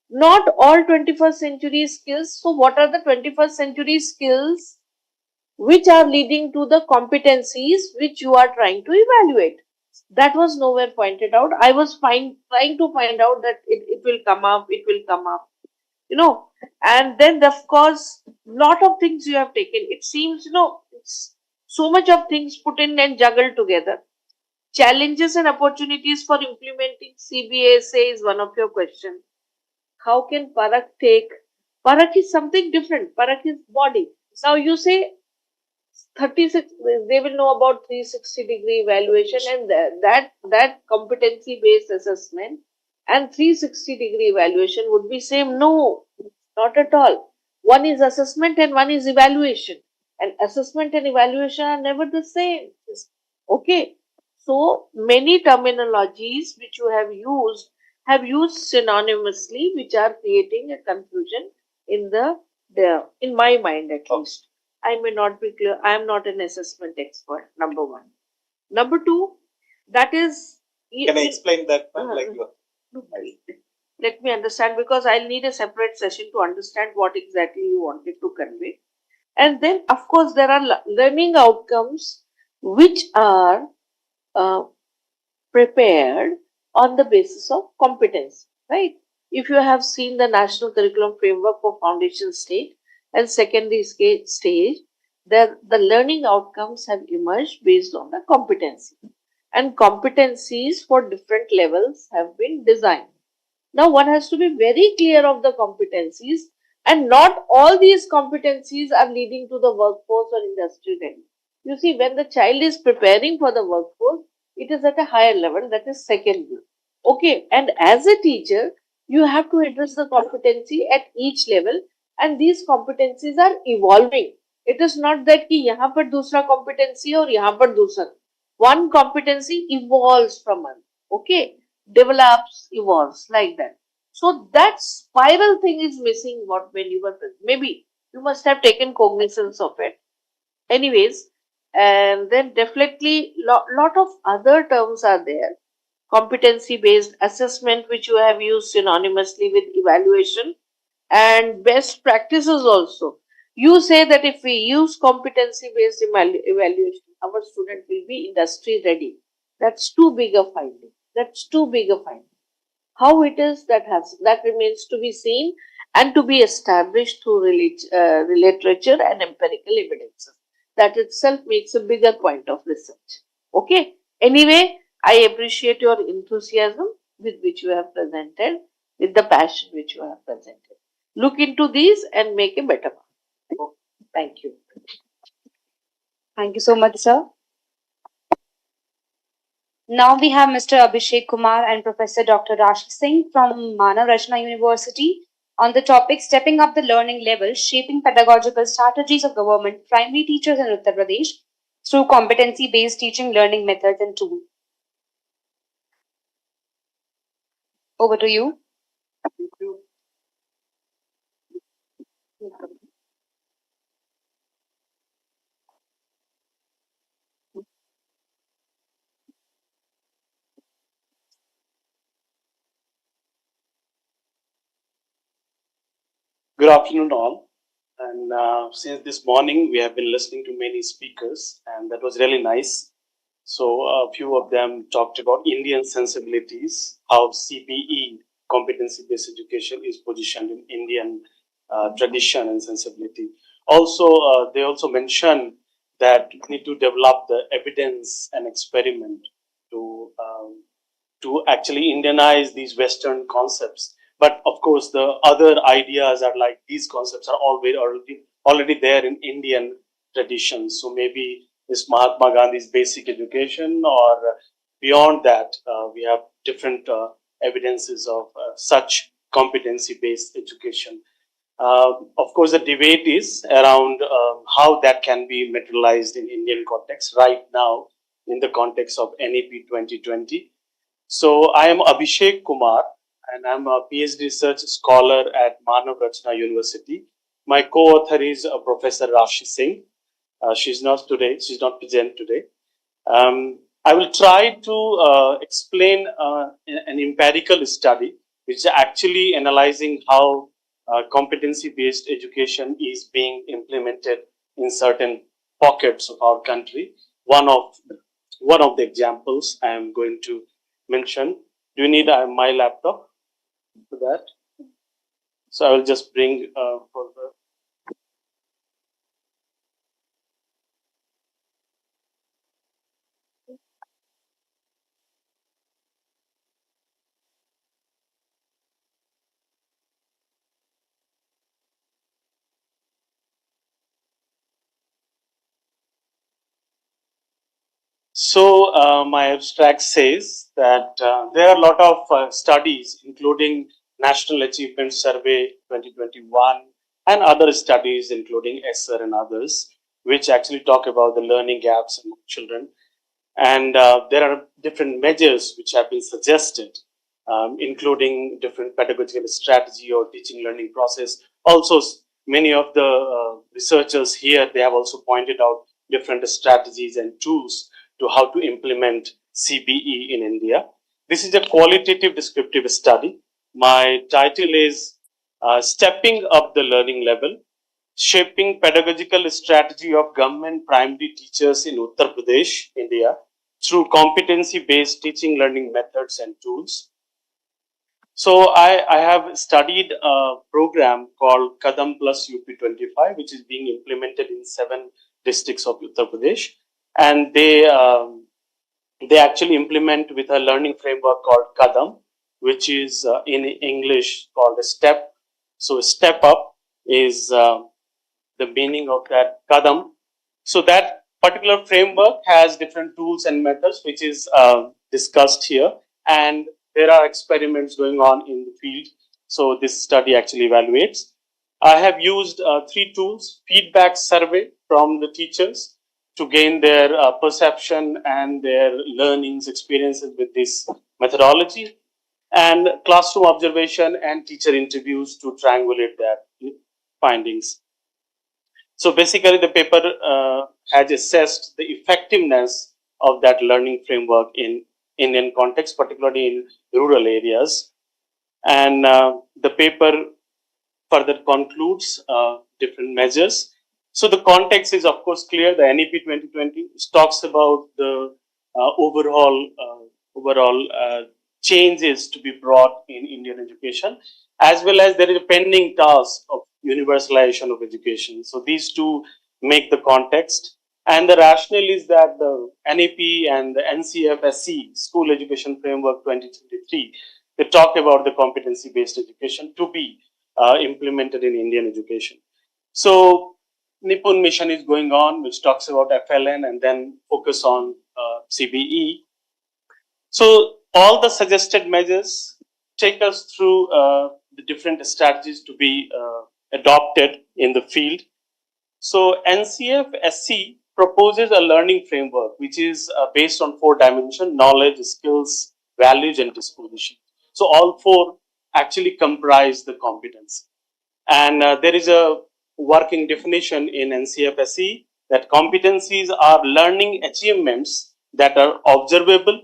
Not all 21st century skills. So what are the 21st century skills which are leading to the competencies which you are trying to evaluate? That was nowhere pointed out. I was trying to find out that it will come up, and then of course, lot of things you have taken. It seems, it's so much of things put in and juggled together. Challenges and opportunities for implementing CBSA is one of your questions. How can Parak Parak is something different. Parak is body. Now you say 36, they will know about 360-degree evaluation, and that competency-based assessment and 360-degree evaluation would be same. No, not at all. One is assessment and one is evaluation. and assessment and evaluation are never the same. Okay, so many terminologies which you have used synonymously, which are creating a confusion in in my mind at least. I may not be clear. I am not an assessment expert. Number one. Number two, that is. Can I explain that? Let me understand, because I'll need a separate session to understand what exactly you wanted to convey. And then, of course, there are learning outcomes which are prepared on the basis of competence, right? If you have seen the National Curriculum Framework for Foundation Stage and Secondary Stage, the learning outcomes have emerged based on the competency. And competencies for different levels have been designed. Now, one has to be very clear of the competencies, and not all these competencies are leading to the workforce or industry ready. You see, when the child is preparing for the workforce, it is at a higher level, that is secondary. Okay, and as a teacher, you have to address the competency at each level, and these competencies are evolving. It is not that कि यहाँ पर दूसरा competency और यहाँ पर दूसरा. One competency evolves from another. Okay, develops, evolves like that. So that spiral thing is missing when you were present. Maybe you must have taken cognizance of it. Anyways, and then definitely lot of other terms are there. Competency-based assessment, which you have used synonymously with evaluation, and best practices also. You say that if we use competency-based evaluation, our student will be industry ready. That's too big a finding. That's too big a finding. How it is, that remains to be seen and to be established through literature and empirical evidences. That itself makes a bigger point of research. Okay. Anyway, I appreciate your enthusiasm with which you have presented, with the passion which you have presented. Look into these and make a better one. Thank you. Thank you so much, sir. Now we have Mr. Abhishek Kumar and Professor Dr. Rashi Singh from Manav Rachna University on the topic Stepping Up the Learning Level, Shaping Pedagogical Strategies of Government Primary Teachers in Uttar Pradesh through Competency-Based Teaching Learning Methods and Tools. Over to you. Thank you. Good afternoon, all. And since this morning, we have been listening to many speakers, and that was really nice. So a few of them talked about Indian sensibilities, how CBE, competency-based education, is positioned in Indian tradition and sensibility. Also, they also mentioned that we need to develop the evidence and experiment to actually Indianize these Western concepts. But of course, the other ideas are like these concepts are already there in Indian traditions. So maybe this Mahatma Gandhi's basic education, or beyond that, we have different evidences of such competency-based education. Of course, the debate is around how that can be materialized in Indian context right now in the context of NEP 2020. So I am Abhishek Kumar, and I'm a PhD research scholar at Manav Rachna University. My co-author is Professor Rashi Singh. She's not present today. I will try to explain an empirical study which is actually analyzing how competency-based education is being implemented in certain pockets of our country. One of the examples I am going to mention. Do you need my laptop for that? So I will just bring further. So my abstract says that there are a lot of studies, including National Achievement Survey 2021 and other studies, including ESSER and others, which actually talk about the learning gaps among children. And there are different measures which have been suggested, including different pedagogical strategy or teaching learning process. Also, many of the researchers here, they have also pointed out different strategies and tools to how to implement CBE in India. This is a qualitative descriptive study. My title is Stepping Up the Learning Level, Shaping Pedagogical Strategy of Government Primary Teachers in Uttar Pradesh, India, through competency-based teaching learning methods and tools. So I have studied a program called Kadam Plus UP25, which is being implemented in 7 districts of Uttar Pradesh. And they actually implement with a learning framework called Kadam, which is in English called a step. So step up is the meaning of that Kadam. So that particular framework has different tools and methods, which is discussed here. And there are experiments going on in the field. So this study actually evaluates. I have used 3 tools: feedback survey from the teachers to gain their perception and their learnings, experiences with this methodology, and classroom observation and teacher interviews to triangulate their findings. So basically, the paper has assessed the effectiveness of that learning framework in Indian context, particularly in rural areas. And the paper further concludes different measures. So the context is, of course, clear. The NEP 2020 talks about the overall changes to be brought in Indian education, as well as there is a pending task of universalization of education. So these two make the context. And the rationale is that the NEP and the NCFSC, School Education Framework 2023, they talk about the competency-based education to be implemented in Indian education. So Nipun mission is going on, which talks about FLN and then focus on CBE. So all the suggested measures take us through the different strategies to be adopted in the field. So NCF-SC proposes a learning framework which is based on 4 dimensions: knowledge, skills, values, and disposition. So all 4 actually comprise the competence. And there is a working definition in NCF-SC that competencies are learning achievements that are observable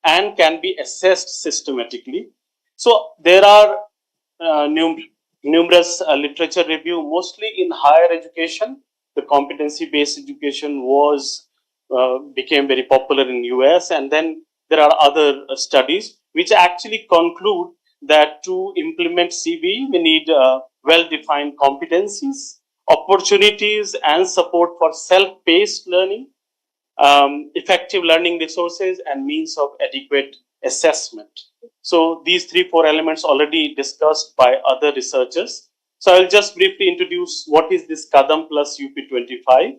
and can be assessed systematically. So there are numerous literature review, mostly in higher education. The competency-based education was became very popular in US, and then there are other studies which actually conclude that to implement CBE, we need well-defined competencies, opportunities, and support for self-paced learning, effective learning resources, and means of adequate assessment. So these 3-4 elements already discussed by other researchers. So I'll just briefly introduce what is this Kadam Plus UP25.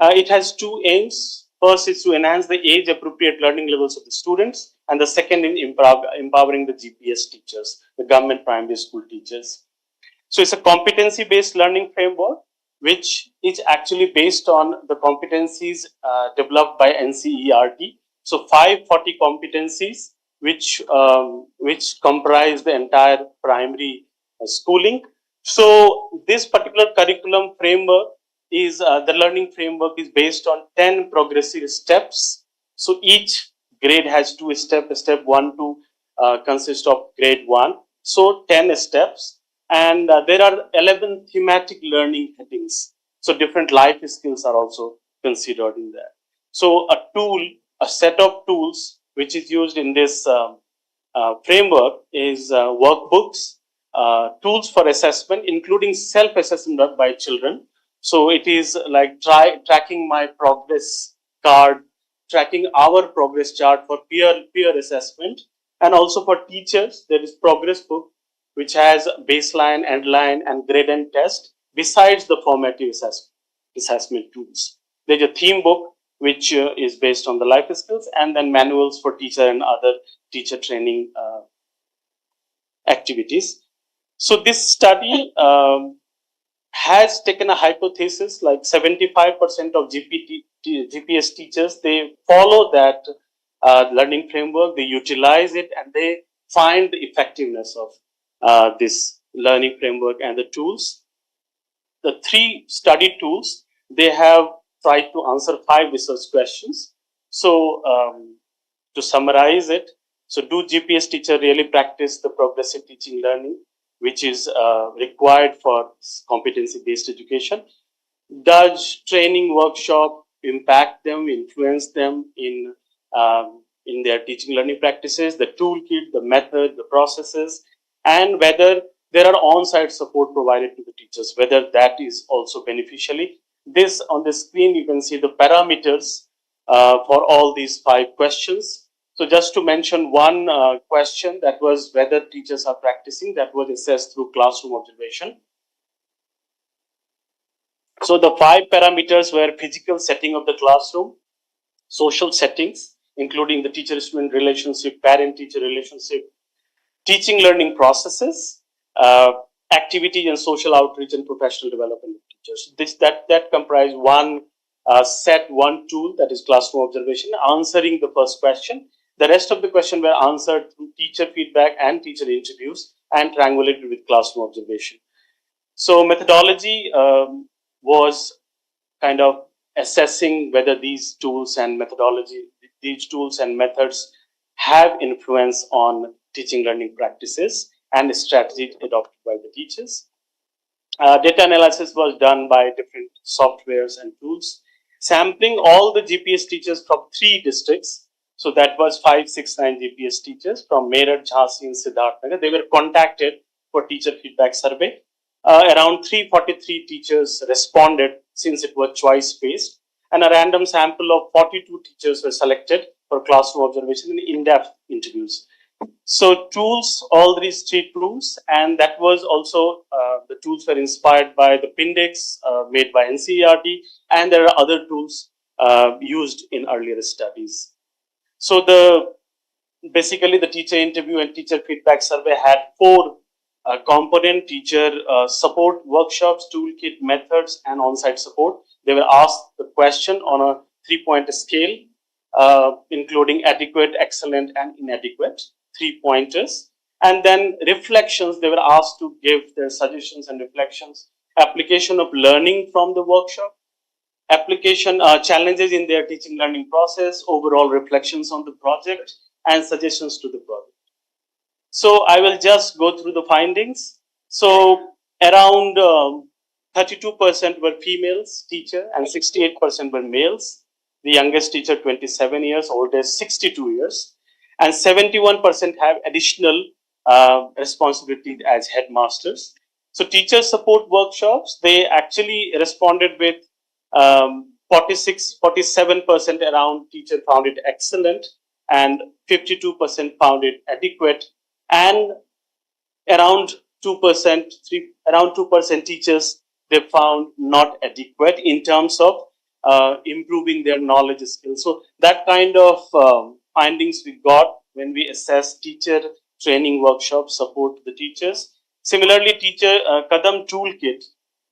It has 2 aims. First is to enhance the age-appropriate learning levels of the students, and the second in empowering the GPS teachers, the government primary school teachers. So it's a competency-based learning framework, which is actually based on the competencies developed by NCERT. So 540 competencies, which comprise the entire primary schooling. So this particular curriculum framework is the learning framework is based on 10 progressive steps. So each grade has 2 steps. Step 1 to consist of grade 1. So 10 steps. And there are 11 thematic learning headings. So different life skills are also considered in that. So a set of tools which is used in this framework is workbooks, tools for assessment, including self-assessment by children. So it is like tracking my progress card, tracking our progress chart for peer assessment, and also for teachers there is progress book, which has baseline, endline, and grade and test, besides the formative assessment tools. There's a theme book, which is based on the life skills, and then manuals for teacher and other teacher training activities. So this study has taken a hypothesis like 75% of GPS teachers, they follow that learning framework, they utilize it, and they find the effectiveness of this learning framework and the tools. The 3 study tools, they have tried to answer 5 research questions. So to summarize it, so do GPS teacher really practice the progressive teaching learning, which is required for competency-based education? Does training workshop impact them, influence them in their teaching learning practices, the toolkit, the method, the processes, and whether there are on-site support provided to the teachers, whether that is also beneficially. This on the screen, you can see the parameters for all these 5 questions. So just to mention one question, that was whether teachers are practicing, that was assessed through classroom observation. So the 5 parameters were physical setting of the classroom, social settings, including the teacher-student relationship, parent-teacher relationship, teaching learning processes, activity and social outreach and professional development of teachers. That comprise one one tool, that is classroom observation, answering the first question. The rest of the question were answered through teacher feedback and teacher interviews and triangulated with classroom observation. So methodology was kind of assessing whether these tools and methods have influence on teaching learning practices and strategies adopted by the teachers. Data analysis was done by different softwares and tools, sampling all the GPS teachers from 3 districts. So that was 569 GPS teachers from Meerut, Jhansi, and Siddharthnagar. They were contacted for teacher feedback survey. Around 343 teachers responded, since it was choice-based, and a random sample of 42 teachers were selected for classroom observation and in-depth interviews. So tools, all these 3 tools, and that was also, the tools were inspired by the Pindex made by NCERT, and there are other tools used in earlier studies. So basically the teacher interview and teacher feedback survey had 4 component: teacher support workshops, toolkit, methods, and on-site support. They were asked the question on a 3-point scale, including adequate, excellent, and inadequate, 3 pointers. And then reflections, they were asked to give their suggestions and reflections, application of learning from the workshop, application challenges in their teaching learning process, overall reflections on the project, and suggestions to the project. So I will just go through the findings. So around 32% were females teacher and 68% were males. The youngest teacher 27 years, oldest 62 years, and 71% have additional responsibilities as headmasters. So teacher support workshops, they actually responded with 47% around teacher found it excellent, and 52% found it adequate, and around 2% teachers they found not adequate in terms of improving their knowledge skills. So that kind of findings we got when we assess teacher training workshop support to the teachers. Similarly, teacher Kadam toolkit,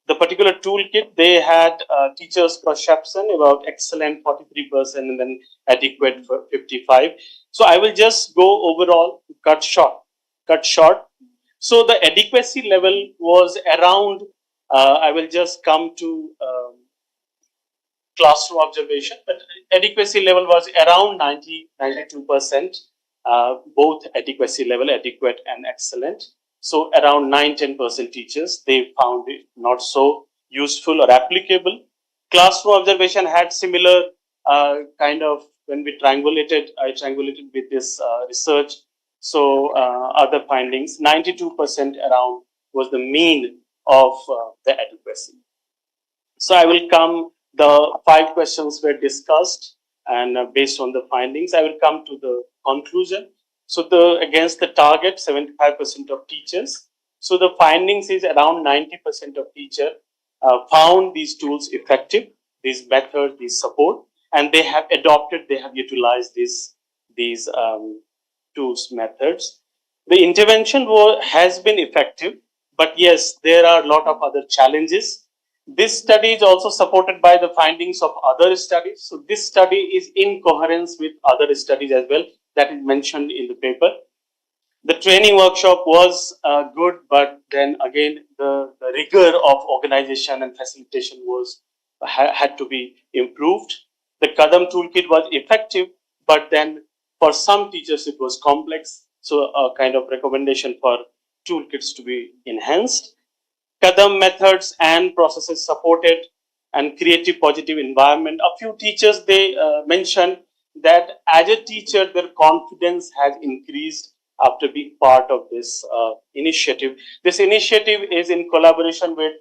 the particular toolkit, they had teachers perception about excellent 43% and then adequate for 55. So I will just go overall, cut short. So the adequacy level was around, I will just come to classroom observation, but adequacy level was around 92%, both adequacy level, adequate and excellent. So around 9-10% teachers, they found it not so useful or applicable. Classroom observation had similar kind of, when we triangulated, I triangulated with this research. So other findings, 92% around was the mean of the adequacy. So I will come, the 5 questions were discussed, and based on the findings, I will come to the conclusion. So against the target, 75% of teachers. So the findings is around 90% of teachers found these tools effective, these methods, these support, and they have adopted, they have utilized these tools, methods. The intervention has been effective. But yes, there are a lot of other challenges. This study is also supported by the findings of other studies. So this study is in coherence with other studies as well that is mentioned in the paper. The training workshop was good, but then again, the rigor of organization and facilitation was had to be improved. The Kadam toolkit was effective, but then for some teachers it was complex. So a kind of recommendation for toolkits to be enhanced. Kadam methods and processes supported and creative positive environment. A few teachers they mentioned that as a teacher their confidence has increased after being part of this initiative. This initiative is in collaboration with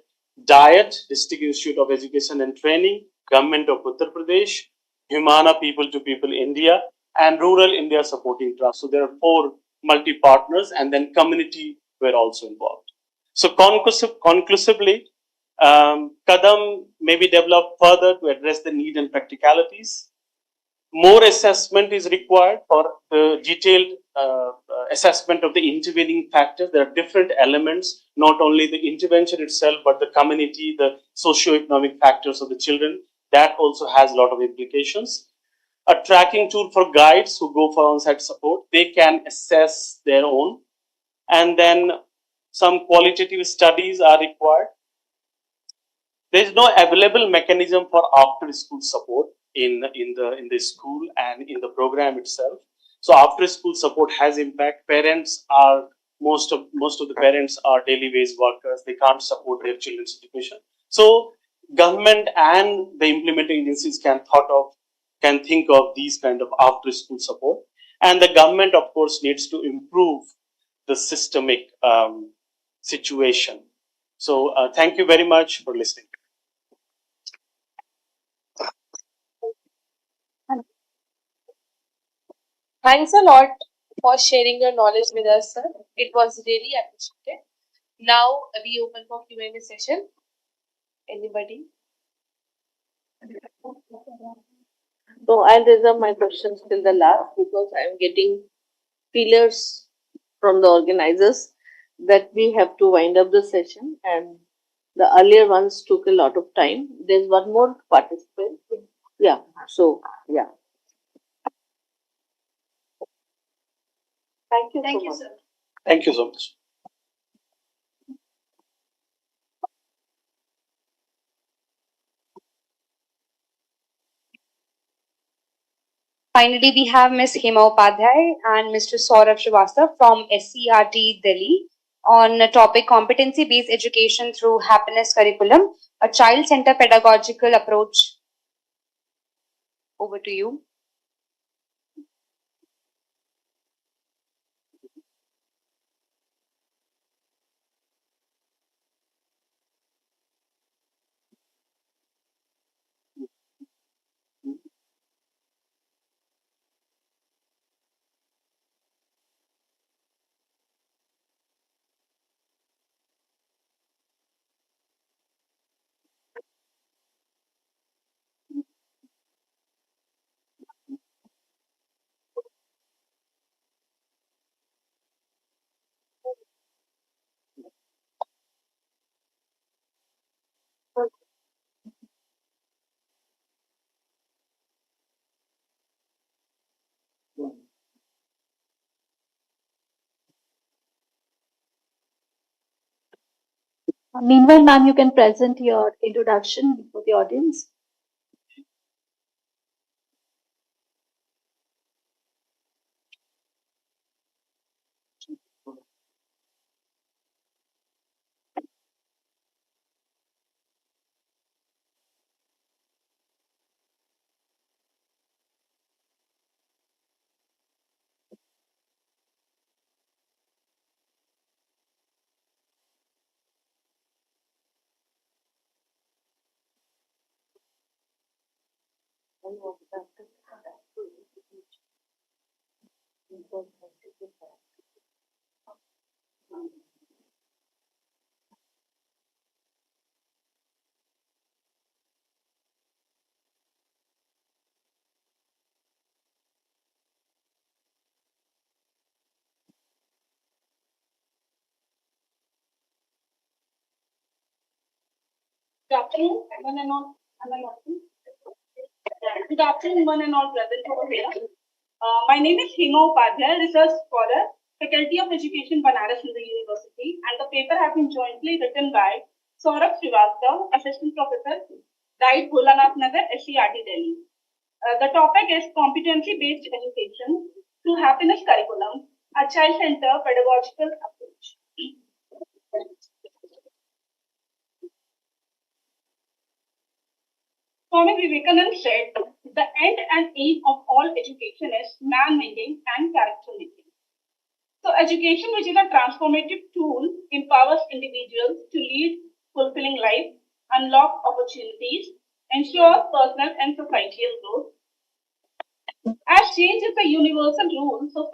DIET, District Institute of Education and Training, Government of Uttar Pradesh, Humana People to People India, and Rural India Supporting Trust. So there are 4 multi-partners, and then community were also involved. So conclusively, Kadam may be developed further to address the need and practicalities. More assessment is required for the detailed assessment of the intervening factors. There are different elements, not only the intervention itself, but the community, the socio-economic factors of the children. That also has a lot of implications. A tracking tool for guides who go for on-site support, they can assess their own. And then some qualitative studies are required. There is no available mechanism for after school support in the school and in the program itself. So after school support has impact. Parents are most of the parents are daily wage workers. They can't support their children's education. So government and the implementing agencies can think of these kind of after school support. And the government of course needs to improve the systemic situation. So thank you very much for listening. Thanks a lot for sharing your knowledge with us, sir. It was really appreciated. Now we open for Q&A session. Anybody? So I'll reserve my questions till the last because I'm getting feelers from the organizers that we have to wind up the session, and the earlier ones took a lot of time. There's one more participant. Yeah. So yeah. Thank you. Thank you, sir. Thank you so much. Finally, we have Ms. Hema Upadhyay and Mr. Saurabh Srivastava from SCRT Delhi on a topic competency-based education through happiness curriculum, a child-centered pedagogical approach. Over to you. Meanwhile, ma'am, you can present your introduction for the audience. Good afternoon, one and all. Good afternoon, one and all present over here. My name is Hema Upadhyay, research scholar, Faculty of Education, Banaras in the University, and the paper has been jointly written by Saurabh Srivastava, Assistant Professor, Diet Bholanath Nagar, SCRT Delhi. The topic is competency-based education through happiness curriculum, a child-centered pedagogical approach. Swami Vivekananda said, the end and aim of all education is man-making and character-making. So education, which is a transformative tool, empowers individuals to lead fulfilling life, unlock opportunities, ensure personal and societal growth. As change is a universal rule, so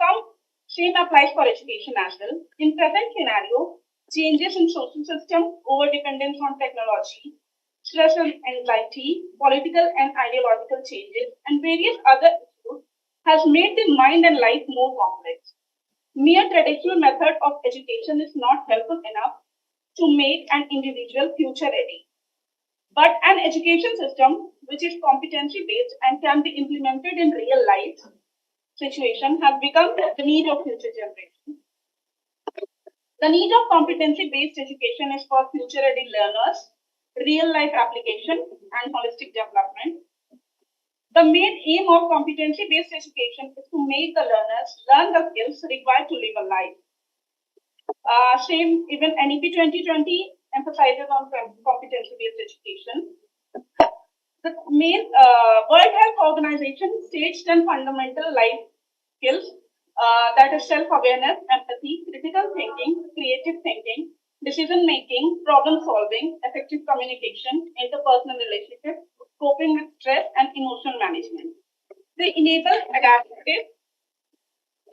same applies for education as well. In present scenario, changes in social system, over-dependence on technology, stress and anxiety, political and ideological changes, and various other issues has made the mind and life more complex. Mere traditional method of education is not helpful enough to make an individual future ready. But an education system which is competency based and can be implemented in real life situation has become the need of future generations. The need of competency based education is for future ready learners, real life application, and holistic development. The main aim of competency based education is to make the learners learn the skills required to live a life. Same even NEP 2020 emphasizes on competency based education. The main World Health Organization states 10 fundamental life skills that is self-awareness, empathy, critical thinking, creative thinking, decision making, problem solving, effective communication, interpersonal relationships, coping with stress, and emotional management. They enable adaptive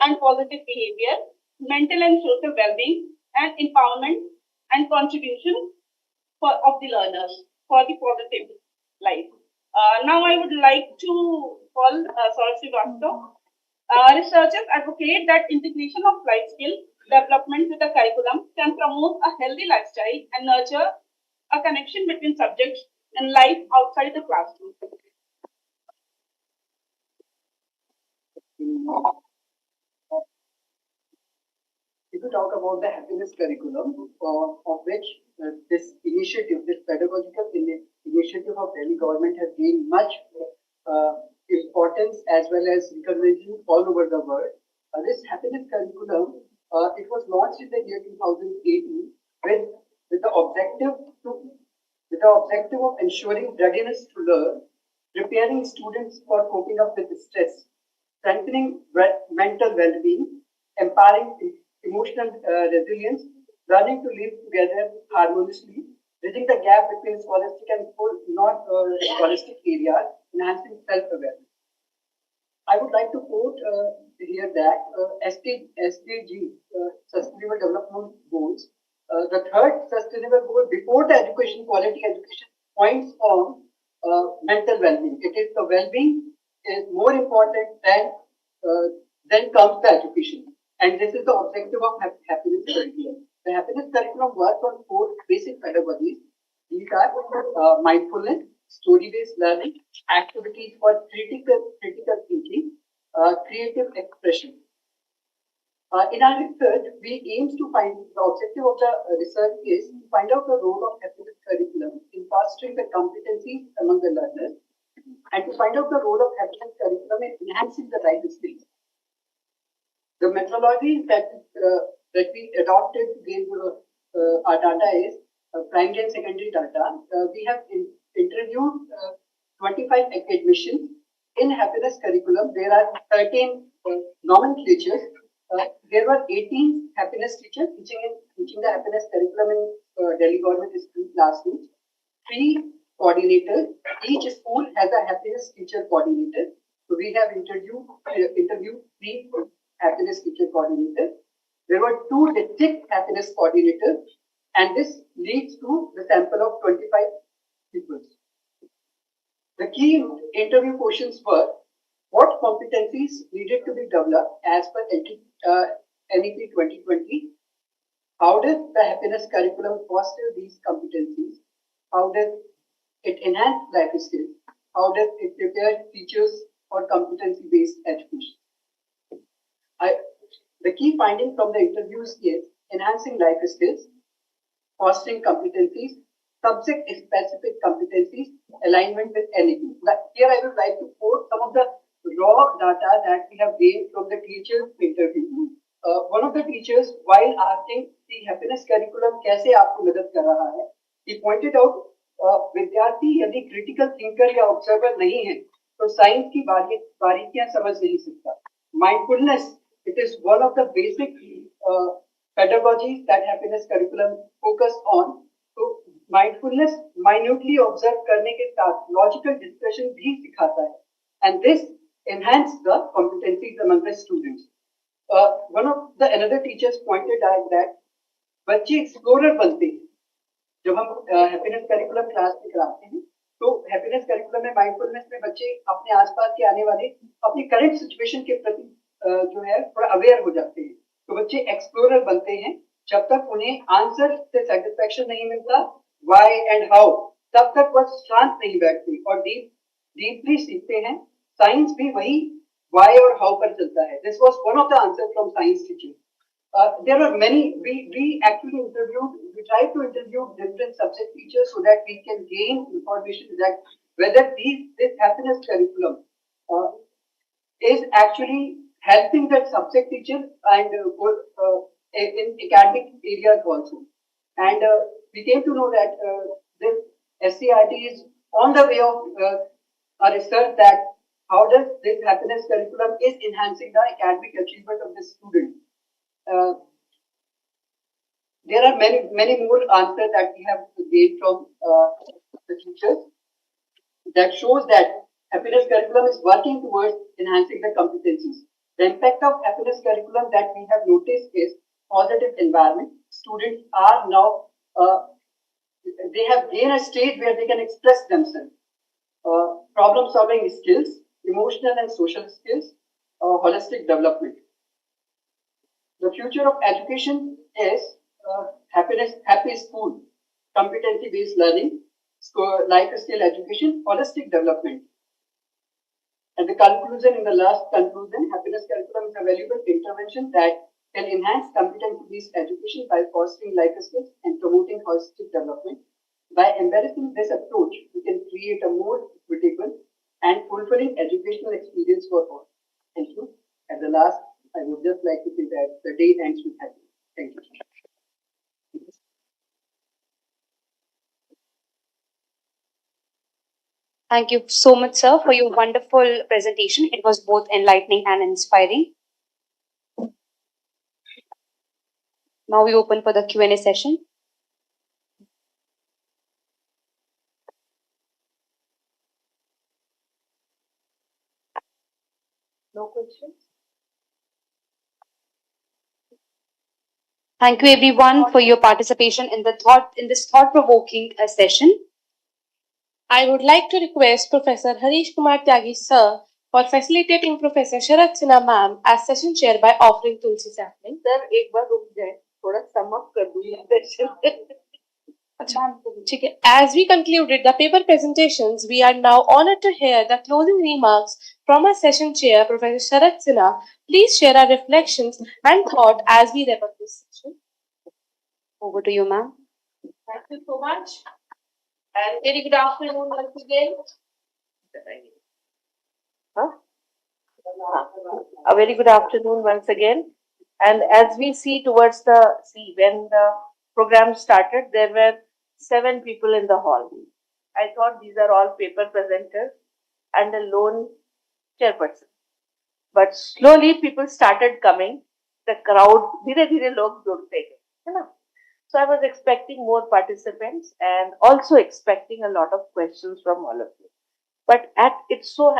and positive behavior, mental and social well-being, and empowerment and contribution of the learners for the positive life. Now I would like to call Saurabh Srivastava. Researchers advocate that integration of life skill development with a curriculum can promote a healthy lifestyle and nurture a connection between subjects and life outside the classroom. If you talk about the happiness curriculum, of which this initiative, this pedagogical initiative of Delhi government has gained much importance as well as recognition all over the world. This happiness curriculum, it was launched in the year 2018 with the objective of ensuring readiness to learn, preparing students for coping up with stress, strengthening mental well-being, empowering emotional resilience, learning to live together harmoniously, bridging the gap between scholastic and non-scholastic areas, enhancing self-awareness. I would like to quote here that SDG, Sustainable Development Goals, the third sustainable goal before the education, quality education, points on mental well-being. It is the well-being is more important than comes the education. And this is the objective of happiness curriculum. The happiness curriculum works on 4 basic pedagogies. These are mindfulness, story-based learning, activities for critical thinking, creative expression. In our research, we aim to find the objective of the research is to find out the role of happiness curriculum in fostering the competencies among the learners, and to find out the role of happiness curriculum in enhancing the life skills. The methodology that we adopted to gain our data is primary and secondary data. We have interviewed 25 academicians in happiness curriculum. There are 13 nomenclatures. There were 18 happiness teachers teaching the happiness curriculum in Delhi government school classrooms. 3 coordinators. Each school has a happiness teacher coordinator. So we have interviewed 3 happiness teacher coordinators. There were 2 district happiness coordinators, and this leads to the sample of 25 people. The key interview questions were: what competencies needed to be developed as per NEP 2020? How does the happiness curriculum foster these competencies? How does It enhances life skills. How does it prepare teachers for competency-based education? The key finding from the interviews is enhancing life skills, fostering competencies, subject-specific competencies, alignment with NEP. Here I would like to quote some of the raw data that we have gained from the teachers' interview. One of the teachers, while asking the happiness curriculum कैसे आपको मदद कर रहा है, he pointed out विद्यार्थी यदि critical thinker या observer नहीं है, तो साइंस की बारीकियां समझ नहीं सकता. Mindfulness, it is one of the basic pedagogies that happiness curriculum focus on. तो mindfulness minutely observe करने के साथ logical discussion भी सिखाता है, and this enhance the competencies among the students. One of the another teachers pointed out that बच्चे explorer बनते हैं. जब हम हैप्पीनेस करिकुलम क्लास में कराते हैं तो हैप्पीनेस करिकुलम में माइंडफुलनेस में बच्चे अपने आसपास के आने वाले अपनी करंट सिचुएशन के प्रति जो है थोड़ा अवेयर हो जाते हैं. तो बच्चे एक्सप्लोरर बनते हैं. जब तक उन्हें आंसर से सेटिस्फेक्शन नहीं मिलता व्हाई एंड हाउ, तब तक वह शांत नहीं बैठते और डीपली सीखते हैं. साइंस भी वही व्हाई और हाउ पर चलता है. This was one of the answer from science teacher. There are many. We actually interviewed. We tried to interview different subject teachers so that we can gain information that whether this happiness curriculum is actually helping that subject teacher and in academic areas also. And we came to know that this SCRT is on the way of a research that how does this happiness curriculum is enhancing the academic achievement of the student. There are many more answers that we have gained from the teachers that shows that happiness curriculum is working towards enhancing the competencies. The impact of happiness curriculum that we have noticed is positive environment. Students are now they have gained a stage where they can express themselves. Problem solving skills, emotional and social skills, holistic development. The future of education is happy school, competency-based learning, life skill education, holistic development. And the conclusion, in the last conclusion, happiness curriculum is a valuable intervention that can enhance competency-based education by fostering life skills and promoting holistic development. By embracing this approach, we can create a more equitable and fulfilling educational experience for all. Thank you. At the last, I would just like to say that the day ends with happiness. Thank you. Thank you so much, sir, for your wonderful presentation. It was both enlightening and inspiring. Now we open for the Q&A session. No questions? Thank you everyone for your participation in this thought-provoking session. I would like to request Professor Harish Kumar Tyagi sir for facilitating Professor Sharat Sinha ma'am as session chair by offering Tulsi sapling. Sir, एक बार रुक जाए, थोड़ा sum up कर दूँ session. As we concluded the paper presentations, we are now honored to hear the closing remarks from our session chair, Professor Sharat Sinha. Please share our reflections and thought as we wrap up this session. Over to you, ma'am. Thank you so much. And very good afternoon once again. A very good afternoon once again. And as we see towards when the program started, there were 7 people in the hall. I thought these are all paper presenters and a lone chairperson. But slowly people started coming. The crowd, धीरे-धीरे लोग जुड़ते गए, है ना? So I was expecting more participants and also expecting a lot of questions from all of you. But it so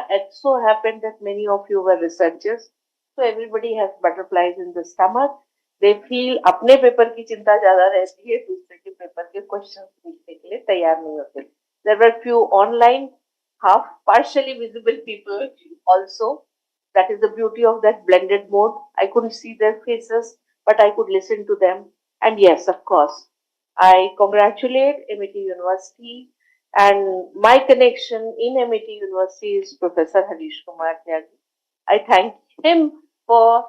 happened that many of you were researchers. So everybody has butterflies in the stomach. They feel अपने paper की चिंता ज़्यादा रहती है, दूसरे के paper के questions पूछने के लिए तैयार नहीं होते. There were few online, half partially visible people also. That is the beauty of that blended mode. I couldn't see their faces, but I could listen to them. And yes, of course, I congratulate MIT University And my connection in MIT University is Professor Harish Kumar Tyagi. I thank him for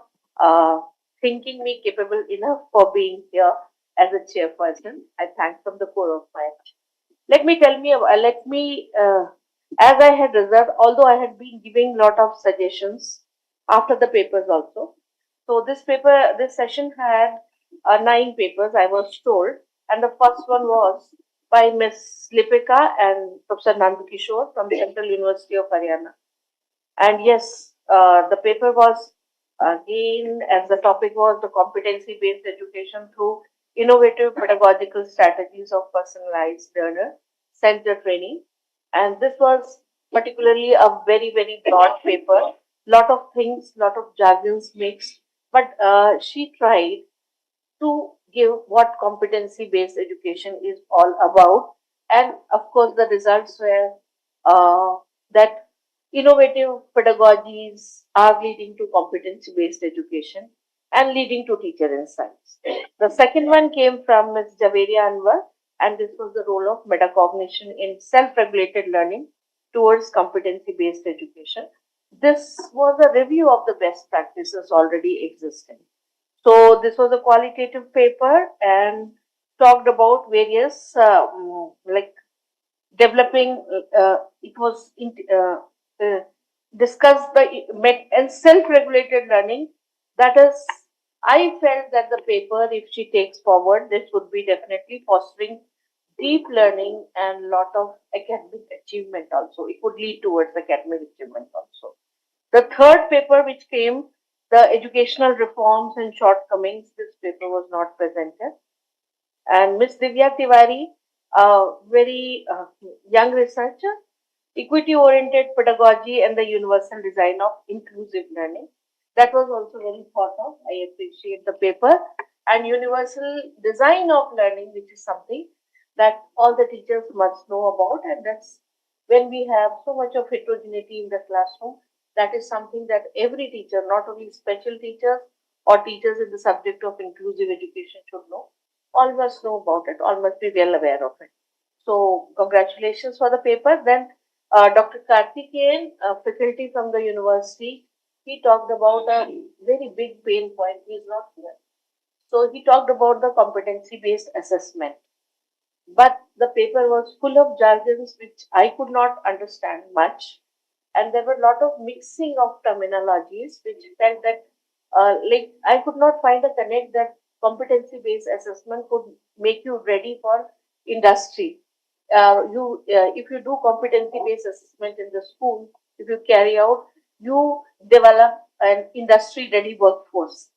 thinking me capable enough for being here as a chairperson. I thank from the core of my heart. As I had reserved, although I had been giving lot of suggestions after the papers also. So this session had 9 papers, I was told, and the first one was by Miss Lipika and Professor Nandu Kishore from Central University of Haryana. And yes, the paper was again, as the topic was the competency-based education through innovative pedagogical strategies of personalized learner center training. And this was particularly a very, very broad paper. Lot of things, lot of jargons mixed, but she tried to give what competency-based education is all about. And of course, the results were that innovative pedagogies are leading to competency-based education and leading to teacher insights. The second one came from Ms. Javeria Anwar, and this was the role of metacognition in self-regulated learning towards competency-based education. This was a review of the best practices already existing. So this was a qualitative paper and talked about various like developing. It was discussed by and self-regulated learning. That is, I felt that the paper, if she takes forward, this would be definitely fostering deep learning and lot of academic achievement also. It would lead towards academic achievement also. The third paper which came, the educational reforms and shortcomings, this paper was not presented. And Ms. Divya Tiwari, a very young researcher, equity-oriented pedagogy and the universal design of inclusive learning. That was also very thought of. I appreciate the paper. And universal design of learning, which is something that all the teachers must know about. And that's when we have so much of heterogeneity in the classroom, that is something that every teacher, not only special teachers or teachers in the subject of inclusive education should know. All must know about it, all must be well aware of it. So congratulations for the paper. Then Dr. Karthikeyan, a faculty from the university, he talked about a very big pain point. He is not here. So he talked about the competency-based assessment. But the paper was full of jargons which I could not understand much. And there were a lot of mixing of terminologies which felt that like I could not find a connect that competency-based assessment could make you ready for industry. If you do competency-based assessment in the school, if you carry out, you develop an industry-ready workforce.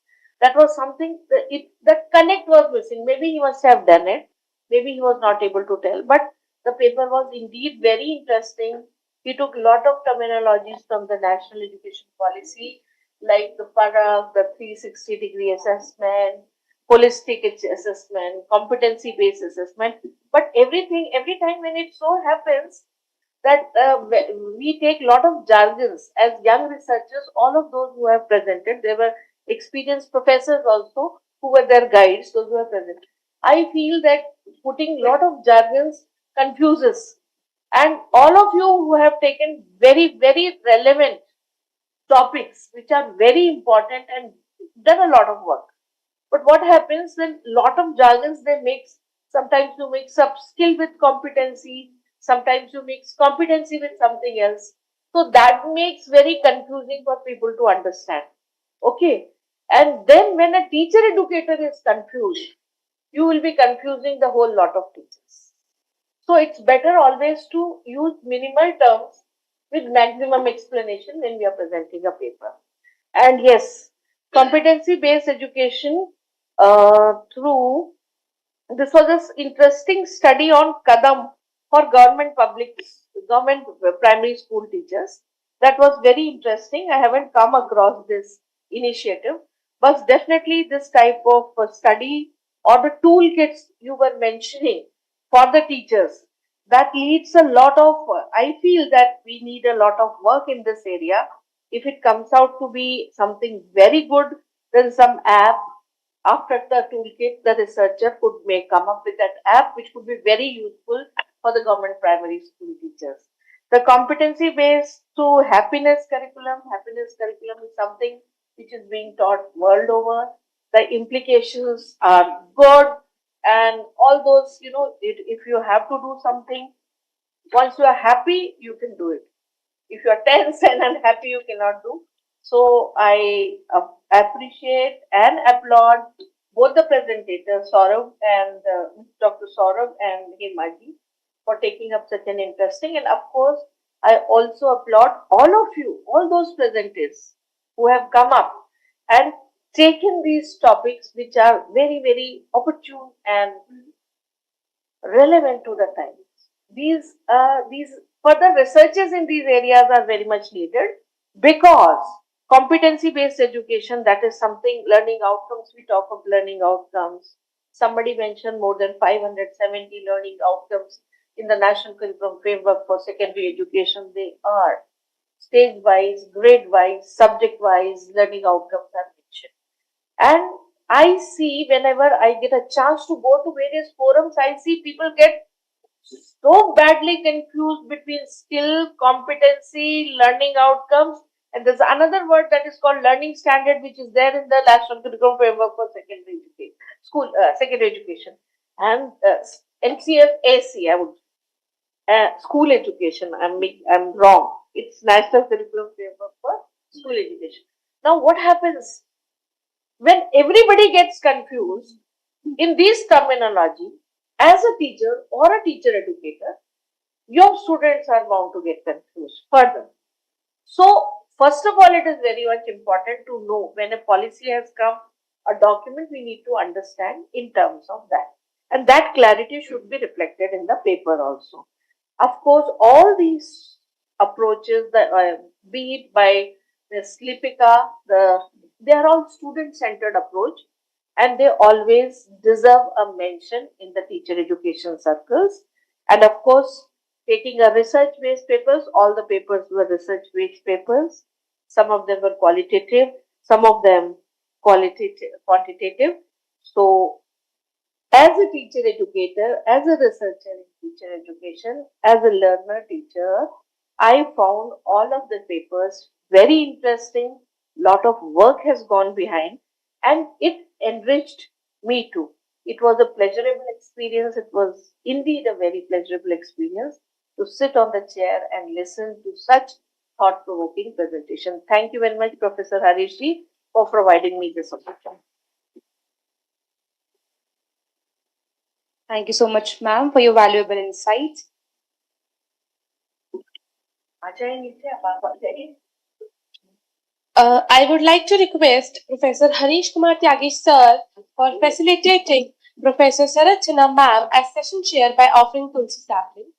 That was something that connect was missing. Maybe he must have done it. Maybe he was not able to tell. But the paper was indeed very interesting. He took a lot of terminologies from the National Education Policy, like the PARAG, the 360-degree assessment, holistic assessment, competency-based assessment. But every time when it so happens that we take a lot of jargons as young researchers, all of those who have presented, there were experienced professors also who were their guides, those who were present. I feel that putting a lot of jargons confuses. And all of you who have taken very, very relevant topics which are very important and done a lot of work. But what happens when lot of jargons they mix? Sometimes you mix up skill with competency, sometimes you mix competency with something else. So that makes very confusing for people to understand. Okay. And then when a teacher educator is confused, you will be confusing the whole lot of teachers. So it's better always to use minimal terms with maximum explanation when we are presenting a paper. And yes, competency-based education through this was an interesting study on Kadam for government primary school teachers. That was very interesting. I haven't come across this initiative, but definitely this type of study or the toolkits you were mentioning for the teachers, that leads a lot of, I feel that we need a lot of work in this area. If it comes out to be something very good, then some app after the toolkit, the researcher could come up with that app which could be very useful for the government primary school teachers. The competency-based to happiness curriculum is something which is being taught world over. The implications are good, and all those, if you have to do something, once you are happy, you can do it. If you are tense and unhappy, you cannot do. So I appreciate and applaud both the presentators, Saurabh and Dr. Saurabh and Himaji, for taking up such an interesting. And of course, I also applaud all of you, all those presenters who have come up and taken these topics which are very, very opportune and relevant to the times. These further researches in these areas are very much needed, because competency-based education, that is something, learning outcomes, we talk of learning outcomes. Somebody mentioned more than 570 learning outcomes in the National Curriculum Framework for Secondary Education. They are stage-wise, grade-wise, subject-wise learning outcomes are mentioned. And I see, whenever I get a chance to go to various forums, I see people get so badly confused between skill, competency, learning outcomes, and there's another word that is called learning standard, which is there in the National Curriculum Framework for Secondary Education, secondary education, and NCFAC. I would school education. I'm wrong. It's National Curriculum Framework for School Education. Now, what happens when everybody gets confused in this terminology? As a teacher or a teacher educator, your students are bound to get confused further. So, first of all, it is very much important to know when a policy has come, a document, we need to understand in terms of that. And that clarity should be reflected in the paper also. Of course, all these approaches, be it by Ms. Lipika, they are all student-centered approach, and they always deserve a mention in the teacher education circles. And of course, taking a research-based papers, all the papers were research-based papers. Some of them were qualitative, some of them quantitative. So, as a teacher educator, as a researcher in teacher education, as a learner teacher, I found all of the papers very interesting. Lot of work has gone behind, and it enriched me too. It was a pleasurable experience. It was indeed a very pleasurable experience to sit on the chair and listen to such thought-provoking presentation. Thank you very much, Professor Harishji, for providing me this opportunity. Thank you so much, ma'am, for your valuable insights. I would like to request Professor Harish Kumar Tyagi sir for facilitating Professor Sarat Sinha ma'am as session chair by offering Tulsi sapling.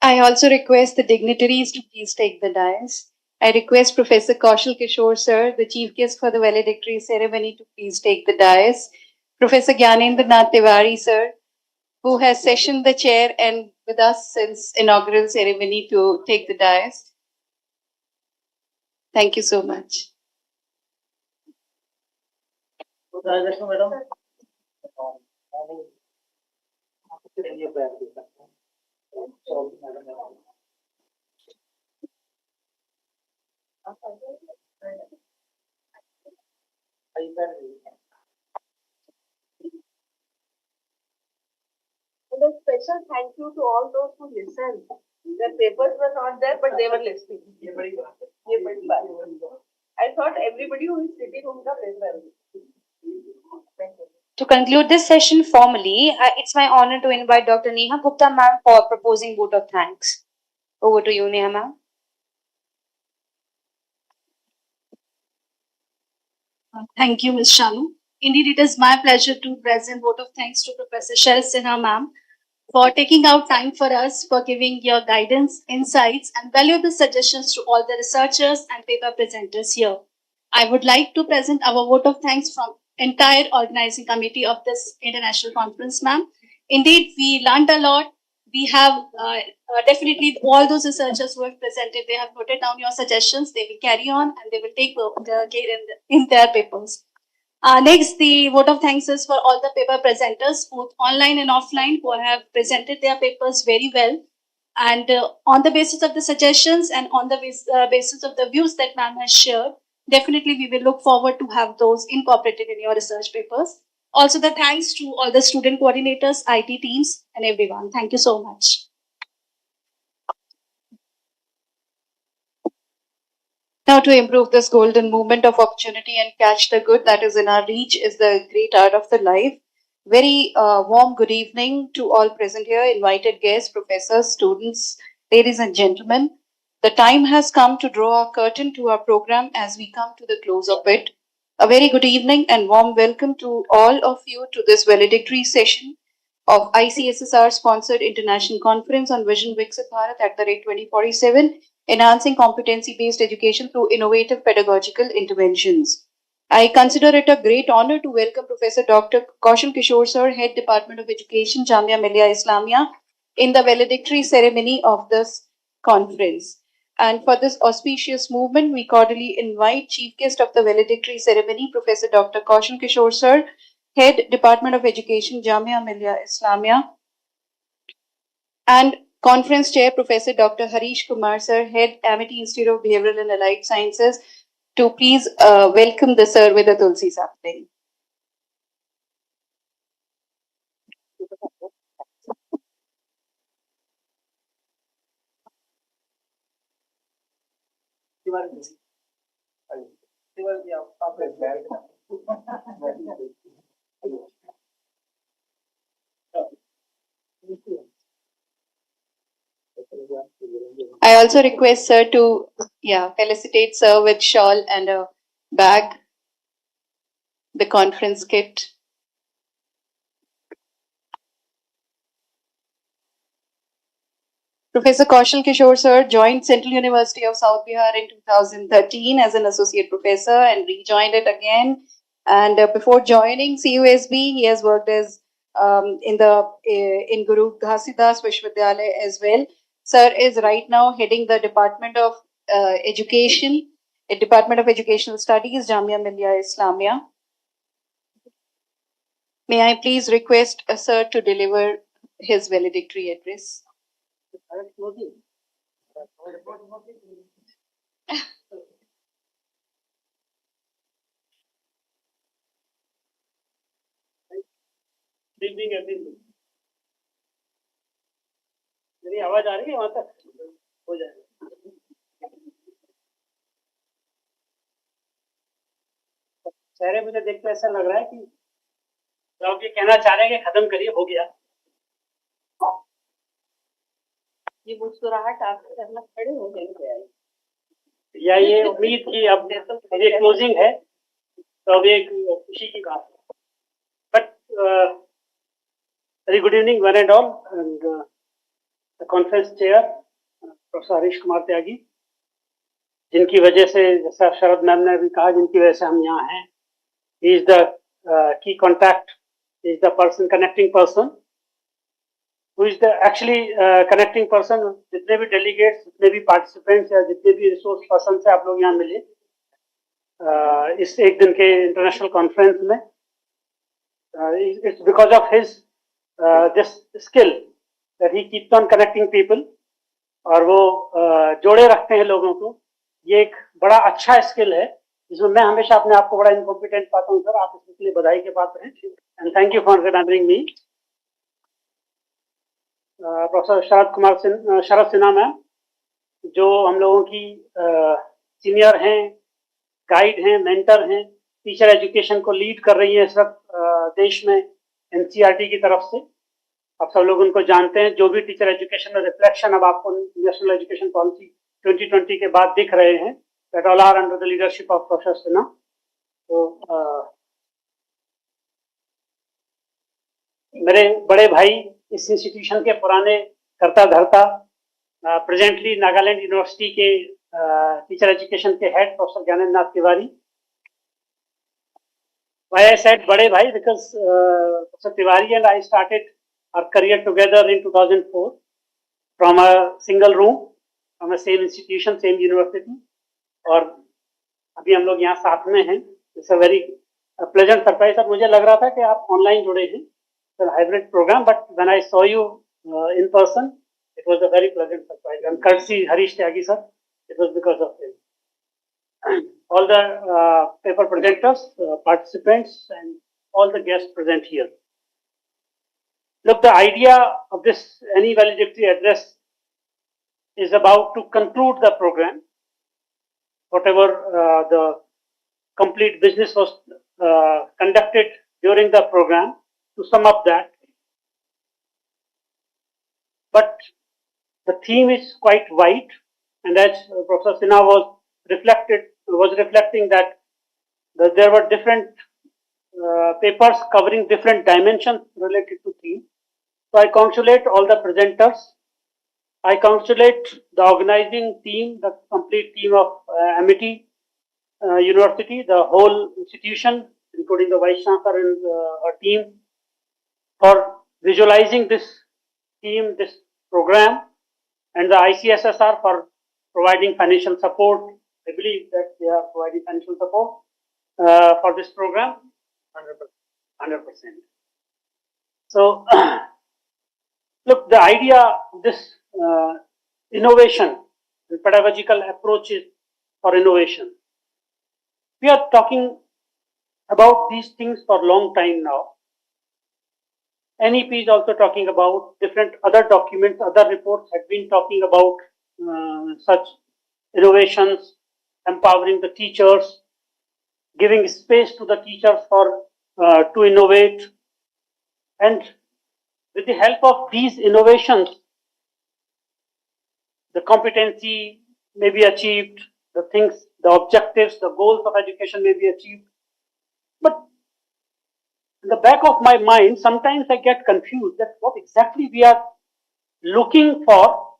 I also request the dignitaries to please take the dais. I request Professor Kaushal Kishore sir, the chief guest for the valedictory ceremony, to please take the dais. Professor Gyanendra Nath Tiwari sir, who has sessioned the chair and with us since inaugural ceremony, to take the dais. Thank you so much. And a special thank you to all those who listened. Their papers were not there, but they were listening. I thought everybody who is sitting on the paper. To conclude this session formally, it's my honor to invite Dr. Neha Gupta ma'am for proposing vote of thanks. Over to you, Neha ma'am. Thank you, Ms. Shanu. Indeed, it is my pleasure to present vote of thanks to Professor Sarat Sinha ma'am for taking out time for us, for giving your guidance, insights, and valuable suggestions to all the researchers and paper presenters here. I would like to present our vote of thanks from entire organizing committee of this international conference, ma'am. Indeed, we learned a lot. We have definitely all those researchers who have presented, they have noted down your suggestions. They will carry on and they will take the care in their papers. Next, the vote of thanks is for all the paper presenters, both online and offline, who have presented their papers very well. And on the basis of the suggestions and on the basis of the views that ma'am has shared, definitely we will look forward to have those incorporated in your research papers. Also, the thanks to all the student coordinators, IT teams, and everyone. Thank you so much. Now, to improve this golden moment of opportunity and catch the good that is in our reach is the great art of the life. Very warm good evening to all present here, invited guests, professors, students, ladies and gentlemen. The time has come to draw a curtain to our program as we come to the close of it. A very good evening and warm welcome to all of you to this valedictory session of ICSSR sponsored International Conference on Vision Viksit Bharat at the rate 2047, enhancing competency-based education through innovative pedagogical interventions. I consider it a great honor to welcome Professor Dr. Kaushal Kishore Sir, Head Department of Education, Jamia Millia Islamia, in the valedictory ceremony of this conference. And for this auspicious movement, we cordially invite Chief Guest of the valedictory ceremony, Professor Dr. Kaushal Kishore Sir, Head Department of Education, Jamia Millia Islamia, and Conference Chair, Professor Dr. Harish Kumar Sir, Head Amity Institute of Behavioral and Allied Sciences, to please welcome the Sir with a Tulsi sapling. I also request Sir to felicitate Sir with shawl and a bag, the conference kit. Professor Kaushal Kishore Sir joined Central University of South Bihar in 2013 as an associate professor and rejoined it again. And before joining CUSB, he has worked as in Guru Ghasidas Vishwavidyalaya as well. Sir is right now heading the Department of Education, Department of Educational Studies, Jamia Millia Islamia. May I please request Sir to deliver his valedictory address? मेरी आवाज आ रही है वहां तक हो जाएगा चेहरे मुझे देख के ऐसा लग रहा है कि आप ये कहना चाह रहे हैं कि खत्म करिए हो गया ये मुस्कुराहट आप करना खड़े हो गए या ये उम्मीद की अब ये क्लोजिंग है तो अब एक खुशी की बात है but very good evening one and all and the conference chair Professor Harish Kumar Tyagi जिनकी वजह से जैसा शरद मैम ने भी कहा जिनकी वजह से हम यहाँ हैं he is the key contact he is the person connecting person who is the actually connecting person जितने भी delegates जितने भी participants या जितने भी resource person से आप लोग यहाँ मिले इस एक दिन के international conference में it's because of his this skill that he keeps on connecting people और वो जोड़े रखते हैं लोगों को ये एक बड़ा अच्छा स्किल है जिसमें मैं हमेशा अपने आप को बड़ा इनकॉम्पिटेंट पाता हूँ सर आप इसके लिए बधाई के पात्र हैं and thank you for remembering me professor Sharad Sinha ma'am जो हम लोगों की सीनियर हैं गाइड हैं मेंटर हैं टीचर एजुकेशन को लीड कर रही है इस वक्त देश में एनसीईआरटी की तरफ से आप सब लोग उनको जानते हैं जो भी टीचर एजुकेशन में रिफ्लेक्शन अब आपको नेशनल एजुकेशन पॉलिसी 2020 के बाद दिख रहे हैं that all are under the leadership of professor Sinha तो मेरे बड़े भाई इस इंस्टीट्यूशन के पुराने करता धरता प्रेजेंटली नागालैंड यूनिवर्सिटी के टीचर एजुकेशन के head professor Gyanendra Nath Tiwari Why I said Bade Bhai because Professor Tiwari and I started our career together in 2004 from a single room, from the same institution, same university. और अभी हम लोग यहाँ साथ में हैं. It's a very pleasant surprise sir, मुझे लग रहा था कि आप ऑनलाइन जुड़े हैं, sir hybrid programme, but when I saw you in person, it was a very pleasant surprise. And courtesy Harish Tyagi sir, it was because of him. All the paper presenters, participants, and all the guests present here. Look, the idea of this any valedictory address is about to conclude the program. Whatever the complete business was conducted during the program, to sum up that. But the theme is quite wide, and as Professor Sinha was reflecting that there were different papers covering different dimensions related to theme. So I congratulate all the presenters. I congratulate the organizing team, the complete team of Amity University, the whole institution, including the Vice Chancellor and her team, for visualizing this theme, this program, and the ICSSR for providing financial support. I believe that they are providing financial support for this program, 100%. So, look, the idea of this innovation, the pedagogical approaches for innovation. We are talking about these things for a long time now. NEP is also talking about different other documents, other reports have been talking about such innovations, empowering the teachers, giving space to the teachers for to innovate, and with the help of these innovations, the competency may be achieved, the things, the objectives, the goals of education may be achieved. But in the back of my mind, sometimes I get confused that what exactly we are looking for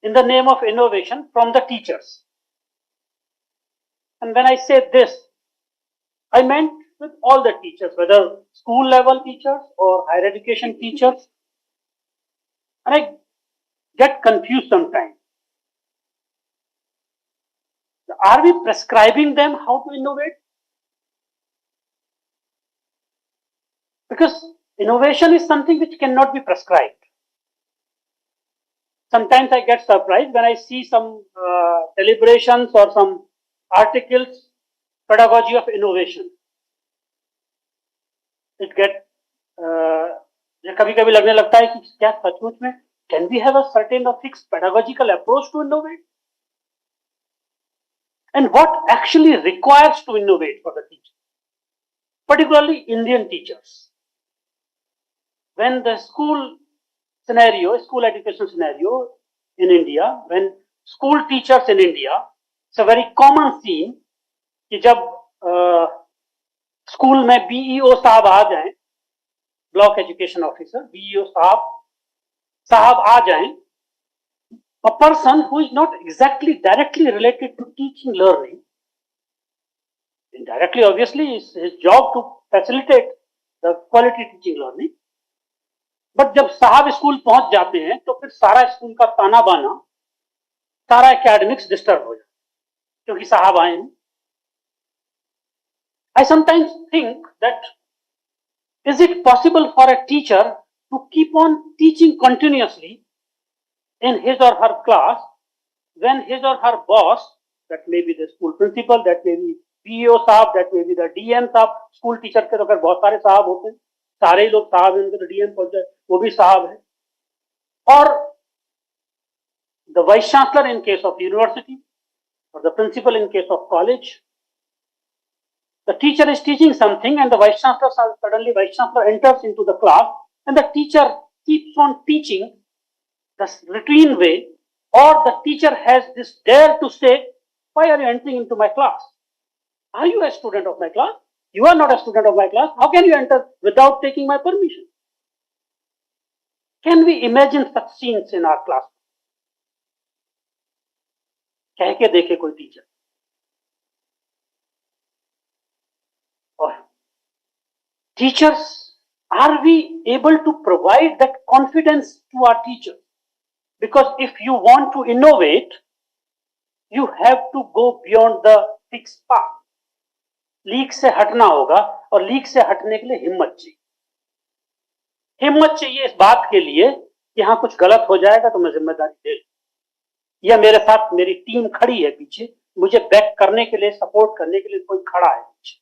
in the name of innovation from the teachers. And when I say this, I meant with all the teachers, whether school level teachers or higher education teachers. And I get confused sometimes. Are we prescribing them how to innovate? Because innovation is something which cannot be prescribed. Sometimes I get surprised when I see some deliberations or some articles, pedagogy of innovation. It get कभी-कभी लगने लगता है कि क्या सचमुच में can we have a certain or fixed pedagogical approach to innovate? And what actually requires to innovate for the teacher, particularly Indian teachers? When the school education scenario in India, when school teachers in India, it's a very common scene कि जब school में BEO साहब आ जाएं, block education officer BEO साहब आ जाएं, a person who is not exactly directly related to teaching learning, indirectly obviously is his job to facilitate the quality teaching learning, but जब साहब school पहुंच जाते हैं तो फिर सारा स्कूल का ताना बाना, सारा एकेडमिक्स डिस्टर्ब हो जाता है क्योंकि साहब आए हैं. I sometimes think that is it possible for a teacher to keep on teaching continuously in his or her class when his or her boss, that may be the school principal, that may be PEO साहब, that may be the DM साहब, school teacher के तो अगर बहुत सारे साहब होते हैं, सारे ही लोग साहब हैं, उनके तो डीएम पहुंच जाए वो भी साहब है, और the vice chancellor in case of university or the principal in case of college. The teacher is teaching something and the vice chancellor enters into the class and the teacher keeps on teaching the routine way, or the teacher has this dare to say, why are you entering into my class? Are you a student of my class? You are not a student of my class. How can you enter without taking my permission? Can we imagine such scenes in our class? कह के देखे कोई teacher. और teachers, are we able to provide that confidence to our teachers? Because if you want to innovate, you have to go beyond the fixed path. Leak से हटना होगा, और leak से हटने के लिए हिम्मत चाहिए। हिम्मत चाहिए इस बात के लिए कि हाँ कुछ गलत हो जाएगा तो मैं जिम्मेदारी ले लूं, या मेरे साथ मेरी टीम खड़ी है पीछे, मुझे बैक करने के लिए, सपोर्ट करने के लिए कोई खड़ा है पीछे,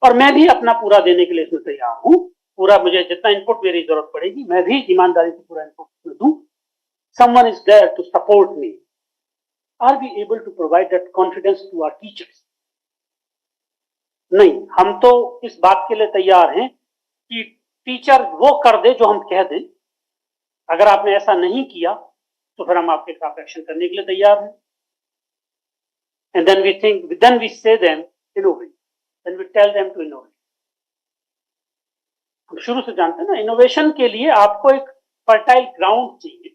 और मैं भी अपना पूरा देने के लिए इसमें तैयार हूं। पूरा मुझे जितना इनपुट मेरी जरूरत पड़ेगी मैं भी ईमानदारी से पूरा इनपुट में दूं। Someone is there to support me. Are we able to provide that confidence to our teachers? नहीं, हम तो इस बात के लिए तैयार हैं कि टीचर वो कर दे जो हम कह दें। अगर आपने ऐसा नहीं किया तो फिर हम आपके खिलाफ एक्शन करने के लिए तैयार हैं। And then we say them innovate. Then we tell them to innovate. हम शुरू से जानते हैं ना, इनोवेशन के लिए आपको एक फर्टाइल ग्राउंड चाहिए,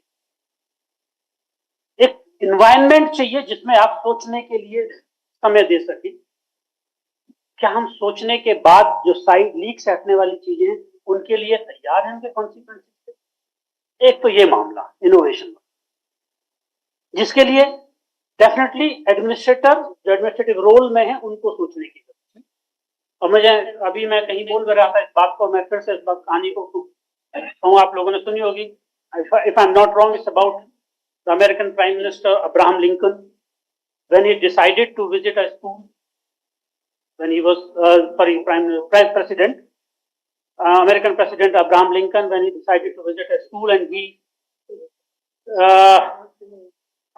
एक इन्वायरमेंट चाहिए जिसमें आप सोचने के लिए समय दे सके। क्या हम सोचने के बाद जो साइड लीक से हटने वाली चीजें हैं उनके लिए तैयार हैं, उनके कॉन्सिक्वेंसेस? एक तो ये मामला इनोवेशन, जिसके लिए डेफिनेटली एडमिनिस्ट्रेटर जो एडमिनिस्ट्रेटिव रोल में है उनको सोचने की जरूरत है। और मुझे अभी मैं कहीं बोल रहा था इस बात को, मैं फिर से इस बात कहानी को कहूँ, आप लोगों ने सुनी होगी। If I am not wrong, it's about the American prime minister Abraham Lincoln when he decided to visit a school, when he was Prime President, American President Abraham Lincoln, when he decided to visit a school, and he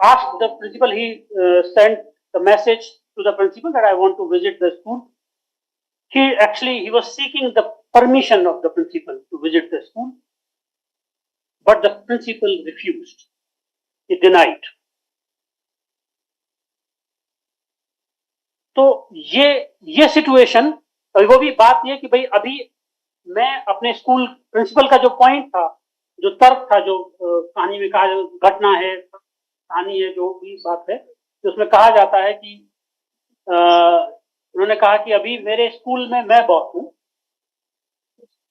asked the principal, he sent the message to the principal that I want to visit the school. He was seeking the permission of the principal to visit the school, but the principal refused. He denied. तो ये situation, वो भी बात ये कि भाई अभी मैं अपने स्कूल प्रिंसिपल का जो पॉइंट था, जो तर्क था, जो कहानी में कहा, जो घटना है, कहानी है, जो भी बात है, तो उसमें कहा जाता है कि उन्होंने कहा कि अभी मेरे स्कूल में मैं बॉस हूं।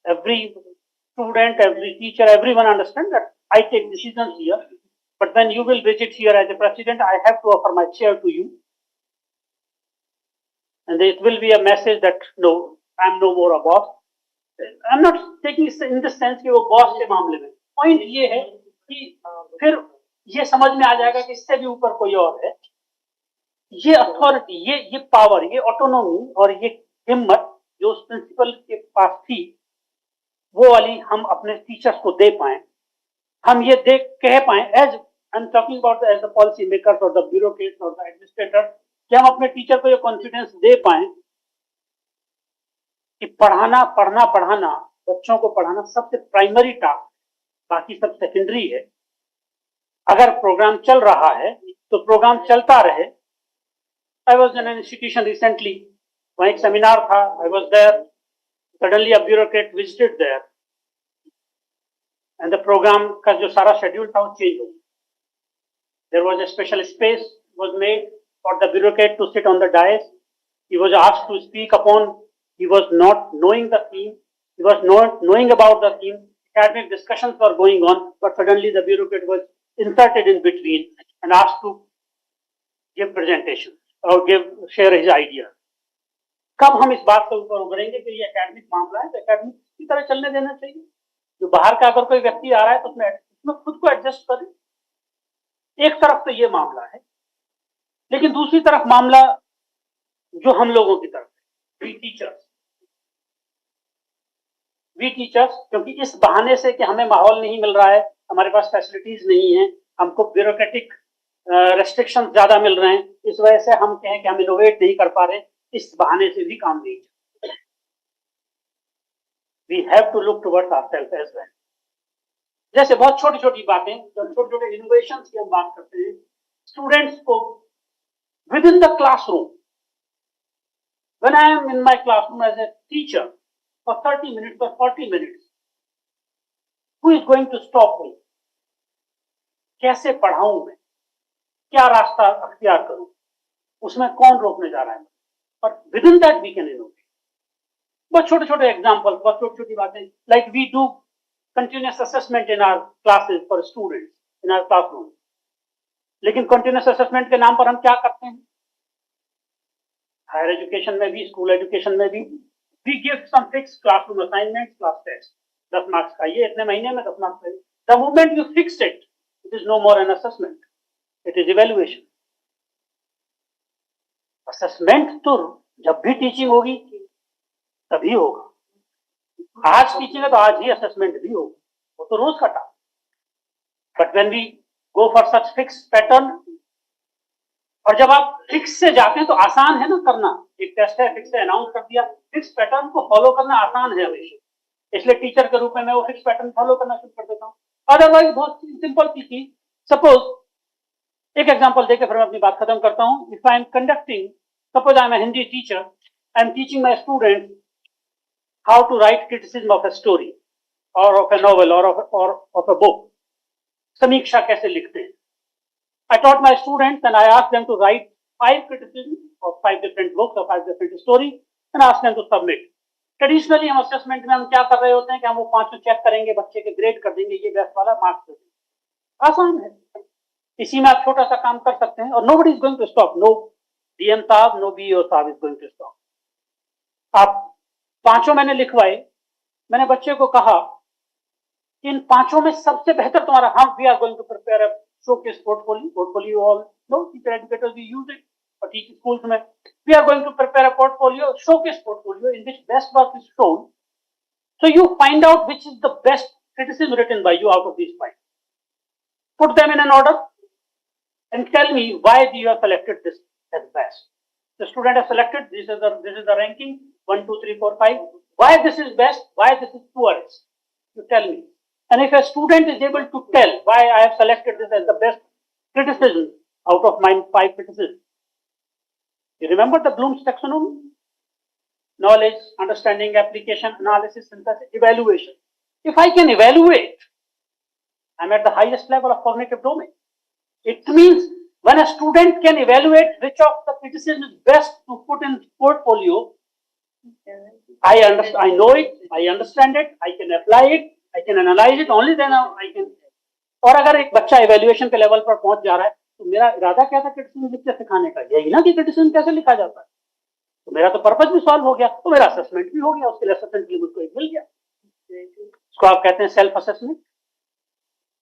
Every student, every teacher, everyone understand that I take decisions here, but when you will visit here as a president, I have to offer my chair to you, and it will be a message that no, I am no more a boss. I am not taking in the sense कि वो boss के मामले में, point ये है कि फिर ये समझ में आ जाएगा कि इससे भी ऊपर कोई और है। ये अथॉरिटी, ये पावर, ये ऑटोनॉमी और ये हिम्मत जो उस प्रिंसिपल के पास थी, वो वाली हम अपने टीचर्स को दे पाए, हम ये कह पाए, as I am talking about as the policy makers और द ब्यूरोक्रेट्स और द एडमिनिस्ट्रेटर, कि हम अपने टीचर को ये कॉन्फिडेंस दे पाए कि पढ़ाना, बच्चों को पढ़ाना सबसे प्राइमरी टास्क, बाकी सब सेकेंडरी है। अगर प्रोग्राम चल रहा है तो प्रोग्राम चलता रहे। I was in an institution recently, वहाँ एक सेमिनार था, I was there, suddenly a bureaucrat visited there and the programme का जो सारा शेड्यूल था वो चेंज हो गया। There was a special space was made for the bureaucrat to sit on the dais. He was asked to speak upon, he was not knowing the theme, he was not knowing about the theme, academic discussions were going on, but suddenly the bureaucrat was inserted in between and asked to give presentation or share his ideas. कब हम इस बात से ऊपर उभरेंगे कि ये academic मामला है, तो एकेडमिक की तरह चलने देना चाहिए। जो बाहर का अगर कोई व्यक्ति आ रहा है तो उसमें खुद को एडजस्ट करें। एक तरफ तो ये मामला है, लेकिन दूसरी तरफ मामला जो हम लोगों की तरफ है, वी टीचर्स, क्योंकि इस बहाने से कि हमें माहौल नहीं मिल रहा है, हमारे पास फैसिलिटीज नहीं है, हमको ब्यूरोक्रेटिक रेस्ट्रिक्शन ज्यादा मिल रहे हैं, इस वजह से हम कहें कि हम इनोवेट नहीं कर पा रहे, इस बहाने से भी काम नहीं चलता। We have to look towards ourselves as well. जैसे बहुत छोटी छोटी बातें, छोटे छोटे इनोवेशंस की हम बात करते हैं, स्टूडेंट्स को within the classroom, when I am in my classroom as a teacher for 30 minutes or 40 minutes, who is going to stop me? कैसे पढ़ाऊं मैं, क्या रास्ता अख्तियार करूं, उसमें कौन रोकने जा रहा है? और within that we can innovate. बहुत छोटे छोटे एग्जाम्पल, बहुत छोटी छोटी बातें, like we do continuous assessment in our classes for students in our classroom. लेकिन कंटिन्यूस असेसमेंट के नाम पर हम क्या करते हैं? हायर एजुकेशन में भी, स्कूल एजुकेशन में भी, we give some fix classroom assignment, class test, 10 marks का, ये इतने महीने में 10 मार्क्स का। The moment you fix it, it is no more an assessment, it is evaluation. Assessment तो जब भी टीचिंग होगी तभी होगा। आज टीचिंग है तो आज ही असेसमेंट भी होगा, वो तो रोज का task. But when we go for such fix pattern, और जब आप फिक्स से जाते हैं तो आसान है ना करना, एक टेस्ट है, फिक्स है, अनाउंस कर दिया, फिक्स पैटर्न को फॉलो करना आसान है हमेशा, इसलिए टीचर के रूप में मैं वो फिक्स पैटर्न फॉलो करना शुरू कर देता हूँ। अदरवाइज बहुत सिंपल सी चीज, सपोज एक एग्जांपल देकर फिर मैं अपनी बात खत्म करता हूँ। If I am conducting, suppose I am a Hindi teacher, I am teaching my student how to write criticism of a story और ऑफ ए नॉवल और ऑफ ए बुक, समीक्षा कैसे लिखते हैं। I taught my students and I asked them to write 5 criticisms of 5 different books or 5 different stories and asked them to submit. Traditionally हम assessment में हम क्या कर रहे होते हैं कि हम वो 5 चेक करेंगे, बच्चे के ग्रेड कर देंगे, ये बेस्ट वाला मार्क्स दे देंगे। आसान है, इसी में आप छोटा सा काम कर सकते हैं और nobody is going to stop, no DM साहब, no BO साहब is going to stop। आप 5 मैंने लिखवाए, मैंने बच्चे को कहा इन 5 में सबसे बेहतर तुम्हारा, हम we are going to prepare a showcase portfolio all no teacher educators we use it for teaching schools mein, we are going to prepare a portfolio, showcase portfolio in which best work is shown, so you find out which is the best criticism written by you out of these 5, put them in an order and tell me why you have selected this as best. The student has selected, this is the ranking 1 2 3 4 5, why this is best, why this is poorest, you tell me. And if a student is able to tell why I have selected this as the best criticism out of my 5 criticisms, you remember the Bloom's taxonomy? Knowledge, understanding, application, analysis, synthesis, evaluation. If I can evaluate, I'm at the highest level of cognitive domain. It means when a student can evaluate which of the criticism is best to put in portfolio, I know it, I understand it, I can apply it, I can analyze it, only then I can. और अगर एक बच्चा evaluation के level पर पहुंच जा रहा है तो मेरा इरादा क्या था क्रिटिसिज्म लिख के सिखाने का, यही ना कि क्रिटिसिज्म कैसे लिखा जाता है, तो मेरा तो पर्पस भी सॉल्व हो गया, तो मेरा असेसमेंट भी हो गया, उसके लिए असेसमेंट के लिए मुझको एक मिल गया। इसको आप कहते हैं सेल्फ असेसमेंट।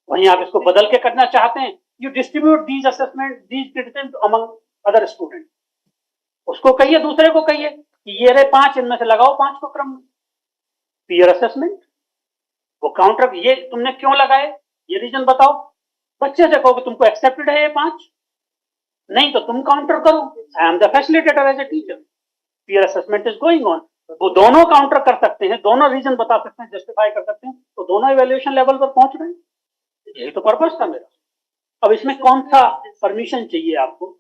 वहीं आप इसको बदल के करना चाहते हैं, you distribute these assessment, these criticism among other student. उसको कहिए, दूसरे को कहिए कि ये रहे 5, इनमें से लगाओ 5 को क्रम में, पीयर असेसमेंट। वो काउंटर, ये तुमने क्यों लगाए, ये रीजन बताओ। बच्चे से कहो कि तुमको एक्सेप्टेड है ये 5, नहीं तो तुम काउंटर करो, I am the facilitator as a teacher, peer assessment is going on. वो दोनों काउंटर कर सकते हैं, दोनों रीजन बता सकते हैं, जस्टिफाई कर सकते हैं, तो दोनों इवैल्यूएशन लेवल पर पहुंच रहे हैं। यही तो पर्पस था मेरा। अब इसमें कौन सा परमिशन चाहिए आपको,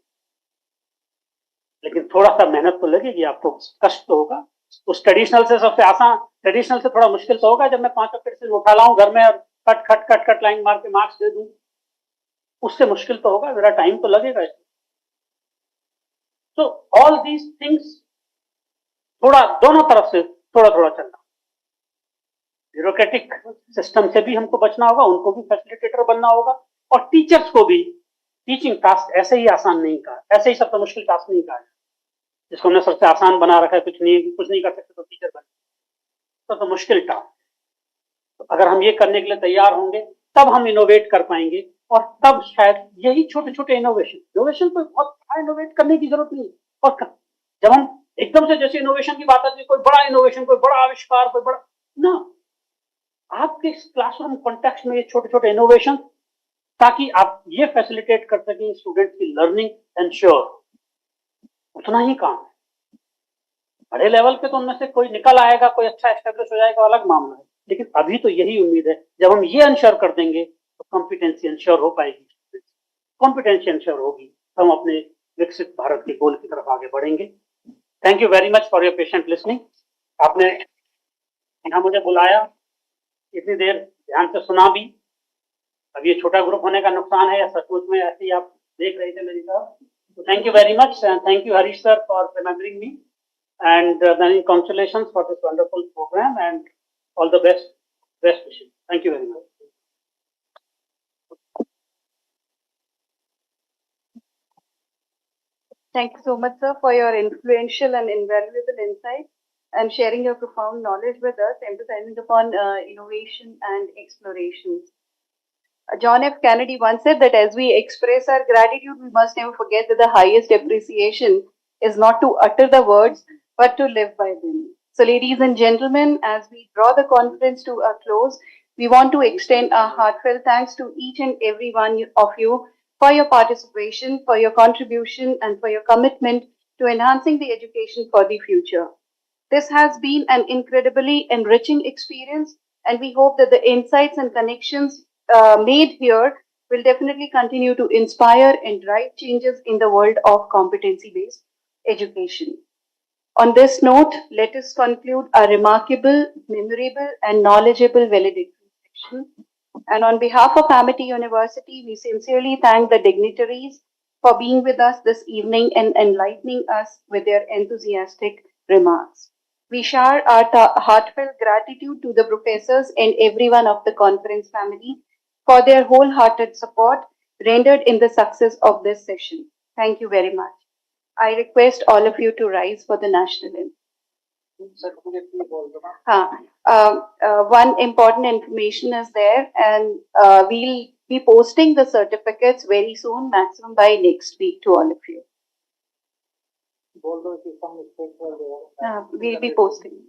लेकिन थोड़ा सा मेहनत तो लगेगी आपको, कष्ट तो होगा। उस ट्रेडिशनल से सबसे आसान, ट्रेडिशनल से थोड़ा मुश्किल तो होगा जब मैं 5 क्रिटिसिज्म उठा लाऊं घर में और cut cut cut cut line मार के मार्क्स दे दूं, उससे मुश्किल तो होगा, मेरा टाइम तो लगेगा इसमें। तो ऑल दीज थिंग्स थोड़ा दोनों तरफ से थोड़ा थोड़ा चलना। ब्यूरोक्रेटिक सिस्टम से भी हमको बचना होगा, उनको भी फैसिलिटेटर बनना होगा, और टीचर्स को भी टीचिंग टास्क ऐसे ही आसान नहीं कहा, ऐसे ही सबसे मुश्किल टास्क नहीं कहा जिसको हमने सबसे आसान बना रखा है, कुछ नहीं कर सकते तो टीचर बने, तो मुश्किल टास्क। तो अगर हम ये करने के लिए तैयार होंगे तब हम इनोवेट कर पाएंगे, और तब शायद यही छोटे छोटे इनोवेशन को बहुत बड़ा इनोवेट करने की जरूरत नहीं। और जब हम एकदम से जैसे इनोवेशन की बात आती है, कोई बड़ा इनोवेशन, कोई बड़ा आविष्कार, कोई बड़ा ना, आपके क्लासरूम कॉन्टेक्स्ट में ये छोटे छोटे इनोवेशन, ताकि आप ये फैसिलिटेट कर सकें स्टूडेंट की लर्निंग एंश्योर, उतना ही काम है। बड़े लेवल पे तो उनमें से कोई निकल आएगा, कोई अच्छा एस्टेब्लिश हो जाएगा, अलग मामला है, लेकिन अभी तो यही उम्मीद है, जब हम ये इंश्योर कर देंगे तो कॉम्पिटेंसी इंश्योर हो पाएगी। कॉम्पिटेंसी इंश्योर होगी तो हम अपने विकसित भारत के गोल की तरफ आगे बढ़ेंगे। Thank you very much for your patient listening. आपने यहाँ मुझे बुलाया, इतनी देर ध्यान से सुना भी। अब ये छोटा ग्रुप होने का नुकसान है या सचमुच में ऐसे ही आप देख रहे थे मेरी तरफ, तो thank you very much, and thank you Harish sir for remembering me, and many congratulations for this wonderful program, and all the best wishes. Thank you very much. Thank you so much, sir, for your influential and invaluable insights and sharing your profound knowledge with us, emphasizing upon innovation and explorations. John F. Kennedy once said that as we express our gratitude, we must never forget that the highest appreciation is not to utter the words, but to live by them. So, ladies and gentlemen, as we draw the conference to a close, we want to extend our heartfelt thanks to each and every one of you for your participation, for your contribution, and for your commitment to enhancing the education for the future. This has been an incredibly enriching experience, and we hope that the insights and connections made here will definitely continue to inspire and drive changes in the world of competency based education. On this note, let us conclude our remarkable, memorable, and knowledgeable valedictory section. And on behalf of Amity University, we sincerely thank the dignitaries for being with us this evening and enlightening us with their enthusiastic remarks. We share our heartfelt gratitude to the professors and everyone of the conference family for their wholehearted support rendered in the success of this session. Thank you very much. I request all of you to rise for the national anthem. One important information is there, and we'll be posting the certificates very soon, maximum by next week to all of you. We'll be posting.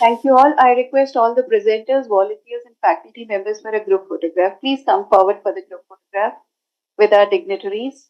Thank you all. I request all the presenters, volunteers, and faculty members for a group photograph. Please come forward for the group photograph with our dignitaries.